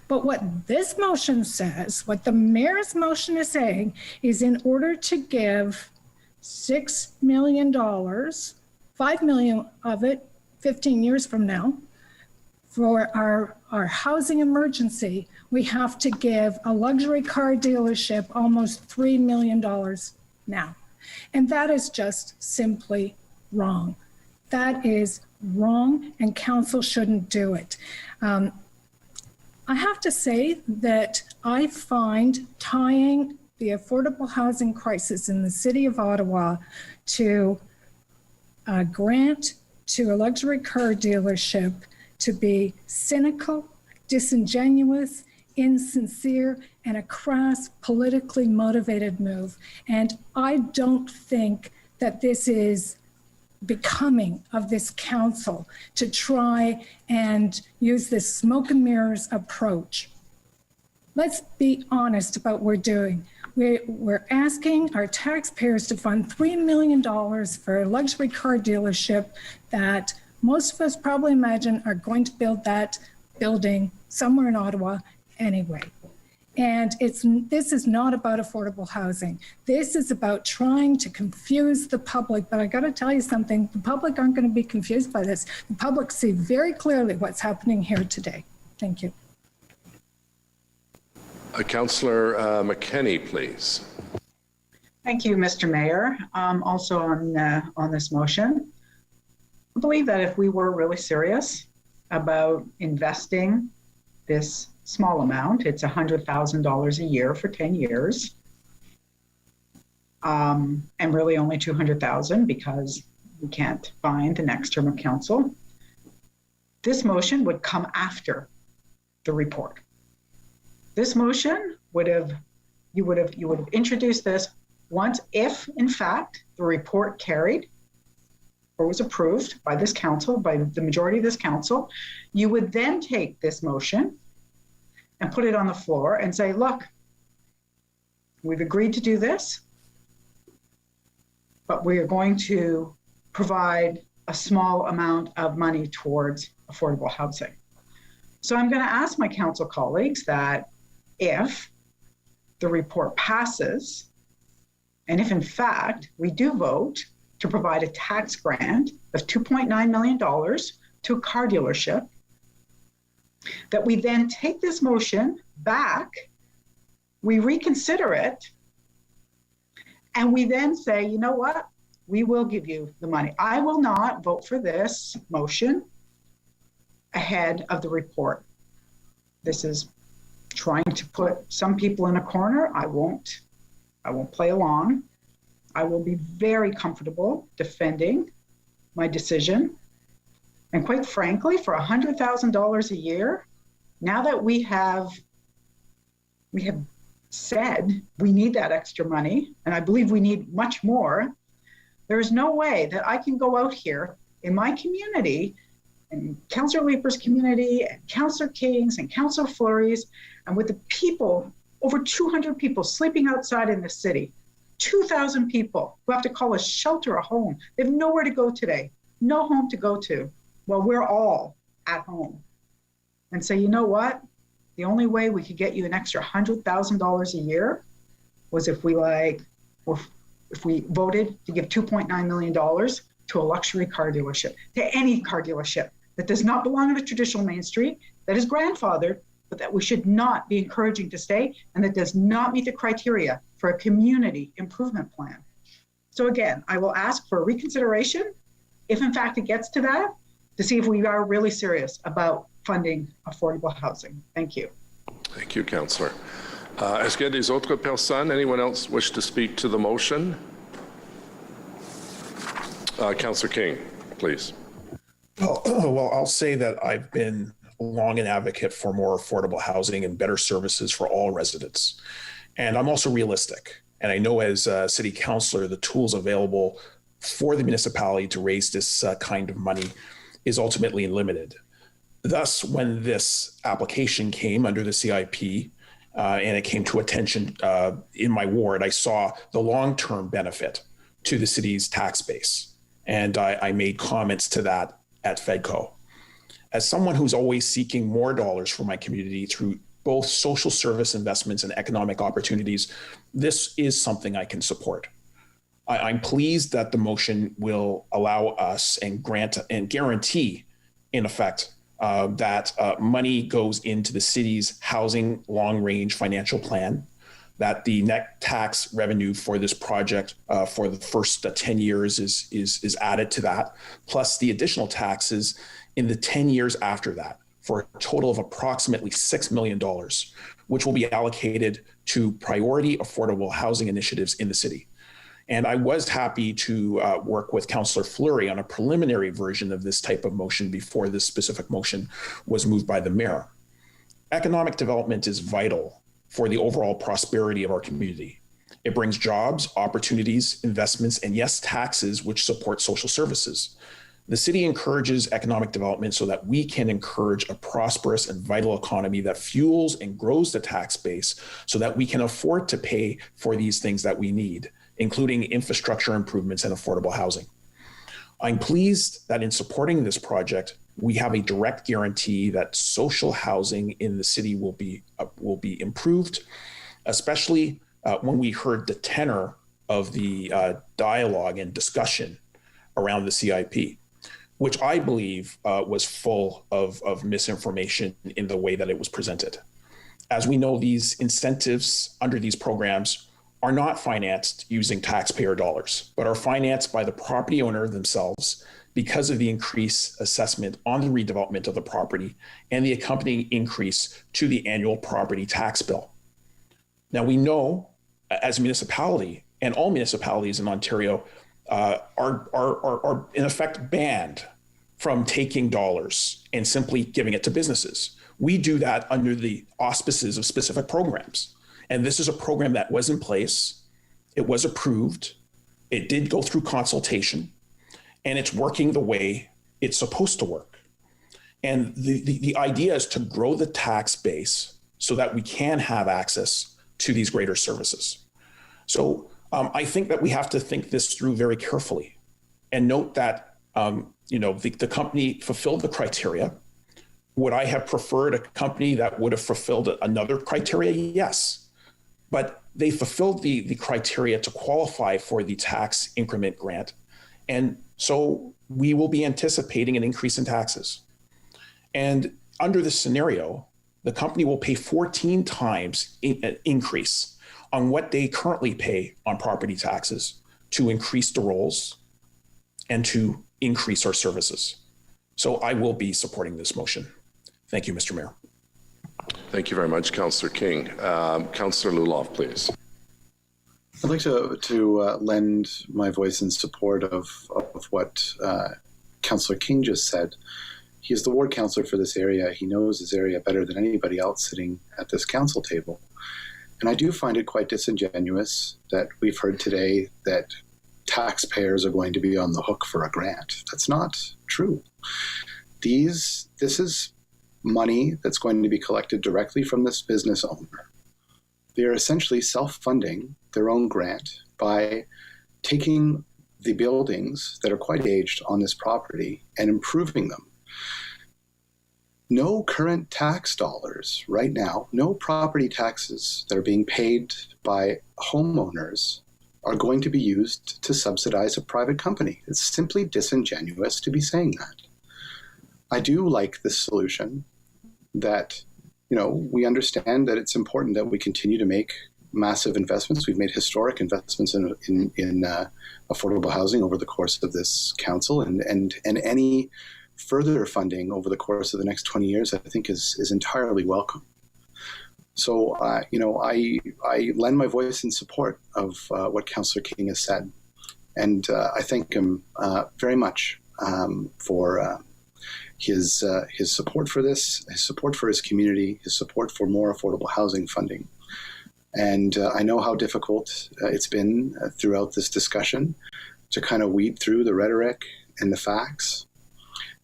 But what this motion says, what the mayor's motion is saying, is in order to give $6 million, $5 million of it 15 years from now, for our housing emergency, we have to give a luxury car dealership almost $3 million now. And that is just simply wrong. That is wrong, and council shouldn't do it. I have to say that I find tying the affordable housing crisis in the city of Ottawa to a grant to a luxury car dealership to be cynical, disingenuous, insincere, and a crass, politically motivated move. And I don't think that this is becoming of this council to try and use this smoke and mirrors approach. Let's be honest about what we're doing. We're asking our taxpayers to fund $3 million for a luxury car dealership that most of us probably imagine are going to build that building somewhere in Ottawa anyway. And this is not about affordable housing. This is about trying to confuse the public. But I got to tell you something, the public aren't going to be confused by this. The public see very clearly what's happening here today. Thank you. Councillor McKenney, please. Thank you, Mr. Mayor. Also on this motion, I believe that if we were really serious about investing this small amount, it's $100,000 a year for 10 years, and really only $200,000 because we can't find the next term of council. This motion would come after the report. This motion you would have introduced this once, if in fact the report carried or was approved by this council, by the majority of this council. You would then take this motion and put it on the floor and say, look, we've agreed to do this, but we are going to provide a small amount of money towards affordable housing. So I'm going to ask my council colleagues that if the report passes, and if in fact we do vote to provide a tax grant of $2.9 million to a car dealership, that we then take this motion back, we reconsider it, and we then say, you know what, we will give you the money. I will not vote for this motion ahead of the report. This is trying to put some people in a corner. I won't play along. I will be very comfortable defending my decision. And quite frankly, for $100,000 a year, now that we have said we need that extra money, and I believe we need much more, there's no way that I can go out here in my community, and Councillor Leeper's community, and Councillor King's, and Councillor Fleury's, and with the people, over 200 people sleeping outside in the city, 2,000 people who have to call a shelter a home. They have nowhere to go today, no home to go to. Well, we're all at home. And say, you know what? The only way we could get you an extra $100,000 a year was if we voted to give $2.9 million to a luxury car dealership, to any car dealership that does not belong on a traditional main street, that is grandfathered, but that we should not be encouraging to stay, and that does not meet the criteria for a community improvement plan. So again, I will ask for a reconsideration, if in fact it gets to that, to see if we are really serious about funding affordable housing. Thank you. Thank you, Councillor. Est-ce qu'il y a des autres personnes? Anyone else wish to speak to the motion? Councillor King, please. Well, I'll say that I've been long an advocate for more affordable housing and better services for all residents. And I'm also realistic. And I know as a city councillor, the tools available for the municipality to raise this kind of money is ultimately limited. Thus, when this application came under the CIP and it came to attention in my ward, I saw the long-term benefit to the city's tax base. And I made comments to that at FEDCO. As someone who's always seeking more dollars for my community through both social service investments and economic opportunities, this is something I can support. I'm pleased that the motion will allow us and grant and guarantee, in effect, that money goes into the city's housing long-range financial plan, that the net tax revenue for this project for the first 10 years is added to that, plus the additional taxes in the 10 years after that, for a total of approximately $6 million, which will be allocated to priority affordable housing initiatives in the city. And I was happy to work with Councillor Fleury on a preliminary version of this type of motion before this specific motion was moved by the mayor. Economic development is vital for the overall prosperity of our community. It brings jobs, opportunities, investments, and yes, taxes, which support social services. The city encourages economic development so that we can encourage a prosperous and vital economy that fuels and grows the tax base so that we can afford to pay for these things that we need, including infrastructure improvements and affordable housing. I'm pleased that in supporting this project, we have a direct guarantee that social housing in the city will be improved, especially when we heard the tenor of the dialogue and discussion around the CIP, which I believe was full of misinformation in the way that it was presented. As we know, these incentives under these programs are not financed using taxpayer dollars, but are financed by the property owner themselves because of the increased assessment on the redevelopment of the property and the accompanying increase to the annual property tax bill. Now, we know as a municipality, and all municipalities in Ontario are in effect banned from taking dollars and simply giving it to businesses. We do that under the auspices of specific programs. And this is a program that was in place. It was approved. It did go through consultation, and it's working the way it's supposed to work. And the idea is to grow the tax base so that we can have access to these greater services. So I think that we have to think this through very carefully and note that the company fulfilled the criteria. Would I have preferred a company that would have fulfilled another criteria? Yes. But they fulfilled the criteria to qualify for the tax increment grant. And so we will be anticipating an increase in taxes. And under this scenario, the company will pay 14 times an increase on what they currently pay on property taxes to increase the rolls and to increase our services. So I will be supporting this motion. Thank you, Mr. Mayor. Thank you very much, Councillor King. Councillor Luloff, please. I'd like to lend my voice in support of what Councillor King just said. He is the ward councillor for this area. He knows this area better than anybody else sitting at this council table. And I do find it quite disingenuous that we've heard today that taxpayers are going to be on the hook for a grant. That's not true. This is money that's going to be collected directly from this business owner. They are essentially self-funding their own grant by taking the buildings that are quite aged on this property and improving them. No current tax dollars right now, no property taxes that are being paid by homeowners are going to be used to subsidize a private company. It's simply disingenuous to be saying that. I do like this solution that, we understand that it's important that we continue to make massive investments. We've made historic investments in affordable housing over the course of this council, and any further funding over the course of the next 20 years, I think is entirely welcome. So, I lend my voice in support of what Councillor King has said. And I thank him very much for his support for this, his support for his community, his support for more affordable housing funding. And I know how difficult it's been throughout this discussion to kind of weed through the rhetoric and the facts.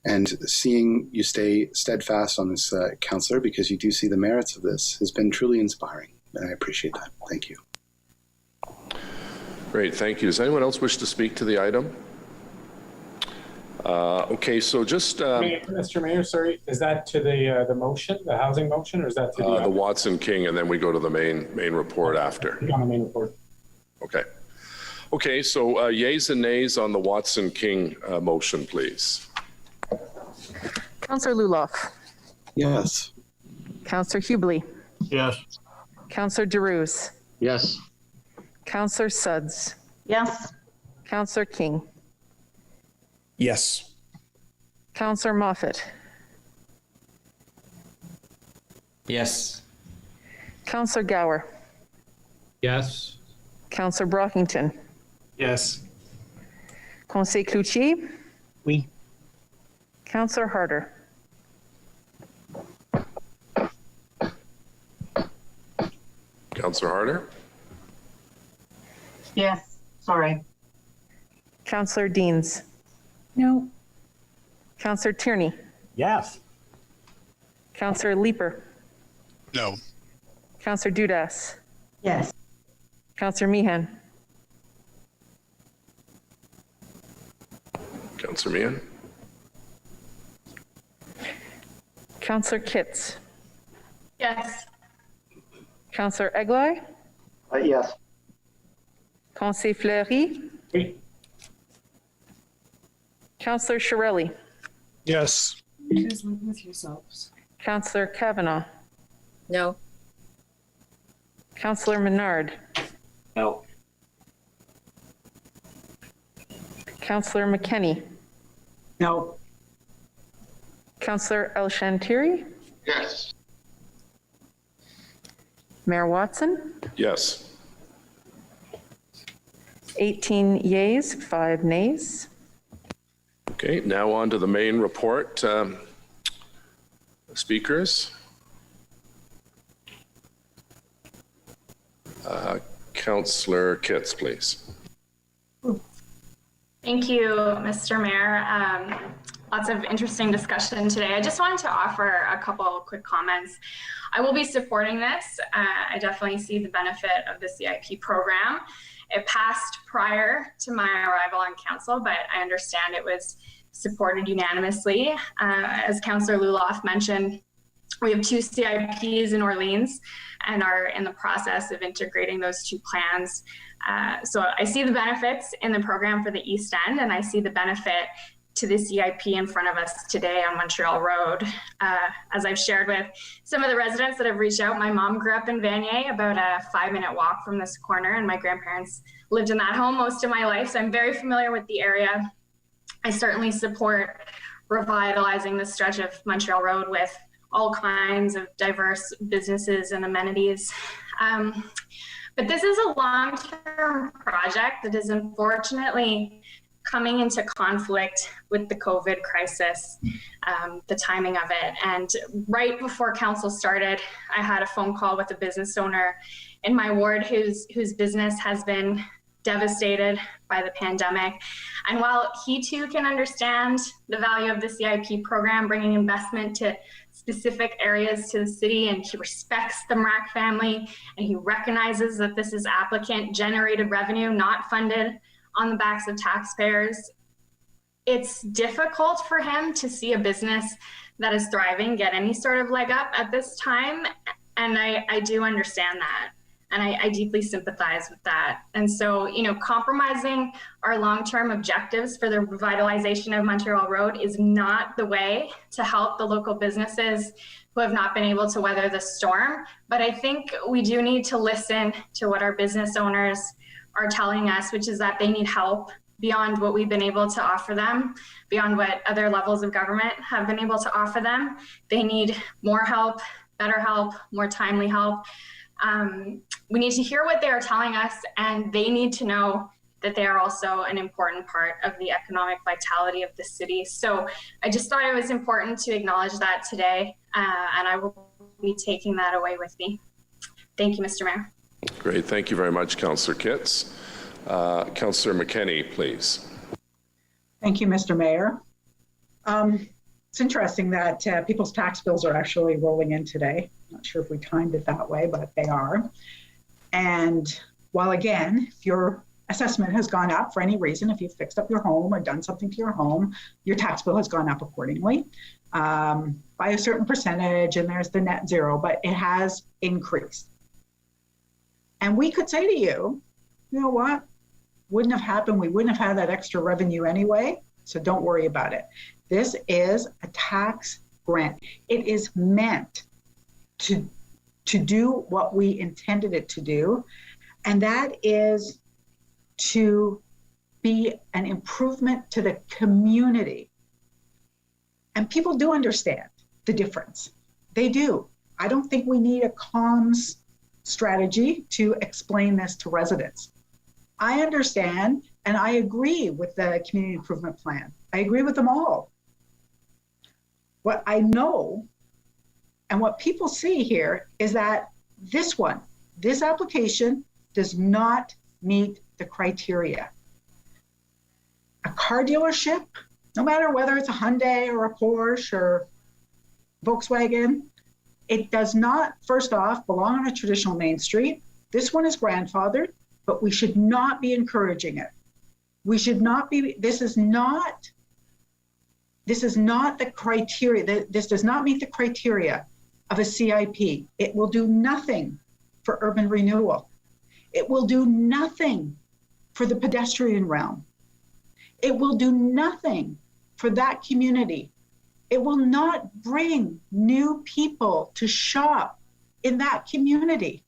And seeing you stay steadfast on this, Councillor, because you do see the merits of this, has been truly inspiring. And I appreciate that. Thank you. Great, thank you. Does anyone else wish to speak to the item? Okay, so just... Mr. Mayor, sorry, is that to the motion, the housing motion, or is that to the Watson King, and then we go to the main report after? On the main report. Okay. Okay, so yays and nays on the Watson King motion, please. Councillor Luloff. Yes. Councillor Hubley. Yes. Councillor DeRuse. Yes. Councillor Sudds. Yes. Councillor King. Yes. Councillor Moffat. Yes. Councillor Gower. Yes. Councillor Brockington. Yes. Conseil Cloutier. Oui. Councillor Harder. Councillor Harder? Yes, sorry. Councillor Deans. No. Councillor Tierney. Yes. Councillor Leeper. No. Councillor Dudas. Yes. Councillor Meehan. Councillor Meehan? Councillor Kitts. Yes. Councillor Eglai. Yes. Conseil Fleury. Oui. Councillor Shirelli. Yes. Just live with yourselves. Councillor Kavanaugh. No. Councillor Menard. No. Councillor McKenney. No. Councillor El Shantiri. Yes. Mayor Watson. Yes. 18 yeas, 5 nays. Okay, now on to the main report. Speakers. Councillor Kitts, please. Thank you, Mr. Mayor. Lots of interesting discussion today. I just wanted to offer a couple quick comments. I will be supporting this. I definitely see the benefit of the CIP program. It passed prior to my arrival on council, but I understand it was supported unanimously. As Councillor Luloff mentioned, we have 2 CIPs in Orleans and are in the process of integrating those 2 plans. So I see the benefits in the program for the East End, and I see the benefit to the CIP in front of us today on Montreal Road. As I've shared with some of the residents that have reached out, my mom grew up in Vanier, about a 5-minute walk from this corner, and my grandparents lived in that home most of my life, so I'm very familiar with the area. I certainly support revitalizing the stretch of Montreal Road with all kinds of diverse businesses and amenities. But this is a long-term project that is unfortunately coming into conflict with the COVID crisis, the timing of it. And right before council started, I had a phone call with a business owner in my ward whose business has been devastated by the pandemic. And while he too can understand the value of the CIP program, bringing investment to specific areas to the city, and he respects the Mrack family, and he recognizes that this is applicant generated revenue, not funded on the backs of taxpayers, it's difficult for him to see a business that is thriving get any sort of leg up at this time. And I do understand that. And I deeply sympathize with that. And so, compromising our long-term objectives for the revitalization of Montreal Road is not the way to help the local businesses who have not been able to weather the storm. But I think we do need to listen to what our business owners are telling us, which is that they need help beyond what we've been able to offer them, beyond what other levels of government have been able to offer them. They need more help, better help, more timely help. We need to hear what they are telling us, and they need to know that they are also an important part of the economic vitality of the city. So I just thought it was important to acknowledge that today, and I will be taking that away with me. Thank you, Mr. Mayor. Great. Thank you very much, Councillor Kitts. Councillor McKenney, please. Thank you, Mr. Mayor. It's interesting that people's tax bills are actually rolling in today. Not sure if we timed it that way, but they are. And while again, if your assessment has gone up for any reason, if you've fixed up your home or done something to your home, your tax bill has gone up accordingly by a certain percentage, and there's the net zero, but it has increased. And we could say to you, you know what? Wouldn't have happened. We wouldn't have had that extra revenue anyway, so don't worry about it. This is a tax grant. It is meant to do what we intended it to do, and that is to be an improvement to the community. And people do understand the difference. They do. I don't think we need a comms strategy to explain this to residents. I understand, and I agree with the community improvement plan. I agree with them all. What I know and what people see here is that this application does not meet the criteria. A car dealership, no matter whether it's a Hyundai or a Porsche or Volkswagen, it does not, first off, belong on a traditional main street. This one is grandfathered, but we should not be encouraging it. We should not be, this is not the criteria, this does not meet the criteria of a CIP. It will do nothing for urban renewal. It will do nothing for the pedestrian realm. It will do nothing for that community. It will not bring new people to shop in that community.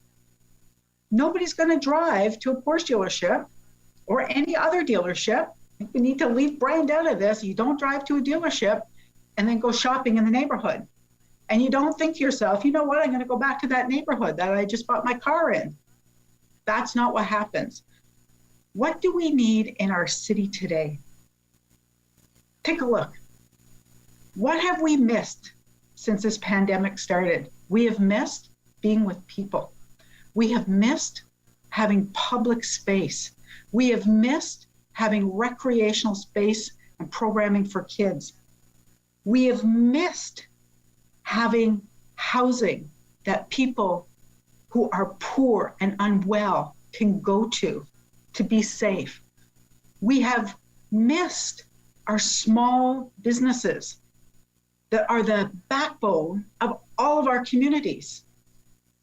Nobody's going to drive to a Porsche dealership or any other dealership. I think we need to leave brand out of this. You don't drive to a dealership and then go shopping in the neighborhood. And you don't think to yourself, you know what, I'm going to go back to that neighborhood that I just bought my car in. That's not what happens. What do we need in our city today? Take a look. What have we missed since this pandemic started? We have missed being with people. We have missed having public space. We have missed having recreational space and programming for kids. We have missed having housing that people who are poor and unwell can go to be safe. We have missed our small businesses that are the backbone of all of our communities.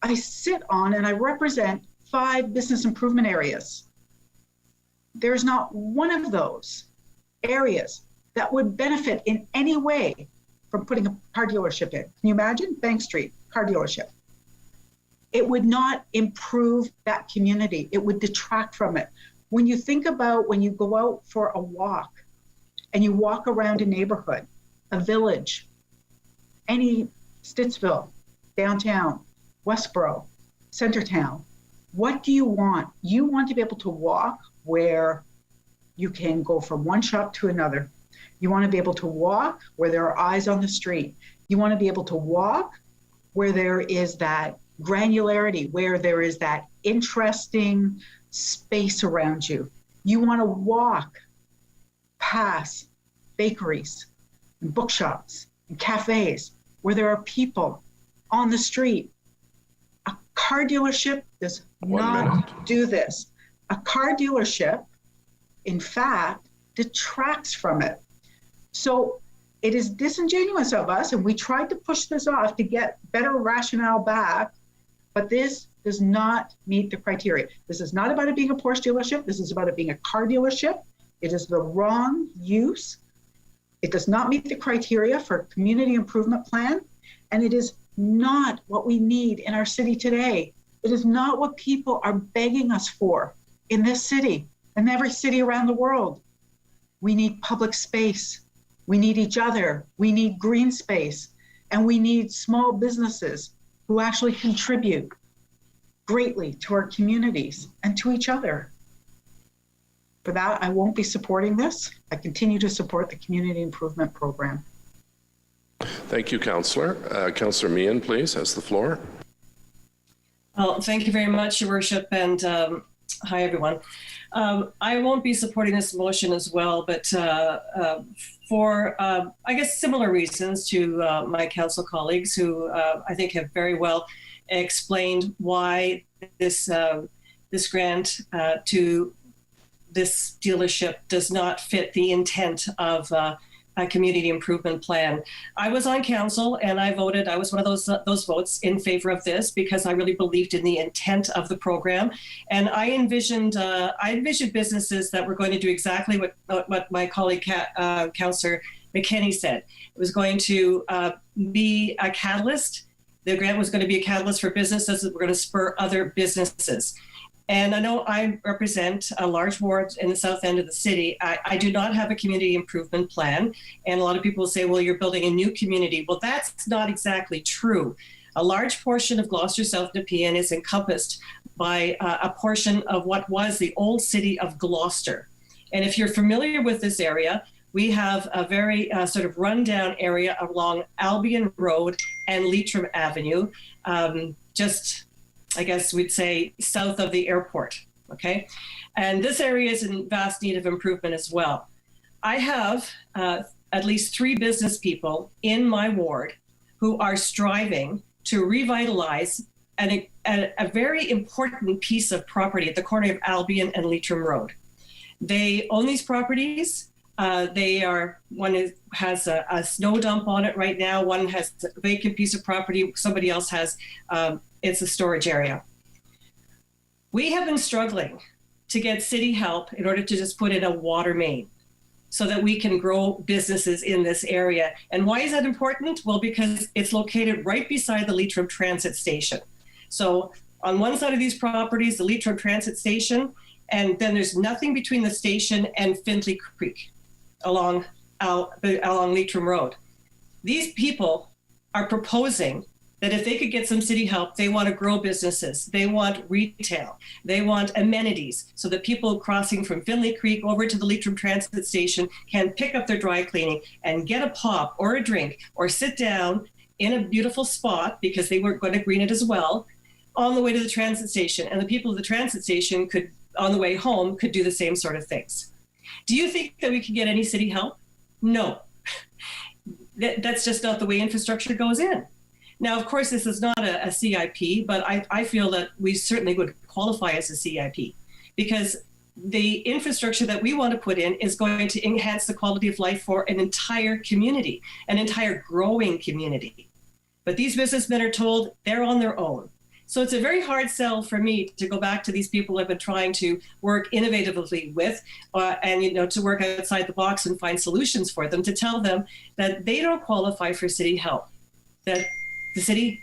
I sit on and I represent 5 business improvement areas. There's not one of those areas that would benefit in any way from putting a car dealership in. Can you imagine? Bank Street, car dealership. It would not improve that community. It would detract from it. When you think about when you go out for a walk and you walk around a neighborhood, a village, any Stittsville, downtown, Westboro, Centertown, what do you want? You want to be able to walk where you can go from one shop to another. You want to be able to walk where there are eyes on the street. You want to be able to walk where there is that granularity, where there is that interesting space around you. You want to walk past bakeries and bookshops and cafes where there are people on the street. A car dealership does not do this. A car dealership, in fact, detracts from it. So it is disingenuous of us, and we tried to push this off to get better rationale back, but this does not meet the criteria. This is not about it being a Porsche dealership. This is about it being a car dealership. It is the wrong use. It does not meet the criteria for a community improvement plan. And it is not what we need in our city today. It is not what people are begging us for in this city and every city around the world. We need public space. We need each other. We need green space. And we need small businesses who actually contribute greatly to our communities and to each other. For that, I won't be supporting this. I continue to support the community improvement program. Thank you, Councillor. Councillor Meehan, please, has the floor. Well, thank you very much, Your Worship, and hi, everyone. I won't be supporting this motion as well, but for, I guess, similar reasons to my council colleagues who I think have very well explained why this grant to this dealership does not fit the intent of a community improvement plan. I was on council and I voted. I was one of those votes in favor of this because I really believed in the intent of the program, and I envisioned businesses that were going to do exactly what my colleague Councillor McKinney said. It was going to be a catalyst. The grant was going to be a catalyst for businesses that were going to spur other businesses. And I know I represent a large ward in the south end of the city. I do not have a community improvement plan. And a lot of people say, well, you're building a new community. Well, that's not exactly true. A large portion of Gloucester South Nepean is encompassed by a portion of what was the old city of Gloucester. And if you're familiar with this area, we have a very sort of rundown area along Albion Road and Leitrim Avenue, just I guess we'd say south of the airport, okay? And this area is in vast need of improvement as well. I have at least 3 business people in my ward who are striving to revitalize a very important piece of property at the corner of Albion and Leitrim Road. They own these properties. One has a snow dump on it right now. One has a vacant piece of property. Somebody else has it's a storage area. We have been struggling to get city help in order to just put in a water main so that we can grow businesses in this area. And why is that important? Well, because it's located right beside the Leitrim Transit Station. So on one side of these properties, the Leitrim Transit Station, and then there's nothing between the station and Findlay Creek along Leitrim Road. These people are proposing that if they could get some city help, they want to grow businesses, they want retail, they want amenities, so that people crossing from Findlay Creek over to the Leitrim Transit Station can pick up their dry cleaning and get a pop or a drink or sit down in a beautiful spot, because they were going to green it as well, on the way to the transit station. And the people of the transit station could, on the way home, could do the same sort of things. Do you think that we can get any city help? No. That's just not the way infrastructure goes in. Now, of course, this is not a CIP, but I feel that we certainly would qualify as a CIP, because the infrastructure that we want to put in is going to enhance the quality of life for an entire community, an entire growing community. But these businessmen are told they're on their own. So it's a very hard sell for me to go back to these people I've been trying to work innovatively with, and to work outside the box and find solutions for them, to tell them that they don't qualify for city help, that the city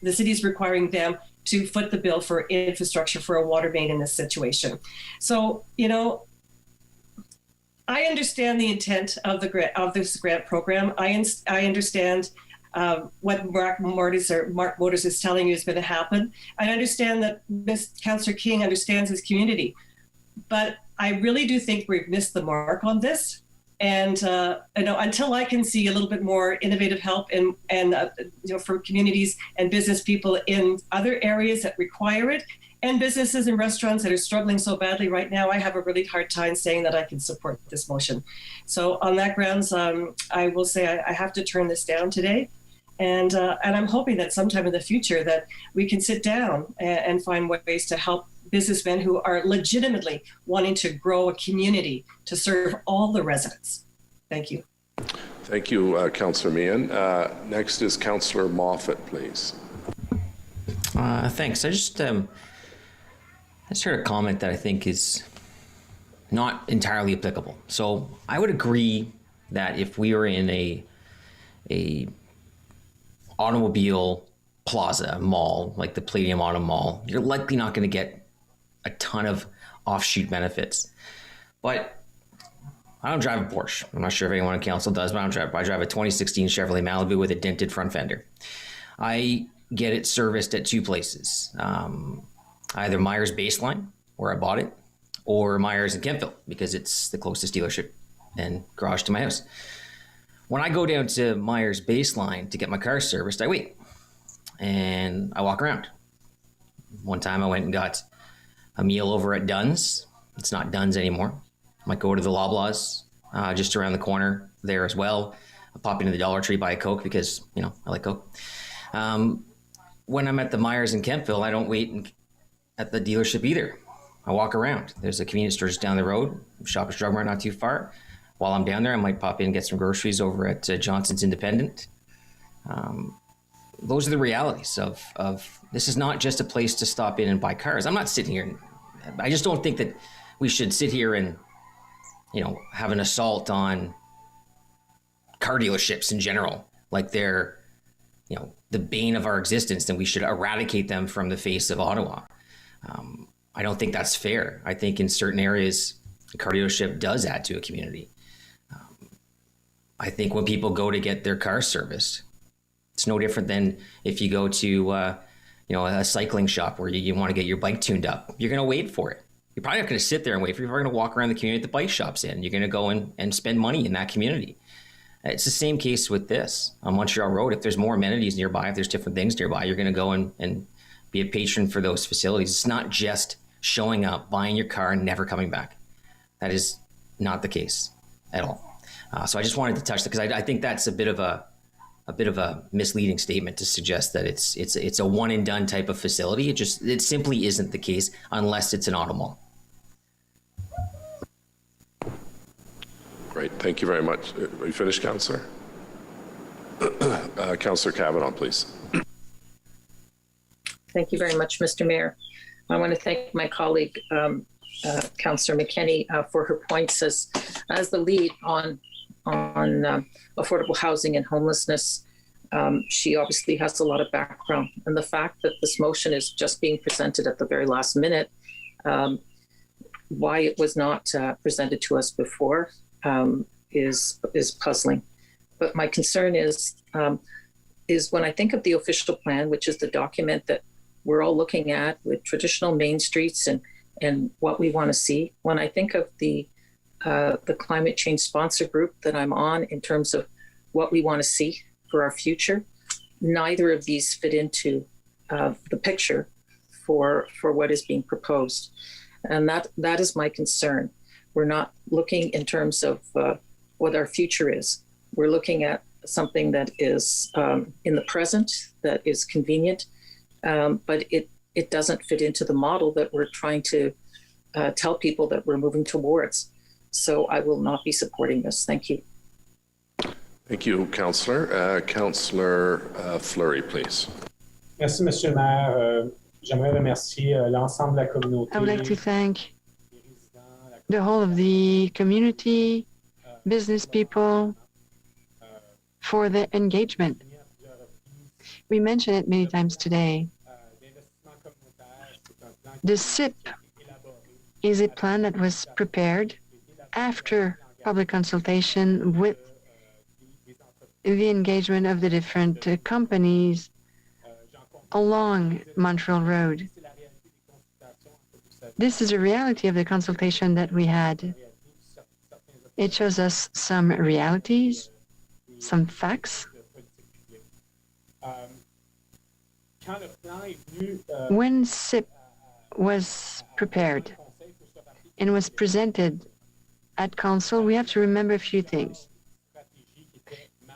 is requiring them to foot the bill for infrastructure for a water main in this situation. So, I understand the intent of this grant program. I understand what Mark Motors is telling you is going to happen. I understand that Councillor King understands his community, but I really do think we've missed the mark on this. And until I can see a little bit more innovative help for communities and business people in other areas that require it, and businesses and restaurants that are struggling so badly right now, I have a really hard time saying that I can support this motion. So on that grounds, I will say I have to turn this down today. And I'm hoping that sometime in the future that we can sit down and find ways to help businessmen who are legitimately wanting to grow a community to serve all the residents. Thank you. Thank you, Councillor Meehan. Next is Councillor Moffat, please. Thanks. I just heard a comment that I think is not entirely applicable. So I would agree that if we were in a automobile plaza mall, like the Palladium Auto Mall, you're likely not going to get a ton of offshoot benefits. But I don't drive a Porsche. I'm not sure if anyone on council does, but I drive a 2016 Chevrolet Malibu with a dented front fender. I get it serviced at two places, either Myers Baseline, where I bought it, or Myers in Kemptville, because it's the closest dealership and garage to my house. When I go down to Myers Baseline to get my car serviced, I wait and I walk around. One time I went and got a meal over at Dunn's. It's not Dunn's anymore. Might go to the Loblaws, just around the corner there as well. I'll pop into the Dollar Tree, buy a Coke because, I like Coke. When I'm at the Myers in Kemptville, I don't wait at the dealership either. I walk around. There's a convenience store just down the road, Shoppers Drug Mart not too far. While I'm down there, I might pop in and get some groceries over at Johnson's Independent. Those are the realities of this is not just a place to stop in and buy cars. I'm not sitting here. I just don't think that we should sit here and, have an assault on car dealerships in general, like they're, the bane of our existence, and we should eradicate them from the face of Ottawa. I don't think that's fair. I think in certain areas, a car dealership does add to a community. I think when people go to get their car serviced, it's no different than if you go to, a cycling shop where you want to get your bike tuned up. You're going to wait for it. You're probably not going to sit there and wait for it. You're going to walk around the community that the bike shop's in. You're going to go and spend money in that community. It's the same case with this. On Montreal Road, if there's more amenities nearby, if there's different things nearby, you're going to go and be a patron for those facilities. It's not just showing up, buying your car, and never coming back. That is not the case at all. So I just wanted to touch that because I think that's a bit of a misleading statement to suggest that it's a one and done type of facility. It simply isn't the case unless it's an auto mall. Great, thank you very much. Are you finished, Councillor? Councillor Cavanaugh, please. Thank you very much, Mr. Mayor. I want to thank my colleague, Councillor McKenney, for her points as the lead on affordable housing and homelessness. She obviously has a lot of background, and the fact that this motion is just being presented at the very last minute, why it was not presented to us before is puzzling. But my concern is when I think of the official plan, which is the document that we're all looking at with traditional main streets and what we want to see. When I think of the climate change sponsor group that I'm on in terms of what we want to see for our future, neither of these fit into the picture for what is being proposed. And that is my concern. We're not looking in terms of what our future is. We're looking at something that is in the present, that is convenient, but it doesn't fit into the model that we're trying to tell people that we're moving towards. So I will not be supporting this. Thank you. Thank you, Councillor. Councillor Fleury, please. Merci, Monsieur le Maire. J'aimerais remercier l'ensemble de la communauté. I would like to thank the whole of the community, business people, for the engagement. We mentioned it many times today. The CIP is a plan that was prepared after public consultation with the engagement of the different companies along Montreal Road. This is a reality of the consultation that we had. It shows us some realities, some facts. When CIP was prepared and was presented at council, we have to remember a few things.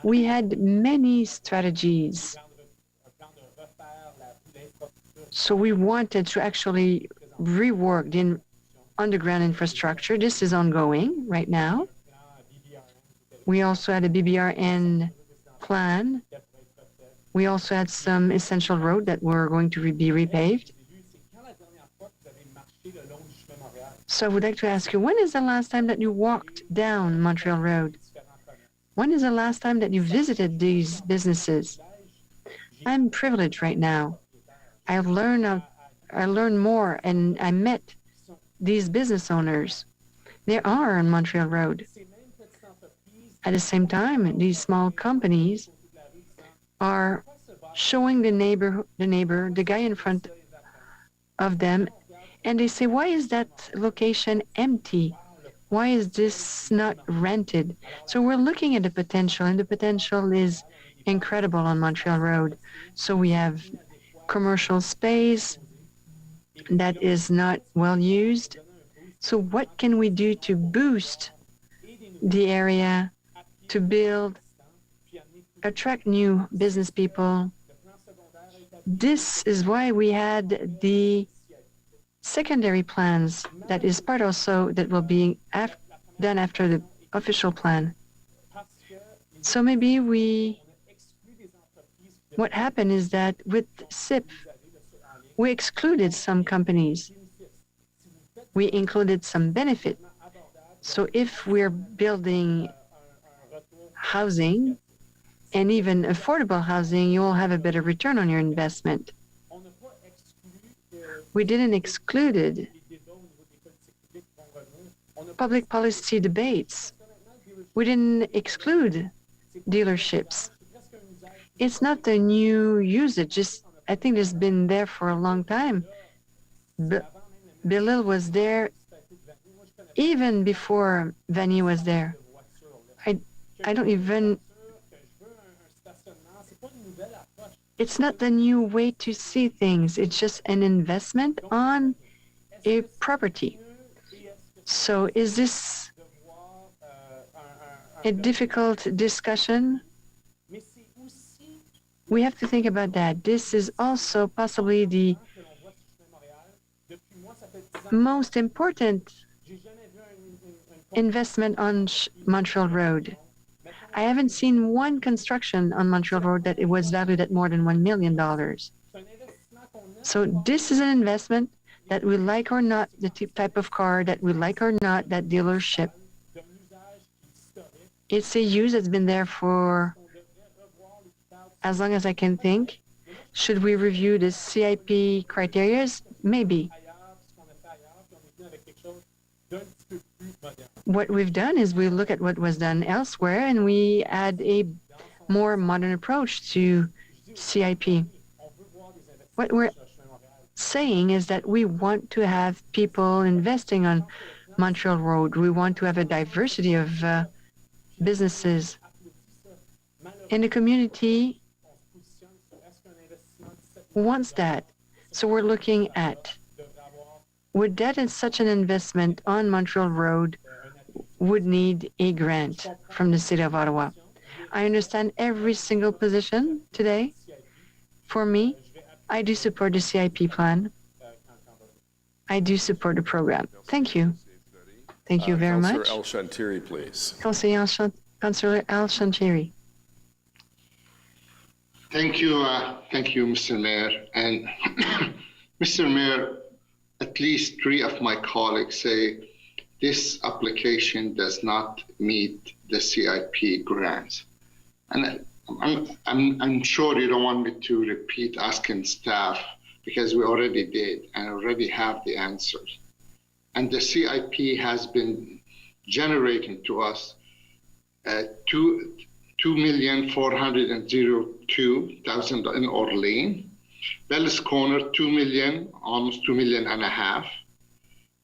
We had many strategies. So we wanted to actually rework the underground infrastructure. This is ongoing right now. We also had a BBRN plan We also had some essential road that were going to be repaved. So I would like to ask you, when is the last time that you walked down Montreal Road? When is the last time that you visited these businesses? I'm privileged right now. I learned more, and I met these business owners. They are on Montreal Road. At the same time, these small companies are showing the neighbor, the guy in front of them, and they say, why is that location empty? Why is this not rented? So we're looking at the potential, and the potential is incredible on Montreal Road. So we have commercial space that is not well used. So what can we do to boost the area, to build, attract new business people? This is why we had the secondary plans that is part also that will be done after the official plan. So maybe what happened is that with SIP, we excluded some companies. We included some benefit. So if we're building housing and even affordable housing, you will have a better return on your investment. We didn't exclude public policy debates. We didn't exclude dealerships. It's not a new usage. I think it's been there for a long time. Bellil was there even before Vanier was there. I don't even... It's not the new way to see things. It's just an investment on a property. So is this a difficult discussion? We have to think about that. This is also possibly the most important investment on Montreal Road. I haven't seen one construction on Montreal Road that it was valued at more than $1 million. So this is an investment that we like or not, the type of car that we like or not, that dealership. It's a use that's been there for as long as I can think. Should we review the CIP criteria? Maybe. What we've done is we look at what was done elsewhere and we add a more modern approach to CIP. What we're saying is that we want to have people investing on Montreal Road. We want to have a diversity of businesses. And the community wants that. So we're looking at, would that in such an investment on Montreal Road would need a grant from the City of Ottawa? I understand every single position today. For me, I do support the CIP plan. I do support the program. Thank you. Thank you very much. Councillor El-Shantiri, please. Councillor El-Shantiri. Thank you, Mr. Mayor. And Mr. Mayor, at least 3 of my colleagues say this application does not meet the CIP grants. And I'm sure you don't want me to repeat asking staff because we already did and already have the answers. And the CIP has been generating to us $2,402,000 in Orleans, Bellis Corner, almost $2.5 million.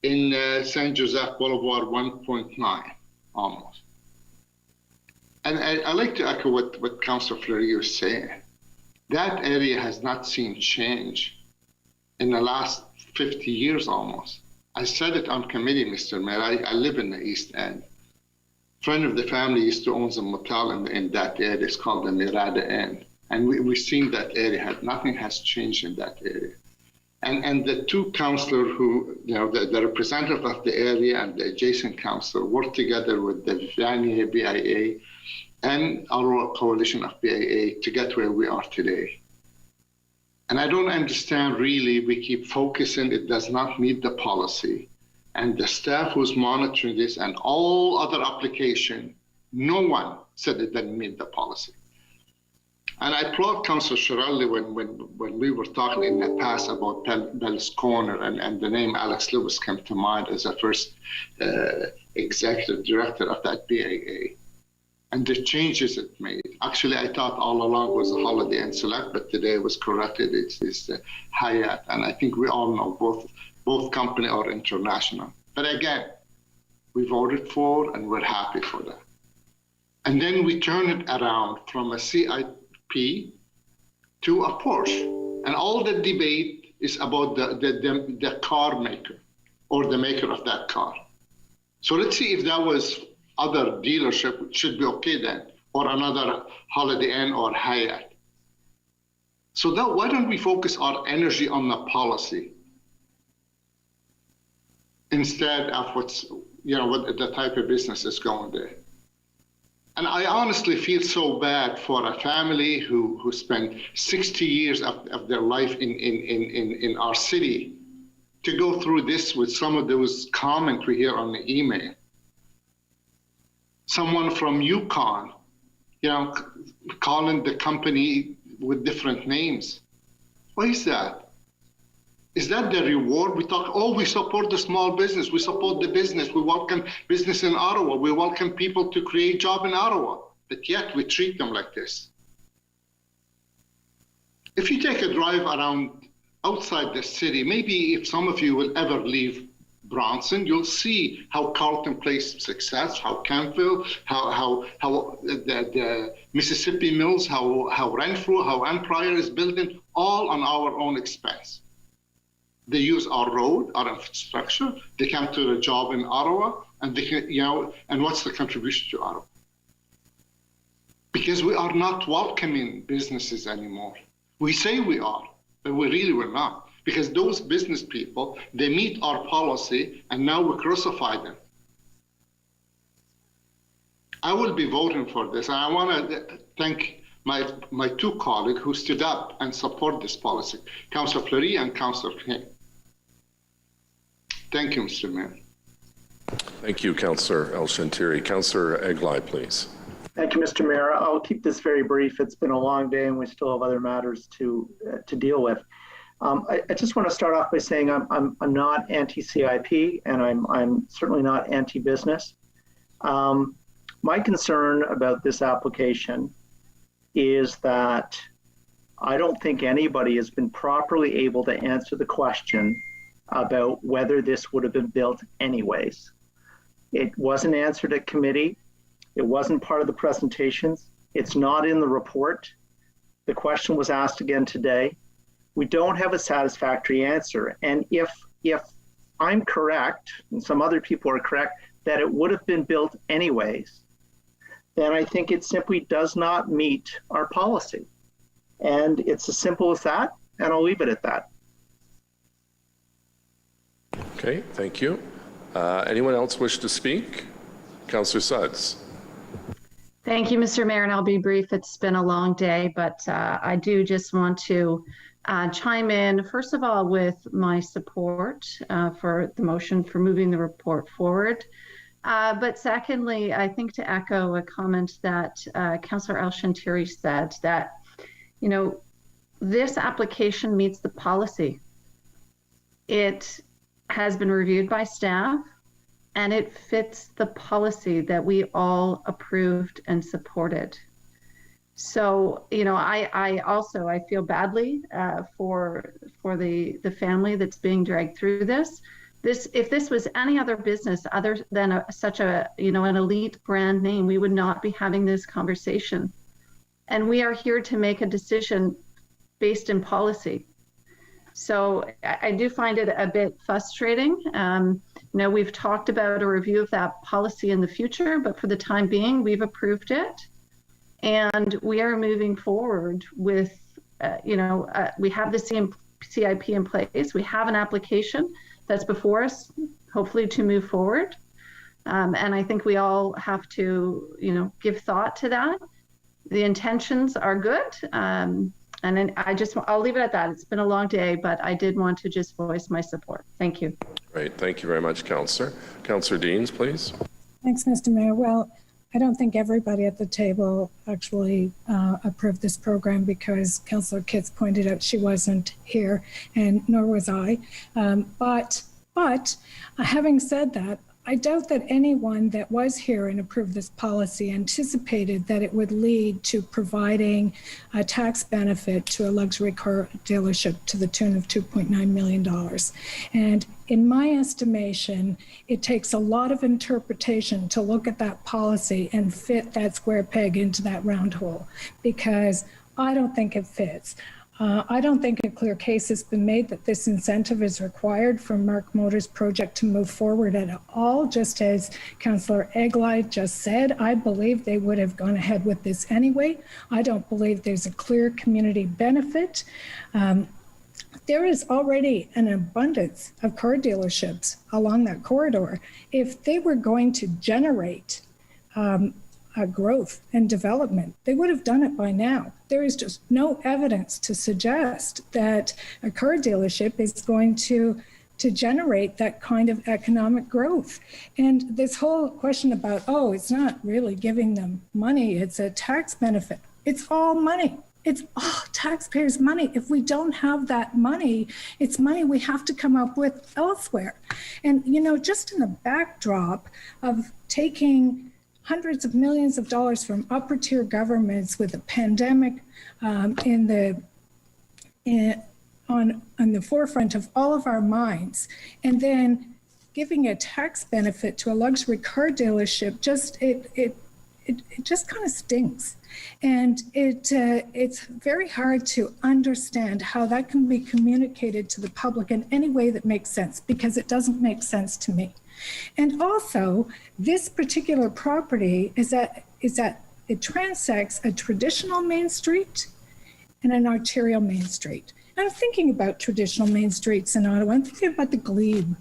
In Saint Joseph Boulevard, 1.9, almost. And I like to echo what Councillor Fleury was saying. That area has not seen change in the last 50 years almost. I said it on committee, Mr. Mayor. I live in the East End. Friend of the family used to own a motel in that area. It's called the Mirada Inn. And we've seen that area. Nothing has changed in that area. And the 2 councillors who, the representative of the area and the adjacent councillor worked together with the Vanier BIA and our coalition of BAA to get where we are today. And I don't understand really, we keep focusing, it does not meet the policy. And the staff who's monitoring this and all other application, no one said it didn't meet the policy. And I applaud Councillor Shirelli when we were talking in the past about Bell's Corner and the name Alex Lewis came to mind as the first executive director of that BAA. And the changes it made. Actually, I thought all along was a Holiday Inn Select, but today it was corrected. It's Hyatt. And I think we all know both company are international. But again, we voted for and we're happy for that. And then we turn it around from a CIP to a Porsche. And all the debate is about the car maker or the maker of that car. So let's see if that was other dealership, should be okay then, or another Holiday Inn or Hyatt. So that, why don't we focus our energy on the policy instead of what the type of business is going there? And I honestly feel so bad for a family who spent 60 years of their life in our city to go through this with some of those comments we hear on the email. Someone from Yukon, calling the company with different names. What is that? Is that the reward? We talk, we support the small business. We support the business. We welcome business in Ottawa. We welcome people to create job in Ottawa. But yet we treat them like this. If you take a drive around outside the city, maybe if some of you will ever leave Bronson, you'll see how Carleton Place success, how Campville, how the Mississippi Mills, how Renfrew, how Empire is building, all on our own expense. They use our road, our infrastructure. They come to the job in Ottawa, and they can, and what's the contribution to Ottawa? Because we are not welcoming businesses anymore. We say we are, but we really were not. Because those business people, they meet our policy, and now we crucify them. I will be voting for this, and I want to thank my two colleagues who stood up and support this policy, Councillor Fleury and Councillor King. Thank you, Mr. Mayor. Thank you, Councillor El-Shantiri. Councillor Eglai, please. Thank you, Mr. Mayor. I'll keep this very brief. It's been a long day, and we still have other matters to deal with. I just want to start off by saying I'm not anti-CIP, and I'm certainly not anti-business. My concern about this application is that I don't think anybody has been properly able to answer the question about whether this would have been built anyways. It wasn't answered at committee. It wasn't part of the presentations. It's not in the report. The question was asked again today. We don't have a satisfactory answer. And if I'm correct, and some other people are correct, that it would have been built anyways, then I think it simply does not meet our policy. And it's as simple as that, and I'll leave it at that. Okay, thank you. Anyone else wish to speak? Councillor Sudds. Thank you, Mr. Mayor, and I'll be brief. It's been a long day, but I do just want to chime in, first of all, with my support for the motion for moving the report forward. But secondly, I think to echo a comment that Councillor El-Shantiri said, that, this application meets the policy. It has been reviewed by staff, and it fits the policy that we all approved and supported. So, I feel badly for the family that's being dragged through this. If this was any other business other than such an elite brand name, we would not be having this conversation. And we are here to make a decision based in policy. So I do find it a bit frustrating. We've talked about a review of that policy in the future, but for the time being, we've approved it. And we are moving forward with, we have the CIP in place. We have an application that's before us, hopefully to move forward. And I think we all have to, give thought to that. The intentions are good. And then I'll leave it at that. It's been a long day, but I did want to just voice my support. Thank you. Great. Thank you very much, Councillor. Councillor Deans, please. Thanks, Mr. Mayor. Well, I don't think everybody at the table actually approved this program because Councillor Kitts pointed out she wasn't here, and nor was I. But having said that, I doubt that anyone that was here and approved this policy anticipated that it would lead to providing a tax benefit to a luxury car dealership to the tune of $2.9 million. And in my estimation, it takes a lot of interpretation to look at that policy and fit that square peg into that round hole, because I don't think it fits. I don't think a clear case has been made that this incentive is required for Mark Motors project to move forward at all. Just as Councillor Eglide just said, I believe they would have gone ahead with this anyway. I don't believe there's a clear community benefit. There is already an abundance of car dealerships along that corridor. If they were going to generate growth and development, they would have done it by now. There is just no evidence to suggest that a car dealership is going to generate that kind of economic growth. And this whole question about, it's not really giving them money, it's a tax benefit. It's all money. It's all taxpayers' money. If we don't have that money, it's money we have to come up with elsewhere. And, just in the backdrop of taking hundreds of millions of dollars from upper tier governments with a pandemic on the forefront of all of our minds, and then giving a tax benefit to a luxury car dealership, it just kind of stinks. And it's very hard to understand how that can be communicated to the public in any way that makes sense, because it doesn't make sense to me. And also, this particular property is that it transects a traditional main street and an arterial main street. And I'm thinking about traditional main streets in Ottawa. I'm thinking about the Glebe,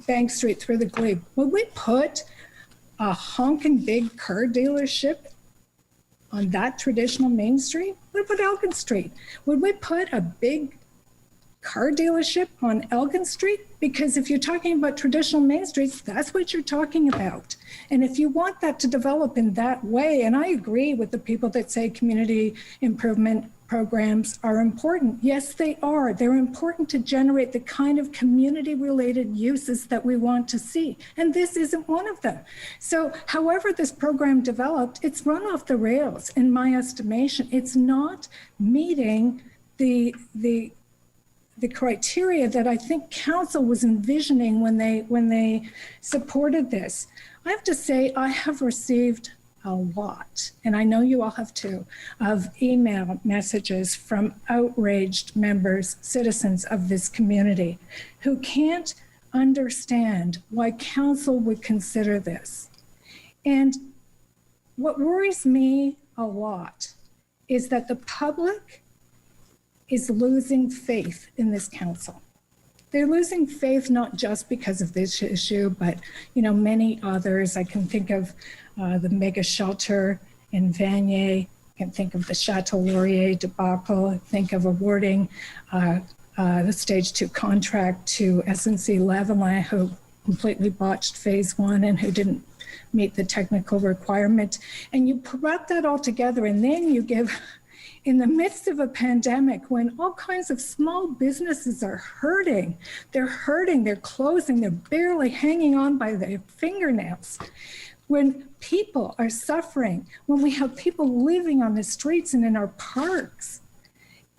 Bank Street through the Glebe. Would we put a honking big car dealership on that traditional main street? What about Elgin Street? Would we put a big car dealership on Elgin Street? Because if you're talking about traditional main streets, that's what you're talking about. And if you want that to develop in that way, and I agree with the people that say community improvement programs are important. Yes, they are. They're important to generate the kind of community-related uses that we want to see. And this isn't one of them. So however this program developed, it's run off the rails, in my estimation. It's not meeting the criteria that I think council was envisioning when they supported this. I have to say, I have received a lot, and I know you all have too, of email messages from outraged members, citizens of this community, who can't understand why council would consider this. And what worries me a lot is that the public is losing faith in this council. They're losing faith not just because of this issue, but many others. I can think of the mega shelter in Vanier. I can think of the Chateau Laurier debacle. I think of awarding the stage 2 contract to SNC-Lavalin, who completely botched phase 1 and who didn't meet the technical requirement. And you put that all together, and then you give, in the midst of a pandemic, when all kinds of small businesses are hurting, they're closing, they're barely hanging on by their fingernails. When people are suffering, when we have people living on the streets and in our parks,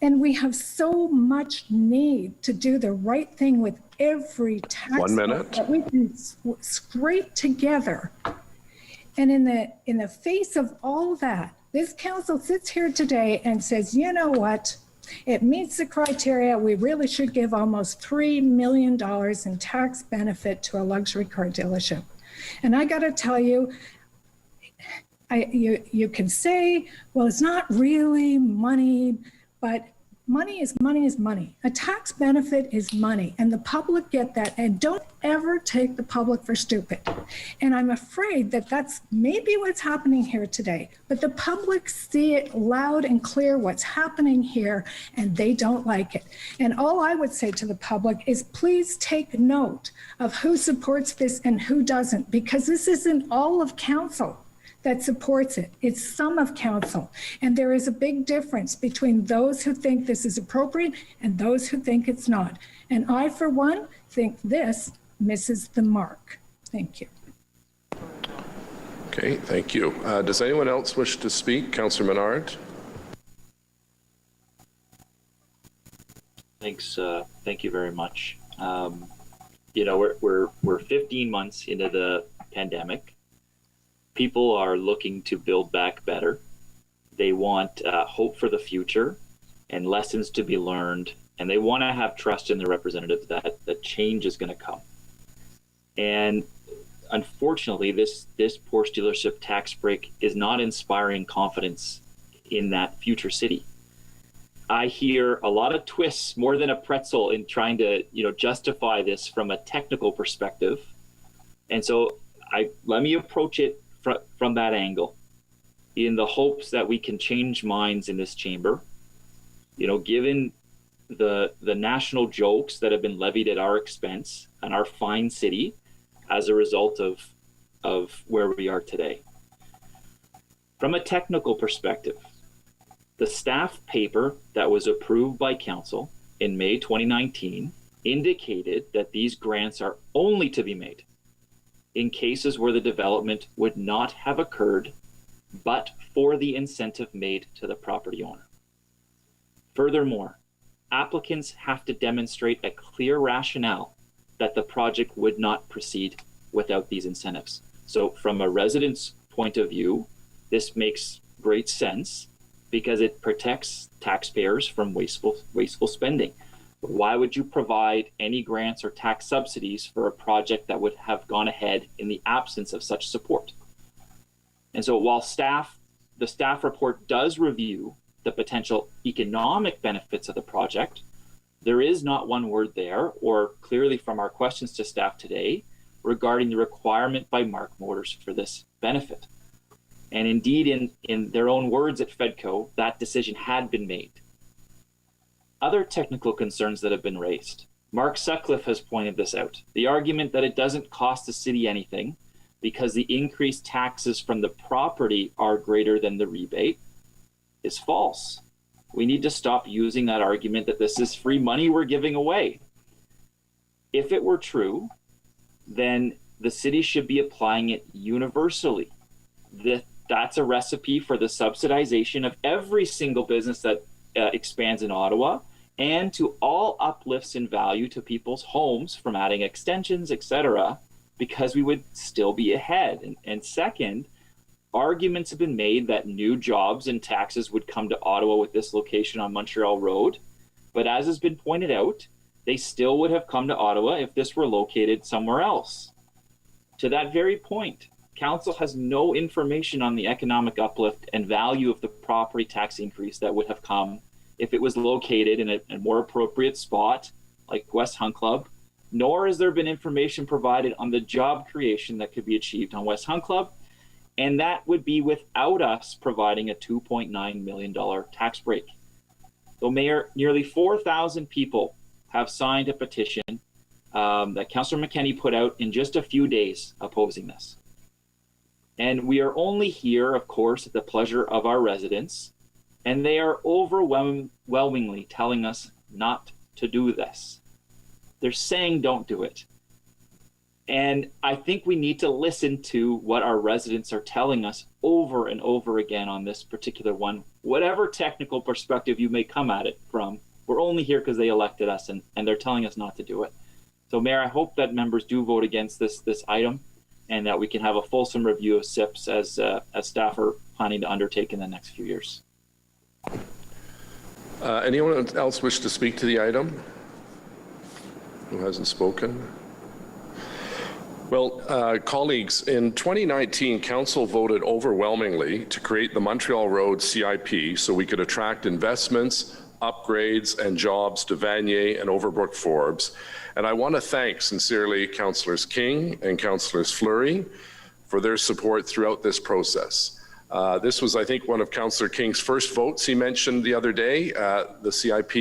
and we have so much need to do the right thing with every tax 1 minute that we can scrape together. And in the face of all that, this council sits here today and says, you know what? It meets the criteria. We really should give almost $3 million in tax benefit to a luxury car dealership. And I got to tell you, you can say, well, it's not really money, but money is money is money. A tax benefit is money, and the public get that. And don't ever take the public for stupid. And I'm afraid that that's maybe what's happening here today. But the public see it loud and clear what's happening here, and they don't like it. And all I would say to the public is please take note of who supports this and who doesn't, because this isn't all of council that supports it. It's some of council. And there is a big difference between those who think this is appropriate and those who think it's not. And I, for one, think this misses the mark. Thank you. Okay, thank you. Does anyone else wish to speak? Councillor Menard. Thanks. Thank you very much. You know, we're 15 months into the pandemic. People are looking to build back better. They want hope for the future and lessons to be learned, and they want to have trust in the representatives that change is going to come. And unfortunately, this Porsche dealership tax break is not inspiring confidence in that future city. I hear a lot of twists, more than a pretzel, in trying to justify this from a technical perspective. And so let me approach it from that angle, in the hopes that we can change minds in this chamber. Given the national jokes that have been levied at our expense and our fine city as a result of where we are today. From a technical perspective, the staff paper that was approved by council in May 2019 indicated that these grants are only to be made in cases where the development would not have occurred but for the incentive made to the property owner. Furthermore, applicants have to demonstrate a clear rationale that the project would not proceed without these incentives. So from a resident's point of view, this makes great sense because it protects taxpayers from wasteful spending. Why would you provide any grants or tax subsidies for a project that would have gone ahead in the absence of such support? And so while the staff report does review the potential economic benefits of the project, there is not one word there, or clearly from our questions to staff today, regarding the requirement by Mark Motors for this benefit. And indeed, in their own words at FEDCO, that decision had been made. Other technical concerns that have been raised. Mark Sutcliffe has pointed this out. The argument that it doesn't cost the city anything because the increased taxes from the property are greater than the rebate is false. We need to stop using that argument that this is free money we're giving away. If it were true, then the city should be applying it universally. That's a recipe for the subsidization of every single business that expands in Ottawa, and to all uplifts in value to people's homes from adding extensions, etc., because we would still be ahead. And second, arguments have been made that new jobs and taxes would come to Ottawa with this location on Montreal Road. But as has been pointed out, they still would have come to Ottawa if this were located somewhere else. To that very point, council has no information on the economic uplift and value of the property tax increase that would have come if it was located in a more appropriate spot like West Hunt Club, nor has there been information provided on the job creation that could be achieved on West Hunt Club, and that would be without us providing a $2.9 million tax break. So Mayor, nearly 4,000 people have signed a petition that Councillor McKenney put out in just a few days opposing this. And we are only here, of course, at the pleasure of our residents, and they are overwhelmingly telling us not to do this. They're saying don't do it. And I think we need to listen to what our residents are telling us over and over again on this particular one, whatever technical perspective you may come at it from. We're only here because they elected us, and they're telling us not to do it. So Mayor, I hope that members do vote against this item, and that we can have a fulsome review of SIPs as staff are planning to undertake in the next few years. Anyone else wish to speak to the item? Who hasn't spoken? Well, colleagues, in 2019, Council voted overwhelmingly to create the Montreal Road CIP so we could attract investments, upgrades and jobs to Vanier and Overbrook Forbes. And I want to thank sincerely Councillors King and Councillors Fleury for their support throughout this process. This was, I think, one of Councillor King's first votes he mentioned the other day, the CIP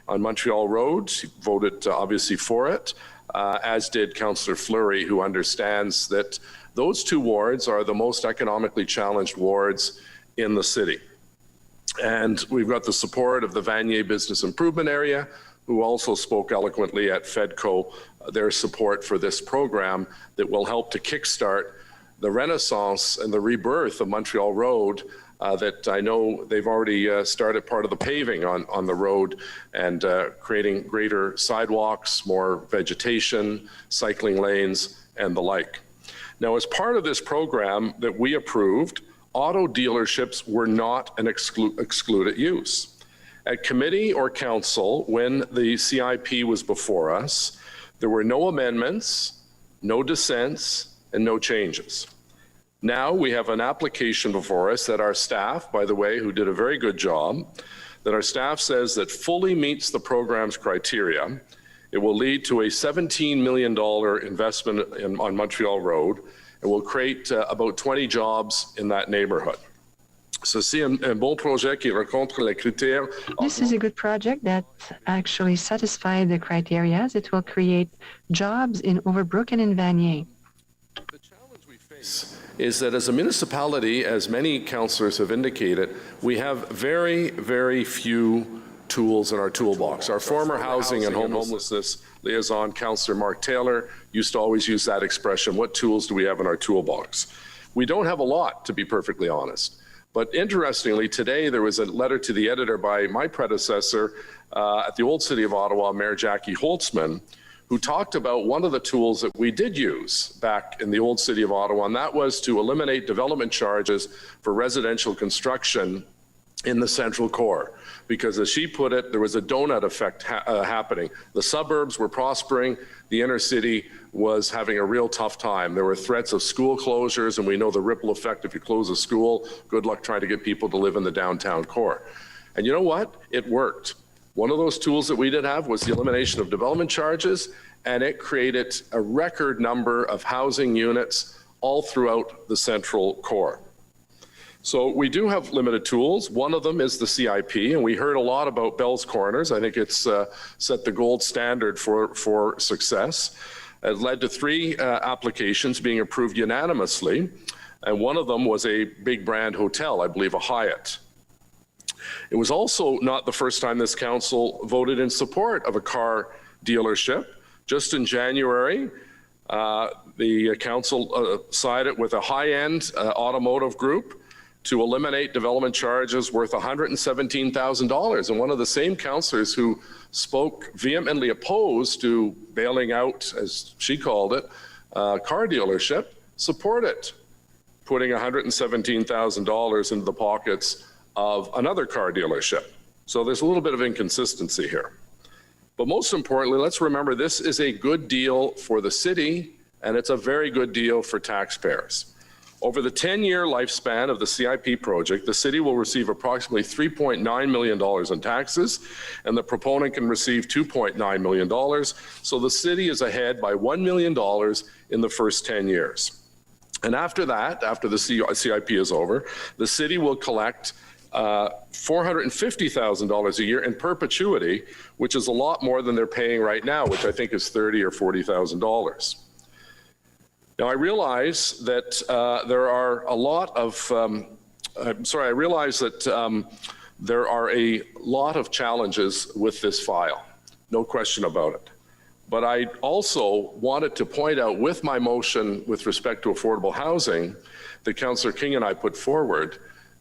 on Montreal Road. He voted obviously for it, as did Councillor Fleury, who understands that those two wards are the most economically challenged wards in the city. And we've got the support of the Vanier Business Improvement Area, who also spoke eloquently at FEDCO, their support for this program that will help to kickstart the renaissance and the rebirth of Montreal Road, that I know they've already started part of the paving on the road and creating greater sidewalks, more vegetation, cycling lanes, and the like. Now, as part of this program that we approved, auto dealerships were not an excluded use. At committee or council, when the CIP was before us, there were no amendments, no dissents, and no changes. Now we have an application before us that our staff, by the way, who did a very good job, that our staff says that fully meets the program's criteria. It will lead to a $17 million investment on Montreal Road. It will create about 20 jobs in that neighborhood. This is a good project that actually satisfies the criteria. It will create jobs in Overbrook and in Vanier. The challenge we face is that as a municipality, as many councillors have indicated, we have very, very few tools in our toolbox. Our former housing and homelessness liaison, Councillor Mark Taylor, used to always use that expression, what tools do we have in our toolbox? We don't have a lot, to be perfectly honest. But interestingly, today there was a letter to the editor by my predecessor at the Old City of Ottawa, Mayor Jackie Holtzman, who talked about one of the tools that we did use back in the Old City of Ottawa, and that was to eliminate development charges for residential construction in the central core. Because as she put it, there was a donut effect happening. The suburbs were prospering, the inner city was having a real tough time. There were threats of school closures, and we know the ripple effect if you close a school. Good luck trying to get people to live in the downtown core. And you know what? It worked. One of those tools that we did have was the elimination of development charges, and it created a record number of housing units all throughout the central core. So we do have limited tools. One of them is the CIP, and we heard a lot about Bell's Corners. I think it's set the gold standard for success. It led to 3 applications being approved unanimously, and one of them was a big brand hotel, I believe a Hyatt. It was also not the first time this council voted in support of a car dealership. Just in January, the council sided with a high-end automotive group to eliminate development charges worth $117,000. And one of the same councillors who spoke vehemently opposed to bailing out, as she called it, car dealership, supported putting $117,000 into the pockets of another car dealership. So there's a little bit of inconsistency here. But most importantly, let's remember this is a good deal for the city, and it's a very good deal for taxpayers. Over the 10-year lifespan of the CIP project, the city will receive approximately $3.9 million in taxes, and the proponent can receive $2.9 million. So the city is ahead by $1 million in the first 10 years. And after that, after the CIP is over, the city will collect $450,000 a year in perpetuity, which is a lot more than they're paying right now, which I think is $30,000 or $40,000. Now, I realize that there are a lot of, I realize that there are a lot of challenges with this file, no question about it. But I also wanted to point out with my motion with respect to affordable housing that Councillor King and I put forward,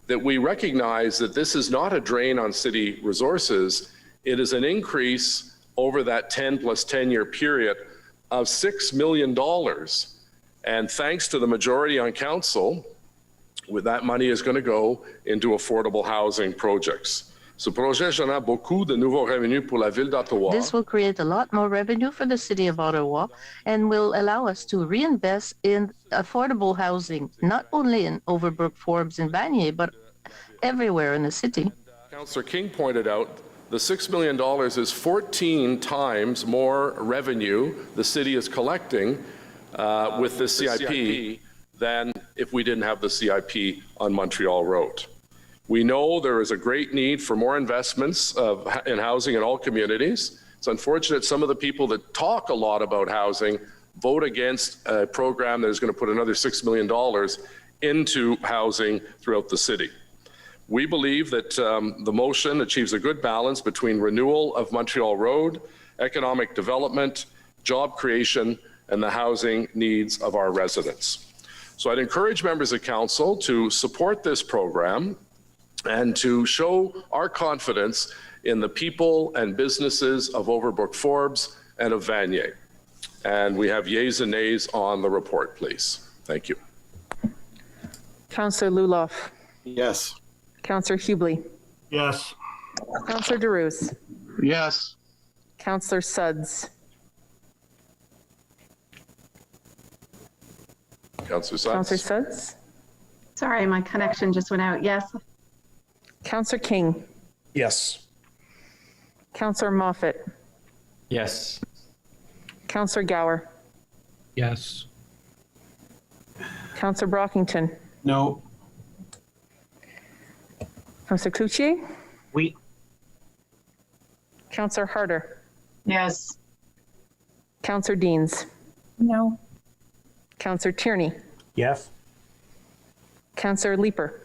that we recognize that this is not a drain on city resources, it is an increase over that 10 plus 10-year period of $6 million. And thanks to the majority on council, with that money is going to go into affordable housing projects. This will create a lot more revenue for the City of Ottawa and will allow us to reinvest in affordable housing, not only in Overbrook, Forbes, and Vanier, but everywhere in the city. Councillor King pointed out the $6 million is 14 times more revenue the city is collecting with the CIP than if we didn't have the CIP on Montreal Road. We know there is a great need for more investments in housing in all communities. It's unfortunate some of the people that talk a lot about housing vote against a program that is going to put another $6 million into housing throughout the city. We believe that the motion achieves a good balance between renewal of Montreal Road, economic development, job creation, and the housing needs of our residents. So I'd encourage members of council to support this program and to show our confidence in the people and businesses of Overbrook Forbes and of Vanier. And we have yeas and nays on the report, please. Thank you. Councillor Luloff. Yes. Councillor Hubley. Yes. Councillor DeRose. Yes. Councillor Sudds. Councillor Sudds. Councillor Sudds. Sorry, my connection just went out. Yes. Councillor King. Yes. Councillor Moffat. Yes. Councillor Gower. Yes. Councillor Brockington. No. Councillor Cloutier. Oui. Councillor Harder. Yes. Councillor Deans. No. Councillor Tierney. Yes. Councillor Leeper.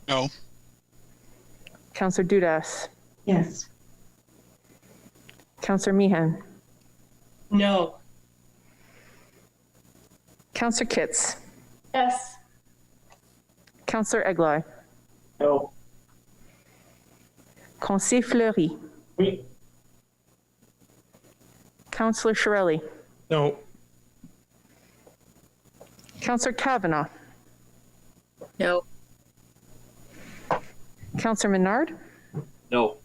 No. Councillor Dudas. Yes. Councillor Meehan. No. Councillor Kitts. Yes. Councillor Egli. No. Councillor Fleury. Oui. Councillor Shirelli. No. Councillor Kavanaugh. No. Councillor Menard. No.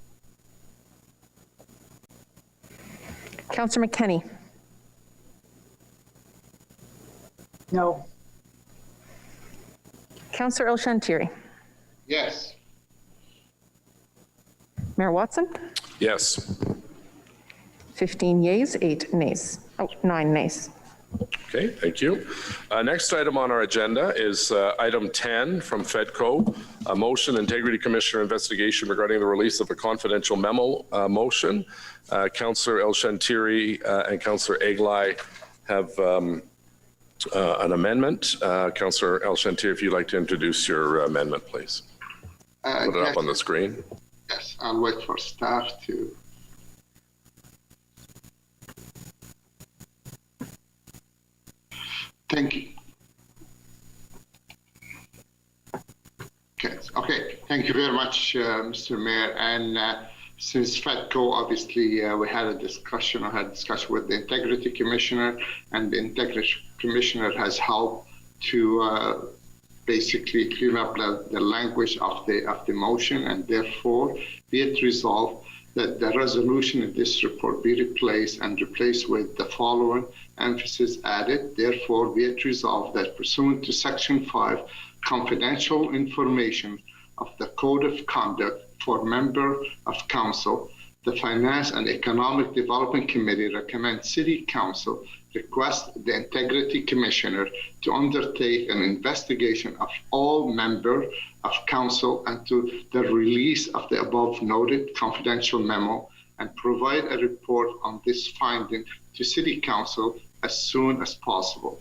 Councillor McKenney. No. Councillor El Shantiri. Yes. Mayor Watson. Yes. 15 yeas, 8 nays. Oh, 9 nays. Okay, thank you. Next item on our agenda is item 10 from FEDCO, a motion, Integrity Commissioner investigation regarding the release of a confidential memo motion. Councillor El Shantiri and Councillor Egli have an amendment. Councillor El Shantiri, if you'd like to introduce your amendment, please. Put it up on the screen. Yes, I'll wait for staff to. Thank you. Okay. Thank you very much, Mr. Mayor. And since FEDCO, obviously, we had a discussion with the Integrity Commissioner, and the Integrity Commissioner has helped to basically clean up the language of the motion, and therefore be it resolved that the resolution in this report be replaced with the following emphasis added. Therefore, be it resolved that pursuant to Section 5, confidential information of the Code of Conduct for member of council, the Finance and Economic Development Committee recommends City Council request the Integrity Commissioner to undertake an investigation of all members of council and to the release of the above noted confidential memo, and provide a report on this finding to City Council as soon as possible.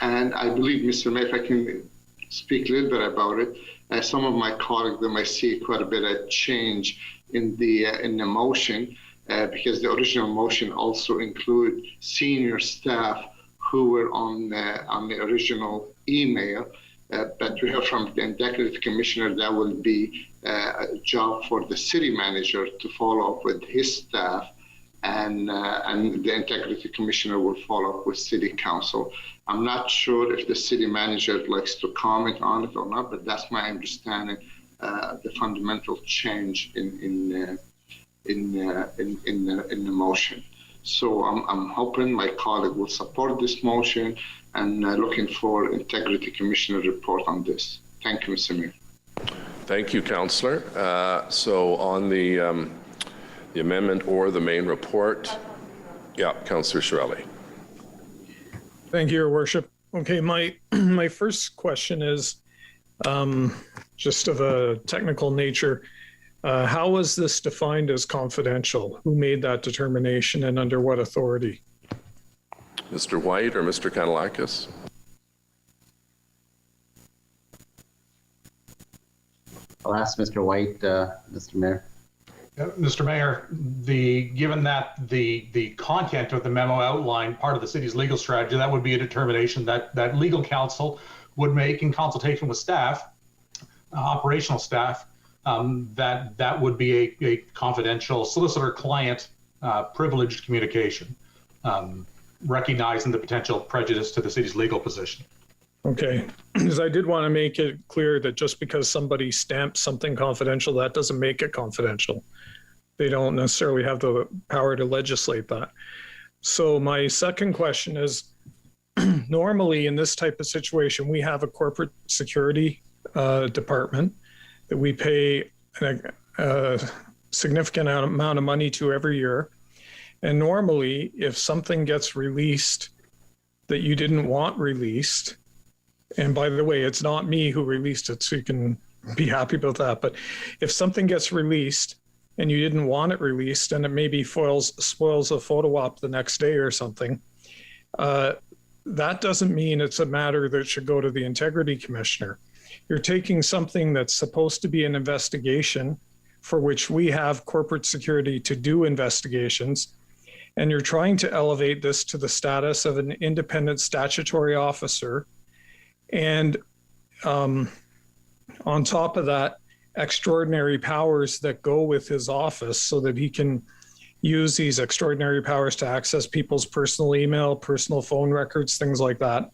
And I believe, Mr. Mayor, if I can speak a little bit about it, some of my colleagues, they might see quite a bit of change in the motion, because the original motion also include senior staff who were on the original email. But we heard from the Integrity Commissioner that will be a job for the city manager to follow up with his staff, and the Integrity Commissioner will follow up with City Council. I'm not sure if the city manager likes to comment on it or not, but that's my understanding. The fundamental change in the motion. So I'm hoping my colleague will support this motion, and looking for Integrity Commissioner report on this. Thank you, Mr. Mayor. Thank you, Councillor. So on the the amendment or the main report? Yeah, Councillor Shirelli. Thank you, Your Worship. Okay, my first question is just of a technical nature. How was this defined as confidential? Who made that determination and under what authority? Mr. White or Mr. Kanalakis? I'll ask Mr. White, Mr. Mayor. Mr. Mayor, given that the content of the memo outlined part of the city's legal strategy, that would be a determination that legal counsel would make in consultation with staff, operational staff, that would be a confidential solicitor-client privileged communication, recognizing the potential prejudice to the city's legal position. Okay, because I did want to make it clear that just because somebody stamps something confidential, that doesn't make it confidential. They don't necessarily have the power to legislate that. So my second question is, normally in this type of situation, we have a corporate security department that we pay a significant amount of money to every year. And normally, if something gets released that you didn't want released, and by the way, it's not me who released it, so you can be happy about that. But if something gets released and you didn't want it released, and it maybe spoils a photo op the next day or something, that doesn't mean it's a matter that should go to the Integrity Commissioner. You're taking something that's supposed to be an investigation, for which we have corporate security to do investigations, and you're trying to elevate this to the status of an independent statutory officer. And on top of that, extraordinary powers that go with his office so that he can use these extraordinary powers to access people's personal email, personal phone records, things like that.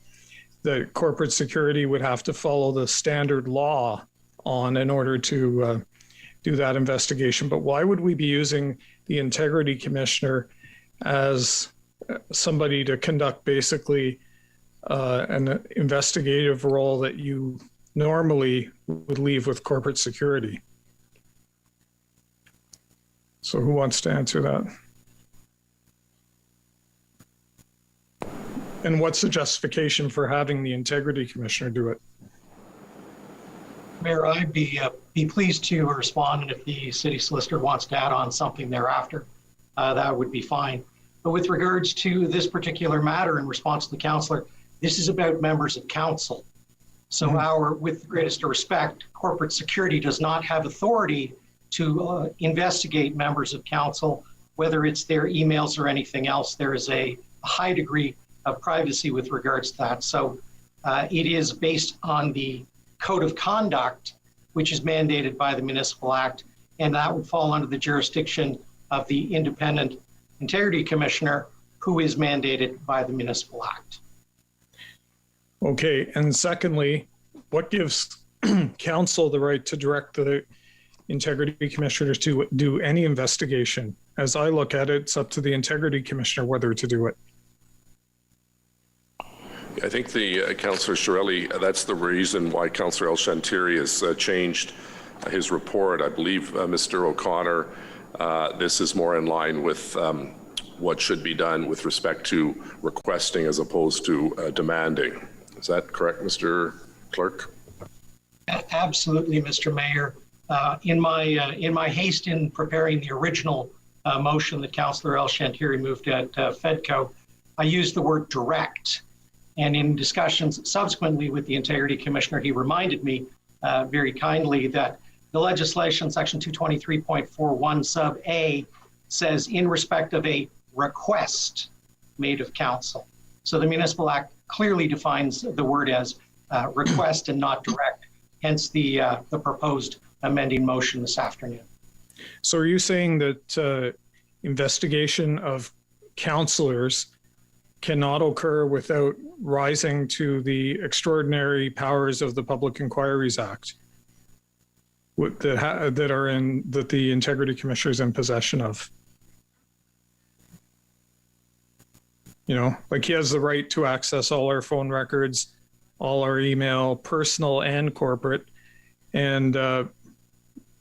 The corporate security would have to follow the standard law on in order to do that investigation. But why would we be using the Integrity Commissioner as somebody to conduct basically an investigative role that you normally would leave with corporate security? So who wants to answer that? And what's the justification for having the Integrity Commissioner do it? Mayor, I'd be pleased to respond, and if the city solicitor wants to add on something thereafter, that would be fine. But with regards to this particular matter, in response to the councillor, this is about members of council. So with the greatest respect, corporate security does not have authority to investigate members of council, whether it's their emails or anything else. There is a high degree of privacy with regards to that. So it is based on the code of conduct, which is mandated by the Municipal Act, and that would fall under the jurisdiction of the Independent Integrity Commissioner, who is mandated by the Municipal Act. Okay, and secondly, what gives council the right to direct the Integrity Commissioners to do any investigation? As I look at it, it's up to the Integrity Commissioner whether to do it. I think the Councillor Shirelli, that's the reason why Councillor El-Shantiri has changed his report. I believe Mr. O'Connor, this is more in line with what should be done with respect to requesting as opposed to demanding. Is that correct, Mr. Clerk? Absolutely, Mr. Mayor. In my haste in preparing the original motion that Councillor El-Shantiri moved at FEDCO, I used the word direct. And in discussions subsequently with the Integrity Commissioner, he reminded me very kindly that the legislation, section 223.41 sub A, says in respect of a request made of council. So the Municipal Act clearly defines the word as request and not direct, hence the proposed amending motion this afternoon. So are you saying that investigation of councillors cannot occur without rising to the extraordinary powers of the Public Inquiries Act that the Integrity Commissioner is in possession of? You know, like he has the right to access all our phone records, all our email, personal and corporate, and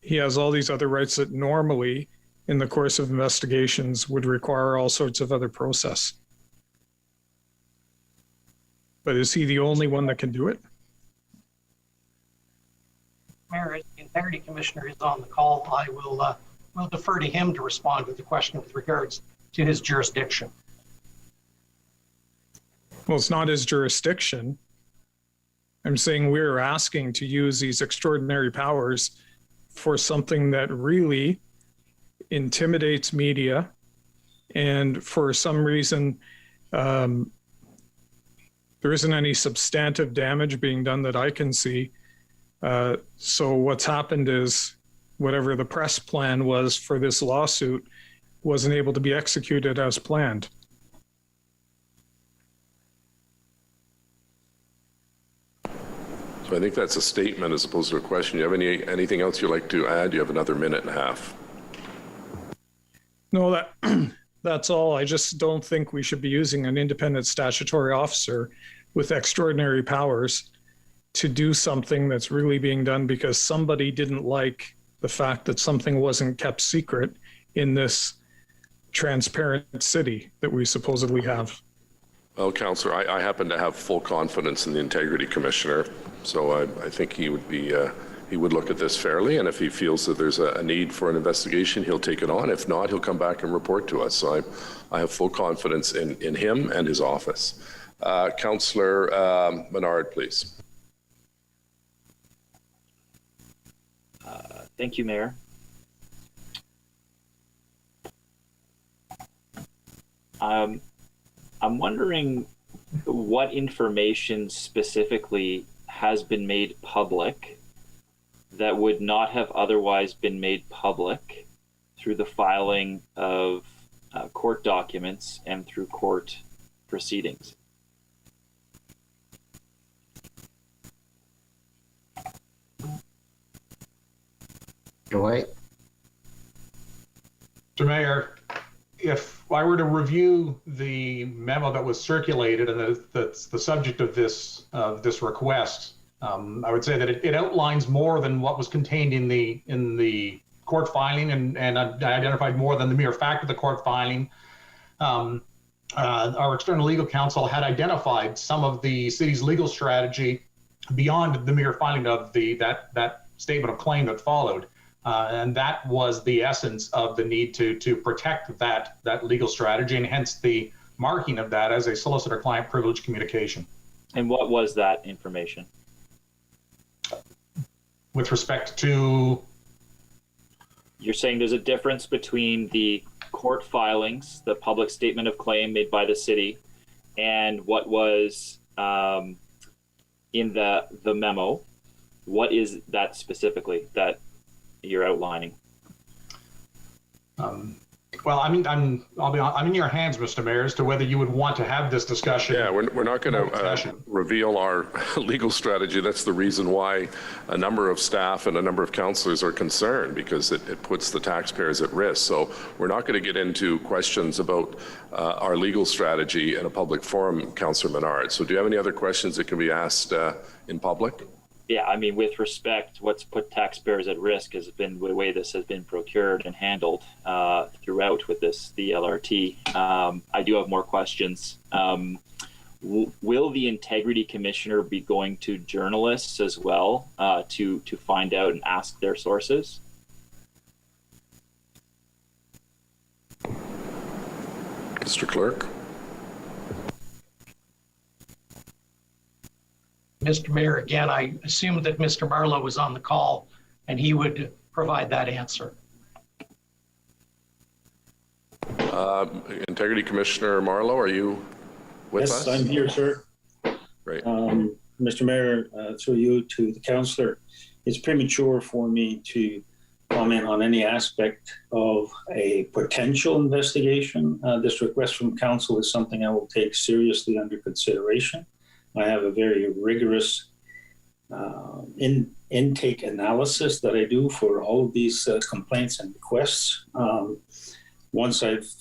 he has all these other rights that normally in the course of investigations would require all sorts of other process. But is he the only one that can do it? Mayor, as the Integrity Commissioner is on the call, I will defer to him to respond to the question with regards to his jurisdiction. Well, it's not his jurisdiction. I'm saying we're asking to use these extraordinary powers for something that really intimidates media, and for some reason there isn't any substantive damage being done that I can see. So what's happened is whatever the press plan was for this lawsuit wasn't able to be executed as planned. So I think that's a statement as opposed to a question. Do you have anything else you'd like to add? You have another minute and a half. No, that's all. I just don't think we should be using an independent statutory officer with extraordinary powers to do something that's really being done because somebody didn't like the fact that something wasn't kept secret in this transparent city that we supposedly have. Well, Councillor, I happen to have full confidence in the Integrity Commissioner, so I think he would look at this fairly, and if he feels that there's a need for an investigation, he'll take it on. If not, he'll come back and report to us. So I have full confidence in him and his office. Councillor Menard, please. Thank you, Mayor. I'm wondering what information specifically has been made public that would not have otherwise been made public through the filing of court documents and through court proceedings. Dwight? Mr. Mayor, if I were to review the memo that was circulated and that's the subject of this request, I would say that it outlines more than what was contained in the court filing and identified more than the mere fact of the court filing. Our external legal counsel had identified some of the city's legal strategy beyond the mere filing of that statement of claim that followed. And that was the essence of the need to protect that legal strategy, and hence the marking of that as a solicitor-client privilege communication. And what was that information? With respect to? You're saying there's a difference between the court filings, the public statement of claim made by the city, and what was in the memo. What is that specifically that you're outlining? Well, I'm in your hands, Mr. Mayor, as to whether you would want to have this discussion. Yeah, we're not going to reveal our legal strategy. That's the reason why a number of staff and a number of councillors are concerned, because it puts the taxpayers at risk. So we're not going to get into questions about our legal strategy in a public forum, Councillor Menard. So do you have any other questions that can be asked in public? Yeah, I mean, with respect, what's put taxpayers at risk has been the way this has been procured and handled throughout with the LRT. I do have more questions. Will the Integrity Commissioner be going to journalists as well to find out and ask their sources? Mr. Clerk. Mr. Mayor, again, I assumed that Mr. Marlowe was on the call and he would provide that answer. Integrity Commissioner Marlowe, are you with us? Yes, I'm here, sir. Great. Mr. Mayor, through you to the councillor, it's premature for me to comment on any aspect of a potential investigation. This request from council is something I will take seriously under consideration. I have a very rigorous intake analysis that I do for all of these complaints and requests. Once I've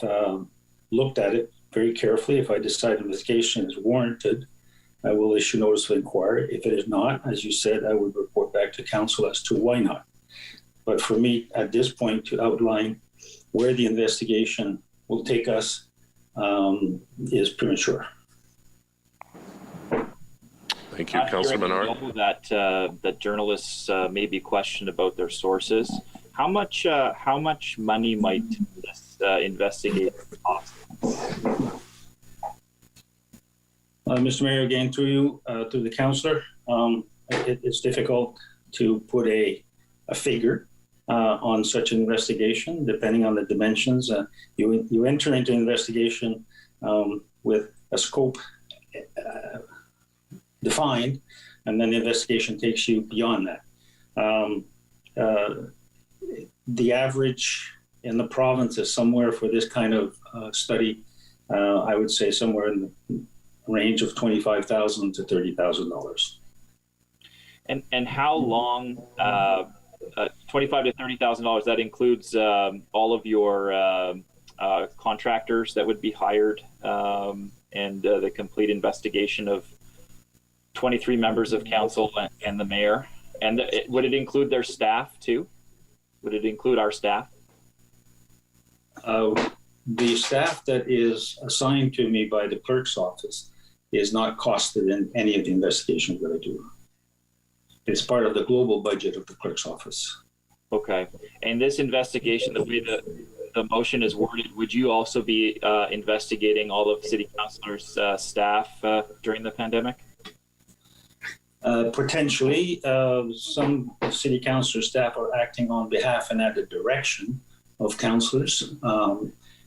looked at it very carefully, if I decide investigation is warranted, I will issue notice of inquiry. If it is not, as you said, I would report back to council as to why not. But for me, at this point, to outline where the investigation will take us is premature. Thank you, Councillor Menard. That journalists may be questioned about their sources. How much money might this investigation cost? Mr. Mayor, again through you, to the councillor, it's difficult to put a figure on such an investigation, depending on the dimensions. You enter into an investigation with a scope defined, and then the investigation takes you beyond that. The average in the province is somewhere for this kind of study, I would say somewhere in the range of $25,000 to $30,000. And how long? $25,000 to $30,000. That includes all of your contractors that would be hired, and the complete investigation of 23 members of council and the mayor. And would it include their staff too? Would it include our staff? The staff that is assigned to me by the clerk's office is not costed in any of the investigations that I do. It's part of the global budget of the clerk's office. Okay. And this investigation, the way the motion is worded, would you also be investigating all of City Councilor's staff during the pandemic? Potentially. Some City Councilor staff are acting on behalf and at the direction of councillors.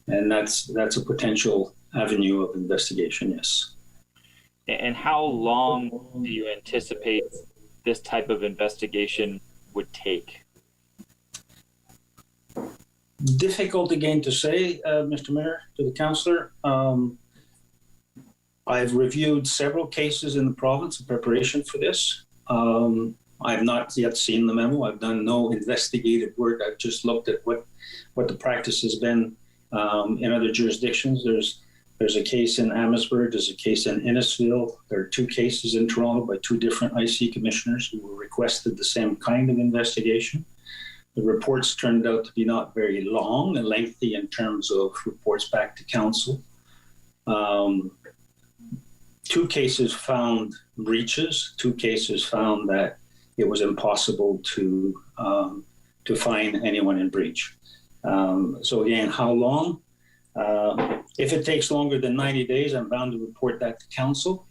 And that's a potential avenue of investigation, yes. And how long do you anticipate this type of investigation would take? Difficult again to say, Mr. Mayor, to the councillor. I've reviewed several cases in the province in preparation for this. I've not yet seen the memo. I've done no investigative work. I've just looked at what the practice has been in other jurisdictions. There's a case in Amherstburg. There's a case in Innisfil. There are two cases in Toronto by two different IC commissioners who requested the same kind of investigation. The reports turned out to be not very long and lengthy in terms of reports back to council. Two cases found breaches. Two cases found that it was impossible to find anyone in breach. So again, how long? If it takes longer than 90 days, I'm bound to report that to council.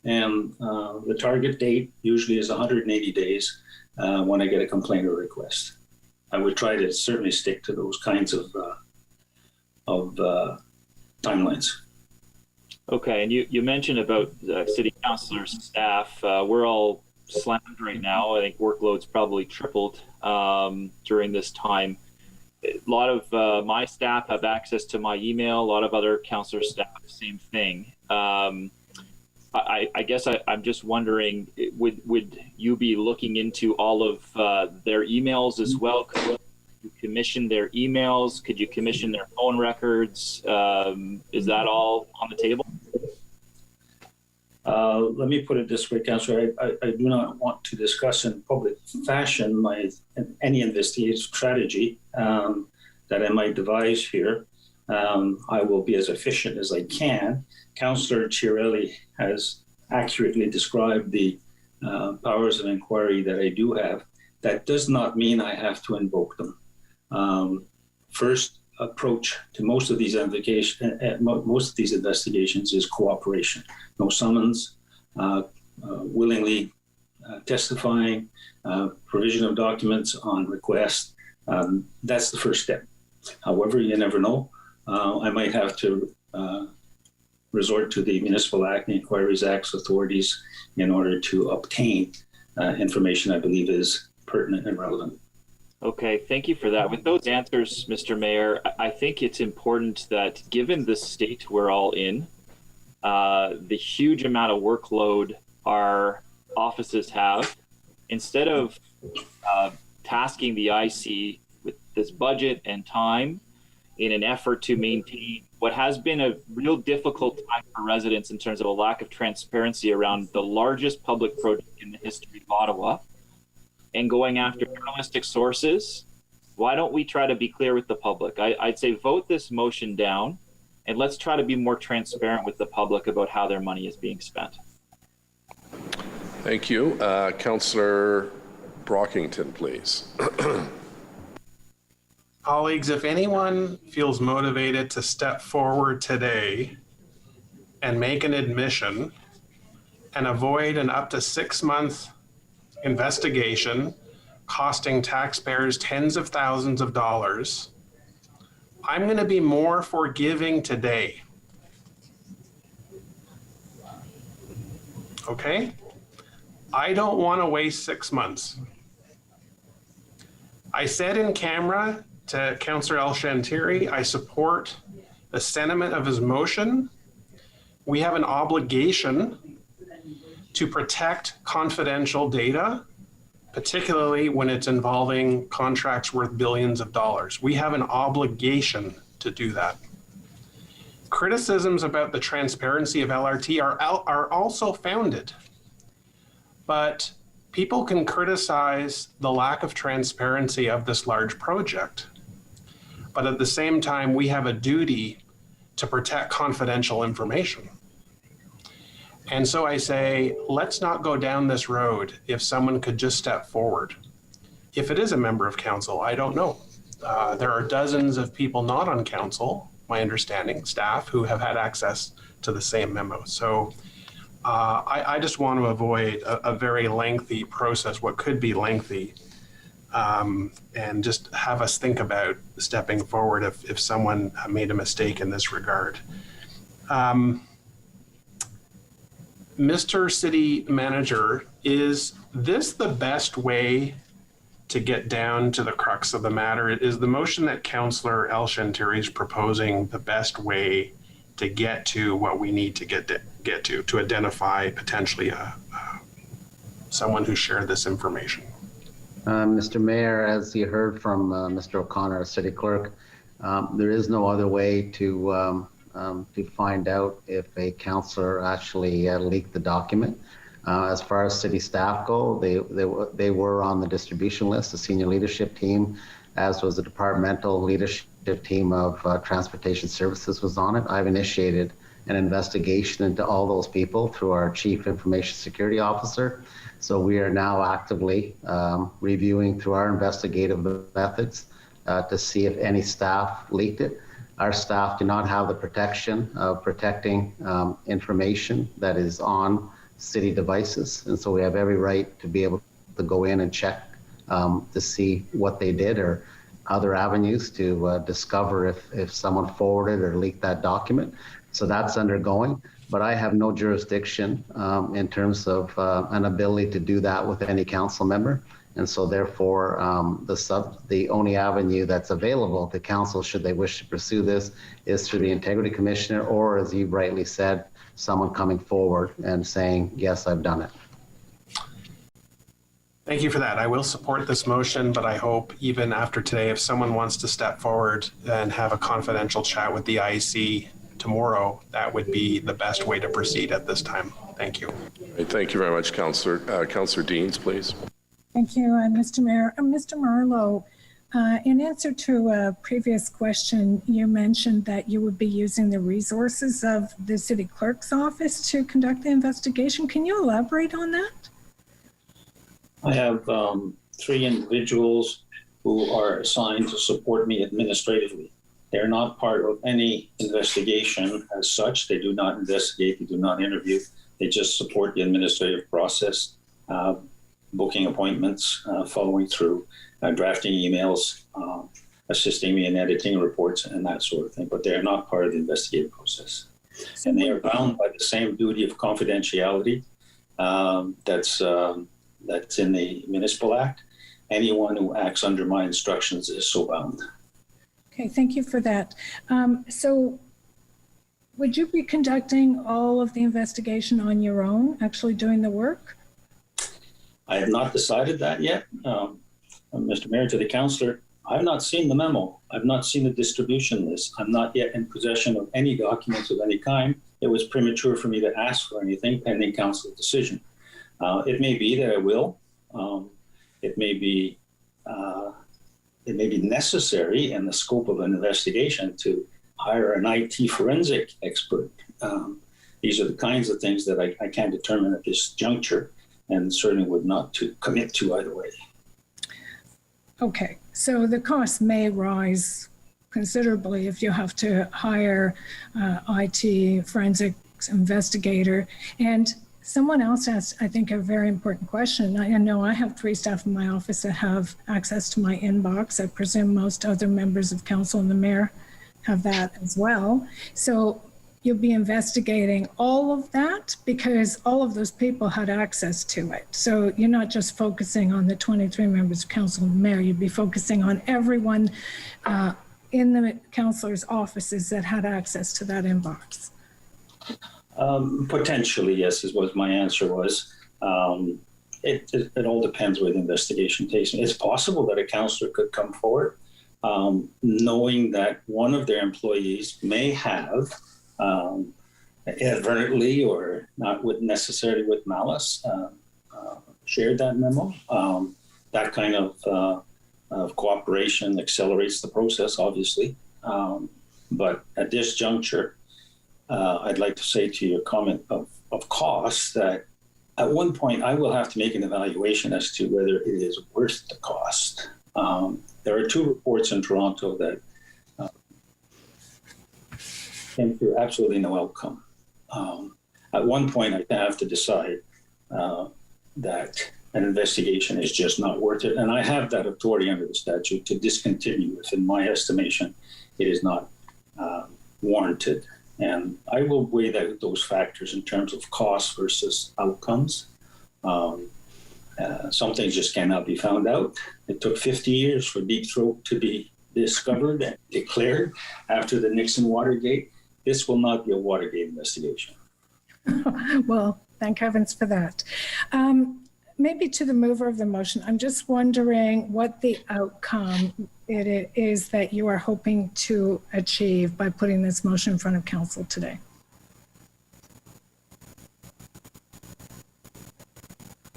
And the target date usually is 180 days when I get a complaint or request. I would try to certainly stick to those kinds of timelines. Okay, and you mentioned about City Councilor's staff. We're all slammed right now. I think workload's probably tripled during this time. A lot of my staff have access to my email. A lot of other councillor staff, same thing. I guess I'm just wondering, would you be looking into all of their emails as well? Could you commission their emails? Could you commission their phone records? Is that all on the table? Let me put it this way, Councillor. I do not want to discuss in public fashion any investigative strategy that I might devise here. I will be as efficient as I can. Councillor Chiarelli has accurately described the powers of inquiry that I do have. That does not mean I have to invoke them. First approach to most of these investigations is cooperation. No summons, willingly testifying, provision of documents on request. That's the first step. However, you never know. I might have to resort to the Municipal Act, the Inquiries Act's authorities in order to obtain information I believe is pertinent and relevant. Okay, thank you for that. With those answers, Mr. Mayor, I think it's important that given the state we're all in, the huge amount of workload our offices have, instead of tasking the IC with this budget and time in an effort to maintain what has been a real difficult time for residents in terms of a lack of transparency around the largest public project in the history of Ottawa, and going after journalistic sources why don't we try to be clear with the public? I'd say vote this motion down, and let's try to be more transparent with the public about how their money is being spent. Thank you. Councillor Brockington, please. Colleagues, if anyone feels motivated to step forward today and make an admission and avoid an up to 6-month investigation costing taxpayers tens of thousands of dollars, I'm going to be more forgiving today. Okay? I don't want to waste 6 months. I said in camera to Councillor El-Shantiri, I support the sentiment of his motion. We have an obligation to protect confidential data, particularly when it's involving contracts worth billions of dollars. We have an obligation to do that. Criticisms about the transparency of LRT are also founded, but people can criticize the lack of transparency of this large project. But at the same time, we have a duty to protect confidential information. And so I say, let's not go down this road if someone could just step forward. If it is a member of council, I don't know. There are dozens of people not on council, my understanding, staff, who have had access to the same memo. So I just want to avoid a very lengthy process, what could be lengthy, and just have us think about stepping forward if someone made a mistake in this regard. Mr. City Manager, is this the best way to get down to the crux of the matter? Is the motion that Councillor El-Shantiri is proposing the best way to get to what we need to get to identify potentially someone who shared this information? Mr. Mayor, as you heard from Mr. O'Connor, our City Clerk, there is no other way to find out if a councillor actually leaked the document. As far as city staff go, they were on the distribution list. The senior leadership team, as was the departmental leadership team of transportation services, was on it. I've initiated an investigation into all those people through our chief information security officer. So we are now actively reviewing through our investigative methods to see if any staff leaked it. Our staff do not have the protection of protecting information that is on city devices. And so we have every right to be able to go in and check to see what they did or other avenues to discover if someone forwarded or leaked that document. So that's undergoing, but I have no jurisdiction in terms of an ability to do that with any council member. And so therefore, the only avenue that's available to council, should they wish to pursue this, is through the Integrity Commissioner, or as you rightly said, someone coming forward and saying, yes, I've done it. Thank you for that. I will support this motion, but I hope even after today, if someone wants to step forward and have a confidential chat with the IEC tomorrow, that would be the best way to proceed at this time. Thank you. Thank you very much, Councillor. Councillor Deans, please. Thank you, Mr. Mayor. Mr. Marlowe, in answer to a previous question, you mentioned that you would be using the resources of the city clerk's office to conduct the investigation. Can you elaborate on that? I have 3 individuals who are assigned to support me administratively. They're not part of any investigation as such. They do not investigate, they do not interview. They just support the administrative process, booking appointments, following through, drafting emails, assisting me in editing reports and that sort of thing. But they're not part of the investigative process. And they are bound by the same duty of confidentiality that's in the Municipal Act. Anyone who acts under my instructions is so bound. Okay, thank you for that. So would you be conducting all of the investigation on your own, actually doing the work? I have not decided that yet. Mr. Mayor, to the councillor, I've not seen the memo. I've not seen the distribution list. I'm not yet in possession of any documents of any kind. It was premature for me to ask for anything pending council decision. It may be that I will. It may be it may be necessary in the scope of an investigation to hire an IT forensic expert. These are the kinds of things that I can't determine at this juncture, and certainly would not to commit to either way. Okay, so the cost may rise considerably if you have to hire IT forensics investigator. And someone else asked, I think, a very important question. I know I have 3 staff in my office that have access to my inbox. I presume most other members of council and the mayor have that as well. So you'll be investigating all of that because all of those people had access to it. So you're not just focusing on the 23 members of council and the mayor, you'd be focusing on everyone in the councilor's offices that had access to that inbox. Potentially, yes, is what my answer was. It all depends where the investigation takes me. It's possible that a councilor could come forward knowing that one of their employees may have inadvertently or not with necessarily with malice shared that memo. That kind of cooperation accelerates the process, obviously. But at this juncture, I'd like to say to your comment of cost that at one point I will have to make an evaluation as to whether it is worth the cost. There are 2 reports in Toronto that came through absolutely no outcome. At one point, I have to decide that an investigation is just not worth it. And I have that authority under the statute to discontinue if, in my estimation, it is not warranted. And I will weigh those factors in terms of cost versus outcomes. Some things just cannot be found out. It took 50 years for Deep Throat to be discovered and declared after the Nixon Watergate. This will not be a Watergate investigation. Well, thank heavens for that. Maybe to the mover of the motion, I'm just wondering what the outcome it is that you are hoping to achieve by putting this motion in front of council today.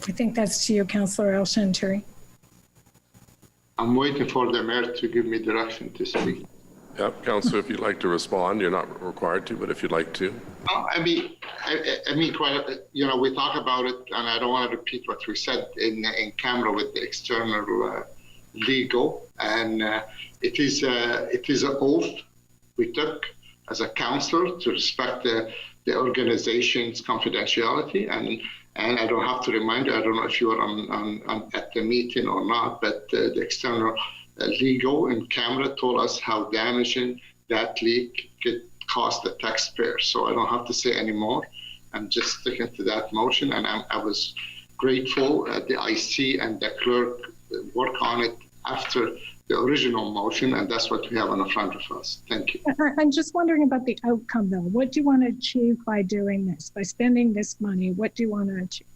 I think that's to you, Councillor El-Shanturi. I'm waiting for the mayor to give me direction to speak. Yep, Councillor, if you'd like to respond, you're not required to, but if you'd like to. I mean, we talk about it, and I don't want to repeat what we said in camera with the external legal, and it is an oath we took as a councillor to respect the organization's confidentiality, and I don't have to remind you. I don't know if you were on at the meeting or not, but the external legal in camera told us how damaging that leak could cost the taxpayer. So I don't have to say any more. I'm just sticking to that motion, and I was grateful the IC and the clerk work on it after the original motion, and that's what we have in front of us. Thank you. I'm just wondering about the outcome, though. What do you want to achieve by doing this, by spending this money? What do you want to achieve?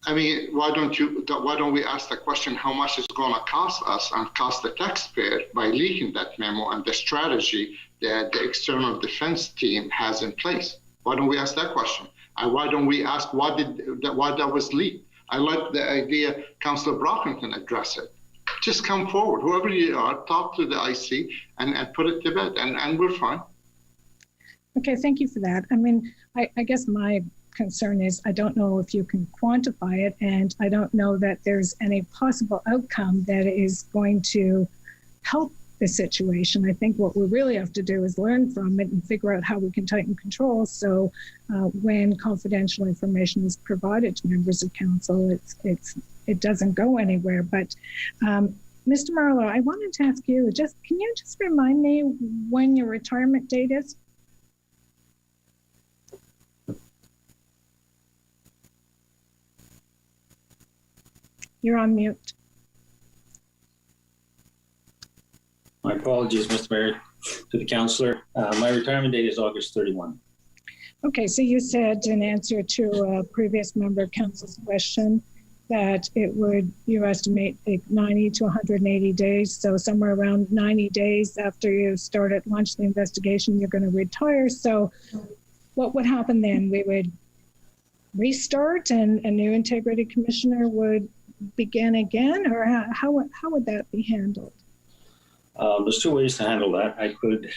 I mean, why don't we ask the question, how much is going to cost us and cost the taxpayer by leaking that memo and the strategy that the external defense team has in place? Why don't we ask that question? And why don't we ask why that was leaked? I like the idea Councillor Brockington addressed it. Just come forward, whoever you are, talk to the IC and put it to bed, and we're fine. Okay, thank you for that. I mean, I guess my concern is I don't know if you can quantify it, and I don't know that there's any possible outcome that is going to help the situation. I think what we really have to do is learn from it and figure out how we can tighten controls so when confidential information is provided to members of council, it doesn't go anywhere. But Mr. Marlowe, I wanted to ask you, can you just remind me when your retirement date is? You're on mute. My apologies, Mr. Mayor, to the councillor. My retirement date is August 31. Okay, so you said in answer to a previous member of council's question that you estimate 90 to 180 days. So somewhere around 90 days after you launch the investigation, you're going to retire. So what would happen then? We would restart and a new integrity commissioner would begin again, or how would that be handled? There's two ways to handle that. I could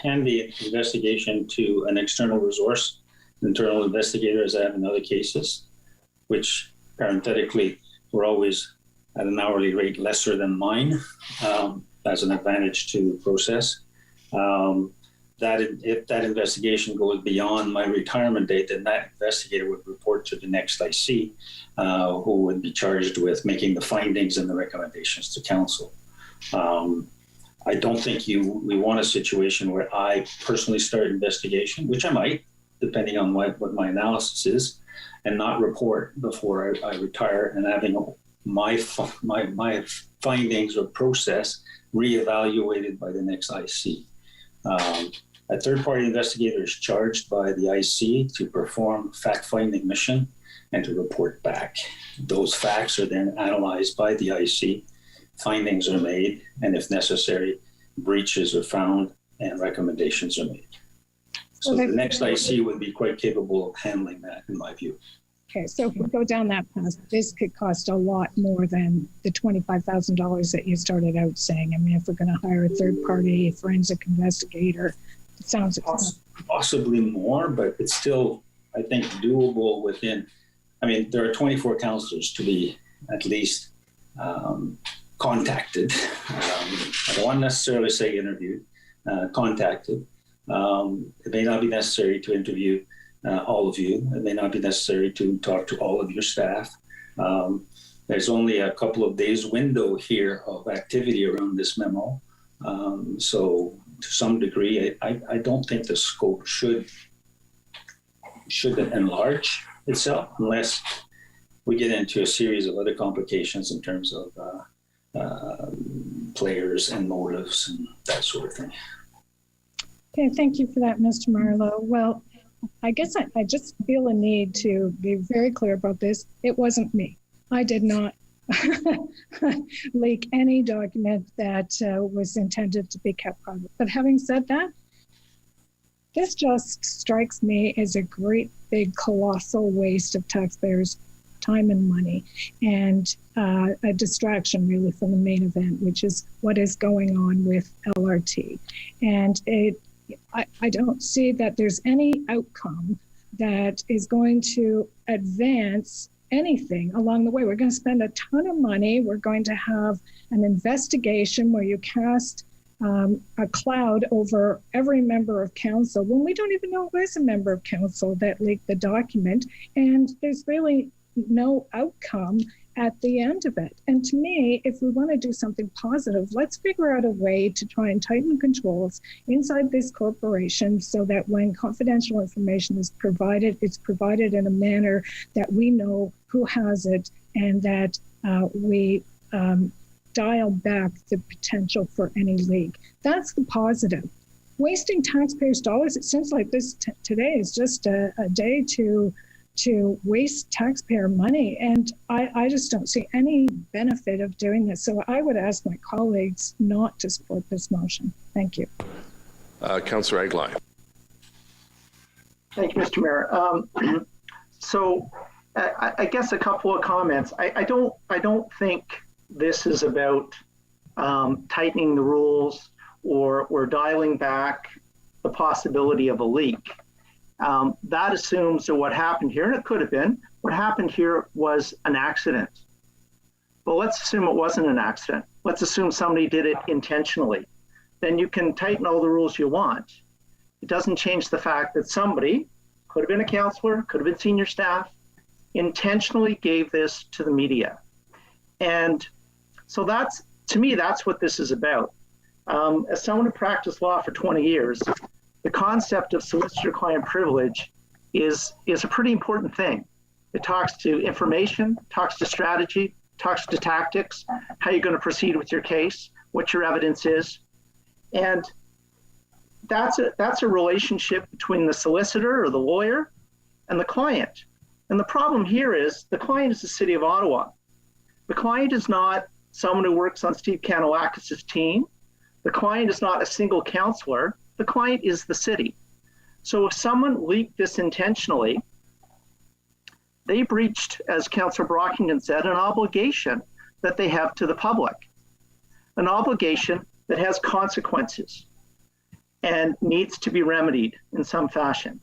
hand the investigation to an external resource, internal investigator, as I have in other cases, which parenthetically were always at an hourly rate lesser than mine, as an advantage to process. If that investigation goes beyond my retirement date, then that investigator would report to the next IC, who would be charged with making the findings and the recommendations to council. I don't think we want a situation where I personally start investigation, which I might, depending on what my analysis is, and not report before I retire, and having my findings or process reevaluated by the next IC. A third-party investigator is charged by the IC to perform fact-finding mission and to report back. Those facts are then analyzed by the IC, findings are made, and if necessary, breaches are found and recommendations are made. So the next IC would be quite capable of handling that, in my view. Okay, so if we go down that path, this could cost a lot more than the $25,000 that you started out saying. I mean, if we're going to hire a third-party forensic investigator, it sounds possibly more, but it's still, I think, doable within. I mean, there are 24 councillors to be at least contacted. I don't want to necessarily say interviewed, contacted. It may not be necessary to interview all of you. It may not be necessary to talk to all of your staff. There's only a couple of days window here of activity around this memo. So to some degree, I don't think the scope should enlarge itself unless we get into a series of other complications in terms of players and motives and that sort of thing. Okay, thank you for that, Mr. Marlowe. Well, I guess I just feel a need to be very clear about this. It wasn't me. I did not leak any document that was intended to be kept private. But having said that, this just strikes me as a great big colossal waste of taxpayers' time and money, and a distraction really from the main event, which is what is going on with LRT. And I don't see that there's any outcome that is going to advance anything along the way. We're going to spend a ton of money. We're going to have an investigation where you cast a cloud over every member of council when we don't even know who is a member of council that leaked the document. And there's really no outcome at the end of it. And to me, if we want to do something positive, let's figure out a way to try and tighten controls inside this corporation so that when confidential information is provided, it's provided in a manner that we know who has it, and that we dial back the potential for any leak. That's the positive. Wasting taxpayers' dollars, it seems like this today is just a day to waste taxpayer money. And I just don't see any benefit of doing this. So I would ask my colleagues not to support this motion. Thank you. Councillor Eglai. Thank you, Mr. Mayor. So I guess a couple of comments. I don't think this is about tightening the rules or dialing back the possibility of a leak. That assumes that what happened here, and it could have been, what happened here was an accident. Well, let's assume it wasn't an accident. Let's assume somebody did it intentionally. Then you can tighten all the rules you want. It doesn't change the fact that somebody, could have been a counselor, could have been senior staff, intentionally gave this to the media. And so that's, to me, that's what this is about. As someone who practiced law for 20 years, the concept of solicitor-client privilege is a pretty important thing. It talks to information, talks to strategy, talks to tactics, how you're going to proceed with your case, what your evidence is. And that's a relationship between the solicitor or the lawyer and the client. And the problem here is the client is the City of Ottawa. The client is not someone who works on Steve Kanawakis' team. The client is not a single counselor. The client is the city. So if someone leaked this intentionally, they breached, as Councillor Brockington said, an obligation that they have to the public, an obligation that has consequences and needs to be remedied in some fashion.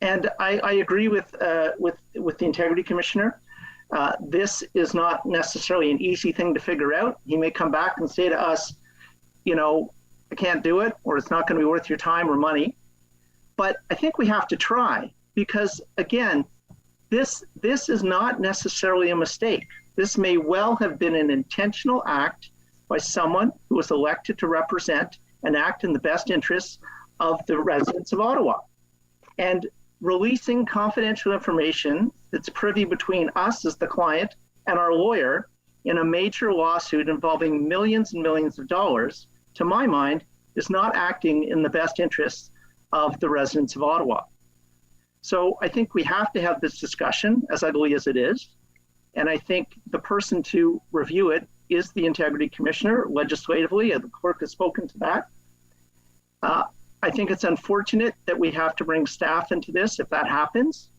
And I agree with the Integrity Commissioner. This is not necessarily an easy thing to figure out. He may come back and say to us, you know, I can't do it, or it's not going to be worth your time or money. But I think we have to try, because again, this is not necessarily a mistake. This may well have been an intentional act by someone who was elected to represent and act in the best interests of the residents of Ottawa. And releasing confidential information that's privy between us as the client and our lawyer in a major lawsuit involving millions and millions of dollars, to my mind, is not acting in the best interests of the residents of Ottawa. So I think we have to have this discussion, as ugly as it is. And I think the person to review it is the Integrity Commissioner legislatively, and the clerk has spoken to that. I think it's unfortunate that we have to bring staff into this if that happens,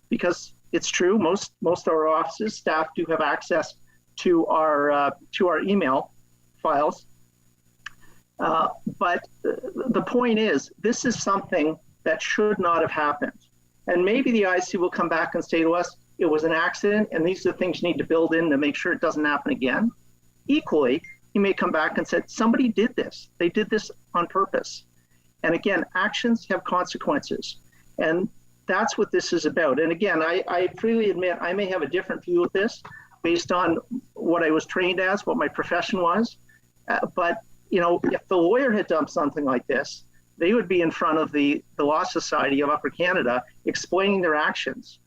because it's true, most of our offices, staff do have access to our email files. But the point is, this is something that should not have happened. And maybe the IC will come back and say to us, it was an accident, and these are the things you need to build in to make sure it doesn't happen again. Equally, he may come back and say, somebody did this. They did this on purpose. And again, actions have consequences. And that's what this is about. And again, I freely admit I may have a different view of this based on what I was trained as, what my profession was. But you know, if the lawyer had done something like this, they would be in front of the Law Society of Upper Canada explaining their actions.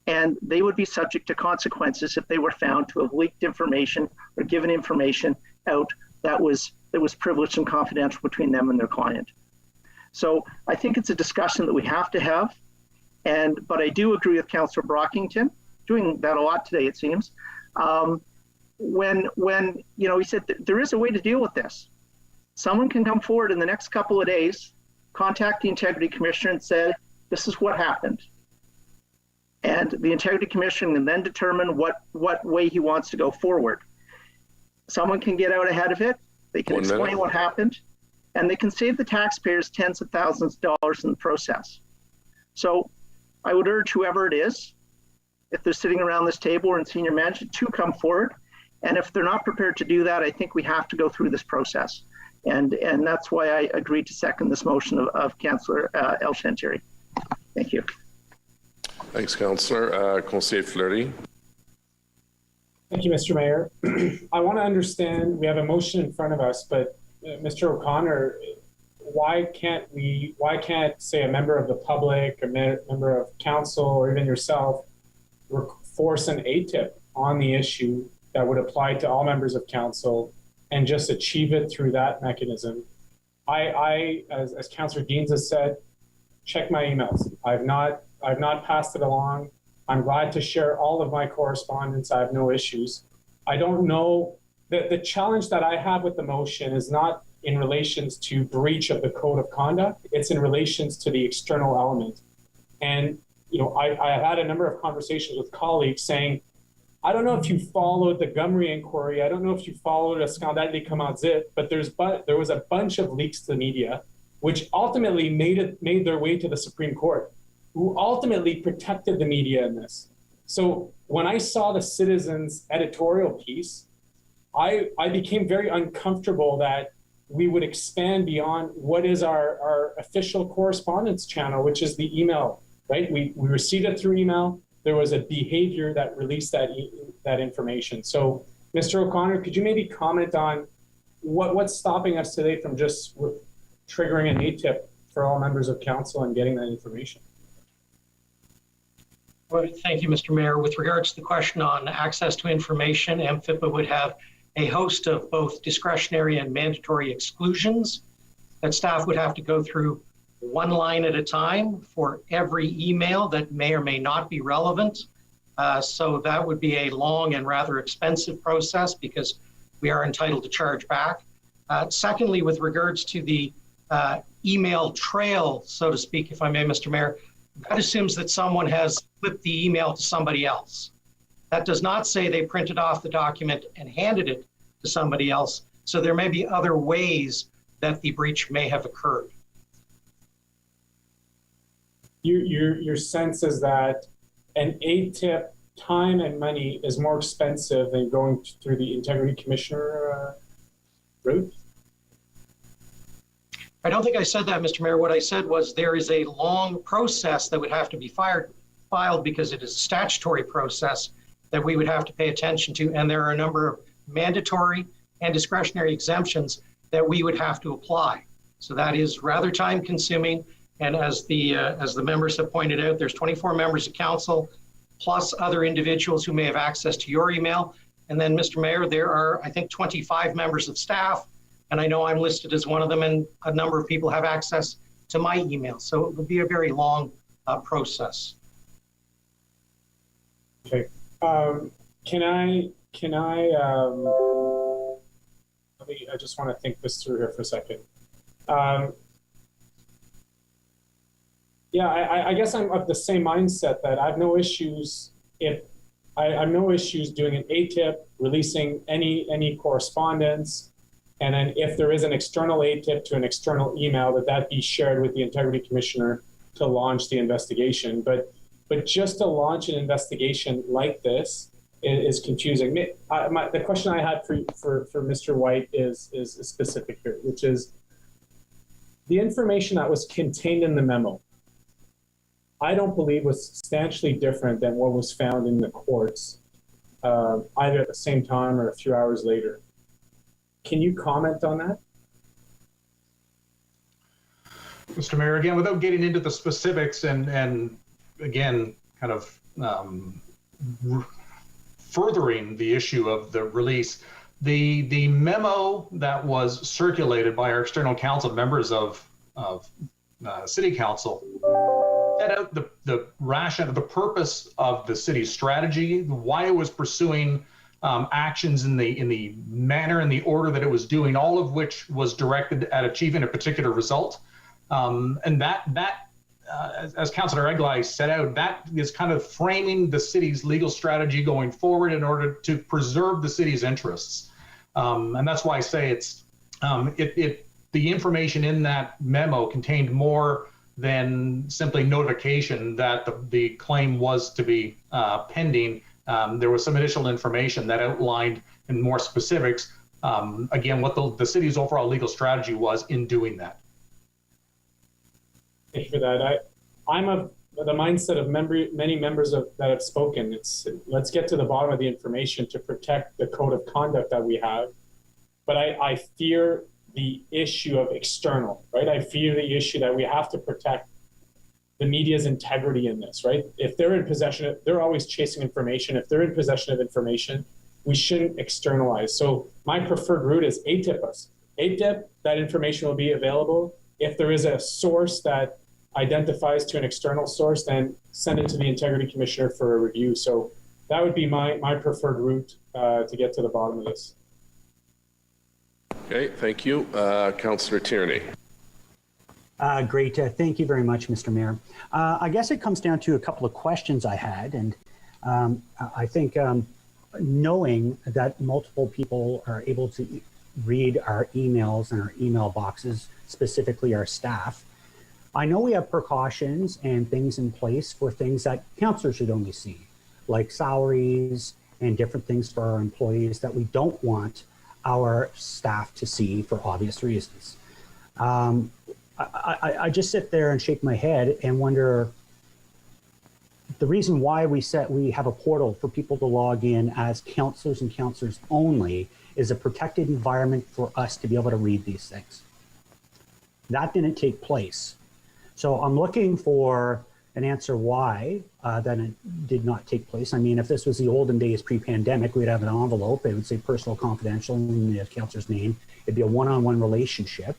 And they would be subject to consequences if they were found to have leaked information or given information out that was privileged and confidential between them and their client. So I think it's a discussion that we have to have. But I do agree with Councillor Brockington, doing that a lot today, it seems. When you know, he said there is a way to deal with this. Someone can come forward in the next couple of days, contact the Integrity Commissioner and say, this is what happened. And the Integrity Commissioner can then determine what way he wants to go forward. Someone can get out ahead of it. They can explain what happened, and they can save the taxpayers tens of thousands of dollars in the process. So I would urge whoever it is, if they're sitting around this table or in senior management, to come forward. And if they're not prepared to do that, I think we have to go through this process. And that's why I agreed to second this motion of Councillor El-Shantiri. Thank you. Thanks, Councillor. Conseiller Fleury. Thank you, Mr. Mayor. I want to understand, we have a motion in front of us, but Mr. O'Connor, why can't say a member of the public, a member of council, or even yourself force an ATIP on the issue that would apply to all members of council and just achieve it through that mechanism? I as Councillor Deans has said, check my emails. I've not passed it along. I'm glad to share all of my correspondence. I have no issues. I don't know, the challenge that I have with the motion is not in relations to breach of the code of conduct. It's in relations to the external element. And you know, I have had a number of conversations with colleagues saying, I don't know if you followed the Gumry inquiry. I don't know if you followed a scandale des commandites, but there was a bunch of leaks to the media, which ultimately made their way to the Supreme Court, who ultimately protected the media in this. So when I saw the Citizen's editorial piece, I became very uncomfortable that we would expand beyond what is our official correspondence channel, which is the email, right? We received it through email. There was a behavior that released that information. So, Mr. O'Connor, could you maybe comment on what's stopping us today from just triggering an ATIP for all members of council and getting that information? Well, thank you, Mr. Mayor. With regards to the question on access to information, MFIPA would have a host of both discretionary and mandatory exclusions that staff would have to go through one line at a time for every email that may or may not be relevant. So that would be a long and rather expensive process because we are entitled to charge back. Secondly, with regards to the email trail, so to speak, if I may, Mr. Mayor, that assumes that someone has flipped the email to somebody else. That does not say they printed off the document and handed it to somebody else. So there may be other ways that the breach may have occurred. Your sense is that an ATIP time and money is more expensive than going through the Integrity Commissioner route? I don't think I said that, Mr. Mayor. What I said was there is a long process that would have to be filed because it is a statutory process that we would have to pay attention to. And there are a number of mandatory and discretionary exemptions that we would have to apply. So that is rather time consuming. And as the members have pointed out, there's 24 members of council, plus other individuals who may have access to your email. And then, Mr. Mayor, there are, I think, 25 members of staff. And I know I'm listed as one of them, and a number of people have access to my email. So it would be a very long process. Okay. Can I just want to think this through here for a second. Yeah, I guess I'm of the same mindset that I have no issues if I have no issues doing an ATIP, releasing any correspondence, and then if there is an external ATIP to an external email, that be shared with the Integrity Commissioner to launch the investigation. But just to launch an investigation like this is confusing. The question I had for Mr. White is specific here, which is the information that was contained in the memo. I don't believe was substantially different than what was found in the courts, either at the same time or a few hours later. Can you comment on that? Mr. Mayor, again, without getting into the specifics and again, kind of furthering the issue of the release, the memo that was circulated by our external counsel, members of City Council, set out the rationale, the purpose of the city's strategy, why it was pursuing actions in the manner and the order that it was doing, all of which was directed at achieving a particular result. And that as Councillor Eglai set out, that is kind of framing the city's legal strategy going forward in order to preserve the city's interests. And that's why I say it's the information in that memo contained more than simply notification that the claim was to be pending. There was some additional information that outlined in more specifics, again, what the city's overall legal strategy was in doing that. Thank you for that. I'm of the mindset of many members that have spoken. Let's get to the bottom of the information to protect the code of conduct that we have. But I fear the issue of external, right? I fear the issue that we have to protect the media's integrity in this, right? If they're in possession they're always chasing information. If they're in possession of information, we shouldn't externalize. So my preferred route is ATIP us. ATIP, that information will be available. If there is a source that identifies to an external source, then send it to the Integrity Commissioner for a review. So that would be my preferred route to get to the bottom of this. Okay, thank you. Councillor Tierney. Great. Thank you very much, Mr. Mayor. I guess it comes down to a couple of questions I had. And I think knowing that multiple people are able to read our emails and our email boxes, specifically our staff, I know we have precautions and things in place for things that councillors should only see, like salaries and different things for our employees that we don't want our staff to see for obvious reasons. I just sit there and shake my head and wonder the reason why we have a portal for people to log in as councillors and councillors only is a protected environment for us to be able to read these things. That didn't take place. So I'm looking for an answer why that it did not take place. I mean, if this was the olden days pre-pandemic, we'd have an envelope. It would say personal confidential in the councillor's name. It'd be a one-on-one relationship.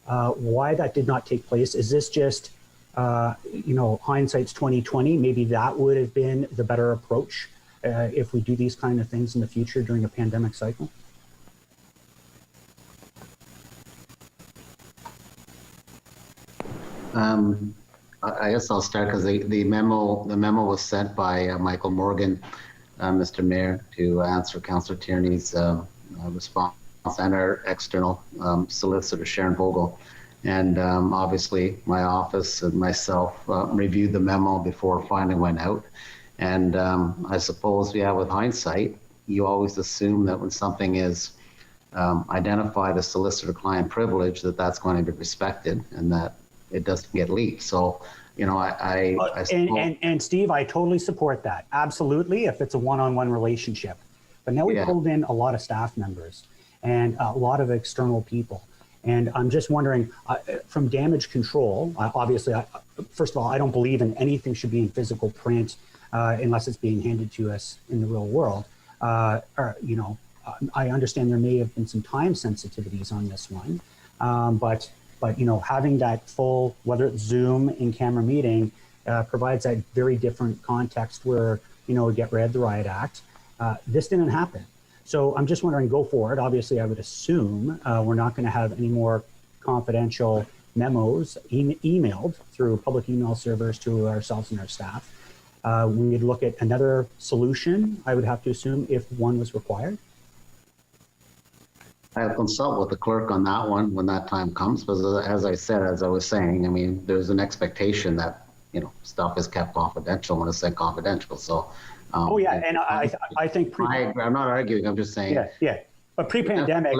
Why that did not take place? Is this just, hindsight's 2020? Maybe that would have been the better approach if we do these kind of things in the future during a pandemic cycle. I guess I'll start because the memo was sent by Michael Morgan, Mr. Mayor, to answer Councillor Tierney's response, and our external solicitor, Sharon Vogel. And obviously my office and myself reviewed the memo before it finally went out. And I suppose, with hindsight, you always assume that when something is identified as solicitor-client privilege, that's going to be respected and that it doesn't get leaked. So, and Steve, I totally support that. Absolutely, if it's a one-on-one relationship. But now we pulled in a lot of staff members and a lot of external people. And I'm just wondering, from damage control, obviously, first of all, I don't believe in anything should be in physical print unless it's being handed to us in the real world. I understand there may have been some time sensitivities on this one, but having that full, whether it's Zoom in-camera meeting, provides that very different context where we get read the Riot Act. This didn't happen. So I'm just wondering, go forward. Obviously, I would assume we're not going to have any more confidential memos emailed through public email servers to ourselves and our staff. We would look at another solution, I would have to assume, if one was required. I'll consult with the clerk on that one when that time comes. Because as I was saying, there's an expectation that stuff is kept confidential when it's said confidential. So. And I think I'm not arguing. I'm just saying. Yeah. But pre-pandemic,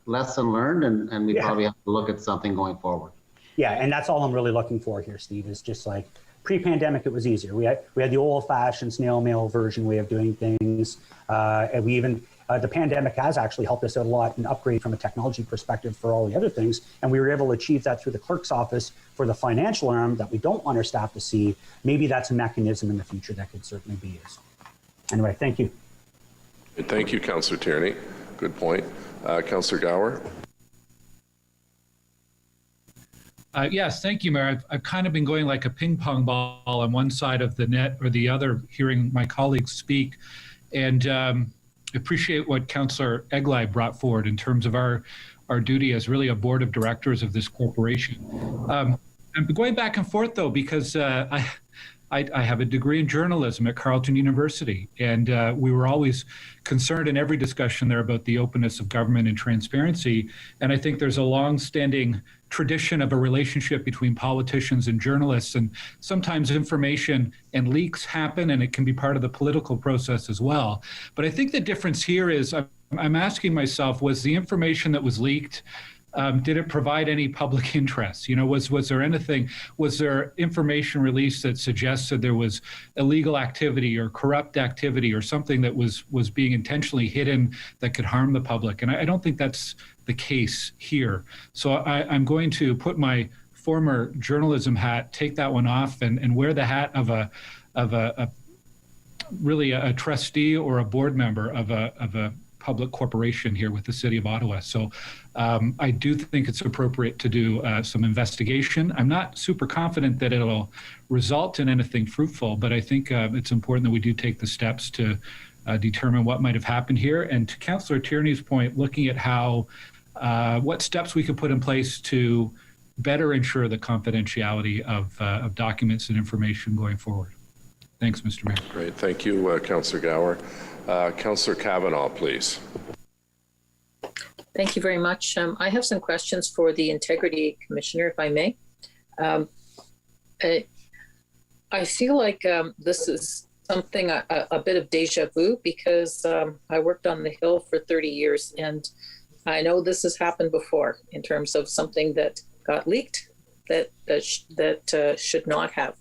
lesson learned, and we probably have to look at something going forward. Yeah, and that's all I'm really looking for here, Steve. Is just like pre-pandemic, it was easier. We had the old-fashioned snail mail version way of doing things, and we even. The pandemic has actually helped us out a lot and upgrade from a technology perspective for all the other things. And we were able to achieve that through the clerk's office for the financial arm that we don't want our staff to see. Maybe that's a mechanism in the future that could certainly be used. Anyway, thank you. Thank you, Councillor Tierney. Good point. Councillor Gower. Yes, thank you, Mayor. I've kind of been going like a ping pong ball on one side of the net or the other, hearing my colleagues speak. And appreciate what Councillor Eglai brought forward in terms of our duty as really a board of directors of this corporation. I'm going back and forth though, because I have a degree in journalism at Carleton University, and we were always concerned in every discussion there about the openness of government and transparency. And I think there's a long-standing tradition of a relationship between politicians and journalists, and sometimes information and leaks happen, and it can be part of the political process as well. But I think the difference here is I'm asking myself, was the information that was leaked, did it provide any public interest? Was there anything, was there information released that suggested there was illegal activity or corrupt activity or something that was being intentionally hidden that could harm the public? And I don't think that's the case here. So I'm going to put my former journalism hat, take that one off, and wear the hat of a really a trustee or a board member of a public corporation here with the City of Ottawa. So I do think it's appropriate to do some investigation. I'm not super confident that it'll result in anything fruitful, but I think it's important that we do take the steps to determine what might have happened here. And to Councillor Tierney's point, looking at how what steps we could put in place to better ensure the confidentiality of documents and information going forward. Thanks, Mr. Mayor. Great, thank you, Councillor Gower. Councillor Kavanaugh, please. Thank you very much. I have some questions for the Integrity Commissioner, if I may. I feel like this is something, a bit of deja vu, because I worked on the Hill for 30 years, and I know this has happened before in terms of something that got leaked that should not have.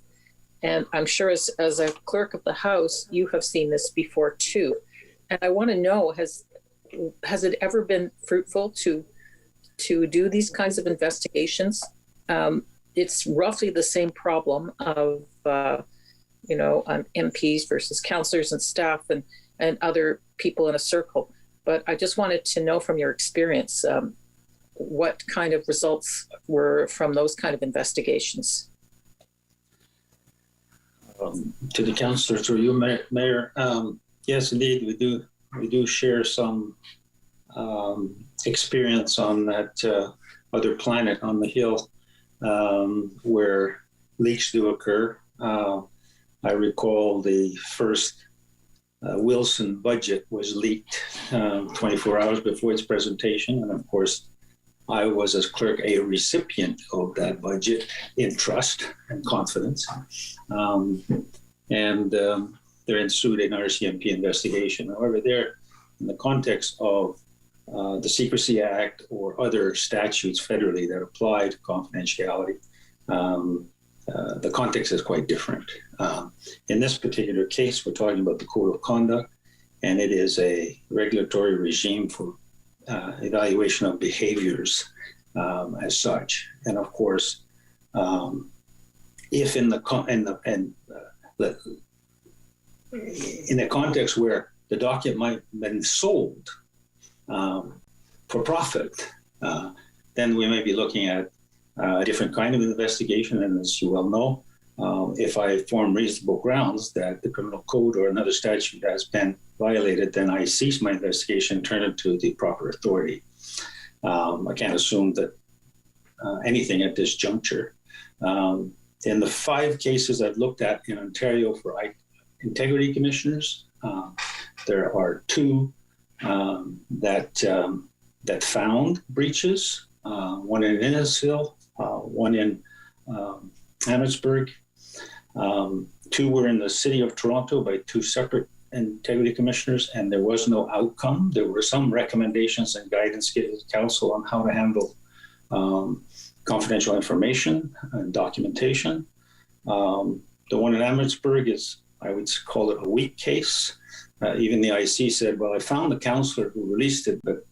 And I'm sure as a clerk of the House, you have seen this before too. And I want to know, has it ever been fruitful to do these kinds of investigations? It's roughly the same problem of, MPs versus councillors and staff and other people in a circle. But I just wanted to know from your experience, what kind of results were from those kind of investigations? To the councillor, through you, Mayor, yes, indeed, we do share some experience on that other planet on the Hill. where leaks do occur. I recall the first Wilson budget was leaked 24 hours before its presentation. And of course, I was, as clerk, a recipient of that budget in trust and confidence. There ensued an RCMP investigation. However, there, in the context of the Secrecy Act or other statutes federally that apply to confidentiality, the context is quite different. In this particular case, we're talking about the Code of Conduct, and it is a regulatory regime for evaluation of behaviors as such. And of course, if in the context where the document might have been sold for profit, then we may be looking at a different kind of investigation. And as you well know, if I form reasonable grounds that the criminal code or another statute has been violated, then I cease my investigation and turn it to the proper authority. I can't assume that anything at this juncture. In the 5 cases I've looked at in Ontario for integrity commissioners, there are 2 that found breaches, one in Innisfil, one in Amherstburg. 2 were in the city of Toronto by 2 separate integrity commissioners, and there was no outcome. There were some recommendations and guidance given to council on how to handle confidential information and documentation. The one in Amherstburg is, I would call it a weak case. Even the IC said, well, I found the counselor who released it, but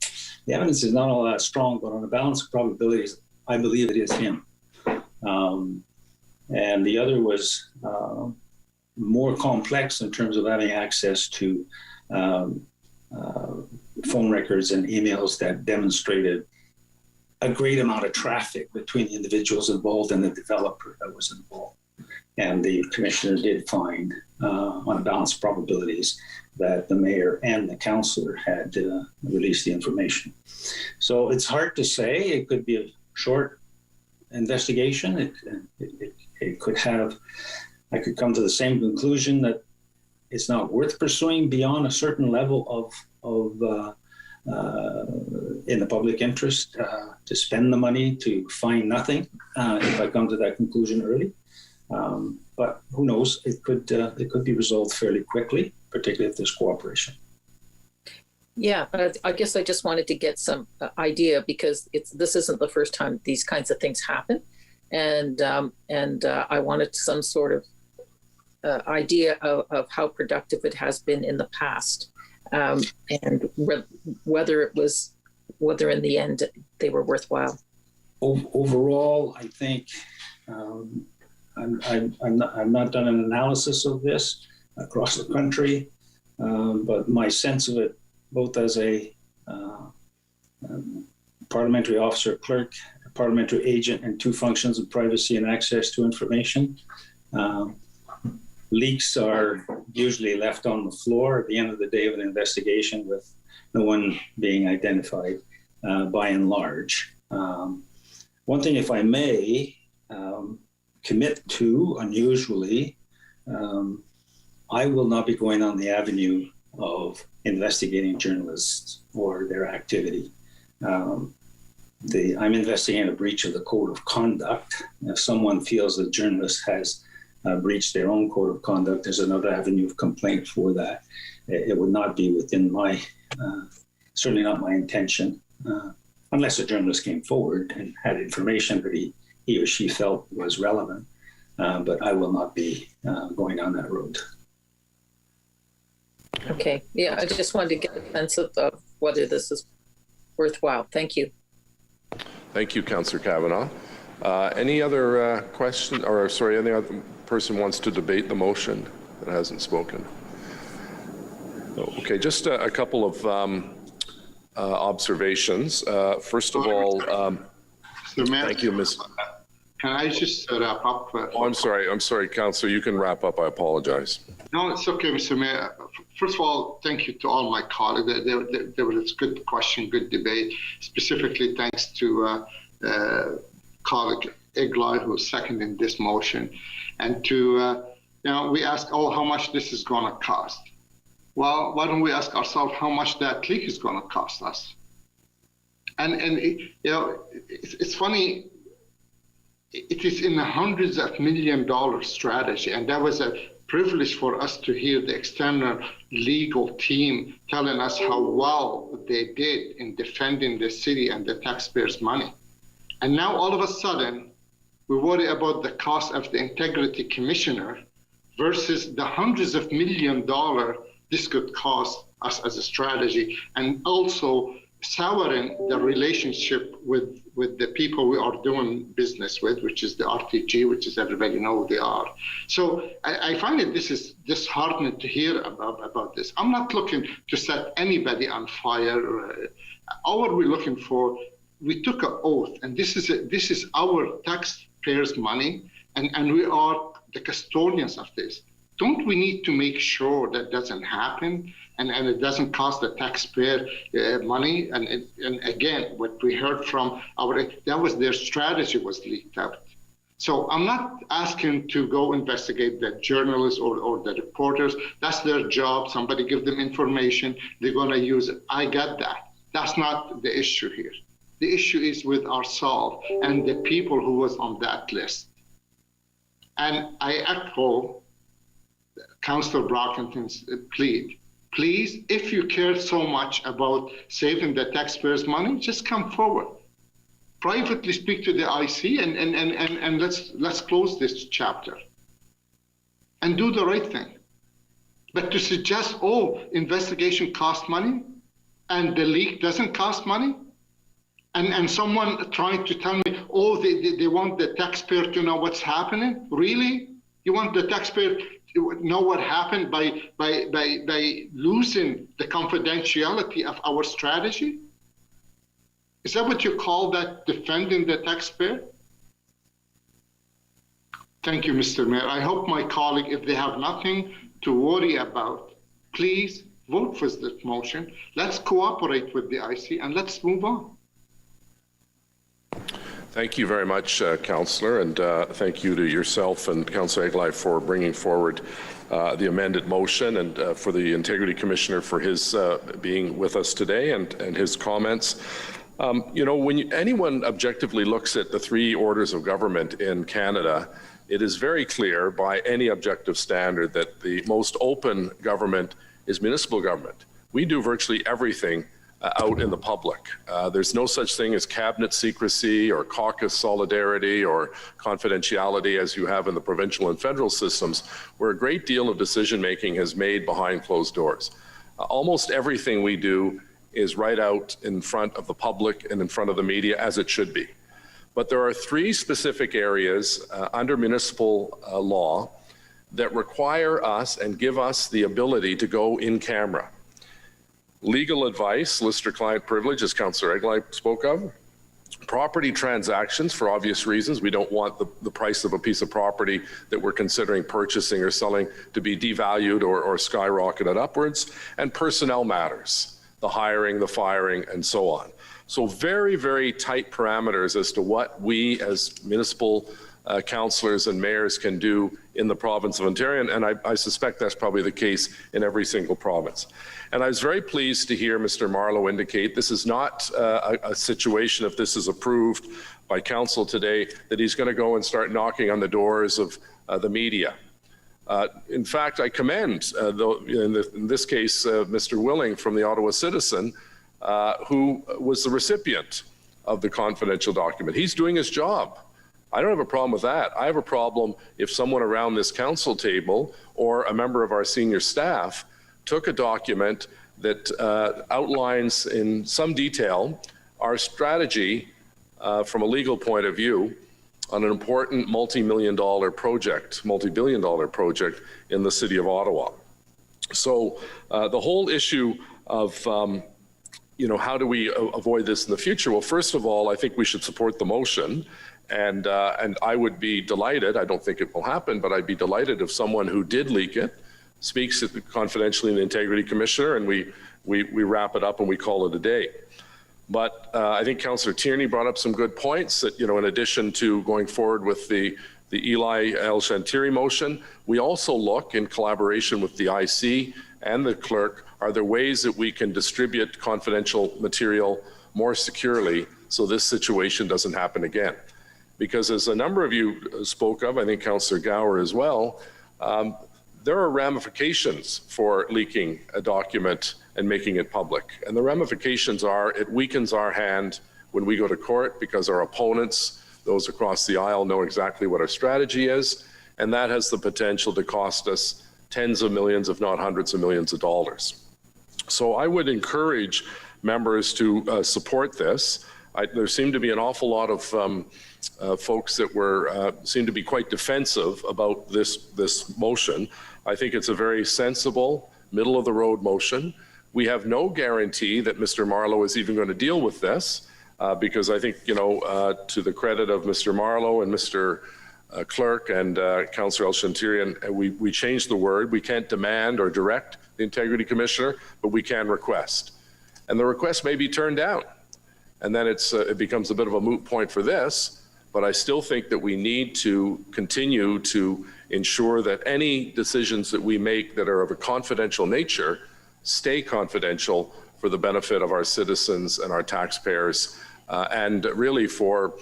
the evidence is not all that strong, but on a balance of probabilities, I believe it is him. And the other was more complex in terms of having access to phone records and emails that demonstrated a great amount of traffic between the individuals involved and the developer that was involved. And the commissioner did find, on a balance of probabilities, that the mayor and the councillor had released the information. So it's hard to say. It could be a short investigation. It could have, I could come to the same conclusion that it's not worth pursuing beyond a certain level of in the public interest to spend the money to find nothing if I come to that conclusion early. But who knows? It could be resolved fairly quickly, particularly if there's cooperation. Yeah, I guess I just wanted to get some idea, because this isn't the first time these kinds of things happen, and I wanted some sort of idea of how productive it has been in the past, and whether in the end they were worthwhile. Overall, I think I've not done an analysis of this across the country, but my sense of it, both as a parliamentary officer, clerk, parliamentary agent, and 2 functions of privacy and access to information, leaks are usually left on the floor at the end of the day of an investigation with no one being identified, by and large. One thing, if I may commit to, unusually, I will not be going on the avenue of investigating journalists or their activity. I'm investigating a breach of the Code of Conduct. If someone feels that a journalist has breached their own Code of Conduct, there's another avenue of complaint for that. It would not be within my, certainly not my intention, unless a journalist came forward and had information that he or she felt was relevant. But I will not be going down that road. Okay. Yeah, I just wanted to get a sense of whether this is worthwhile. Thank you. Thank you, Councillor Kavanagh. Any other question, or sorry, any other person wants to debate the motion that hasn't spoken? Okay, just a couple of observations. First of all, thank you, Ms. Can I just wrap up? Oh, I'm sorry, Councillor, you can wrap up. I apologize. No, it's okay, Mr. Mayor. First of all, thank you to all my colleagues. There was good question, good debate. Specifically, thanks to colleague Egli, who's seconding this motion, and to, we ask, how much this is going to cost. Well, why don't we ask ourselves how much that leak is going to cost us? And it's funny, it is in the hundreds of $1 million strategy, and that was a privilege for us to hear the external legal team telling us how well they did in defending the city and the taxpayers' money. And now all of a sudden, we worry about the cost of the integrity commissioner versus the hundreds of $1 million this could cost us as a strategy, and also souring the relationship with the people we are doing business with, which is the RTG, which is everybody know who they are. So I find that this is disheartening to hear about this. I'm not looking to set anybody on fire. All we're looking for, we took an oath, and this is our taxpayers' money, and we are the custodians of this. Don't we need to make sure that doesn't happen and it doesn't cost the taxpayer money? And again, what we heard from that was their strategy was leaked out. So I'm not asking to go investigate the journalists or the reporters. That's their job. Somebody give them information. They're going to use it. I get that. That's not the issue here. The issue is with ourselves and the people who was on that list. And I echo Councillor Brockington's plea. Please, if you care so much about saving the taxpayers' money, just come forward. Privately speak to the IC and let's close this chapter and do the right thing. But to suggest, investigation costs money and the leak doesn't cost money, and someone trying to tell me, they want the taxpayer to know what's happening? Really? You want the taxpayer to know what happened by losing the confidentiality of our strategy? Is that what you call that, defending the taxpayer? Thank you, Mr. Mayor. I hope my colleague, if they have nothing to worry about, please vote for this motion. Let's cooperate with the IC and let's move on. Thank you very much, Councillor, and thank you to yourself and Councillor Egli for bringing forward the amended motion, and for the Integrity Commissioner for his being with us today and his comments. When anyone objectively looks at the three orders of government in Canada, it is very clear by any objective standard that the most open government is municipal government. We do virtually everything out in the public. There's no such thing as cabinet secrecy or caucus solidarity or confidentiality as you have in the provincial and federal systems, where a great deal of decision making is made behind closed doors. Almost everything we do is right out in front of the public and in front of the media, as it should be. But there are three specific areas under municipal law that require us and give us the ability to go in camera. Legal advice, solicitor-client privilege, as Councillor Egli spoke of. Property transactions, for obvious reasons. We don't want the price of a piece of property that we're considering purchasing or selling to be devalued or skyrocketed upwards. And personnel matters, the hiring, the firing, and so on. So very, very tight parameters as to what we as municipal councillors and mayors can do in the province of Ontario, and I suspect that's probably the case in every single province. And I was very pleased to hear Mr. Marlowe indicate this is not a situation, if this is approved by council today, that he's going to go and start knocking on the doors of the media. In fact, I commend, in this case, Mr. Willing from the Ottawa Citizen, who was the recipient of the confidential document. He's doing his job. I don't have a problem with that. I have a problem if someone around this council table or a member of our senior staff took a document that outlines in some detail our strategy from a legal point of view on an important multi-billion dollar project in the city of Ottawa. So the whole issue of how do we avoid this in the future? Well, first of all, I think we should support the motion. And I would be delighted, I don't think it will happen, but I'd be delighted if someone who did leak it speaks confidentially in the Integrity Commissioner and we wrap it up and we call it a day. But I think Councillor Tierney brought up some good points that, in addition to going forward with the Eli El Shantiri motion, we also look in collaboration with the IC and the clerk, are there ways that we can distribute confidential material more securely so this situation doesn't happen again? Because as a number of you spoke of, I think Councillor Gower as well, there are ramifications for leaking a document and making it public. And the ramifications are it weakens our hand when we go to court because our opponents, those across the aisle, know exactly what our strategy is. And that has the potential to cost us tens of millions, if not hundreds of millions of dollars. So I would encourage members to support this. There seemed to be an awful lot of folks that seemed to be quite defensive about this motion. I think it's a very sensible, middle-of-the-road motion. We have no guarantee that Mr. Marleau is even going to deal with this, because I think, to the credit of Mr. Marleau and Mr. Clerk and Councillor El Shantiri, we changed the word. We can't demand or direct the Integrity Commissioner, but we can request. And the request may be turned down. And then it becomes a bit of a moot point for this, but I still think that we need to continue to ensure that any decisions that we make that are of a confidential nature stay confidential for the benefit of our citizens and our taxpayers, and really for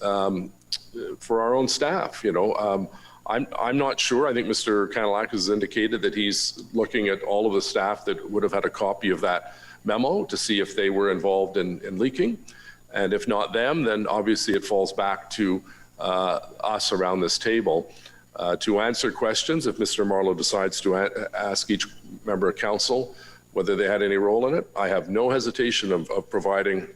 our own staff. I'm not sure. I think Mr. Kanalakis has indicated that he's looking at all of the staff that would have had a copy of that memo to see if they were involved in leaking. And if not them, then obviously it falls back to us around this table to answer questions if Mr. Marleau decides to ask each member of council whether they had any role in it. I have no hesitation of providing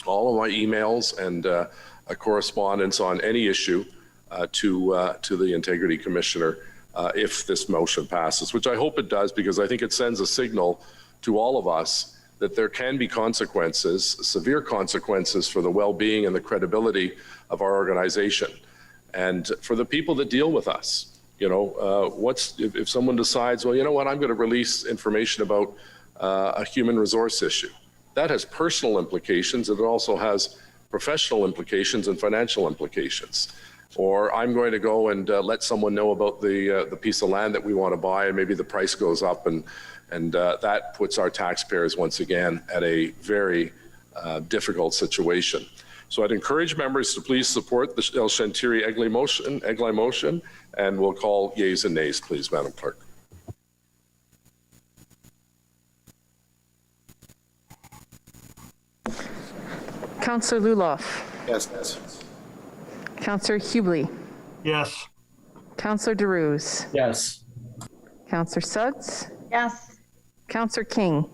all of my emails and a correspondence on any issue to the Integrity Commissioner if this motion passes, which I hope it does, because I think it sends a signal to all of us that there can be consequences, severe consequences, for the well-being and the credibility of our organization. And for the people that deal with us, if someone decides, well, you know what, I'm going to release information about a human resource issue, that has personal implications, and it also has professional implications and financial implications. Or I'm going to go and let someone know about the piece of land that we want to buy, and maybe the price goes up, and that puts our taxpayers once again at a very difficult situation. So I'd encourage members to please support the El Shantiri-Egli motion, and we'll call yeas and nays, please, Madam Clerk. Councillor Luloff. Yes. Councillor Hubley. Yes. Councillor DeRuse. Yes. Councillor Suggs. Yes. Councillor King.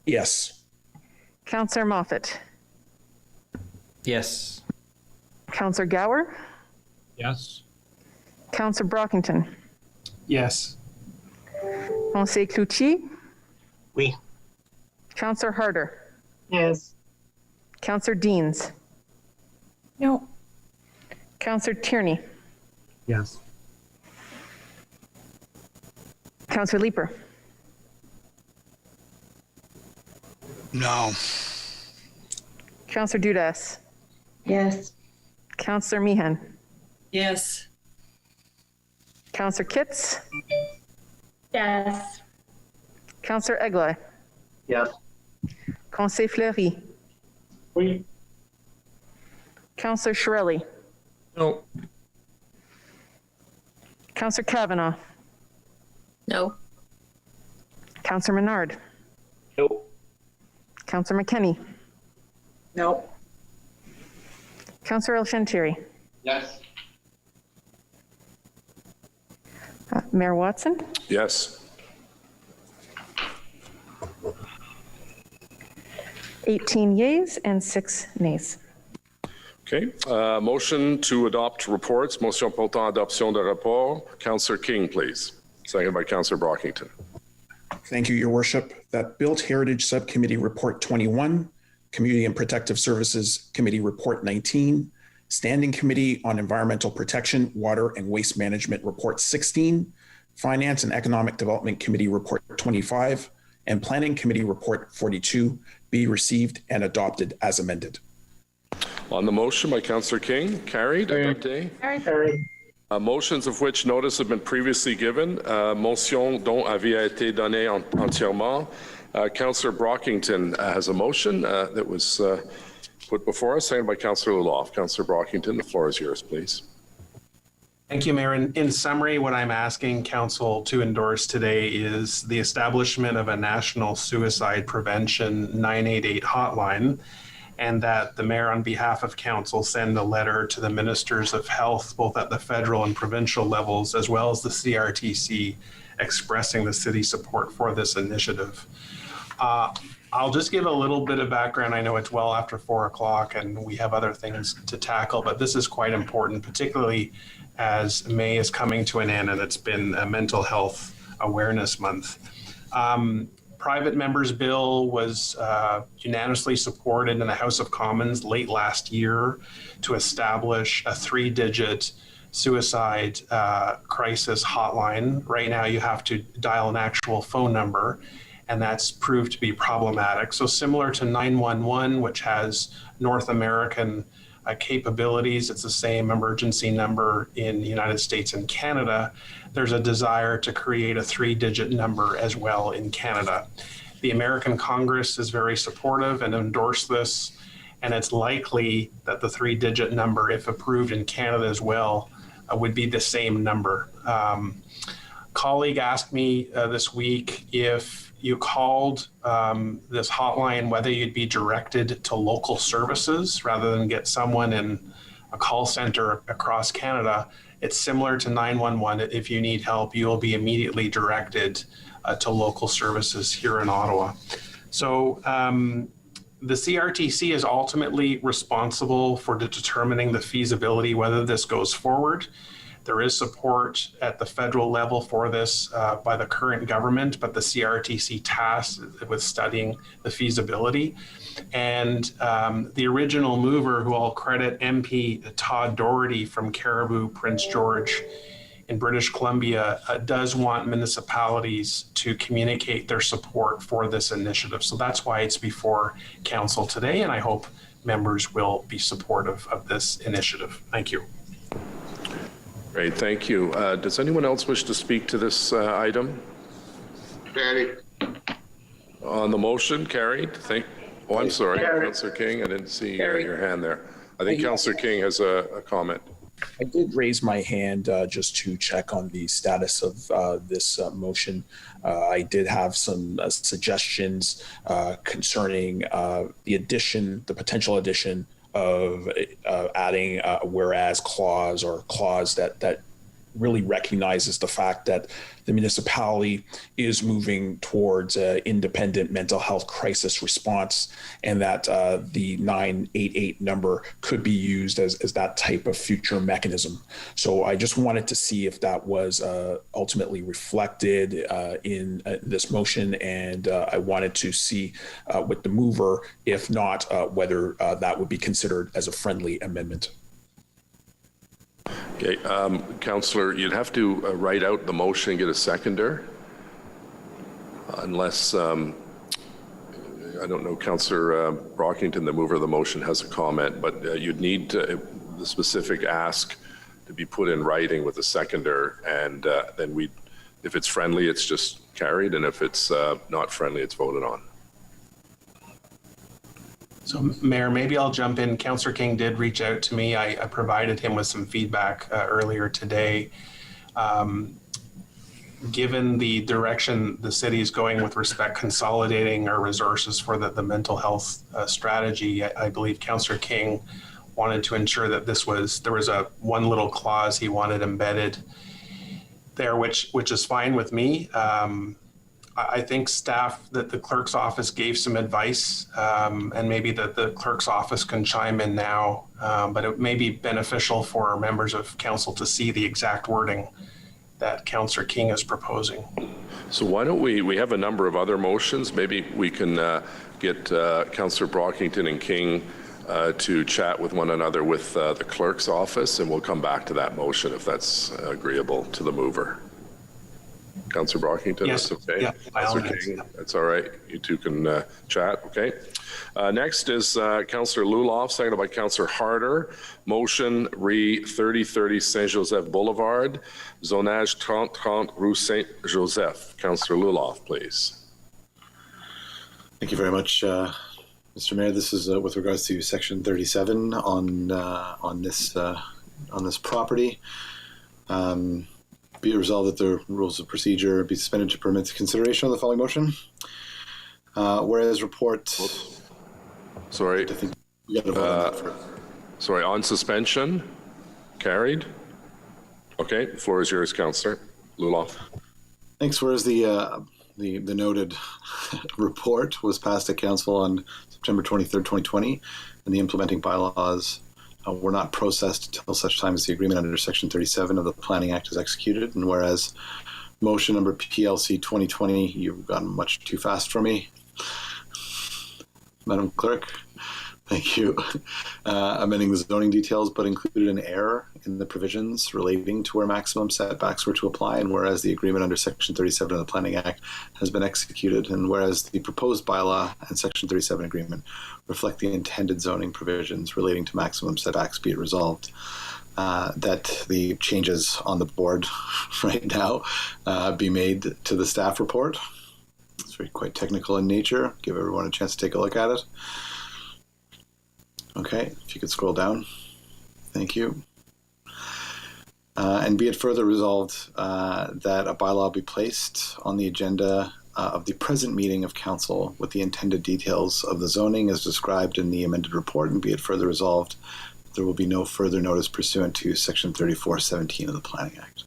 Yes. Councillor Moffat. Yes. Councillor Gower. Yes. Councillor Brockington. Yes. Conseil Cloutier. Oui. Councillor Harder. Yes. Councillor Deans. No. Councillor Tierney. Yes. Councillor Leeper. No. Councillor Dudas. Yes. Councillor Meehan. Yes. Councillor Kitts. Yes. Councillor Egli. Yes. Conseil Fleury. Oui. Councillor Shirelli. No. Councillor Kavanaugh. No. Councillor Menard. No. Councillor McKenney. No. Councillor El Shantiri. Yes. Mayor Watson. Yes. 18 yeas and 6 nays. Okay. Motion to adopt reports. Motion portant adoption de rapport. Councillor King, please. Seconded by Councillor Brockington. Thank you, Your Worship. That Built Heritage Subcommittee Report 21, Community and Protective Services Committee Report 19, Standing Committee on Environmental Protection, Water and Waste Management Report 16, Finance and Economic Development Committee Report 25, and Planning Committee Report 42 be received and adopted as amended. On the motion by Councillor King, carried. Adopté. Carried. Motions of which notice have been previously given. Motion dont avis a été donné entièrement. Councillor Brockington has a motion that was put before us, seconded by Councillor Luloff. Councillor Brockington, the floor is yours, please. Thank you, Mayor. In summary, what I'm asking Council to endorse today is the establishment of a National Suicide Prevention 988 hotline, and that the Mayor, on behalf of Council, send a letter to the Ministers of Health, both at the federal and provincial levels, as well as the CRTC, expressing the city's support for this initiative. I'll just give a little bit of background. I know it's well after 4 o'clock and we have other things to tackle, but this is quite important, particularly as May is coming to an end and it's been a Mental Health Awareness Month. Private member's bill was unanimously supported in the House of Commons late last year to establish a 3-digit suicide crisis hotline. Right now you have to dial an actual phone number, and that's proved to be problematic. So similar to 911, which has North American capabilities, it's the same emergency number in the United States and Canada. There's a desire to create a 3-digit number as well in Canada. The American Congress is very supportive and endorsed this, and it's likely that the 3-digit number, if approved in Canada as well, would be the same number. Colleague asked me this week if you called this hotline, whether you'd be directed to local services rather than get someone in a call center across Canada. It's similar to 911. If you need help, you will be immediately directed to local services here in Ottawa. So the CRTC is ultimately responsible for determining the feasibility, whether this goes forward. There is support at the federal level for this by the current government, but the CRTC tasked with studying the feasibility. And the original mover, who I'll credit, MP Todd Doherty from Caribou, Prince George in British Columbia, does want municipalities to communicate their support for this initiative. So that's why it's before Council today, and I hope members will be supportive of this initiative. Thank you. Great, thank you. Does anyone else wish to speak to this item? Carried. On the motion, carried. Oh, I'm sorry, Councillor King. I didn't see your hand there. I think Councillor King has a comment. I did raise my hand just to check on the status of this motion. I did have some suggestions concerning the potential addition of adding a whereas clause or a clause that really recognizes the fact that the municipality is moving towards independent mental health crisis response, and that the 988 number could be used as that type of future mechanism. So I just wanted to see if that was ultimately reflected in this motion, and I wanted to see with the mover, if not, whether that would be considered as a friendly amendment. Okay, Councillor, you'd have to write out the motion and get a seconder, unless, I don't know, Councillor Brockington, the mover of the motion, has a comment, but you'd need the specific ask to be put in writing with a seconder, and then if it's friendly, it's just carried, and if it's not friendly, it's voted on. So, Mayor, maybe I'll jump in. Councillor King did reach out to me. I provided him with some feedback earlier today. Given the direction the city is going with respect consolidating our resources for the mental health strategy, I believe Councillor King wanted to ensure that there was one little clause he wanted embedded there, which is fine with me. I think staff, that the clerk's office gave some advice, and maybe that the clerk's office can chime in now, but it may be beneficial for members of council to see the exact wording that Councillor King is proposing. So why don't we have a number of other motions. Maybe we can get Councillor Brockington and King to chat with one another with the clerk's office, and we'll come back to that motion if that's agreeable to the mover. Councillor Brockington, Yes. that's okay. Yeah, by all Councillor means. King, that's all right. You two can chat, okay? Next is Councillor Luloff, seconded by Councillor Harder. Motion re 3030 Saint-Joseph Boulevard, zonage 3030 Rue Saint-Joseph. Councillor Luloff, please. Thank you very much, Mr. Mayor. This is with regards to Section 37 on this property. Be it resolved that the rules of procedure be suspended to permit consideration of the following motion. Whereas report. Sorry. I think we got to vote on that first. Sorry, on suspension. Carried. Okay, the floor is yours, Councillor Luloff. Thanks. Whereas the noted report was passed at Council on September 23rd, 2020, and the implementing bylaws were not processed until such time as the agreement under Section 37 of the Planning Act is executed. And whereas motion number PLC 2020, you've gone much too fast for me, Madam Clerk. Thank you. Amending the zoning details, but included an error in the provisions relating to where maximum setbacks were to apply. And whereas the agreement under Section 37 of the Planning Act has been executed, and whereas the proposed bylaw and Section 37 agreement reflect the intended zoning provisions relating to maximum setbacks, be it resolved that the changes on the board right now be made to the staff report. It's very quite technical in nature. Give everyone a chance to take a look at it. Okay, if you could scroll down. Thank you. And be it further resolved that a bylaw be placed on the agenda of the present meeting of council with the intended details of the zoning as described in the amended report, and be it further resolved there will be no further notice pursuant to Section 3417 of the Planning Act.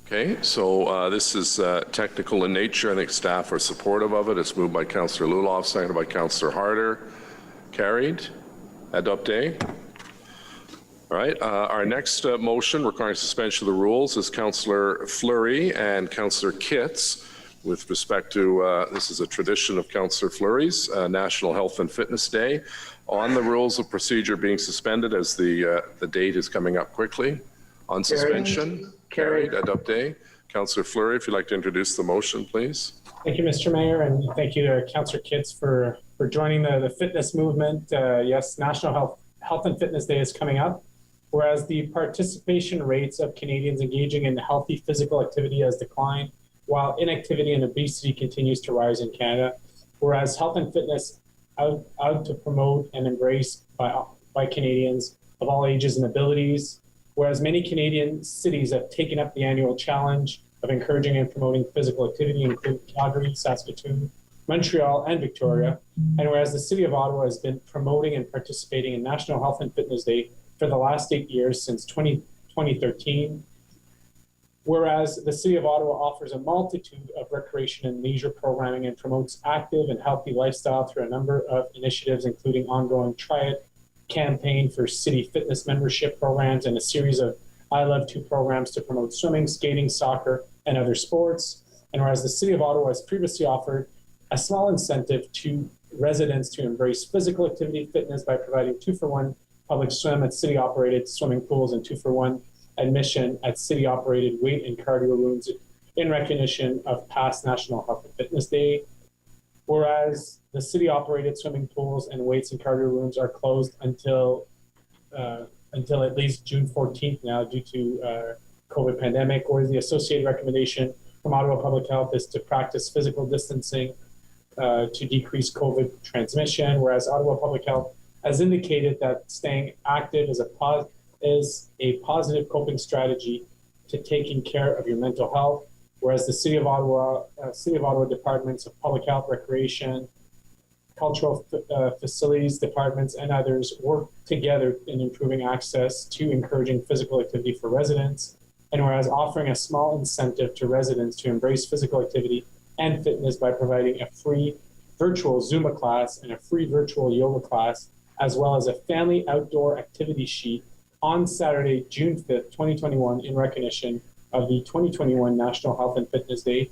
Okay, so this is technical in nature. I think staff are supportive of it. It's moved by Councillor Luloff, seconded by Councillor Harder. Carried. Adopté. All right. Our next motion requiring suspension of the rules is Councillor Fleury and Councillor Kitts with respect to, this is a tradition of Councillor Fleury's, National Health and Fitness Day. On the rules of procedure being suspended as the date is coming up quickly. On suspension. Carried. Adopté. Councillor Fleury, if you'd like to introduce the motion, please. Thank you, Mr. Mayor, and thank you to Councillor Kitts for joining the fitness movement. Yes, National Health and Fitness Day is coming up, whereas the participation rates of Canadians engaging in healthy physical activity has declined, while inactivity and obesity continues to rise in Canada, whereas health and fitness out to promote and embrace by Canadians of all ages and abilities, whereas many Canadian cities have taken up the annual challenge of encouraging and promoting physical activity, including Calgary, Saskatoon, Montreal, and Victoria. And whereas the City of Ottawa has been promoting and participating in National Health and Fitness Day for the last 8 years since 2013, whereas the City of Ottawa offers a multitude of recreation and leisure programming and promotes active and healthy lifestyle through a number of initiatives, including ongoing Try It campaign for city fitness membership programs and a series of I Love To programs to promote swimming, skating, soccer, and other sports. And whereas the City of Ottawa has previously offered a small incentive to residents to embrace physical activity fitness by providing 2-for-1 public swim at city-operated swimming pools and 2-for-1 admission at city-operated weight and cardio rooms in recognition of past National Health and Fitness Day. Whereas the city-operated swimming pools and weights and cardio rooms are closed until at least June 14th now due to COVID pandemic, whereas the associated recommendation from Ottawa Public Health is to practice physical distancing to decrease COVID transmission, whereas Ottawa Public Health has indicated that staying active is a positive coping strategy to taking care of your mental health, whereas the City of Ottawa departments of Public Health, Recreation, Cultural Facilities departments, and others work together in improving access to encouraging physical activity for residents, and whereas offering a small incentive to residents to embrace physical activity and fitness by providing a free virtual Zumba class and a free virtual yoga class, as well as a family outdoor activity sheet on Saturday, June 5th, 2021, in recognition of the 2021 National Health and Fitness Day,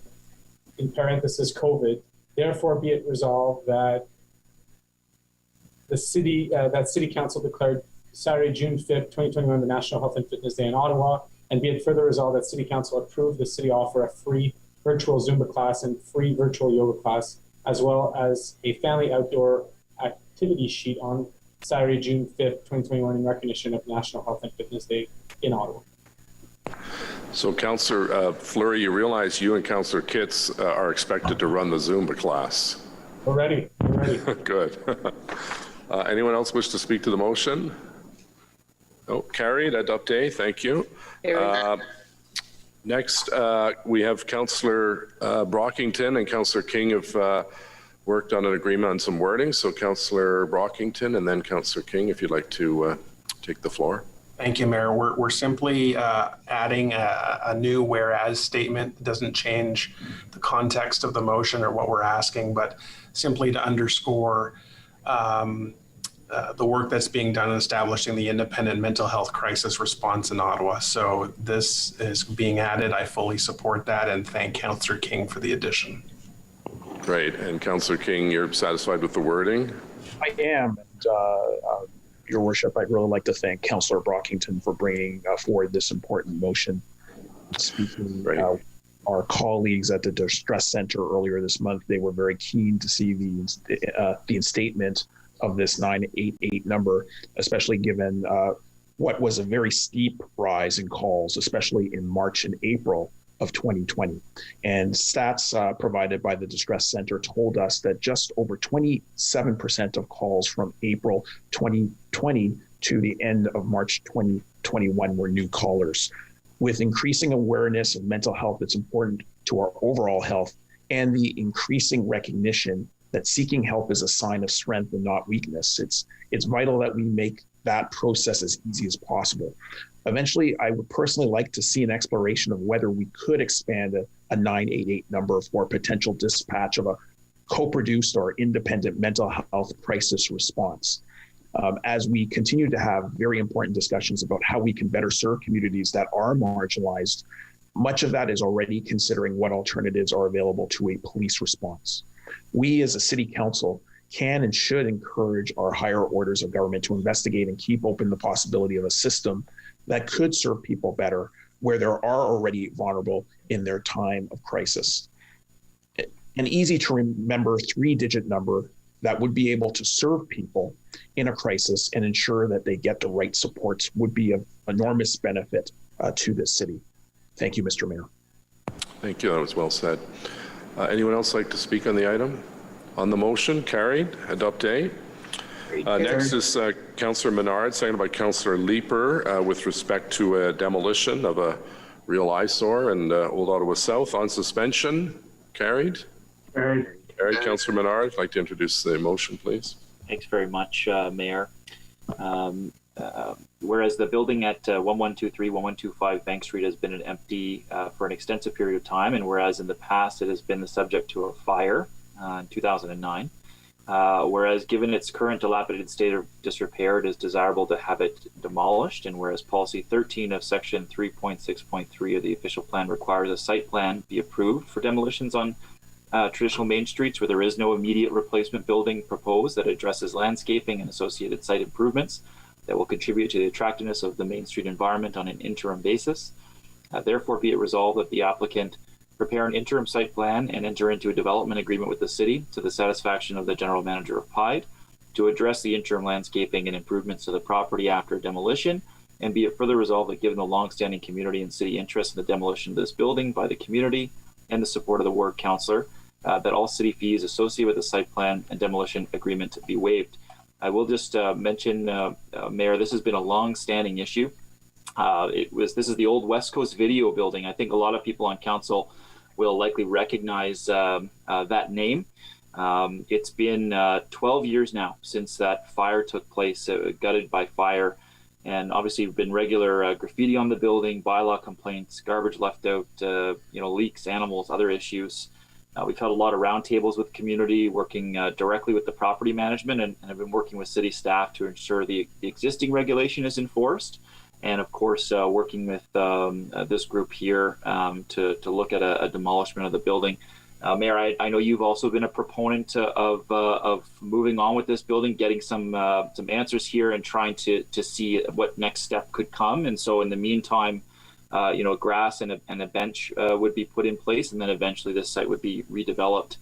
in parenthesis COVID. Therefore, be it resolved that the City Council declared Saturday, June 5th, 2021, the National Health and Fitness Day in Ottawa, And be it further resolved that City Council approve the city offer a free virtual Zumba class and free virtual yoga class, as well as a family outdoor activity sheet on Saturday, June 5th, 2021, in recognition of National Health and Fitness Day in Ottawa. So, Councillor Fleury, you realize you and Councillor Kitts are expected to run the Zumba class. We're ready. We're ready. Good. Anyone else wish to speak to the motion? Oh, carried. Adopté. Thank you. Next, we have Councillor Brockington and Councillor King have worked on an agreement on some wording. So, Councillor Brockington and then Councillor King, if you'd like to take the floor. Thank you, Mayor. We're simply adding a new whereas statement. It doesn't change the context of the motion or what we're asking, but simply to underscore the work that's being done in establishing the independent mental health crisis response in Ottawa. So this is being added. I fully support that and thank Councillor King for the addition. Great. And Councillor King, you're satisfied with the wording? I am. And, Your Worship, I'd really like to thank Councillor Brockington for bringing forward this important motion. Speaking our colleagues at the Distress Center earlier this month, they were very keen to see the instatement of this 988 number, especially given what was a very steep rise in calls, especially in March and April of 2020. And stats provided by the Distress Center told us that just over 27% of calls from April 2020 to the end of March 2021 were new callers. With increasing awareness of mental health that's important to our overall health and the increasing recognition that seeking help is a sign of strength and not weakness, it's vital that we make that process as easy as possible. Eventually, I would personally like to see an exploration of whether we could expand a 988 number for potential dispatch of a co-produced or independent mental health crisis response. As we continue to have very important discussions about how we can better serve communities that are marginalized, much of that is already considering what alternatives are available to a police response. We as a city council can and should encourage our higher orders of government to investigate and keep open the possibility of a system that could serve people better where they are already vulnerable in their time of crisis. An easy to remember 3-digit number that would be able to serve people in a crisis and ensure that they get the right supports would be of enormous benefit to this city. Thank you, Mr. Mayor. Thank you. That was well said. Anyone else like to speak on the item? On the motion, carried. Adopté. Next is Councillor Menard, seconded by Councillor Leeper, with respect to a demolition of a real eyesore in Old Ottawa South on suspension. Carried. Carried. Carried. Councillor Menard, I'd like to introduce the motion, please. Thanks very much, Mayor. Whereas the building at 1123, 1125 Bank Street has been empty for an extensive period of time, and whereas in the past it has been the subject to a fire in 2009, whereas given its current dilapidated state of disrepair, it is desirable to have it demolished, and whereas policy 13 of section 3.6.3 of the official plan requires a site plan be approved for demolitions on traditional main streets where there is no immediate replacement building proposed that addresses landscaping and associated site improvements that will contribute to the attractiveness of the Main Street environment on an interim basis. Therefore, be it resolved that the applicant prepare an interim site plan and enter into a development agreement with the city to the satisfaction of the General Manager of PIDE to address the interim landscaping and improvements to the property after demolition, and be it further resolved that given the long-standing community and city interest in the demolition of this building by the community and the support of the ward councillor, that all city fees associated with the site plan and demolition agreement be waived. I will just mention, Mayor, this has been a long-standing issue. This is the old West Coast Video building. I think a lot of people on council will likely recognize that name. It's been 12 years now since that fire took place, gutted by fire, and obviously been regular graffiti on the building, bylaw complaints, garbage left out, leaks, animals, other issues. We've had a lot of roundtables with community, working directly with the property management, and have been working with city staff to ensure the existing regulation is enforced. And of course, working with this group here to look at a demolishment of the building. Mayor, I know you've also been a proponent of moving on with this building, getting some answers here and trying to see what next step could come. And so in the meantime, grass and a bench would be put in place, and then eventually this site would be redeveloped.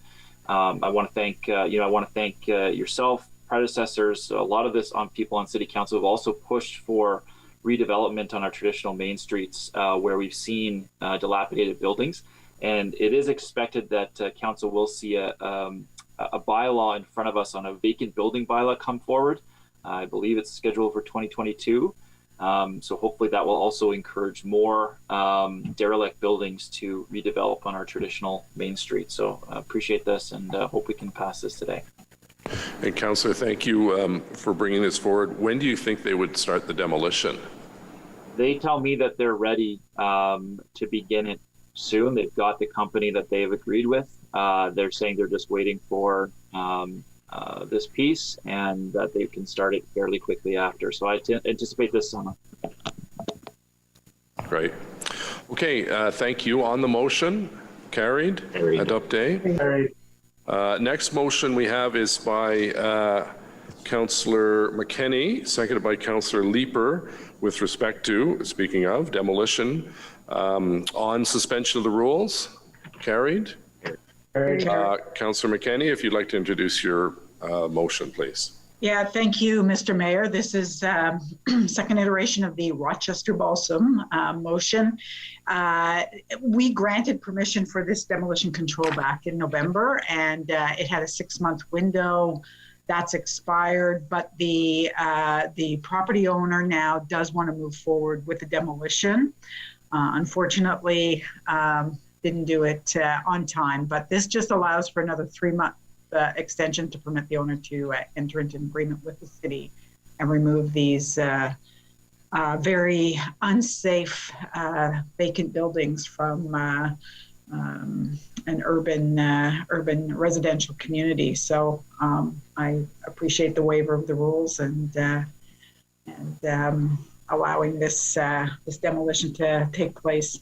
I want to thank yourself, predecessors. A lot of this on people on City Council have also pushed for redevelopment on our traditional main streets where we've seen dilapidated buildings, and it is expected that Council will see a bylaw in front of us on a vacant building bylaw come forward. I believe it's scheduled for 2022. So hopefully that will also encourage more derelict buildings to redevelop on our traditional main street. So I appreciate this and hope we can pass this today. And Councillor, thank you for bringing this forward. When do you think they would start the demolition? They tell me that they're ready to begin it soon. They've got the company that they've agreed with. They're saying they're just waiting for this piece and that they can start it fairly quickly after. So I anticipate this summer. Great. Okay, thank you. On the motion, carried. Adopté. Carried. Next motion we have is by Councillor McKenney, seconded by Councillor Leeper, with respect to, speaking of, demolition on suspension of the rules. Carried. Councillor McKenney, if you'd like to introduce your motion, please. Yeah, thank you, Mr. Mayor. This is second iteration of the Rochester Balsam motion. We granted permission for this demolition control back in November, and it had a 6-month window. That's expired, but the property owner now does want to move forward with the demolition. Unfortunately, didn't do it on time, but this just allows for another 3-month extension to permit the owner to enter into an agreement with the city and remove these very unsafe vacant buildings from an urban residential community. So I appreciate the waiver of the rules and allowing this demolition to take place.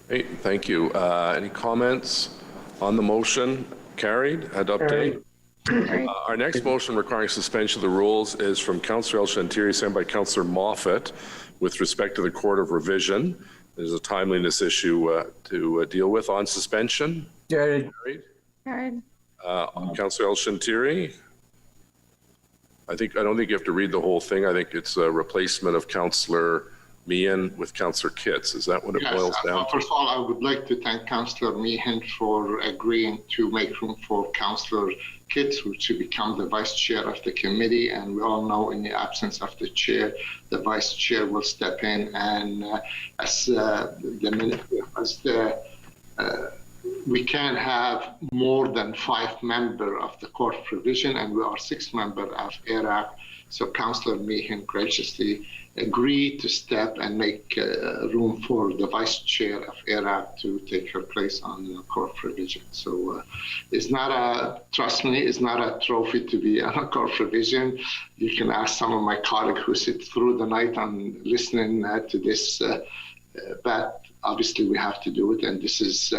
Great, thank you. Any comments on the motion? Carried. Adopté. Our next motion requiring suspension of the rules is from Councillor El Shantiri, sent by Councillor Moffat, with respect to the Court of Revision. There's a timeliness issue to deal with on suspension. Carried. On Councillor El Shantiri. I don't think you have to read the whole thing. I think it's a replacement of Councillor Meehan with Councillor Kitts. Is that what it boils down to? First of all, I would like to thank Councillor Meehan for agreeing to make room for Councillor Kitts, who to become the vice chair of the committee. And we all know, in the absence of the chair, the vice chair will step in. And we can have more than 5 members of the Court of Revision, and we are 6 members of ERAC. So Councillor Meehan graciously agreed to step and make room for the vice chair of ERAC to take her place on the Court of Revision. So it's not trust me, it's not a trophy to be on a Court of Revision. You can ask some of my colleagues who sit through the night on listening to this, but obviously we have to do it, and this is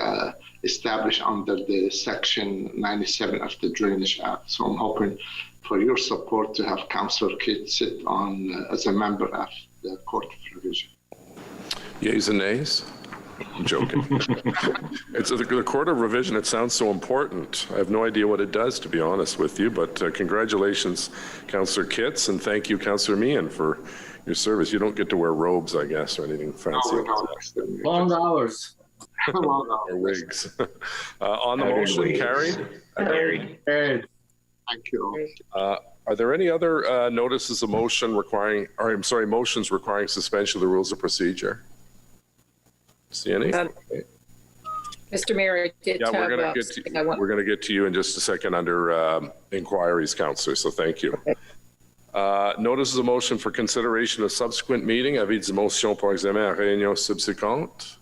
established under the Section 97 of the Drainage Act. So I'm hoping for your support to have Councillor Kitts sit on as a member of the Court of Revision. Yeas and nays? I'm joking. It's the Court of Revision. It sounds so important. I have no idea what it does, to be honest with you, but congratulations, Councillor Kitts, and thank you, Councillor Meehan, for your service. You don't get to wear robes, I guess, or anything fancy. Long hours. Or wigs. On the motion, carried? Carried. Thank you. Are there any other notices of motion requiring, or I'm sorry, motions requiring suspension of the rules of procedure? See any? Mr. Mayor, I did yeah, have, we're going to get to you in just a second under inquiries, Councillor, so thank you. Okay. Notices of motion for consideration of subsequent meeting. Avis de motion pour examen à réunion subséquente.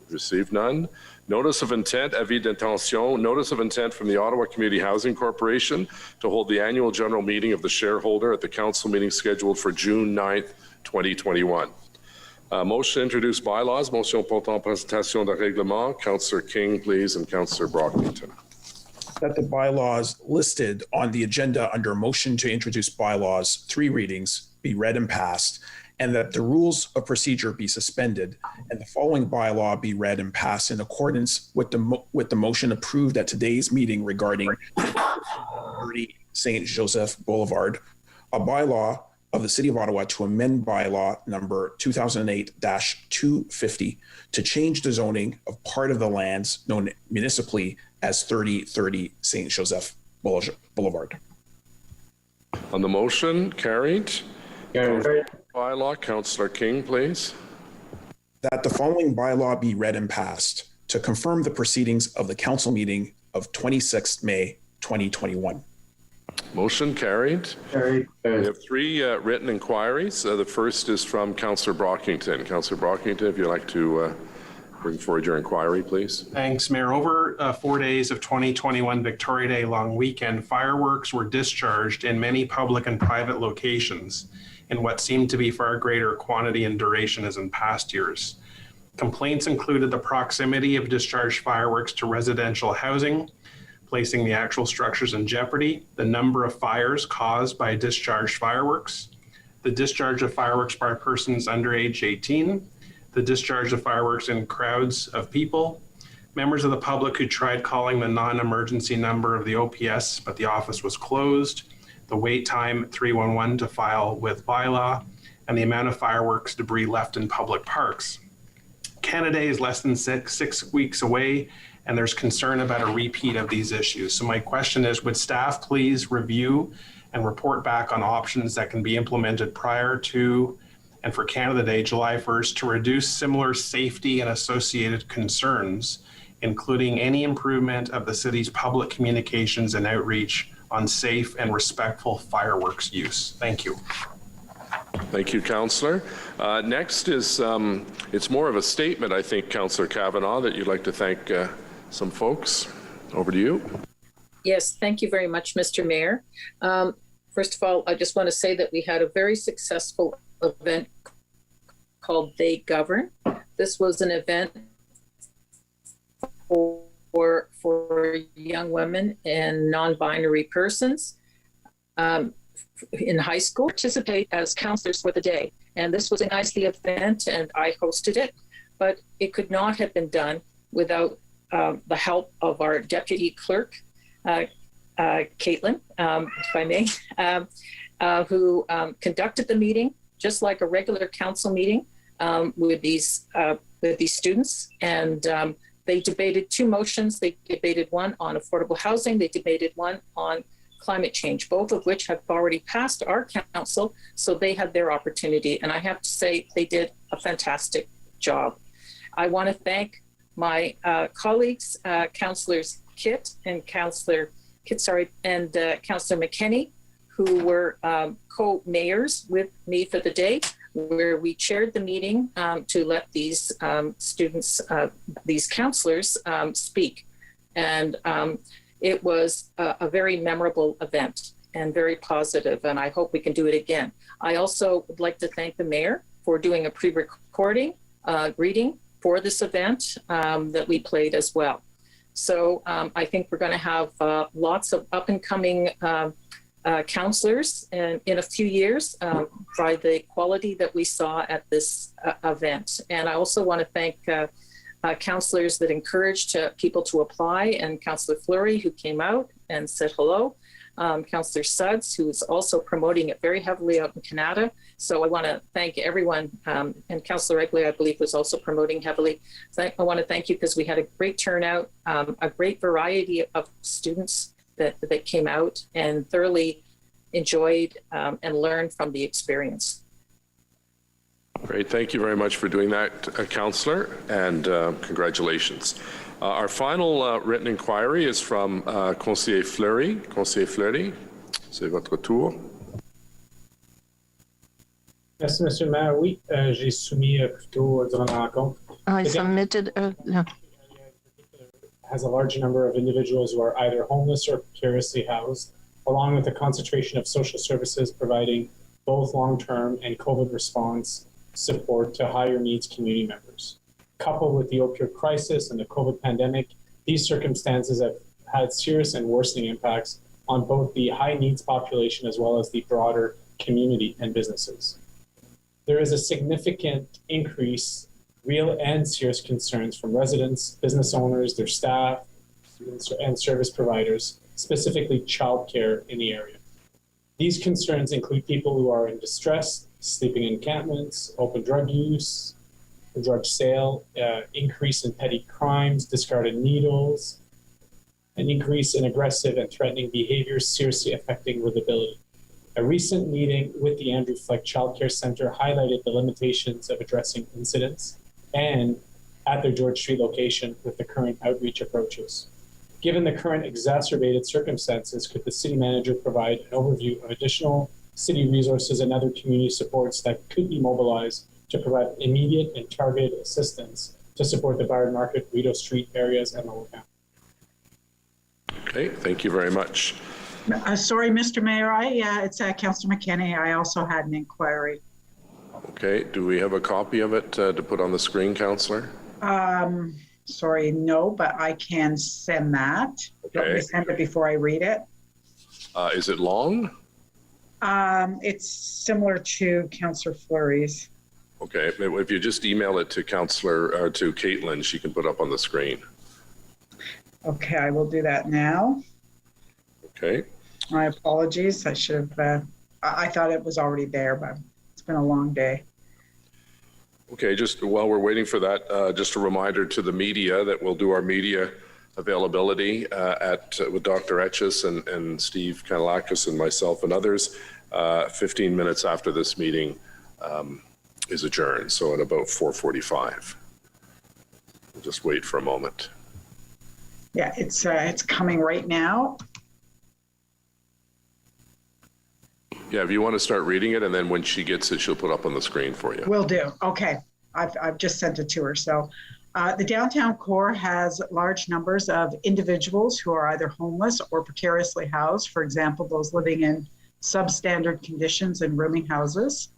Received none. Notice of intent, avis d'intention, notice of intent from the Ottawa Community Housing Corporation to hold the annual general meeting of the shareholder at the council meeting scheduled for June 9th, 2021. Motion to introduce bylaws. Motion portant présentation de règlement. Councillor King, please, and Councillor Brockington. That the bylaws listed on the agenda under motion to introduce bylaws, 3 readings, be read and passed, and that the rules of procedure be suspended and the following bylaw be read and passed in accordance with the motion approved at today's meeting regarding 30 St. Joseph Boulevard, a bylaw of the City of Ottawa to amend bylaw number 2008-250 to change the zoning of part of the lands known municipally as 3030 St. Joseph Boulevard. On the motion, carried. Bylaw, Councillor King, please. That the following bylaw be read and passed to confirm the proceedings of the council meeting of 26th May 2021. Motion carried. We have three written inquiries. The first is from Councillor Brockington. Councillor Brockington, if you'd like to bring forward your inquiry, please. Thanks, Mayor. Over 4 days of 2021 Victoria Day long weekend, fireworks were discharged in many public and private locations in what seemed to be far greater quantity and duration as in past years. Complaints included the proximity of discharged fireworks to residential housing, placing the actual structures in jeopardy, the number of fires caused by discharged fireworks, the discharge of fireworks by persons under age 18, the discharge of fireworks in crowds of people, members of the public who tried calling the non-emergency number of the OPS, but the office was closed, the wait time 311 to file with Bylaw, and the amount of fireworks debris left in public parks. Canada Day is less than six weeks away, and there's concern about a repeat of these issues. So my question is, would staff please review and report back on options that can be implemented prior to and for Canada Day, July 1st, to reduce similar safety and associated concerns, including any improvement of the city's public communications and outreach on safe and respectful fireworks use? Thank you. Thank you, Councillor. Next is, it's more of a statement, I think, Councillor Kavanagh, that you'd like to thank some folks. Over to you. Yes, thank you very much, Mr. Mayor. First of all, I just want to say that we had a very successful event called They Govern. This was an event for young women and non-binary persons in high school participate as counselors for the day. And this was a nicely event, and I hosted it, but it could not have been done without the help of our deputy clerk, Caitlin, if I may, who conducted the meeting just like a regular council meeting with these students. And they debated two motions. They debated one on affordable housing. They debated one on climate change, both of which have already passed our council. So they had their opportunity. And I have to say, they did a fantastic job. I want to thank my colleagues, Councillors Kitt and Councillor McKenney, who were co-mayors with me for the day, where we chaired the meeting to let these students, these counselors speak. And it was a very memorable event and very positive, and I hope we can do it again. I also would like to thank the mayor for doing a pre-recording reading for this event that we played as well. So I think we're going to have lots of up-and-coming counselors in a few years by the quality that we saw at this event. And I also want to thank counselors that encouraged people to apply, and Councillor Fleury, who came out and said hello, Councillor Suds, who is also promoting it very heavily out in Canada. So I want to thank everyone, and Councillor Egley, I believe, was also promoting heavily. So I want to thank you because we had a great turnout, a great variety of students that came out and thoroughly enjoyed and learned from the experience. Great. Thank you very much for doing that, Councillor, and congratulations. Our final written inquiry is from Conseiller Fleury. Conseiller Fleury, c'est votre tour. Merci, Monsieur le Maire. Oui, j'ai soumis plutôt durant la rencontre. I submitted has a large number of individuals who are either homeless or precariously housed, along with a concentration of social services providing both long-term and COVID response support to higher needs community members. Coupled with the opioid crisis and the COVID pandemic, these circumstances have had serious and worsening impacts on both the high needs population as well as the broader community and businesses. there is a significant increase, real and serious concerns from residents, business owners, their staff, and service providers, specifically childcare in the area. These concerns include people who are in distress, sleeping in encampments, open drug use, drug sale, increase in petty crimes, discarded needles, an increase in aggressive and threatening behaviors seriously affecting livability. A recent meeting with the Andrew Fleck Child Care Center highlighted the limitations of addressing incidents and at their George Street location with the current outreach approaches. Given the current exacerbated circumstances, could the city manager provide an overview of additional city resources and other community supports that could be mobilized to provide immediate and targeted assistance to support the Byron Market, Rideau Street areas and Lower Town? Okay, thank you very much. Sorry, Mr. Mayor, it's Councillor McKenney. I also had an inquiry. Okay, do we have a copy of it to put on the screen, Councillor? Sorry, no, but I can send that. Okay. Let me send it before I read it. Is it long? It's similar to Councillor Fleury's. Okay, if you just email it to Councillor, to Caitlin, she can put up on the screen. Okay, I will do that now. Okay. My apologies. I should have, I thought it was already there, but it's been a long day. Okay, just while we're waiting for that, just a reminder to the media that we'll do our media availability with Dr. Etches and Steve Kanalakis and myself and others 15 minutes after this meeting is adjourned, so at about 4:45. We'll just wait for a moment. Yeah, it's coming right now. Yeah, if you want to start reading it, and then when she gets it, she'll put up on the screen for you. Will do. Okay, I've just sent it to her. So the downtown core has large numbers of individuals who are either homeless or precariously housed. For example, those living in substandard conditions in rooming houses.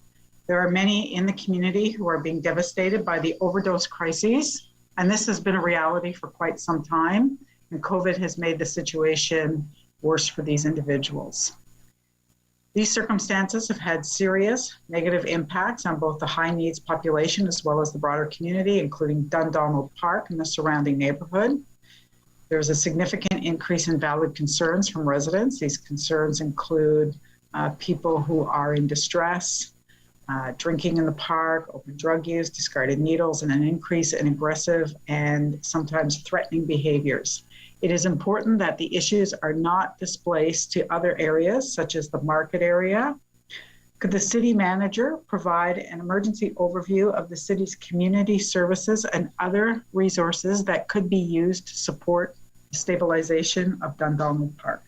There are many in the community who are being devastated by the overdose crises. And this has been a reality for quite some time. And COVID has made the situation worse for these individuals. These circumstances have had serious negative impacts on both the high needs population as well as the broader community, including Dundonald Park and the surrounding neighborhood. There's a significant increase in valid concerns from residents. These concerns include people who are in distress, drinking in the park, open drug use, discarded needles, and an increase in aggressive and sometimes threatening behaviors. It is important that the issues are not displaced to other areas, such as the market area. Could the city manager provide an emergency overview of the city's community services and other resources that could be used to support the stabilization of Dundonald Park?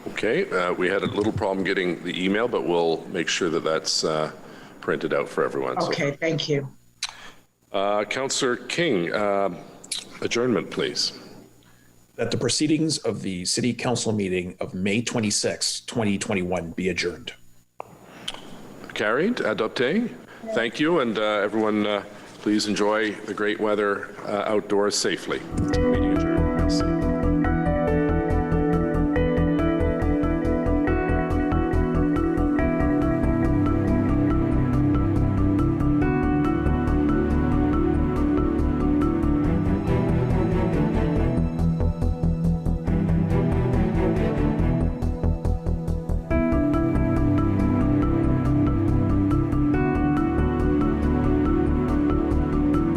Okay, we had a little problem getting the email, but we'll make sure that that's printed out for everyone. Okay, so, thank you. Councillor King, adjournment, please. That the proceedings of the City Council meeting of May 26, 2021 be adjourned. Carried. Adopté. Thank you, and everyone, please enjoy the great weather outdoors safely.